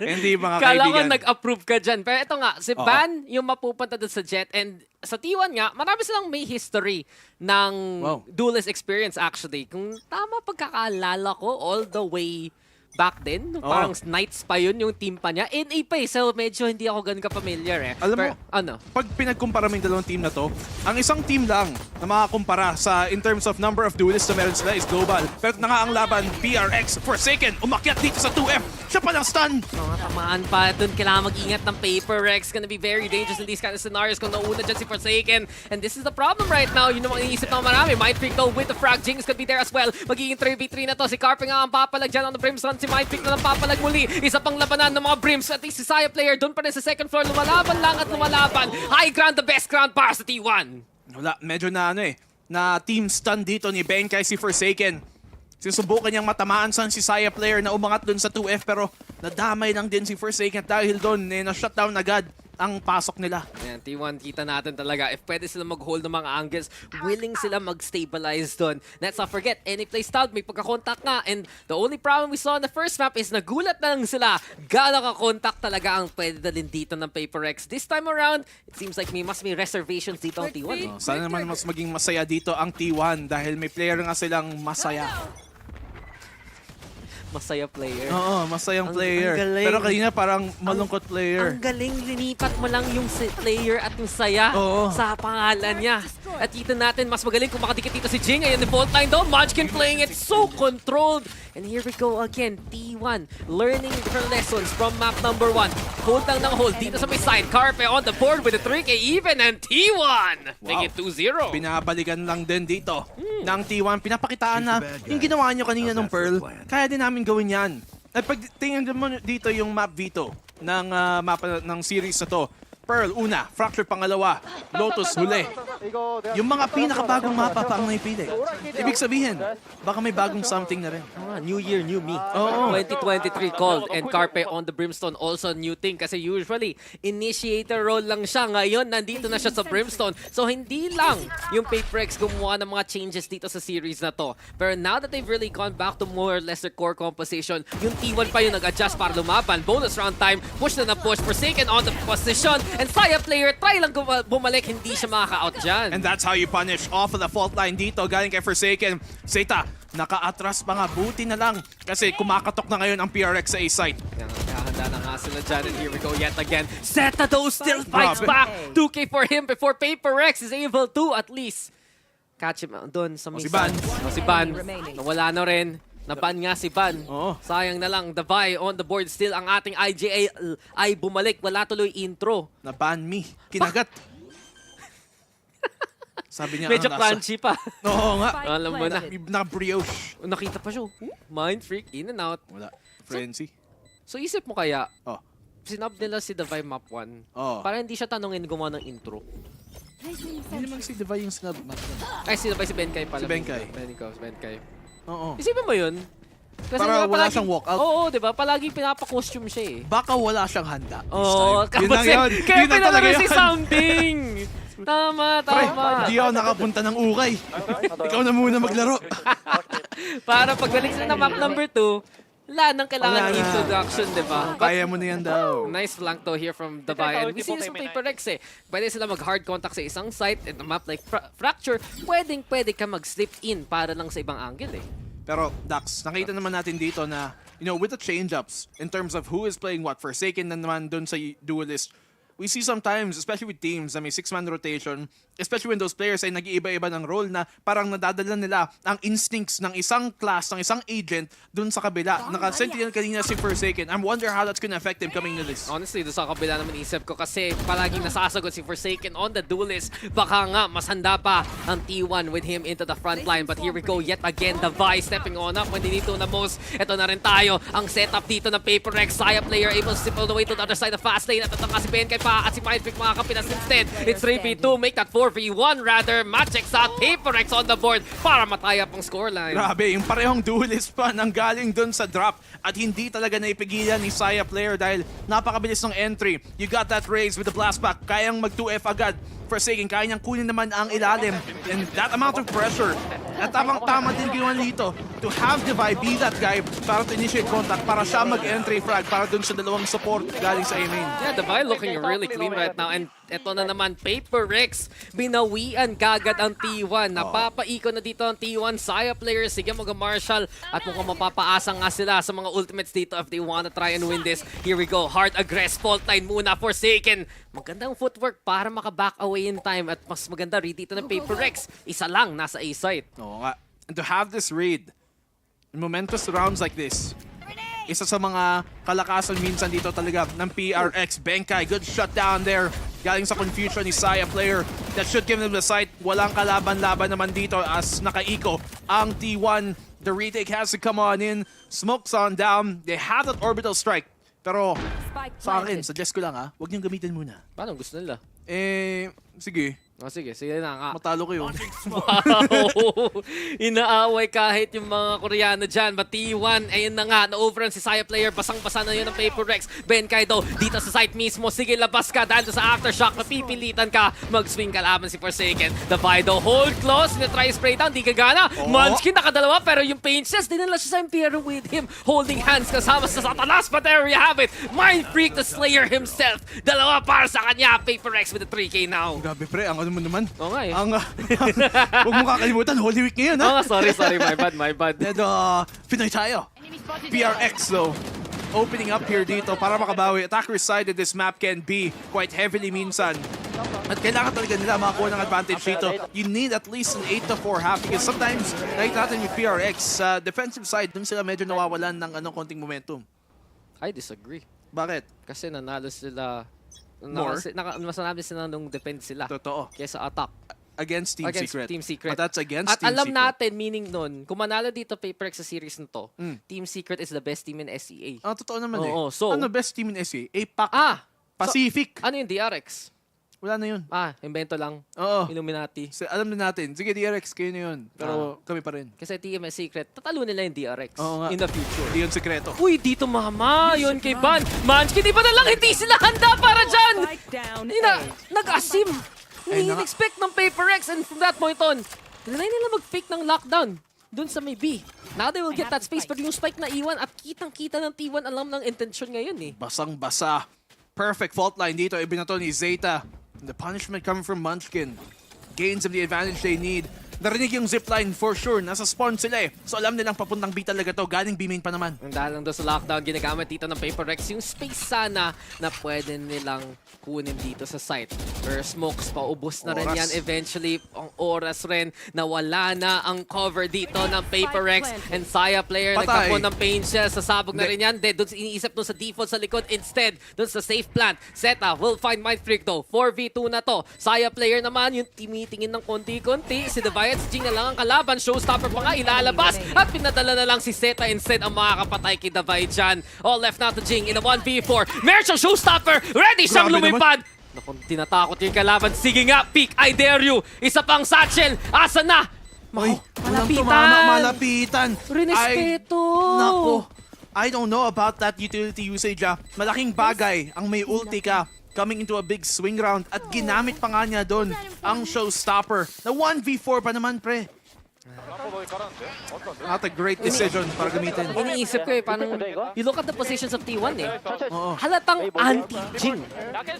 Hindi mga kaibigan. Kala ko kaibigan. nag-approve ka dyan. Pero ito nga, si Ban yung mapupunta doon sa Jet. And sa T1 nga, marami silang may history ng duelist experience actually. Kung tama pagkakaalala ko, all the way back then, parang Knights pa yun yung team pa niya. NA pa so medyo hindi ako ganun ka-familiar Alam mo, pag pinagkumpara mo yung dalawang team na to, ang isang team lang na makakumpara in terms of number of duelists na meron sila is Global. Pero na nga ang laban, PRX, Forsaken, umakyat dito sa 2F. Siya pa lang stun. Tamaan pa dun. Kailangan mag-ingat ng Paper Rex. Gonna be very dangerous in these kind of scenarios kung nauna dyan si Forsaken. And this is the problem right now. Yun naman iniisip ng marami. Mind Freak though with the frag. Jinx could be there as well. Magiging 3v3 na to. Si Carpe nga ang papalag dyan on the Brimstone. Si Mind Freak na lang papalag muli. Isa pang labanan ng mga Brims. At si Saya player doon pa rin sa second floor. Lumalaban lang at lumalaban. High ground, the best ground para sa T1. Wala, medyo na na team stun dito ni Ben kay si Forsaken. Sinusubukan niyang matamaan si Saya player na umangat dun sa 2F pero nadamay lang din si Forsaken at dahil dun na-shutdown agad ang pasok nila. Ayan, T1, kita natin talaga. If pwede sila mag-hold ng mga angles, willing sila mag-stabilize doon. Let's not forget, any play style, may pagka-contact nga. And the only problem we saw in the first map is nagulat na lang sila. Gano'ng ka-contact talaga ang pwede dalhin dito ng Paper Rex. This time around, it seems like may reservations dito ang T1. Sana naman mas maging masaya dito ang T1 dahil may player nga silang masaya. Masaya player. Oo, masayang Ang player. galing. Pero kanina parang malungkot player. Ang galing, linipat mo lang yung player at yung saya sa pangalan niya. At dito natin, mas magaling kung makadikit dito si Jing. Ayun, default line daw. Munchkin playing it so controlled. And here we go again. T1 learning her lessons from map number 1. Hold lang ng hold dito sa may side. Carpe on the board with a 3K even and T1. Make it 2-0. Binabalikan lang din dito ng T1. Pinapakitaan na yung ginawa nyo kanina ng Pearl, kaya din namin gawin yan. At pag tingnan mo dito yung map dito ng mapa ng series na to, Pearl, una. Fracture, pangalawa. Lotus, huli. Yung mga pinakabagong mapa pa ang naipili. Ibig sabihin, baka may bagong something na rin. New year, new me. 2023 called and Carpe on the Brimstone also new thing kasi usually initiator role lang siya. Ngayon, nandito na siya sa Brimstone. So hindi lang yung Paperex gumawa ng mga changes dito sa series na to. Pero now that they've really gone back to more or less their core composition, yung T1 pa yung nag-adjust para lumaban. Bonus round time, push na push. Forsaken on the position. And Saya player, try lang bumalik, hindi siya makaka-out dyan. And that's how you punish off of the fault line dito. Galing kay Forsaken. Zeta, naka-atras pa nga. Buti na lang. Kasi kumakatok na ngayon ang PRX sa A-site. Handa na nga sila dyan. And here we go yet again. Zeta though still fights back. 2K for him before Paperex is able to at least catch him doon sa Si Ban. Si Ban. Nawala na rin. Naban nga si Ban. Sayang na lang. The Vi on the board still. Ang ating IGA ay bumalik. Wala tuloy intro. Naban me. Kinagat. Sabi niya, medyo crunchy pa. Oo nga. Alam mo na. Naka-brioche. Nakita pa siya. Mind freak. In and out. Wala. Frenzy. So isip mo kaya, sinab nila si The Vi Map 1. Para hindi siya tanongin gumawa ng intro. Hindi naman si Devay yung snub map. Ay, si Benkay pala. Si Benkay. Si Benkay. Oo. Isipin mo yun? Kasi para wala siyang walkout. Oo, di ba? Palaging pinapa-costume siya eh. Baka wala siyang handa. Oo, yun lang yun. Kaya Yun lang talaga pinalagay si yun. something. Tama. Hindi ako nakapunta ng ukay. Ikaw na muna maglaro. Para pagbalik sila ng map number 2, wala nang kailangan introduction, di ba? Kaya mo na yan daw. Nice flank though here from the Bayan. We see this sa Paperex eh. Pwede sila mag-hard contact sa isang site and a map like Fracture, pwede ka mag-slip in para lang sa ibang angle eh. Pero Dax, nakita naman natin dito na, with the change-ups in terms of who is playing what, Forsaken na naman dun sa duelist, we see sometimes, especially with teams na may 6-man rotation, especially when those players ay nag-iiba-iba ng role na parang nadadala nila ang instincts ng isang class, ng isang agent dun sa kabila. Naka-sentinel kanina si Forsaken. I wonder how that's gonna affect him coming to this. Honestly, dun sa kabila naman isip ko kasi palaging nasasagot si Forsaken on the duelist. Baka nga, mas handa pa ang T1 with him into the front line. But here we go yet again, the Vi stepping on up when they need to na most. Ito na rin tayo, ang setup dito ng Paperex. Saya player able to step all the way to the other side of fast lane. At ito nga si Benkay pa at si Mindfreak mga kapinas instead. It's 3v2, make that 4v1 rather. Magic sa Paperex on the board para mataya pang scoreline. Grabe, yung parehong duelist pa nang galing dun sa drop at hindi talaga naipigilan ni Saya player dahil napakabilis ng entry. You got that raise with the blast back. Kayang mag 2F agad. Forsaken, kaya niyang kunin naman ang ilalim. And that amount of pressure. At tama din ginawa dito to have Devi be that guy para to initiate contact, para siya mag-entry frag, para dun sa dalawang support galing sa A-main. Yeah, Devi looking really clean right now. And eto na naman, Paperex, binawian kagad ang T1. Napapaikon na dito ang T1. Saya players, sige mag-marshal. At mukhang mapapaasa nga sila sa mga ultimates dito if they wanna try and win this. Here we go, hard aggress, fault line muna, Forsaken. Magandang footwork para maka-back away in time. At mas maganda read dito ng Paperex. Isa lang nasa A-site. Oo nga. And to have this read, in momentous rounds like this, isa sa mga kalakasan minsan dito talaga ng PRX. Benkay, good shutdown there. Galing sa confusion ni Saya player. That should give them the sight. Walang kalaban-laban naman dito as nakaiko ang T1. The retake has to come on in. Smokes on down. They have that orbital strike. Pero sa akin, suggest ko lang huwag niyong gamitin muna. Paano gusto nila? Sige. Sige na nga. Matalo kayo. Wow! Inaaway kahit yung mga Koreano dyan. But T1, ayun na nga, na-overrun si Saya player. Basang-basa na yun ng Paperex. Benkay daw, dito sa site mismo. Sige, labas ka dahil sa aftershock. Mapipilitan ka. Mag-swing ka laban si Forsaken. The Vido, hold close. Try spray down, di gagana. Munchkin nakadalawa, pero yung pain chest, dinala siya sa Imperial with him. Holding hands kasama sa Satanas. But there you have it. Mind Freak, the Slayer himself. Dalawa para sa sa kanya. Paper Rex with the 3K now. Grabe pre, ang ano mo naman. Oo nga eh. Huwag mo kakalimutan, Holy Week ngayon ha. Oh, sorry, my bad. And Pinoy tayo. PRX though. Opening up here dito para makabawi. Attacker's side of this map can be quite heavily minsan. At kailangan talaga nila makakuha ng advantage dito. You need at least an 8-4 half because sometimes, nakita natin with PRX, defensive side, dun sila medyo nawawalan ng konting momentum. I disagree. Bakit? Kasi nanalo sila. More? Mas nanalo sila nung defend sila. Totoo. Kesa attack. Against Team Secret. Team Secret. But that's against At Team alam Secret. natin, meaning nun, kung manalo dito PaperX sa series na to, Team Secret is the best team in SEA. Totoo naman Oo, so, ano best team in SEA? APAC. Pacific. So, ano yung DRX? Wala na yun. Invento lang. Oo. Illuminati. Alam na natin. Sige, DRX, kayo na yun. Pero kami pa rin. Kasi Team Secret, tatalo nila yung DRX Oo nga. in the future. Di yun sekreto. Uy, dito mama! Yun kay Ban. Manchki, di ba na lang hindi sila handa para dyan? Nag-asim. Hindi in-expect ng PaperX and from that point on, tinanay nila mag-fake ng lockdown dun sa may B. Now they will get that space pero yung spike na iwan at kitang-kita ng T1 alam ng intention ngayon eh. Basang-basa. Perfect fault line dito. Ibinato ni Zeta. The punishment coming from Munchkin. Gains of the advantage they need. Narinig yung zipline for sure. Nasa spawn sila eh. So alam nilang papuntang B talaga to. Galing B-main pa naman. Dahil lang doon sa lockdown, ginagamit dito ng PaperX yung space sana na pwede nilang kunin dito sa site. Pero smokes, paubos na rin yan eventually. Ang oras rin na wala na ang cover dito ng PaperX. And Saya player, nagkapon ng pain siya. Sasabog na rin yan. Doon iniisip doon sa default sa likod. Instead, doon sa safe plant. Zeta will find Mind Freak though. 4v2 na to. Saya player naman, yung timitingin ng konti-konti. Si Divine Jing na lang ang kalaban. Showstopper pa nga ilalabas. At pinadala na lang si Zeta instead ang makakapatay kay Davide dyan. All left now to Jing in a 1v4. Meron siyang Showstopper. Ready siyang lumipad. Naku, tinatakot yung kalaban. Sige nga, peek. I dare you. Isa pang satchel. Asa na? Malapitan. Rinespeto. Nako. I don't know about that utility usage. Malaking bagay ang may ulti ka coming into a big swing round at ginamit pa nga niya doon ang Showstopper na 1v4 pa naman pre. Not a great decision para gamitin. Iniisip ko eh, parang you look at the positions of T1 eh. Halatang anti-Jing.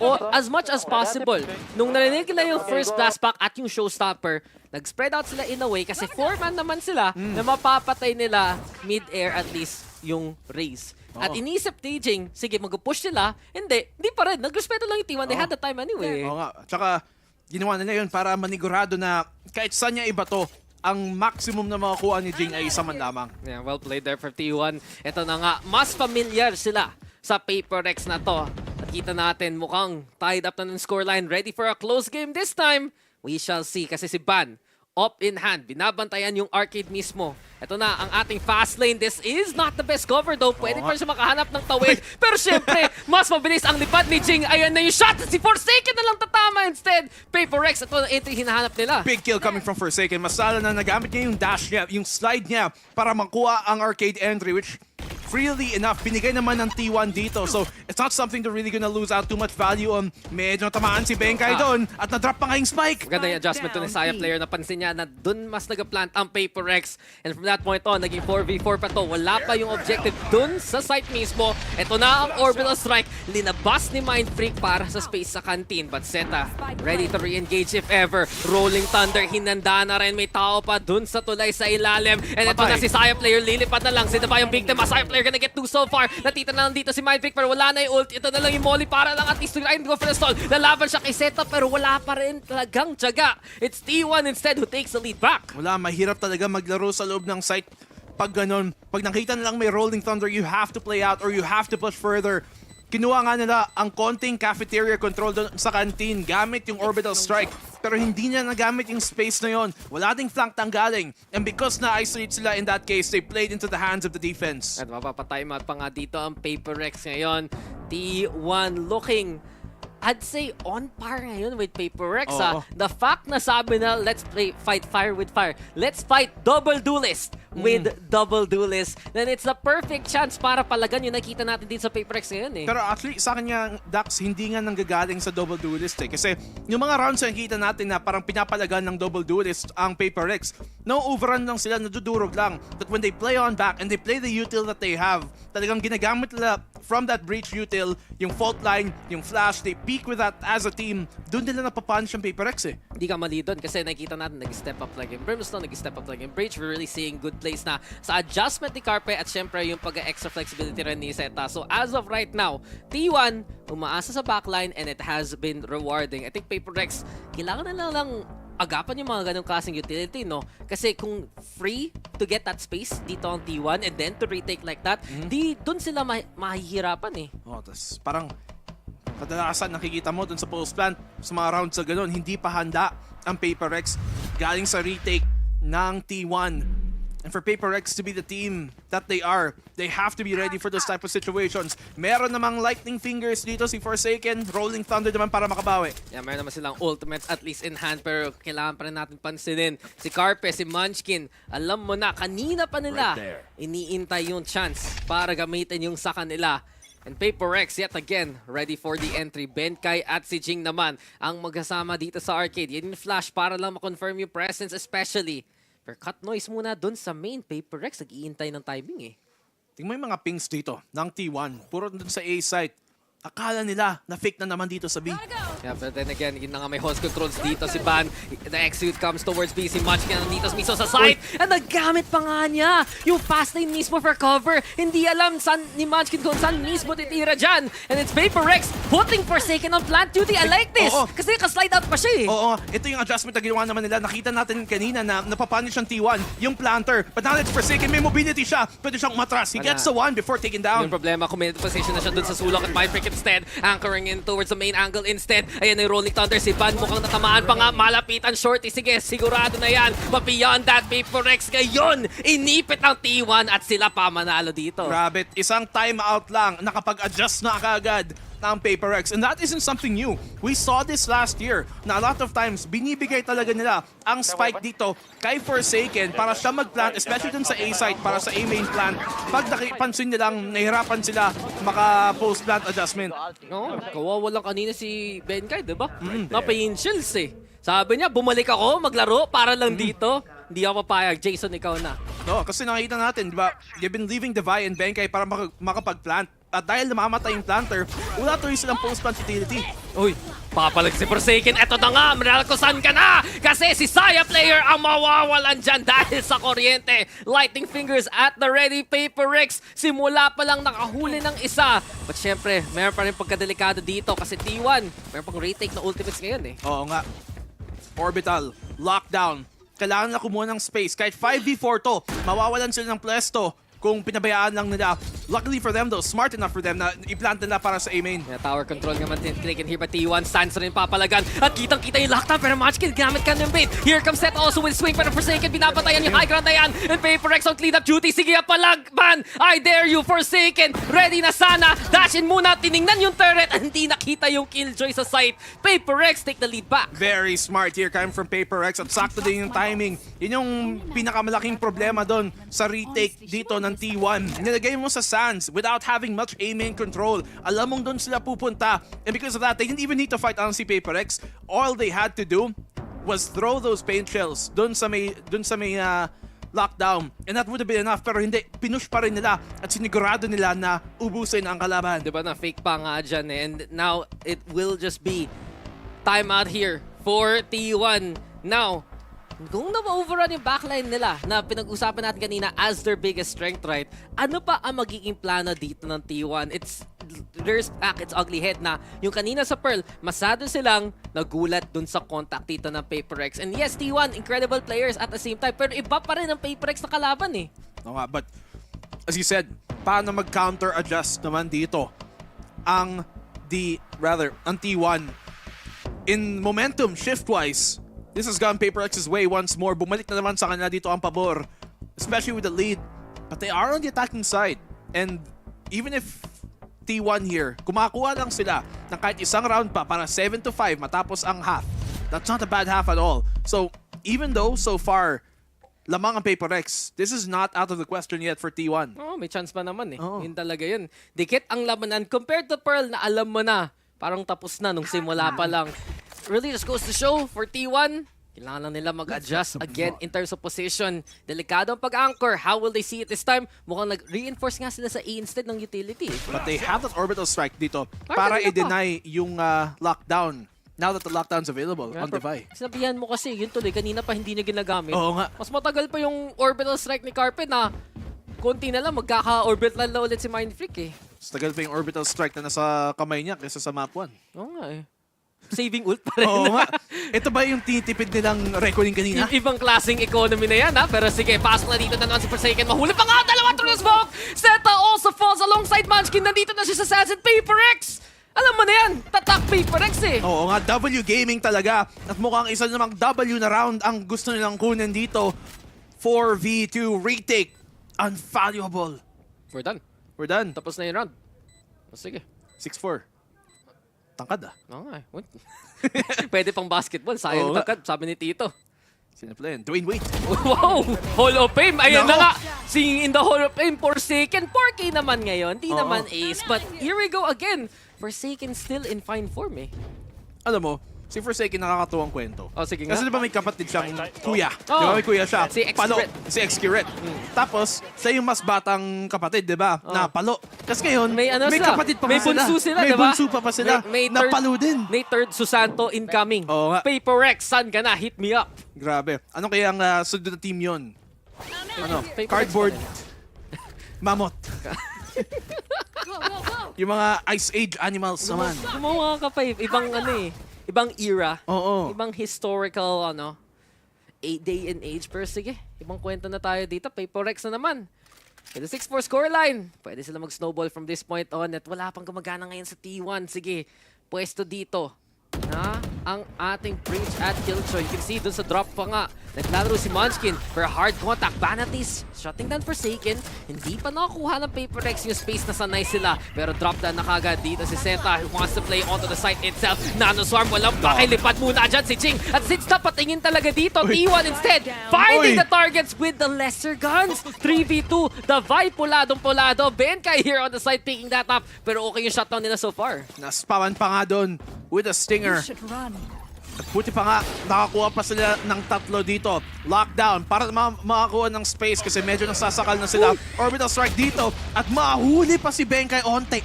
O as much as possible. Nung narinig nila yung first blast pack at yung Showstopper, nag-spread out sila in a way kasi 4-man naman sila na mapapatay nila mid-air at least yung raise. At iniisip ni Jing, sige mag-push sila. Hindi pa rin. Nag-respeto lang yung T1. They had the time anyway. Oo nga. Tsaka ginawa nila yun para manigurado na kahit saan niya iba to, ang maximum na makakuha ni Jing ay isa man lamang. Yeah, well played there for T1. Ito na nga, mas familiar sila sa PaperX na to. At kita natin mukhang tied up na ng scoreline. Ready for a close game this time? We shall see kasi si Ban up in hand. Binabantayan yung arcade mismo. Ito na ang ating fast lane. This is not the best cover though. Pwede pa rin siya makahanap ng tawid. Pero syempre, mas mabilis ang lipad ni Jing. Ayan na yung shot. Si Forsaken na lang tatama instead. PaperX, ito ang entry hinahanap nila. Big kill coming from Forsaken. Masala na nagamit niya yung dash niya, yung slide niya para makuha ang arcade entry which freely enough, binigay naman ng T1 dito. So, it's not something to really gonna lose out too much value on. Medyo tamaan si Benkay doon at na-drop pa nga yung spike. Maganda yung adjustment to ni Saya player. Napansin niya na doon mas nag-plant ang PaperX. And from that point on, naging 4v4 pa to. Wala pa yung objective doon sa site mismo. Ito na ang orbital strike. Linabas ni Mind Freak para sa space sa canteen. But Zeta, ready to re-engage if ever. Rolling Thunder, hinanda na rin. May tao pa doon sa tulay sa ilalim. And ito na si Saya player. Lilipad na lang. Sino ba yung victim? Saya player gonna get 2 so far. Natita na lang dito si Mind Freak pero wala na yung ult. Ito na lang yung molly para lang at least to go for the stall. Lalaban siya kay Zeta pero wala pa rin talagang tiyaga. It's T1 instead who takes the lead back. Wala, mahirap talaga maglaro sa loob ng site pag ganun. Pag nakita na lang may Rolling Thunder, you have to play out or you have to push further. Kinuha nga nila ang konting cafeteria control doon sa canteen gamit yung orbital strike. Pero hindi niya nagamit yung space na yon. Wala ding flank tanggaling. And because na-isolate sila in that case, they played into the hands of the defense. At mapapatay pa nga dito ang PaperX ngayon. T1 looking, I'd say on par ngayon with PaperX. The fact na sabi na let's fight fire with fire. Let's fight double duelist with double duelists, then it's the perfect chance para palagan yung nakita natin din sa PaperX ngayon eh. Pero actually, sa kanya, Dax, hindi nga nanggagaling sa double duelist eh. Kasi yung mga rounds na nakita natin na parang pinapalagan ng double duelist ang PaperX, no-overrun lang sila, nadudurog lang. But when they play on back and they play the util that they have, talagang ginagamit nila from that breach util, yung fault line, yung flash, they peak with that as a team, doon nila napapunch ang PaperX eh. Hindi ka mali doon kasi nakikita natin nag-step up like yung Brimstone, nag-step up like yung Breach. We're really seeing good plays na sa adjustment ni Carpe at syempre yung pag-extra flexibility rin ni Zeta. So as of right now, T1 umaasa sa backline and it has been rewarding. I think PaperX, kailangan na lang agapan yung mga ganong klaseng utility, no? Kasi kung free to get that space dito ang T1 and then to retake like that, di doon sila mahihirapan eh. Oh, tas parang kadalasan nakikita mo dun sa post plant sa mga rounds sa ganun, hindi pa handa ang PaperX galing sa retake ng T1. And for PaperX to be the team that they are, they have to be ready for those type of situations. Meron namang lightning fingers dito si Forsaken, Rolling Thunder naman para makabawi. Yeah, meron naman silang ultimates at least in hand, pero kailangan pa rin natin pansinin. Si Carpe, si Munchkin, alam mo na, kanina pa nila iniintay yung chance para gamitin yung sa kanila. And PaperX, yet again, ready for the entry. Benkai at si Jing naman ang magkasama dito sa arcade. Yan yung flash para lang ma-confirm yung presence especially. Pero cut noise muna dun sa main. PaperX, nag-iintay ng timing eh. Tingnan mo yung mga pings dito ng T1. Puro dun sa A site. Akala nila na fake na naman dito sa B. Yeah, but then again, yun na nga may host controls dito si Ban. The execute comes towards B. Si Munchkin nandito mismo sa side. And nagamit pa nga niya yung fast lane mismo for cover. Hindi alam saan ni Munchkin kung saan mismo titira dyan. And it's PaperX putting Forsaken on plant duty. I like this. Kasi naka-slide out pa siya eh. Oo, ito yung adjustment na ginawa naman nila. Nakita natin kanina na napapunish ang T1, yung planter. But now it's Forsaken, may mobility siya. Pwede siyang umatras. He gets the one before taken down. Yung problema, committed position na siya dun sa sulok at Mindbreak instead. Anchoring in towards the main angle instead. Ayan yung Rolling Thunder. Si Van mukhang natamaan pa nga. Malapitan shorty. Sige, sigurado na yan. But beyond that, PaperX ngayon, inipit ang T1 at sila pa manalo dito. Grabe, isang timeout lang. Nakapag-adjust na kaagad ng PaperX. And that isn't something new. We saw this last year na a lot of times binibigay talaga nila ang spike dito kay Forsaken para siya mag-plant, especially dun sa A site, para sa A main plant. Pag nakipansin nilang nahirapan sila maka-post-plant adjustment. No, kawawa lang kanina si Benkai, diba? Napayin chills eh. Sabi niya, bumalik ako, maglaro para lang dito. Hindi ako papayag. Jason, ikaw na. No, kasi nakita natin, diba? They've been leaving Devi and Benkai para makapag-plant. At dahil namamatay yung planter, wala tuloy silang post-plant utility. Uy, papalag si Forsaken. Eto na nga, Meralco, saan ka na? Kasi si Saya player ang mawawalan dyan dahil sa kuryente. Lightning fingers at the ready. PaperX, simula pa lang nakahuli ng isa. But syempre, meron pa rin pagkadelikado dito kasi T1, meron pang retake na ultimates ngayon eh. Oo nga. Orbital, lockdown. Kailangan na kumuha ng space. Kahit 5v4 to, mawawalan sila ng plesto kung pinabayaan lang nila. Luckily for them though, smart enough for them na i-plant nila para sa A-main. Yeah, tower control naman taken here by T1. Stands rin papalagan. At kitang-kita yung lockdown pero Munchkin ginamit ka ng bait. Here comes Set also with swing pero Forsaken binabatayan yung high ground na yan. And PaperX on clean-up duty. Sige palagban. I dare you, Forsaken. Ready na sana. Dash in muna. Tiningnan yung turret. At hindi nakita yung killjoy sa site. PaperX take the lead back. Very smart here coming from PaperX. At sakto din yung timing. Yun yung pinakamalaking problema doon sa retake dito ng T1. Nilagay mo sa Sands without having much A-main control. Alam mong doon sila pupunta. And because of that, they didn't even need to fight on si PaperX. All they had to do was throw those paint shells doon sa may lockdown. And that would have been enough. Pero hindi, pinush pa rin nila at sinigurado nila na ubusin ang kalaban. Diba na fake pa nga dyan eh. And now, it will just be time out here for T1. Now, kung na-overrun yung backline nila na pinag-usapan natin kanina as their biggest strength, right? Ano pa ang magiging plano dito ng T1? It's back its ugly head na yung kanina sa Pearl, masado silang nagulat dun sa contact dito ng PaperX. And yes, T1, incredible players at the same time, pero iba pa rin ang PaperX na kalaban eh. No nga, but as you said, paano mag-counter adjust naman dito ang T1 in momentum shift-wise? This has gone PaperX's way once more. Bumalik na naman sa kanila dito ang pabor. Especially with the lead. But they are on the attacking side. And even if T1 here, kumakuha lang sila ng kahit isang round pa para 7-5 matapos ang half. That's not a bad half at all. So even though so far lamang ang Paper X. This is not out of the question yet for T1. Oh, may chance pa naman eh. Yun talaga yun. Dikit ang labanan compared to Pearl na alam mo na. Parang tapos na nung simula pa lang. Really just goes to show for T1. Kailangan nila mag-adjust again in terms of position. Delikado ang pag-anchor. How will they see it this time? Mukhang nag-reinforce nga sila sa A instead ng utility. But they have that orbital strike dito para i-deny yung lockdown. Now that the lockdown's available on Devi. Sinabihan mo kasi, yun tuloy, kanina pa hindi niya ginagamit. Oo nga. Mas matagal pa yung orbital strike ni Carpe na konti na lang, magkaka-orbital na ulit si Mind Freak eh. Mas tagal pa yung orbital strike na nasa kamay niya kaysa sa map 1. Oo nga eh. Saving ult pa rin. Oo nga. Ito ba yung tinitipid nilang recording kanina? Ibang klaseng economy na yan ha. Pero sige, pasok na dito na naman si Forsaken. Mahuli pa nga, dalawa through the smoke. Zeta also falls alongside Munchkin. Nandito na siya sa Sazed Paper X. Alam mo na yan, tatak Paper X eh. Oo nga, W Gaming talaga. At mukhang isa namang W na round ang gusto nilang kunin dito. 4v2 retake. Unvaluable. We're done. We're done. Tapos na yung round. O, sige. 6-4. Tangkad ah. Oo nga eh. Pwede pang basketball. Sayang tangkad, sabi ni Tito. Sino pala yun? Dwayne Wade. Wow! Hall of Fame! Ayan na nga! Singing in the Hall of Fame, Forsaken. 4K naman ngayon. Di naman ace. But here we go again. Forsaken still in fine form eh. Alam mo, si Forsaken nakakatuwang kwento. Oh, sige nga. Kasi di ba may kapatid siyang kuya? Di ba may kuya siya? Si X-Kiret. Si X-Kiret. Tapos, siya yung mas batang kapatid, di ba? Na palo. Kasi ngayon, may kapatid pa may sila. bunso sila, May diba? bunso pa sila. Na palo din. May third Susanto incoming. Oo nga. Paper X, saan ka na? Hit me up. Grabe. Ano kaya ang sunod na team yun? Ano? Paper Cardboard. Mammoth. Yung mga Ice Age animals naman. Gumawa ka pa eh. Ibang ano eh. Ibang era. Oo. Ibang historical day and age. Pero sige, ibang kwento na tayo dito. Paper X na naman. With the 6-4 scoreline, pwede sila mag-snowball from this point on at wala pang gumagana ngayon sa T1. Sige, pwesto dito na ang ating Breach at Killjoy. You can see dun sa drop pa nga. Naglalaro si Munchkin for hard contact. Vanities shutting down Forsaken. Hindi pa nakakuha ng Paper X yung space na sanay sila. Pero drop down na kagad dito si Zeta who wants to play onto the site itself. Nanoswarm, walang pakilipat muna dyan si Ching. At Zigsta patingin talaga dito. T1 instead. Finding the targets with the lesser guns. 3v2. The vibe puladong-pulado. Benkai here on the side picking that up. Pero okay yung shutdown nila so far. Naspawan pa nga doon with a stinger. At buti pa nga, nakakuha pa sila ng tatlo dito. Lockdown para makakuha ng space kasi medyo nasasakal na sila. Orbital strike dito at mahuli pa si Benkai onte.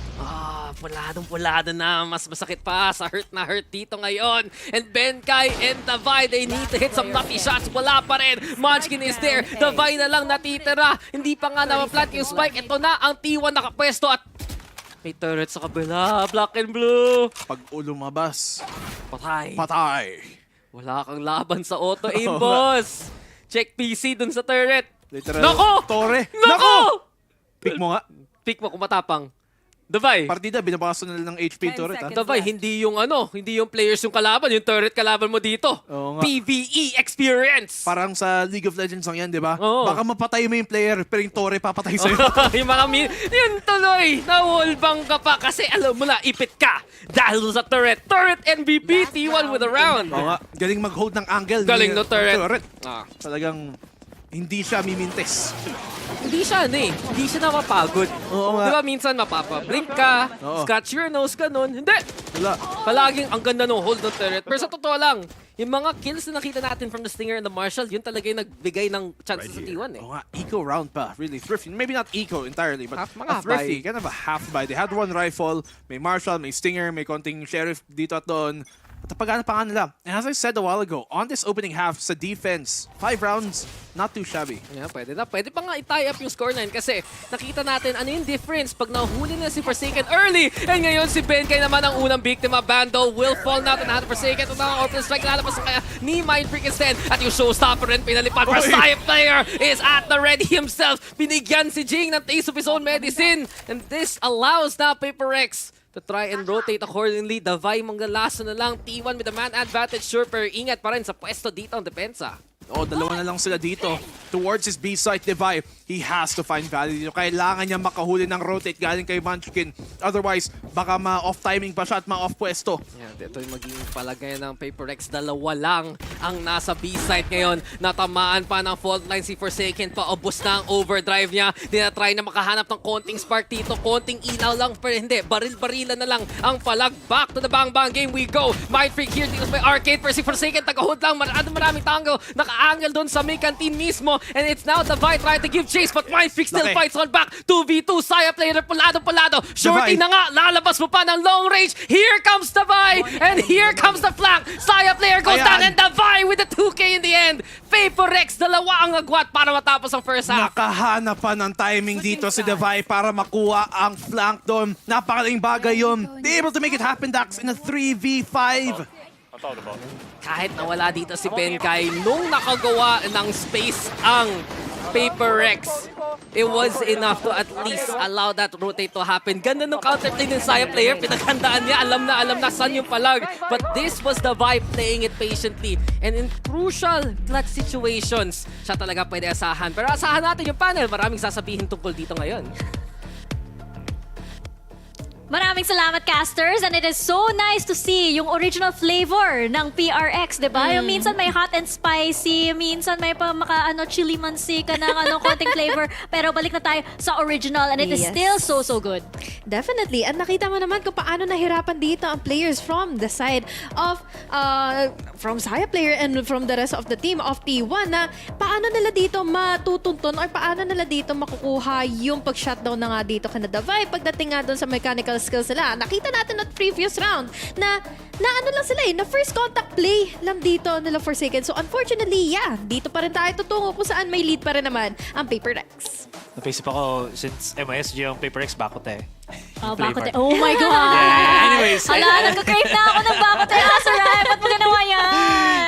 Puladong-pulado na. Mas masakit pa sa hurt na hurt dito ngayon. And Benkai and Davai, they need to hit some nutty shots. Wala pa rin. Munchkin is there. Davai na lang natitira. Hindi pa nga na-plant yung spike. Ito na ang T1 nakapwesto at may turret sa kabila. Black and blue. Pag lumabas, patay. Patay. Wala kang laban sa auto aim, boss. Check PC dun sa turret. Literal. Nako! Tore. Nako! Pick mo nga. Pick mo kung matapang. Davai. Partida, binabakasan na ng HP turret. Davai, hindi yung players yung kalaban, yung turret kalaban mo dito. PvE experience. Parang sa League of Legends lang yan, di ba? Baka mapatay mo yung player, pero yung Tore papatay sa'yo. Yung mga yun tuloy, na-wallbang ka pa kasi alam mo na, ipit ka. Dahil sa turret. Turret MVP, T1 with a round. Oo nga, galing mag-hold ng angle. Galing no turret. Talagang hindi siya mimintes. Hindi siya napapagod. Di ba minsan mapapablink ka, scratch your nose, ganun. Hindi. Wala. Palaging ang ganda ng hold ng turret. Pero sa totoo lang, yung mga kills na nakita natin from the Stinger and the Marshall, yun talaga yung nagbigay ng chances sa T1 eh. Oo nga, eco round pa. Really thrifty. Maybe not eco entirely, but mga thrifty. Kind of a half buy. They had one rifle, may Marshall, may Stinger, may konting Sheriff dito at doon. At napagana pa nga nila. And as I said a while ago, on this opening half sa defense, 5 rounds, not too shabby. Yeah, pwede na. Pwede pa nga i-tie up yung scoreline kasi nakita natin ano yung difference pag nahuli na si Forsaken early. And ngayon si Benkai naman ang unang biktima. Bando will fall na to natin Forsaken. Ito na ang open strike. Lalabas na kaya ni Mind Freak instead. At yung showstopper rin pinalipad. Messiah player is at the ready himself. Binigyan si Jing ng taste of his own medicine. And this allows na Paper X to try and rotate accordingly. Davai manggalaso na lang. T1 with the man advantage. Sure, pero ingat pa rin sa pwesto dito ang depensa. dalawa na lang sila dito. Towards his B-site, Devi. He has to find value dito. Kailangan niya makahuli ng rotate galing kay Munchkin. Otherwise, baka ma-off timing pa siya at ma-off pwesto. Yeah, ito yung magiging palagay ng Paper Rex. Dalawa lang ang nasa B-site ngayon. Natamaan pa ng fault line si Forsaken. Paubos na ang overdrive niya. Dinatry na makahanap ng konting spark dito. Konting ilaw lang. Pero hindi, baril-barilan na lang ang palag. Back to the bang-bang game we go. Mind Freak here dito sa may arcade. Pero si Forsaken tagahod lang. Maraming tango. Naka-angle doon sa may canteen mismo. And it's now Devi trying to give chase. But Mind Freak still fights on back. 2v2. Saya player palado. Shorty na nga. Lalabas mo pa ng long range. Here comes Devi. And here comes the flank. Saya player goes down. And Devi with the 2K in the end. Paper Rex, dalawa ang agwat para matapos ang first half. Nakahanap pa ng timing dito si Devi para makuha ang flank doon. Napakalaking bagay yun. They able to make it happen, Dax, in a 3v5. Kahit nawala dito si Benkai, nung nakagawa ng space ang Paper Rex, it was enough to at least allow that rotate to happen. Ganda ng counterplay ng Saya player, pinaghandaan niya, alam na saan yung palag. But this was the vibe playing it patiently. And in crucial clutch situations, siya talaga pwede asahan. Pero asahan natin yung panel, maraming sasabihin tungkol dito ngayon. Maraming salamat, casters. And it is so nice to see yung original flavor ng PRX, di ba? Yung minsan may hot and spicy, minsan may pa chili mansika ng konting flavor. Pero balik na tayo sa original and it is still so good. Definitely. At nakita mo naman kung paano nahirapan dito ang players from the side of from Saya player and from the rest of the team of T1 na paano nila dito matutuntun or paano nila dito makukuha yung pag-shutdown na nga dito kana Devi pagdating nga doon sa mechanical skills sila. Nakita natin at previous round na ano lang sila na first contact play lang dito nila Forsaken. So unfortunately, dito pa rin tayo tutungo kung saan may lead pa rin naman ang Paper Rex. Napaisip ako, since MISG yung Paper Rex, bakot eh. Bakot eh. Oh my God! Anyways. Nagka-crave na ako ng bakot eh. Sarai, ba't mo ginawa yan?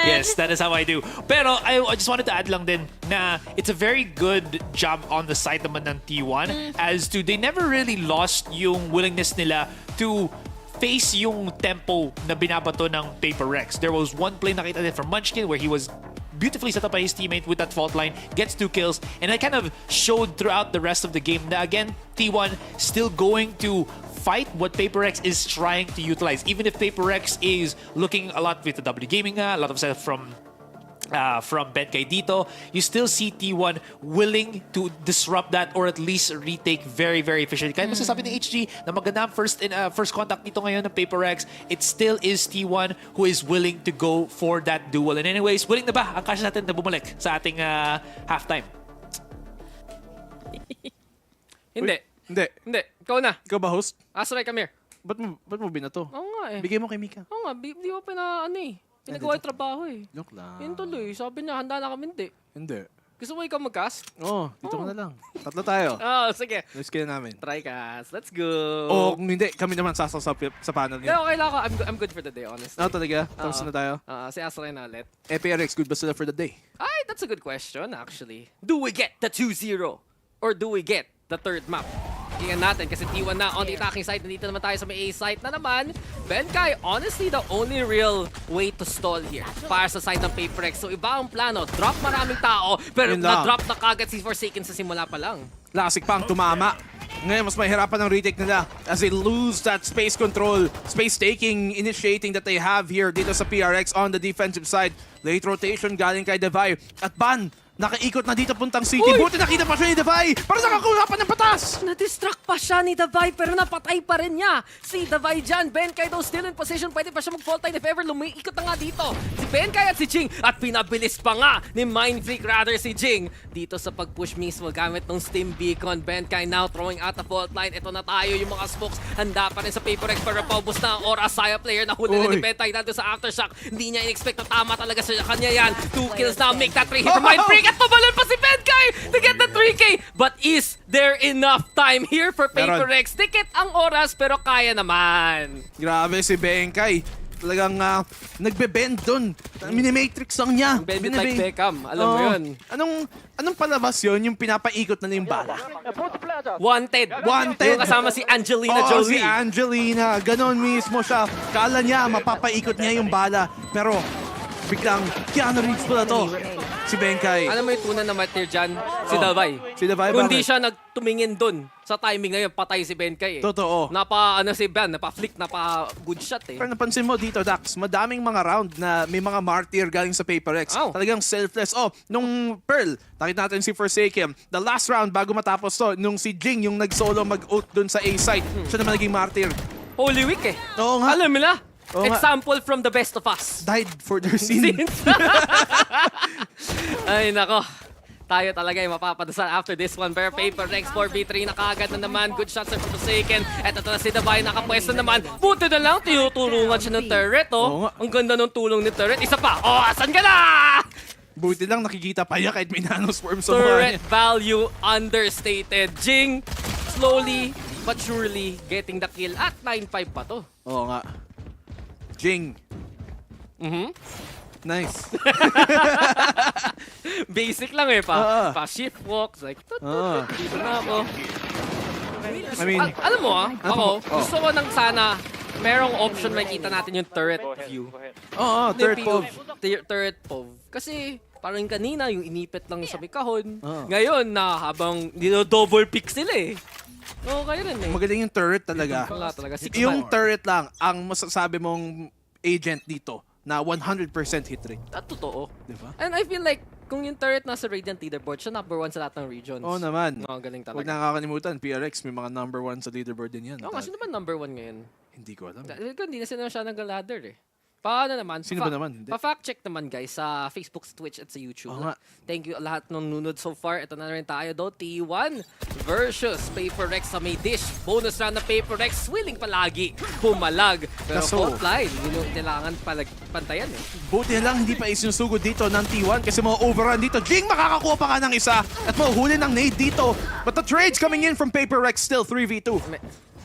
Yes, that is how I do. Pero I just wanted to add lang din na it's a very good job on the side naman ng T1 as to they never really lost yung willingness nila to face yung tempo na binabato ng Paper Rex. There was one play nakita din from Munchkin where he was beautifully set up by his teammate with that fault line, gets 2 kills, and it kind of showed throughout the rest of the game that again, T1 still going to fight what Paper Rex is trying to utilize. Even if Paper Rex is looking a lot with the W Gaming, a lot of stuff from Benkai dito, you still see T1 willing to disrupt that or at least retake very efficiently. Kahit masasabi ni HG na maganda first contact dito ngayon ng Paper Rex, it still is T1 who is willing to go for that duel. And anyways, willing na ba ang cash natin na bumalik sa ating halftime? Hindi. Ikaw na. Ikaw ba, host? Asray, come here. Ba't mo binato? Oo nga eh. Bigay mo kay Mika. Oo nga, di mo pinagawa yung trabaho eh. Joke lang. Yun tuloy. Sabi niya, handa na kami, Hindi. Gusto mo ikaw mag-cast? Oo, dito ka na lang. Tatlo tayo. Sige. Let's get namin. Try cast. Let's go. Kung hindi, kami naman sasaw sa panel niya. Okay lang ako. I'm good for the day, honestly. Talaga? Tapos na tayo? Si Asray na ulit. PRX, good ba sila for the day? Ay, that's a good question, actually. Do we get the 2-0? Or do we get the third map? Tingnan natin kasi T1 na on the attacking side. Nandito naman tayo sa may A site na naman. Benkai, honestly, the only real way to stall here para sa side ng Paper Rex. So iba ang plano. Drop maraming tao, pero na-drop na kagad si Forsaken sa simula pa lang. Lasik pang tumama. Ngayon, mas mahirapan ang retake nila as they lose that space control, space taking, initiating that they have here dito sa PRX on the defensive side. Late rotation galing kay Devi. At Ban, nakaikot na dito puntang city. Buti nakita pa siya ni Devi. Para nakakuha pa ng patas. Na-distract pa siya ni Devi pero napatay pa rin niya. Si Devi dyan. Benkai though still in position. Pwede pa siya mag-fault line if ever lumiikot na nga dito. Si Benkai at si Jing. At pinabilis pa nga ni Mind Freak rather si Jing. Dito sa pag-push mismo gamit ng Steam Beacon. Benkai now throwing out the fault line. Ito na tayo yung mga smokes. Handa pa rin sa Paper Rex para paubos na ang oras. Saya player na huli ni Benkai dito sa Aftershock. Hindi niya in-expect na tama talaga sa kanya yan. 2 kills now. Make that 3 hit for Mind Freak. At tumalon pa si Benkai to get the 3K. But is there enough time here for Paper Rex? Tikit ang oras pero kaya naman. Grabe si Benkai. Talagang nagbe-bend dun. Mini-matrix lang niya. Bend like Beckham. Alam mo yun. Anong palabas yun? Yung pinapaikot na yung bala? Wanted. Yung kasama si Angelina si Jolie. Angelina. Ganon mismo siya. Kala niya mapapaikot niya yung bala. Pero biglang Keanu Reeves pala to. Si Benkay. Ano may tunan na matir dyan? Si Davay. Si Davay, Kundi bakit? siya nagtumingin dun. Sa timing na yun, patay si Benkay eh. Totoo. Si Ben, napa-flick, napa-good shot eh. Pero napansin mo dito, Dax, madaming mga round na may mga martyr galing sa Paper X. Talagang selfless. Nung Pearl, nakita natin si Forsaken. The last round, bago matapos to, nung si Jing yung nag-solo mag-ult dun sa A-site, siya naman naging martyr. Holy Week eh. Oo nga. Alam mo na? Oo nga. Example from the best of us. Died for their sins. Ay, nako. Tayo talaga ay mapapadasal after this one. Pero Paper Rex 4v3 na kaagad na naman. Good shots are Forsaken. Eto na si Davay nakapwesto naman. Buti na lang, tinutulungan siya ng turret oh. Ang ganda ng tulong ni turret. Isa pa. Oh, asan ka na? Buti lang nakikita pa niya kahit may nanoswarm sa mukha Turret niya. value understated. Jing, slowly but surely getting the kill at 9-5 pa to. Oo nga. Jing. Nice. Basic lang eh pa shift walks like dito na ako. I mean, alam mo gusto ko nang sana merong option makita natin yung turret view. Turret POV. Kasi parang kanina yung inipit lang sa may kahon. Ngayon na habang double pick sila eh. Kayo rin eh. Magaling yung turret talaga. Wala talaga. Yung turret lang ang masasabi mong agent dito na 100% hit rate. At totoo. Diba? And I feel like kung yung turret nasa Radiant leaderboard, siya number 1 sa lahat ng regions. Oo naman. Galing talaga. Huwag nakakalimutan, PRX may mga number 1 sa leaderboard din yan. Sino ba number 1 ngayon? Hindi ko alam. Hindi na sila siya nag-ladder eh. Paano naman? Sino ba naman? Hindi. Pa-fact check naman guys sa Facebook, Twitch at sa YouTube. Thank you lahat ng nunod so far. Ito na rin tayo do. T1 versus Paper Rex sa may dish. Bonus round na Paper Rex. Willing palagi pumalag. Pero fault line, yun yung kailangan pantayan eh. Buti na lang hindi pa isinusugod dito ng T1 kasi mga overrun dito. Jing makakakuha pa ka ng isa at mahuhuli ng nade dito. But the trades coming in from Paper Rex still 3v2.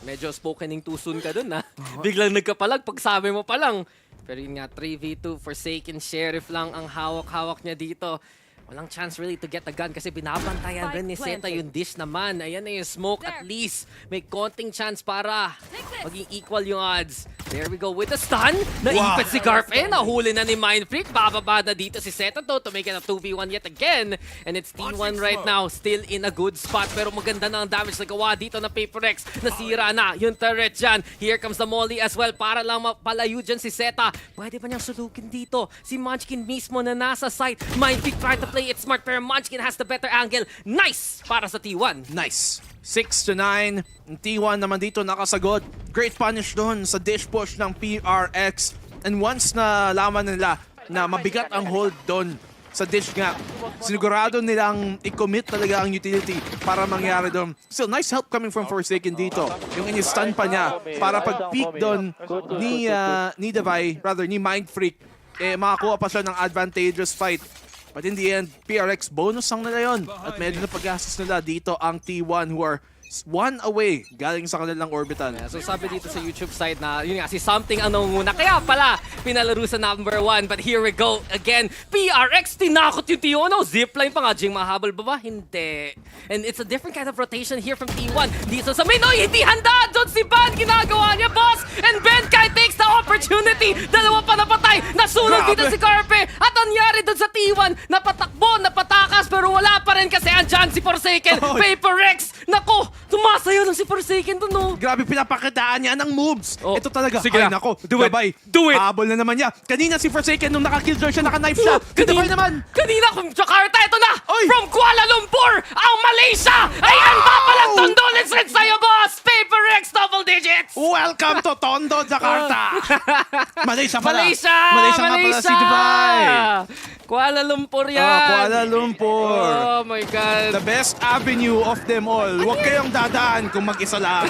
Medyo spokening too soon ka dun ha. Biglang nagkapalag pag sabi mo pa lang. Pero yun nga, 3v2, Forsaken Sheriff lang ang hawak-hawak niya dito. Walang chance really to get a gun kasi binabantayan rin ni Zeta yung dish naman. Ayan na yung smoke at least. May konting chance para maging equal yung odds. There we go with the stun. Naipit si Garf. Nahuli na ni Mindfreak. Bababa na dito si Zeta to make it a 2v1 yet again. And it's T1 right now. Still in a good spot. Pero maganda na ang damage na gawa dito na Paper Rex. Nasira na yung turret dyan. Here comes the Molly as well para lang mapalayo dyan si Zeta. Pwede pa niyang sulukin dito. Si Munchkin mismo na nasa site. Mindfreak try to play it smart pero Munchkin has the better angle. Nice para sa T1. Nice. 6-9. T1 naman dito nakasagot. Great punish doon sa dish push ng PRX. And once na laman nila na mabigat ang hold doon sa dish nga, sinigurado nilang i-commit talaga ang utility para mangyari doon. Still, nice help coming from Forsaken dito. Yung in-stun pa niya para pag-peak doon ni Davay, rather ni Mindfreak, makakuha pa siya ng advantageous fight. But in the end, PRX bonus ang nila yun. At medyo na pag-gastos nila dito ang T1 who are 1 away galing sa kanilang orbital. So sabi dito sa YouTube side na yun nga si Something ang nangunguna. Kaya pala pinalaro sa number 1. But here we go again. PRX tinakot yung Qeon. Zipline pa nga. Jing mahabol ba ba? Hindi. And it's a different kind of rotation here from T1. Dito sa main. Hindi handa! Doon si Ban ginagawa niya, boss! And Benkai takes the opportunity. Dalawa pa napatay. Nasunod dito si Carpe. At anyari doon sa T1. Napatakbo, napatakas. Pero wala pa rin kasi andyan si Forsaken. Paper Rex. Nako! Tumasayo lang si Forsaken doon, no? Grabe, pinapakitaan niya ng moves. Ito talaga. Sige Ay, na. nako. Do it. Do it. Habol na naman niya. Kanina si Forsaken nung naka-killjoy siya, naka-knife siya. Kanina naman. Kanina kung Jakarta, ito na. From Kuala Lumpur, ang Malaysia. Ayan ba palang condolence rin sa'yo, boss. Paper Rex double digits. Welcome to Tondo, Jakarta. Malaysia pala. Malaysia nga pala si Dubai. Kuala Lumpur yan. Kuala Lumpur. Oh my God. The best avenue of them all. Huwag kayong dadaan kung mag-isa lang.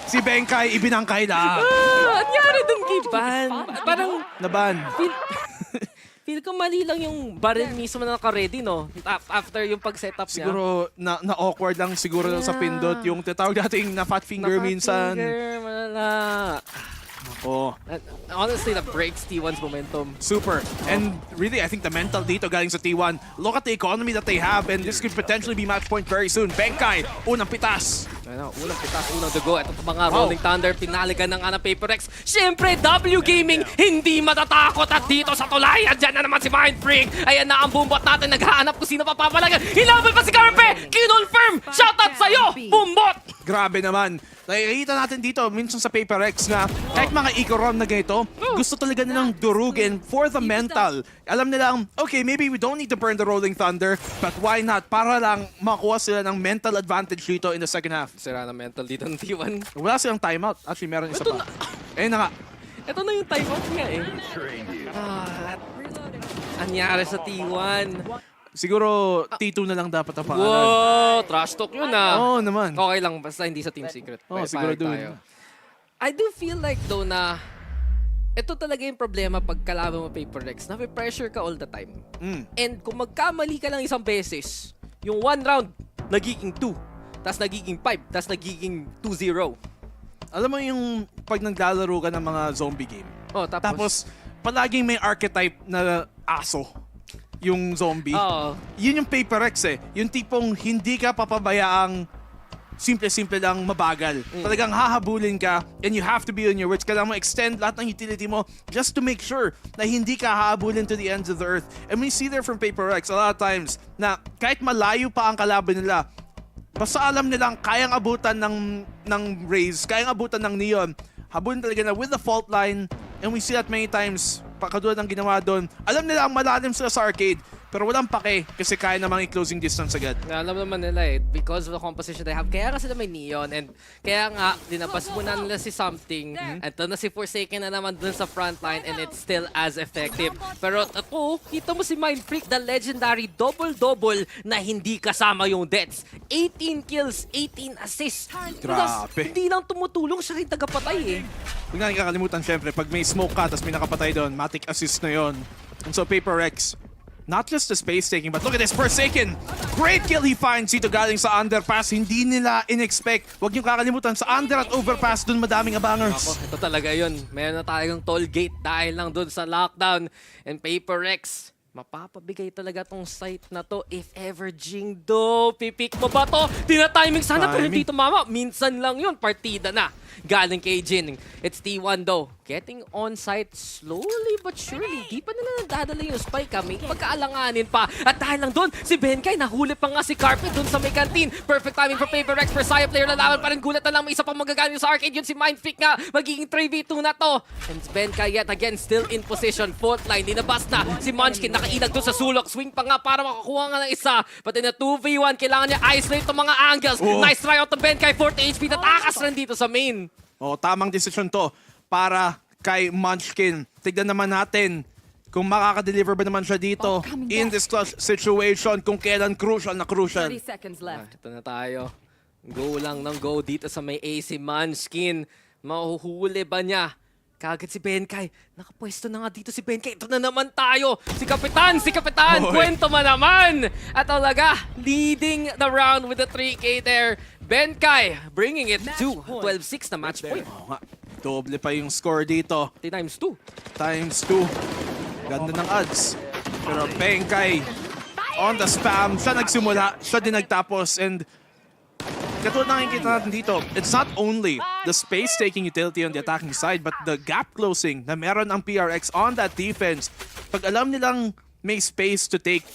Si Benkay, ibinangkay lang. Anyari dun kay Ban? Parang... Naban. Feel ko mali lang yung barrel mismo na naka-ready, no? After yung pag-setup niya. Siguro, na-awkward lang siguro sa pindot. Yung tinatawag nating na fat finger minsan. Finger, malala. Oh. And honestly, that breaks T1's momentum. Super. And really, I think the mental dito galing sa T1. Look at the economy that they have and this could potentially be match point very soon. Benkai, unang pitas. Ano, unang pitas, unang dugo. Ito mga Rolling Thunder, pinaligan ng Paper Rex. Siyempre, W Gaming, hindi matatakot. At dito sa tulayan, dyan na naman si Mind Freak. Ayan na ang bumbot natin, naghahanap kung sino papapalagan. Hinabol pa si Carpe! Kinonfirm! Shoutout sa'yo, bumbot! Grabe naman. Nakikita natin dito, minsan sa Paper X na kahit mga eco-rom na ganito, gusto talaga nilang durugin for the mental. Alam nilang, okay, maybe we don't need to burn the Rolling Thunder, but why not? Para lang makuha sila ng mental advantage dito in the second half. Sira na mental dito ng T1. Wala silang timeout. Actually, meron isa pa. Ayun na nga. Ito na yung timeout niya eh. Anyari sa T1. Siguro T2 na lang dapat ang pangalan. Wow, trash talk yun ah. Oo naman. Okay lang, basta hindi sa Team Secret. Siguro tayo. I do feel like though na ito talaga yung problema pag kalaban mo Paper Rex, na may pressure ka all the time. And kung magkamali ka lang isang beses, yung 1 round, nagiging 2, tas nagiging 5, tas nagiging 2-0. Alam mo yung pag naglalaro ka ng mga zombie game, tapos palaging may archetype na aso. Yung zombie. Yun yung Paper X eh. Yung tipong hindi ka papabayaang simple-simple lang mabagal. Talagang hahabulin ka and you have to be on your wits. Kailangan mo extend lahat ng utility mo just to make sure na hindi ka hahabulin to the ends of the earth. And we see there from Paper X a lot of times na kahit malayo pa ang kalaban nila, basta alam nilang kayang abutan ng Raze, kayang abutan ng Neon, habulin talaga na with the fault line. And we see that many times, pakadulad ng ginawa doon. Alam nila ang malalim sila sa arcade, pero walang pake kasi kaya namang i-closing distance agad. Alam naman nila eh, because of the composition they have, kaya nga sila may Neon and kaya nga dinabas muna nila si Something. Ito na si Forsaken na naman dun sa frontline and it's still as effective. Pero ito, kita mo si Mind Freak, the legendary double-double na hindi kasama yung deaths. 18 kills, 18 assists. Grabe. Hindi lang tumutulong, siya rin tagapatay eh. Huwag nga kakalimutan syempre, pag may smoke ka tapos may nakapatay doon, matic assist na yon. And so Paper X, not just the space taking, but look at this, Forsaken! Great kill he finds dito galing sa underpass. Hindi nila in-expect. Huwag niyong kakalimutan, sa under at overpass, dun madaming abangers. Ito talaga yun. Meron na tayong toll gate dahil lang dun sa lockdown. And Paper X, mapapabigay talaga tong site na to if ever Jingdo. Pipik mo ba to? Tina-timing sana pero dito mama. Minsan lang yun. Partida na. Galing kay Jin. It's T1 though. Getting on site slowly but surely. Di pa nila nadadala yung spike kami. Pagkaalanganin pa. At dahil lang doon, si Benkai nahuli pa nga si Carpet doon sa may canteen. Perfect timing for Paper Rex. Persaya player lalaban pa rin. Gulat na lang may isa pang magagaling sa arcade. Yun si Mindfreak nga. Magiging 3v2 na to. And Benkai yet again still in position. Fault line. Dinabas na. Si Munchkin nakailag doon sa sulok. Swing pa nga para makakuha nga ng isa. But in a 2v1, kailangan niya isolate itong mga angles. Nice try out to Benkai. 40 HP. Natakas rin dito sa main. Tamang decision to para kay Munchkin. Tignan naman natin kung makaka-deliver ba naman siya dito in this clutch situation, kung kailan crucial na crucial. 30 seconds left. Ito na tayo. Go lang ng go dito sa may AC Munchkin. Mahuhuli ba niya? Kagad si Benkai. Nakapwesto na nga dito si Benkai. Ito na naman tayo. Si Kapitan! Kwento man naman! At talaga, leading the round with the 3K there. Benkai bringing it to 12-6 na match point. Doble pa yung score dito. Times 2. Times 2. Ganda ng odds. Pero Benkai on the spam. Siya nagsimula. Siya din nagtapos. And katulad nakikita natin dito, it's not only the space-taking utility on the attacking side, but the gap closing na meron ang PRX on that defense. Pag alam nilang may space to take,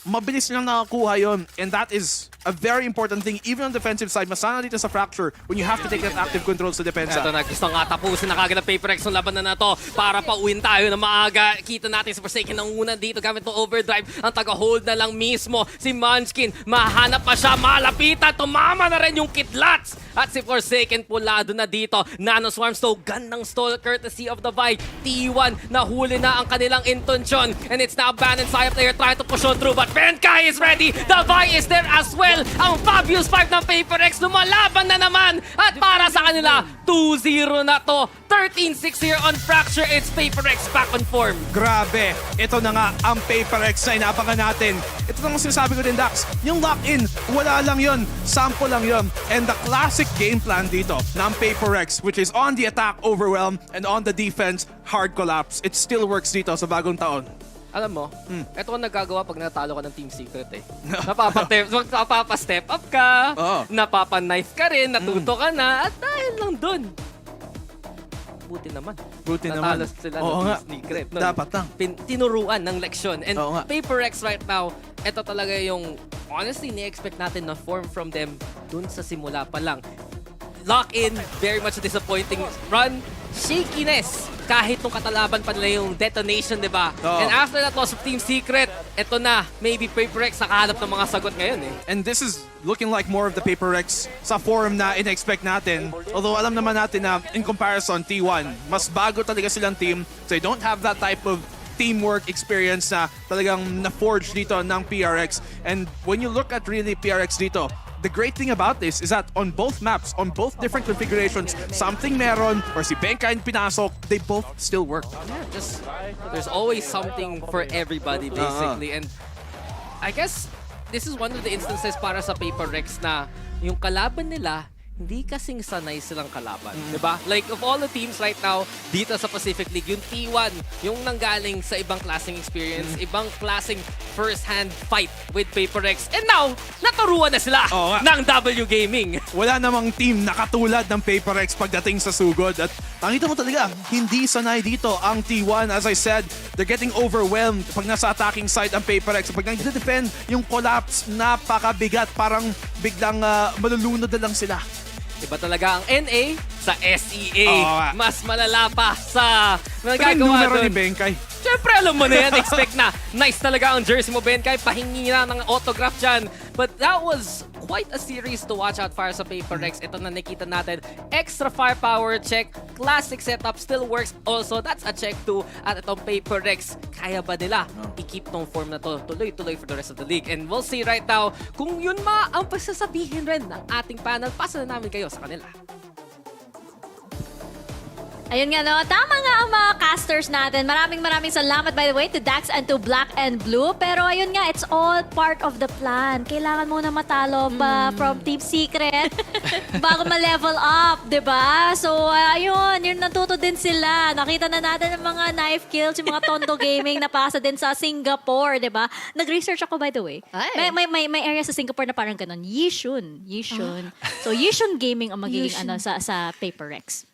mabilis nilang nakakuha yun. And that is a very important thing, even on the defensive side. Masana dito sa Fracture when you have to take that active control sa depensa. Ito na, gusto nga tapusin na kagad ang Paper X ng laban na to para pauwin tayo na maaga. Kita natin si Forsaken ng una dito gamit ng overdrive. Ang taga-hold na lang mismo si Munchkin. Mahanap pa siya, malapitan. Tumama na rin yung Kidlats. At si Forsaken pulado na dito. Nano Swarm Stow, gun ng stall courtesy of the Vide. T1, nahuli na ang kanilang intention. And it's now banned and Saya player trying to push on through. But Benkai is ready. Davai is there as well. Ang Fabius 5 ng PaperX lumalaban na naman. At para sa kanila, 2-0 na to. 13-6 here on Fracture. It's PaperX back on form. Grabe. Ito na nga ang PaperX na inaabangan natin. Ito na ang sinasabi ko din, Dax. Yung lock-in, wala lang yun. Sample lang yun. And the classic game plan dito ng PaperX, which is on the attack, overwhelm, and on the defense, hard collapse. It still works dito sa bagong taon. Alam mo, ito ang nagagawa pag natalo ka ng Team Secret eh. Napapa-step up ka, napapa-knife ka rin, natuto ka na, at dahil lang dun. Buti naman. Natalo sila ng Team Secret. Dapat lang. Tinuruan ng leksyon. And PaperX right now, ito talaga yung honestly, ni-expect natin na form from them dun sa simula pa lang. Lock-in, very much a disappointing run. Shakiness, kahit nung katalaban pa nila yung Detonation, di ba? And after that loss of Team Secret, eto na, maybe PaperX nakahanap ng mga sagot ngayon eh. And this is looking like more of the PaperX sa form na in-expect natin. Although alam naman natin na in comparison, T1, mas bago talaga silang team. So they don't have that type of teamwork experience na talagang na-forge dito ng PRX. And when you look at really PRX dito, the great thing about this is that on both maps, on both different configurations, something meron or si Benkai pinasok, they both still work. Yeah, just there's always something for everybody basically. And I guess this is one of the instances para sa PaperX na yung kalaban nila hindi kasing sanay silang kalaban, di ba? Like, of all the teams right now, dito sa Pacific League, yung T1, yung nanggaling sa ibang klaseng experience, ibang klaseng first-hand fight with PaperX. And now, naturuan na sila ng W Gaming. Wala namang team na katulad ng PaperX pagdating sa sugod. At nakita mo talaga, hindi sanay dito ang T1. As I said, they're getting overwhelmed pag nasa attacking side ang PaperX. Pag nag-defend, yung collapse, napakabigat. Parang biglang malulunod na lang sila. Iba talaga ang NA sa SEA. Mas malala pa sa nagagawa doon. Ni Benkai. Siyempre, alam mo na yan. Expect na. Nice talaga ang jersey mo, Benkai. Pahingi na ng autograph dyan. But that was quite a series to watch out para sa PaperX. Ito na nakita natin. Extra firepower check. Classic setup still works. Also, that's a check too. At itong PaperX, kaya ba nila i-keep tong form na to tuloy-tuloy for the rest of the league? And we'll see right now kung yun ang pasasabihin rin ng ating panel. Pasa na namin kayo sa kanila. Ayun nga, no? Tama nga ang mga casters natin. Maraming salamat, by the way, to Dax and to Black and Blue. Pero ayun nga, it's all part of the plan. Kailangan muna matalo pa from Team Secret bago ma-level up, di ba? So, ayun, yun, natuto din sila. Nakita na natin ang mga knife kills, yung mga Tondo Gaming na pasa din sa Singapore, di ba? Nag-research ako, by the way. May area sa Singapore na parang ganun. Yishun. So, Yishun Gaming ang magiging sa PaperX.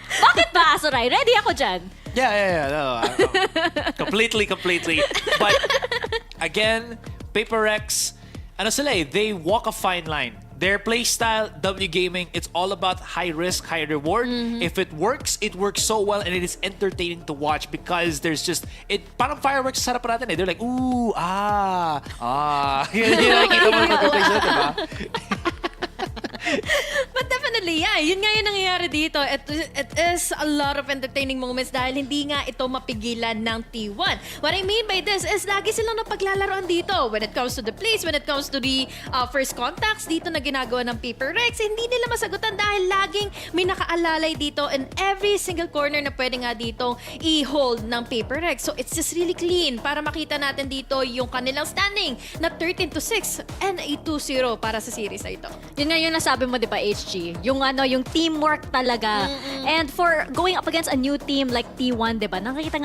Bakit ba, Asoray? Ready ako dyan. Yeah. No, completely. But again, PaperX, they walk a fine line. Their playstyle, W Gaming, it's all about high risk, high reward. If it works so well and it is entertaining to watch because there's just, parang fireworks sa harapan natin eh. They're like, ooh, Yun nakikita mo yung mag-play sila, diba? But definitely, yeah. Yun nga yung nangyayari dito. It is a lot of entertaining moments dahil hindi nga ito mapigilan ng T1. What I mean by this is lagi silang napaglalaroan dito. When it comes to the plays, when it comes to the first contacts dito na ginagawa ng PaperX, hindi nila masagutan dahil laging may nakaalalay dito in every single corner na pwede nga dito i-hold ng PaperX. So it's just really clean para makita natin dito yung kanilang standing na 13-6 and a 2-0 para sa series na ito. Yun nga yung nasabi mo, di ba, HG? Yung teamwork talaga. And for going up against a new team like T1, di ba? Nakita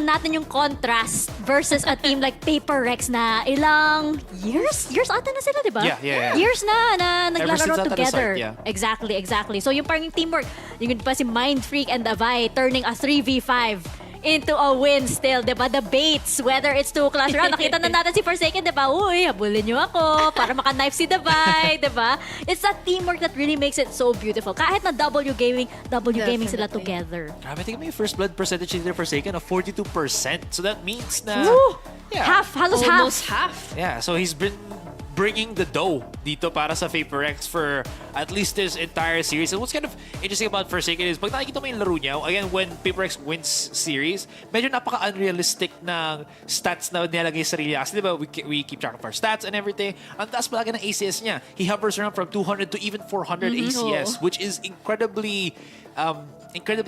natin yung contrast versus a team like PaperX na ilang years ata na sila, di ba? Yeah. Years na naglalaro together. Start, yeah. Exactly. So yung parang teamwork, yung pa si Mind Freak and Davai turning a 3v5 into a win still, diba? The baits, whether it's to clash round. Nakita na natin si Forsaken, diba? Uy, habulin niyo ako para maka-knife si Davai, diba? It's that teamwork that really makes it so beautiful. Kahit na W Gaming sila together. Grabe, tingnan mo yung first blood percentage nila Forsaken of 42%. So that means na... Half, halos almost half. Yeah, so he's been bringing the dough dito para sa Vaporex for at least this entire series. And what's kind of interesting about Forsaken is pag nakikita mo yung laro niya, again, when Vaporex wins series, medyo napaka-unrealistic na stats na nilalagay sa sarili. Kasi diba, we keep track of our stats and everything. Ang taas palagi ng ACS niya. He hovers around from 200 to even 400 ACS, which is incredibly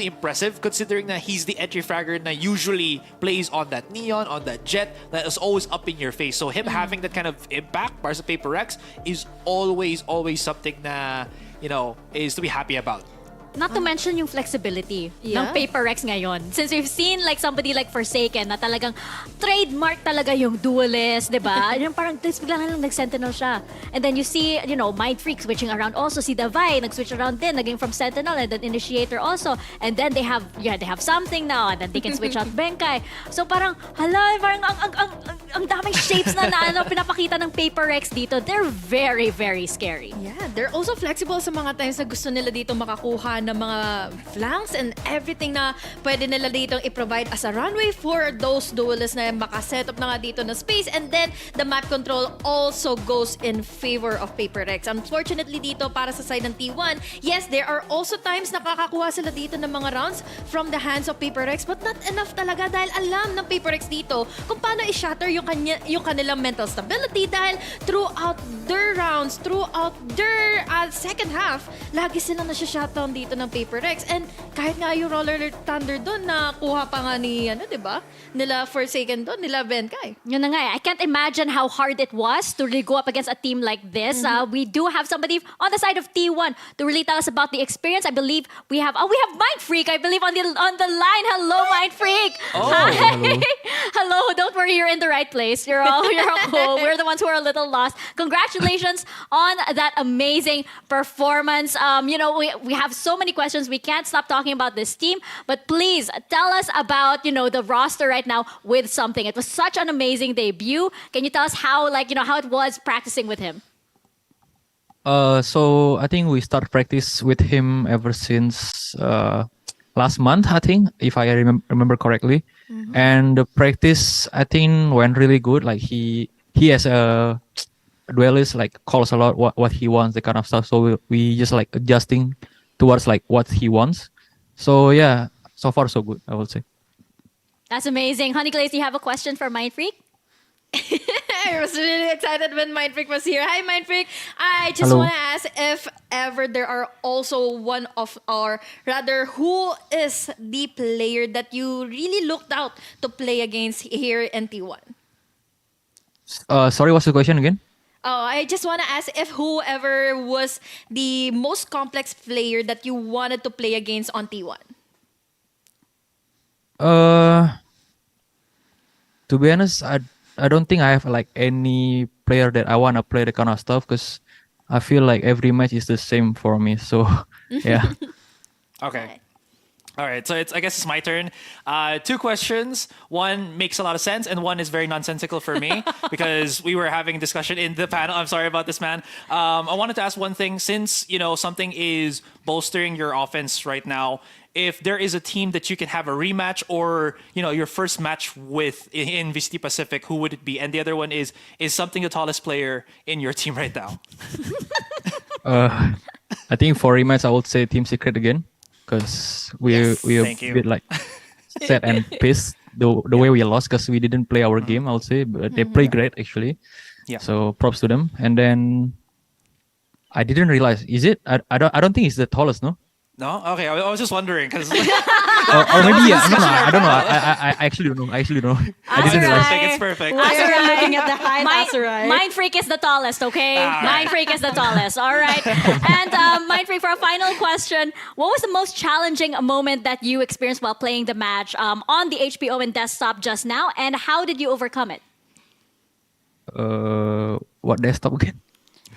impressive considering that he's the entry fragger na usually plays on that Neon, on that Jet, that is always up in your face. So him having that kind of impact para sa Vaporex is always something na, you know, is to be happy about. Not to mention yung flexibility ng Vaporex ngayon. Since we've seen like somebody like Forsaken na talagang trademark talaga yung duelist, di ba? Yung parang bigla na lang nag-Sentinel siya. And then you see, you know, Mind Freak switching around also. Si Davai nag-switch around din, naging from Sentinel and then Initiator also. And then they have something now and then they can switch out Benkai. So parang, hala, parang ang daming shapes na pinapakita ng Vaporex dito. They're very, very scary. Yeah, they're also flexible sa mga times na gusto nila dito makakuha ng mga flanks and everything na pwede nila dito i-provide as a runway for those duelists na makaset up na nga dito na space. And then the map control also goes in favor of Vaporex. Unfortunately dito para sa side ng T1, yes, there are also times nakakakuha sila dito ng mga rounds from the hands of Vaporex, but not enough talaga dahil alam ng Vaporex dito kung paano i-shatter yung kanilang mental stability dahil throughout their rounds, throughout their second half, lagi silang nasa-shutdown dito ng Vaporex. And kahit nga yung Roller Thunder doon, nakuha pa nga ni, diba? Nila Forsaken doon, nila Benkai. Yun na nga eh. I can't imagine how hard it was to really go up against a team like this. We do have somebody on the side of T1 to really tell us about the experience. I believe we have Mind Freak, I believe, on the line. Hello, Mind Freak. Oh, hi. Hello. Don't worry, you're in the right place. You're all cool. We're the ones who are a little lost. Congratulations on that amazing performance. You know, we have so many questions. We can't stop talking about this team, but please tell us about, you know, the roster right now with something. It was such an amazing debut. Can you tell us how, like, you know, how it was practicing with him? So I think we start practice with him ever since last month, I think, if I remember correctly. And the practice, I think, went really good. Like he has a duelist, like calls a lot what he wants, that kind of stuff. So we just like adjusting towards like what he wants. So yeah, so far so good, I would say. That's amazing. Honey Glaze, do you have a question for Mind Freak? I was really excited when Mind Freak was here. Hi, Mind Freak. I just Hello. want to ask if ever there are also one of our, rather, who is the player that you really looked out to play against here in T1? Sorry, what's the question again? Oh, I just want to ask if whoever was the most complex player that you wanted to play against on T1. To be honest, I don't think I have like any player that I want to play the kind of stuff because I feel like every match is the same for me. So yeah. Okay. All right, so I guess it's my turn. Two questions. One makes a lot of sense, and one is very nonsensical for me because we were having a discussion in the panel. I'm sorry about this, man. I wanted to ask one thing. Since, you know, something is bolstering your offense right now, if there is a team that you can have a rematch or, you know, your first match with in VCT Pacific, who would it be? And the other one is something the tallest player in your team right now? I think for rematch, I would say Team Secret again. Because we are a bit like sad and pissed the way we lost because we didn't play our game, I would say, but they play great actually. Yeah. So props to them. And then I didn't realize, is it? I don't think it's the tallest, no? No? Okay, I was just wondering because... or maybe yeah. No, I don't know. I actually don't know. I didn't realize. I think it's perfect. Looking at the height, Mind Freak is the tallest, okay? All right. Mind Freak is the tallest, all right? And Mind Freak, for a final question, what was the most challenging moment that you experienced while playing the match on the HPO and desktop just now, and how did you overcome it? What desktop again?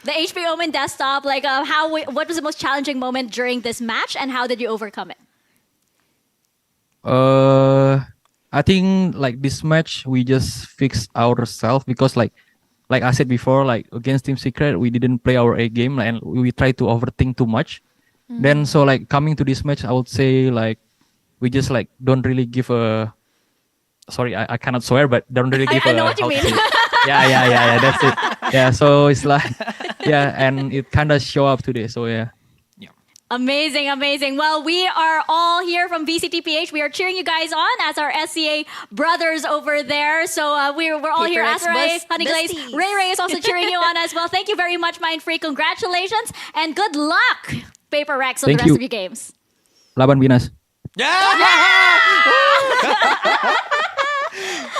The HP Omen desktop, like what was the most challenging moment during this match and how did you overcome it? I think like this match we just fixed ourselves because like I said before, like against Team Secret we didn't play our A game and we tried to overthink too much. Then so like coming to this match, I would say like we just like don't really give a, sorry I cannot swear, but don't really give I know what you mean. Yeah, that's it. Yeah, so it's like, yeah, and it kind of show up today. So yeah. Amazing, amazing. Well, we are all here from VCTPH. We are cheering you guys on as our SCA brothers over there. So we're all here. Azrai, Honey Glaze, Ray is also cheering you on as well. Thank you very much, Mind Free. Congratulations and good luck, Paper Rex, on the rest of your games. Laban Binas.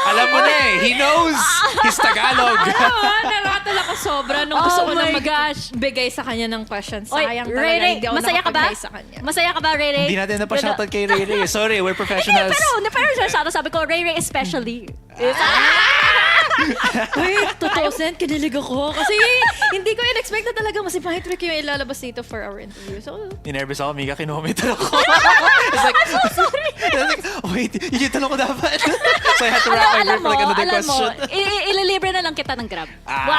Alam mo na eh. He knows his Tagalog. Naratal ako sobra nung gusto ko na magbigay sa kanya ng questions. Sayang talaga, hindi ako masaya ka ba? sa kanya. Masaya ka ba, Ray Ray? Hindi natin napashoutout kay Ray Ray. Sorry, we're professionals. Pero sabi ko, Ray Ray especially. Wait, totoo, Sen, kinilig ako. Kasi hindi ko in-expect na talaga masipahit trick yung ilalabas dito for our interview. So, Ninervous ako, Mika, kilometer ako. I'm so sorry. Wait, yun yung tanong ko dapat. So I had to wrap my brain for like another question. Ililibre na lang kita ng Grab. Wow!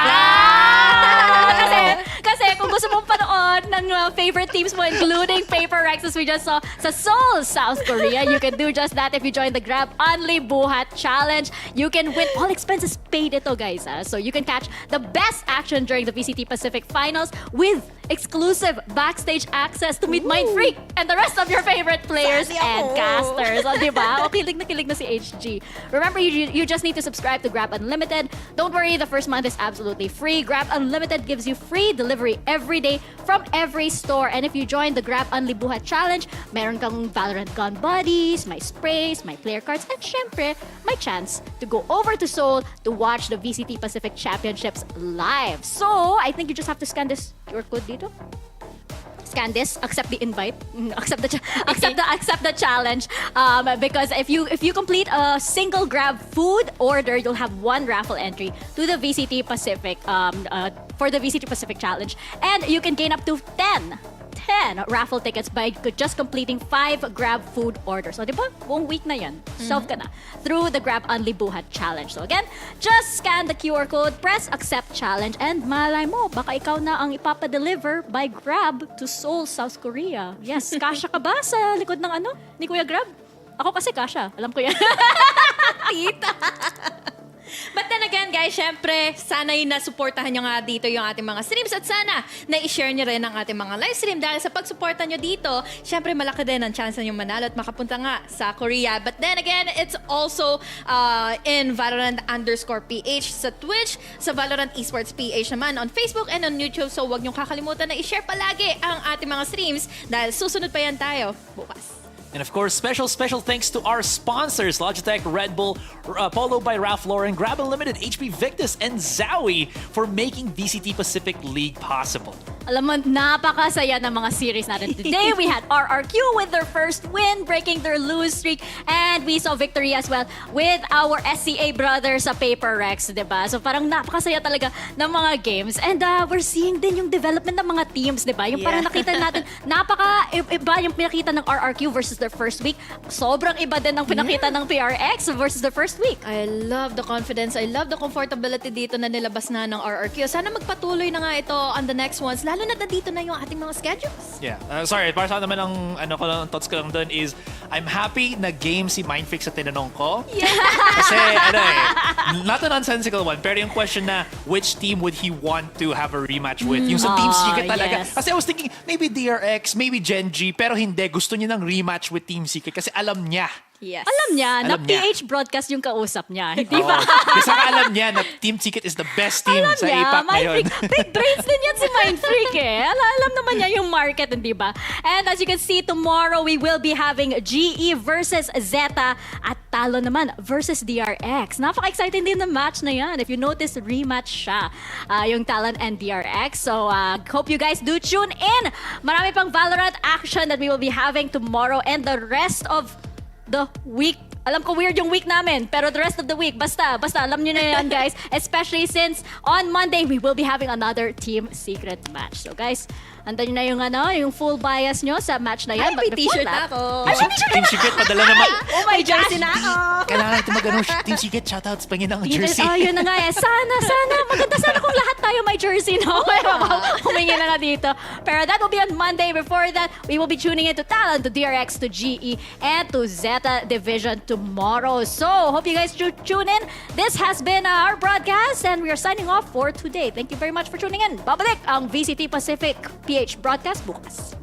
Kasi kung gusto mong panood ng favorite teams mo, including Paper Rex as we just saw sa Seoul, South Korea, you can do just that if you join the Grab Only Buhat Challenge. You can win all expenses paid ito, guys. So you can catch the best action during the VCT Pacific Finals with exclusive backstage access to meet Mind Freak and the rest of your favorite players and casters. O, diba? O, kilig na si HG. Remember, you just need to subscribe to Grab Unlimited. Don't worry, the first month is absolutely free. Grab Unlimited gives you free delivery every day from every store. And if you join the Grab Only Buhat Challenge, meron kang Valorant gun buddies, my sprays, my player cards, and syempre, my chance to go over to Seoul to watch the VCT Pacific Championships live. So, I think you just have to scan this QR code dito. Scan this, accept the invite, accept the challenge. Because if you complete a single Grab food order, you'll have one raffle entry to the VCT Pacific for the VCT Pacific Challenge, and you can gain up to 10 raffle tickets by just completing 5 Grab food orders. So, di ba? Buong week na yan. Solve ka na. Through the Grab Only Buhat Challenge. So, again, just scan the QR code, press accept challenge, and malay mo, baka ikaw na ang ipapadeliver by Grab to Seoul, South Korea. Yes, kasya ka ba sa likod ng ni Kuya Grab? Ako kasi kasya. Alam ko yan. Tita. But then again, guys, syempre, sana'y nasuportahan nyo nga dito yung ating mga streams at sana na-share nyo rin ang ating mga live stream dahil sa pagsuporta nyo dito, syempre malaki din ang chance nyo manalo at makapunta nga sa Korea. But then again, it's also in Valorant_PH sa Twitch, sa Valorant Esports PH naman on Facebook and on YouTube. So huwag nyo kakalimutan na i-share palagi ang ating mga streams dahil susunod pa yan tayo bukas. And of course, special thanks to our sponsors, Logitech, Red Bull, Polo by Ralph Lauren, Grab Unlimited, HP Victus, and Zowie for making VCT Pacific League possible. Alam mo, napakasaya ng mga series natin today. We had RRQ with their first win, breaking their lose streak, and we saw victory as well with our SCA brothers sa Paper Rex, diba? So parang napakasaya talaga ng mga games. And we're seeing din yung development ng mga teams, diba? Yung parang nakita natin, napaka-iba yung pinakita ng RRQ versus their first week. Sobrang iba din ang pinakita ng PRX versus their first week. I love the confidence. I love the comfortability dito na nilabas na ng RRQ. Sana magpatuloy na nga ito on the next ones. Lalo na dito na yung ating mga schedules. Yeah. Sorry, para sa naman ang thoughts ko lang doon is I'm happy na game si Mindfreak sa tinanong ko. Yeah. Kasi not a nonsensical one, pero yung question na which team would he want to have a rematch with? Yung sa Team Secret talaga. Yes. Kasi I was thinking maybe DRX, maybe Gen G, pero hindi. Gusto niya ng rematch with Team Secret kasi alam niya. Yes. Alam niya na Alam niya. PH broadcast yung kausap niya. Hindi ba? Kasi alam niya na Team Secret is the best team sa APAC ngayon. Big brains din yan si Mindfreak eh. Alam naman niya yung market, hindi ba? And as you can see, tomorrow we will be having GE versus Zeta at Talo naman versus DRX. Napaka-exciting din na match na yan. If you notice, rematch siya. Yung Talon and DRX. So, hope you guys do tune in. Marami pang Valorant action that we will be having tomorrow and the rest of the week. Alam ko weird yung week namin, pero the rest of the week, basta alam nyo na yan, guys. Especially since on Monday, we will be having another Team Secret match. So guys, Andan nyo na yung yung full bias nyo sa match na yan. Ay, may t-shirt na ako. Ay, may t-shirt Team Secret, padala naman. Oh my jersey na ako. Kailangan natin Team Secret, shoutouts, pangin ang jersey. Oh, yun na nga eh. Sana. Maganda sana kung lahat tayo may jersey, no? Humingi na dito. Pero that will be on Monday. Before that, we will be tuning in to Talon, to DRX, to GE, and to Zeta Division tomorrow. So, hope you guys tune in. This has been our broadcast, and we are signing off for today. Thank you very much for tuning in. Babalik ang VCT Pacific PH broadcast bukas.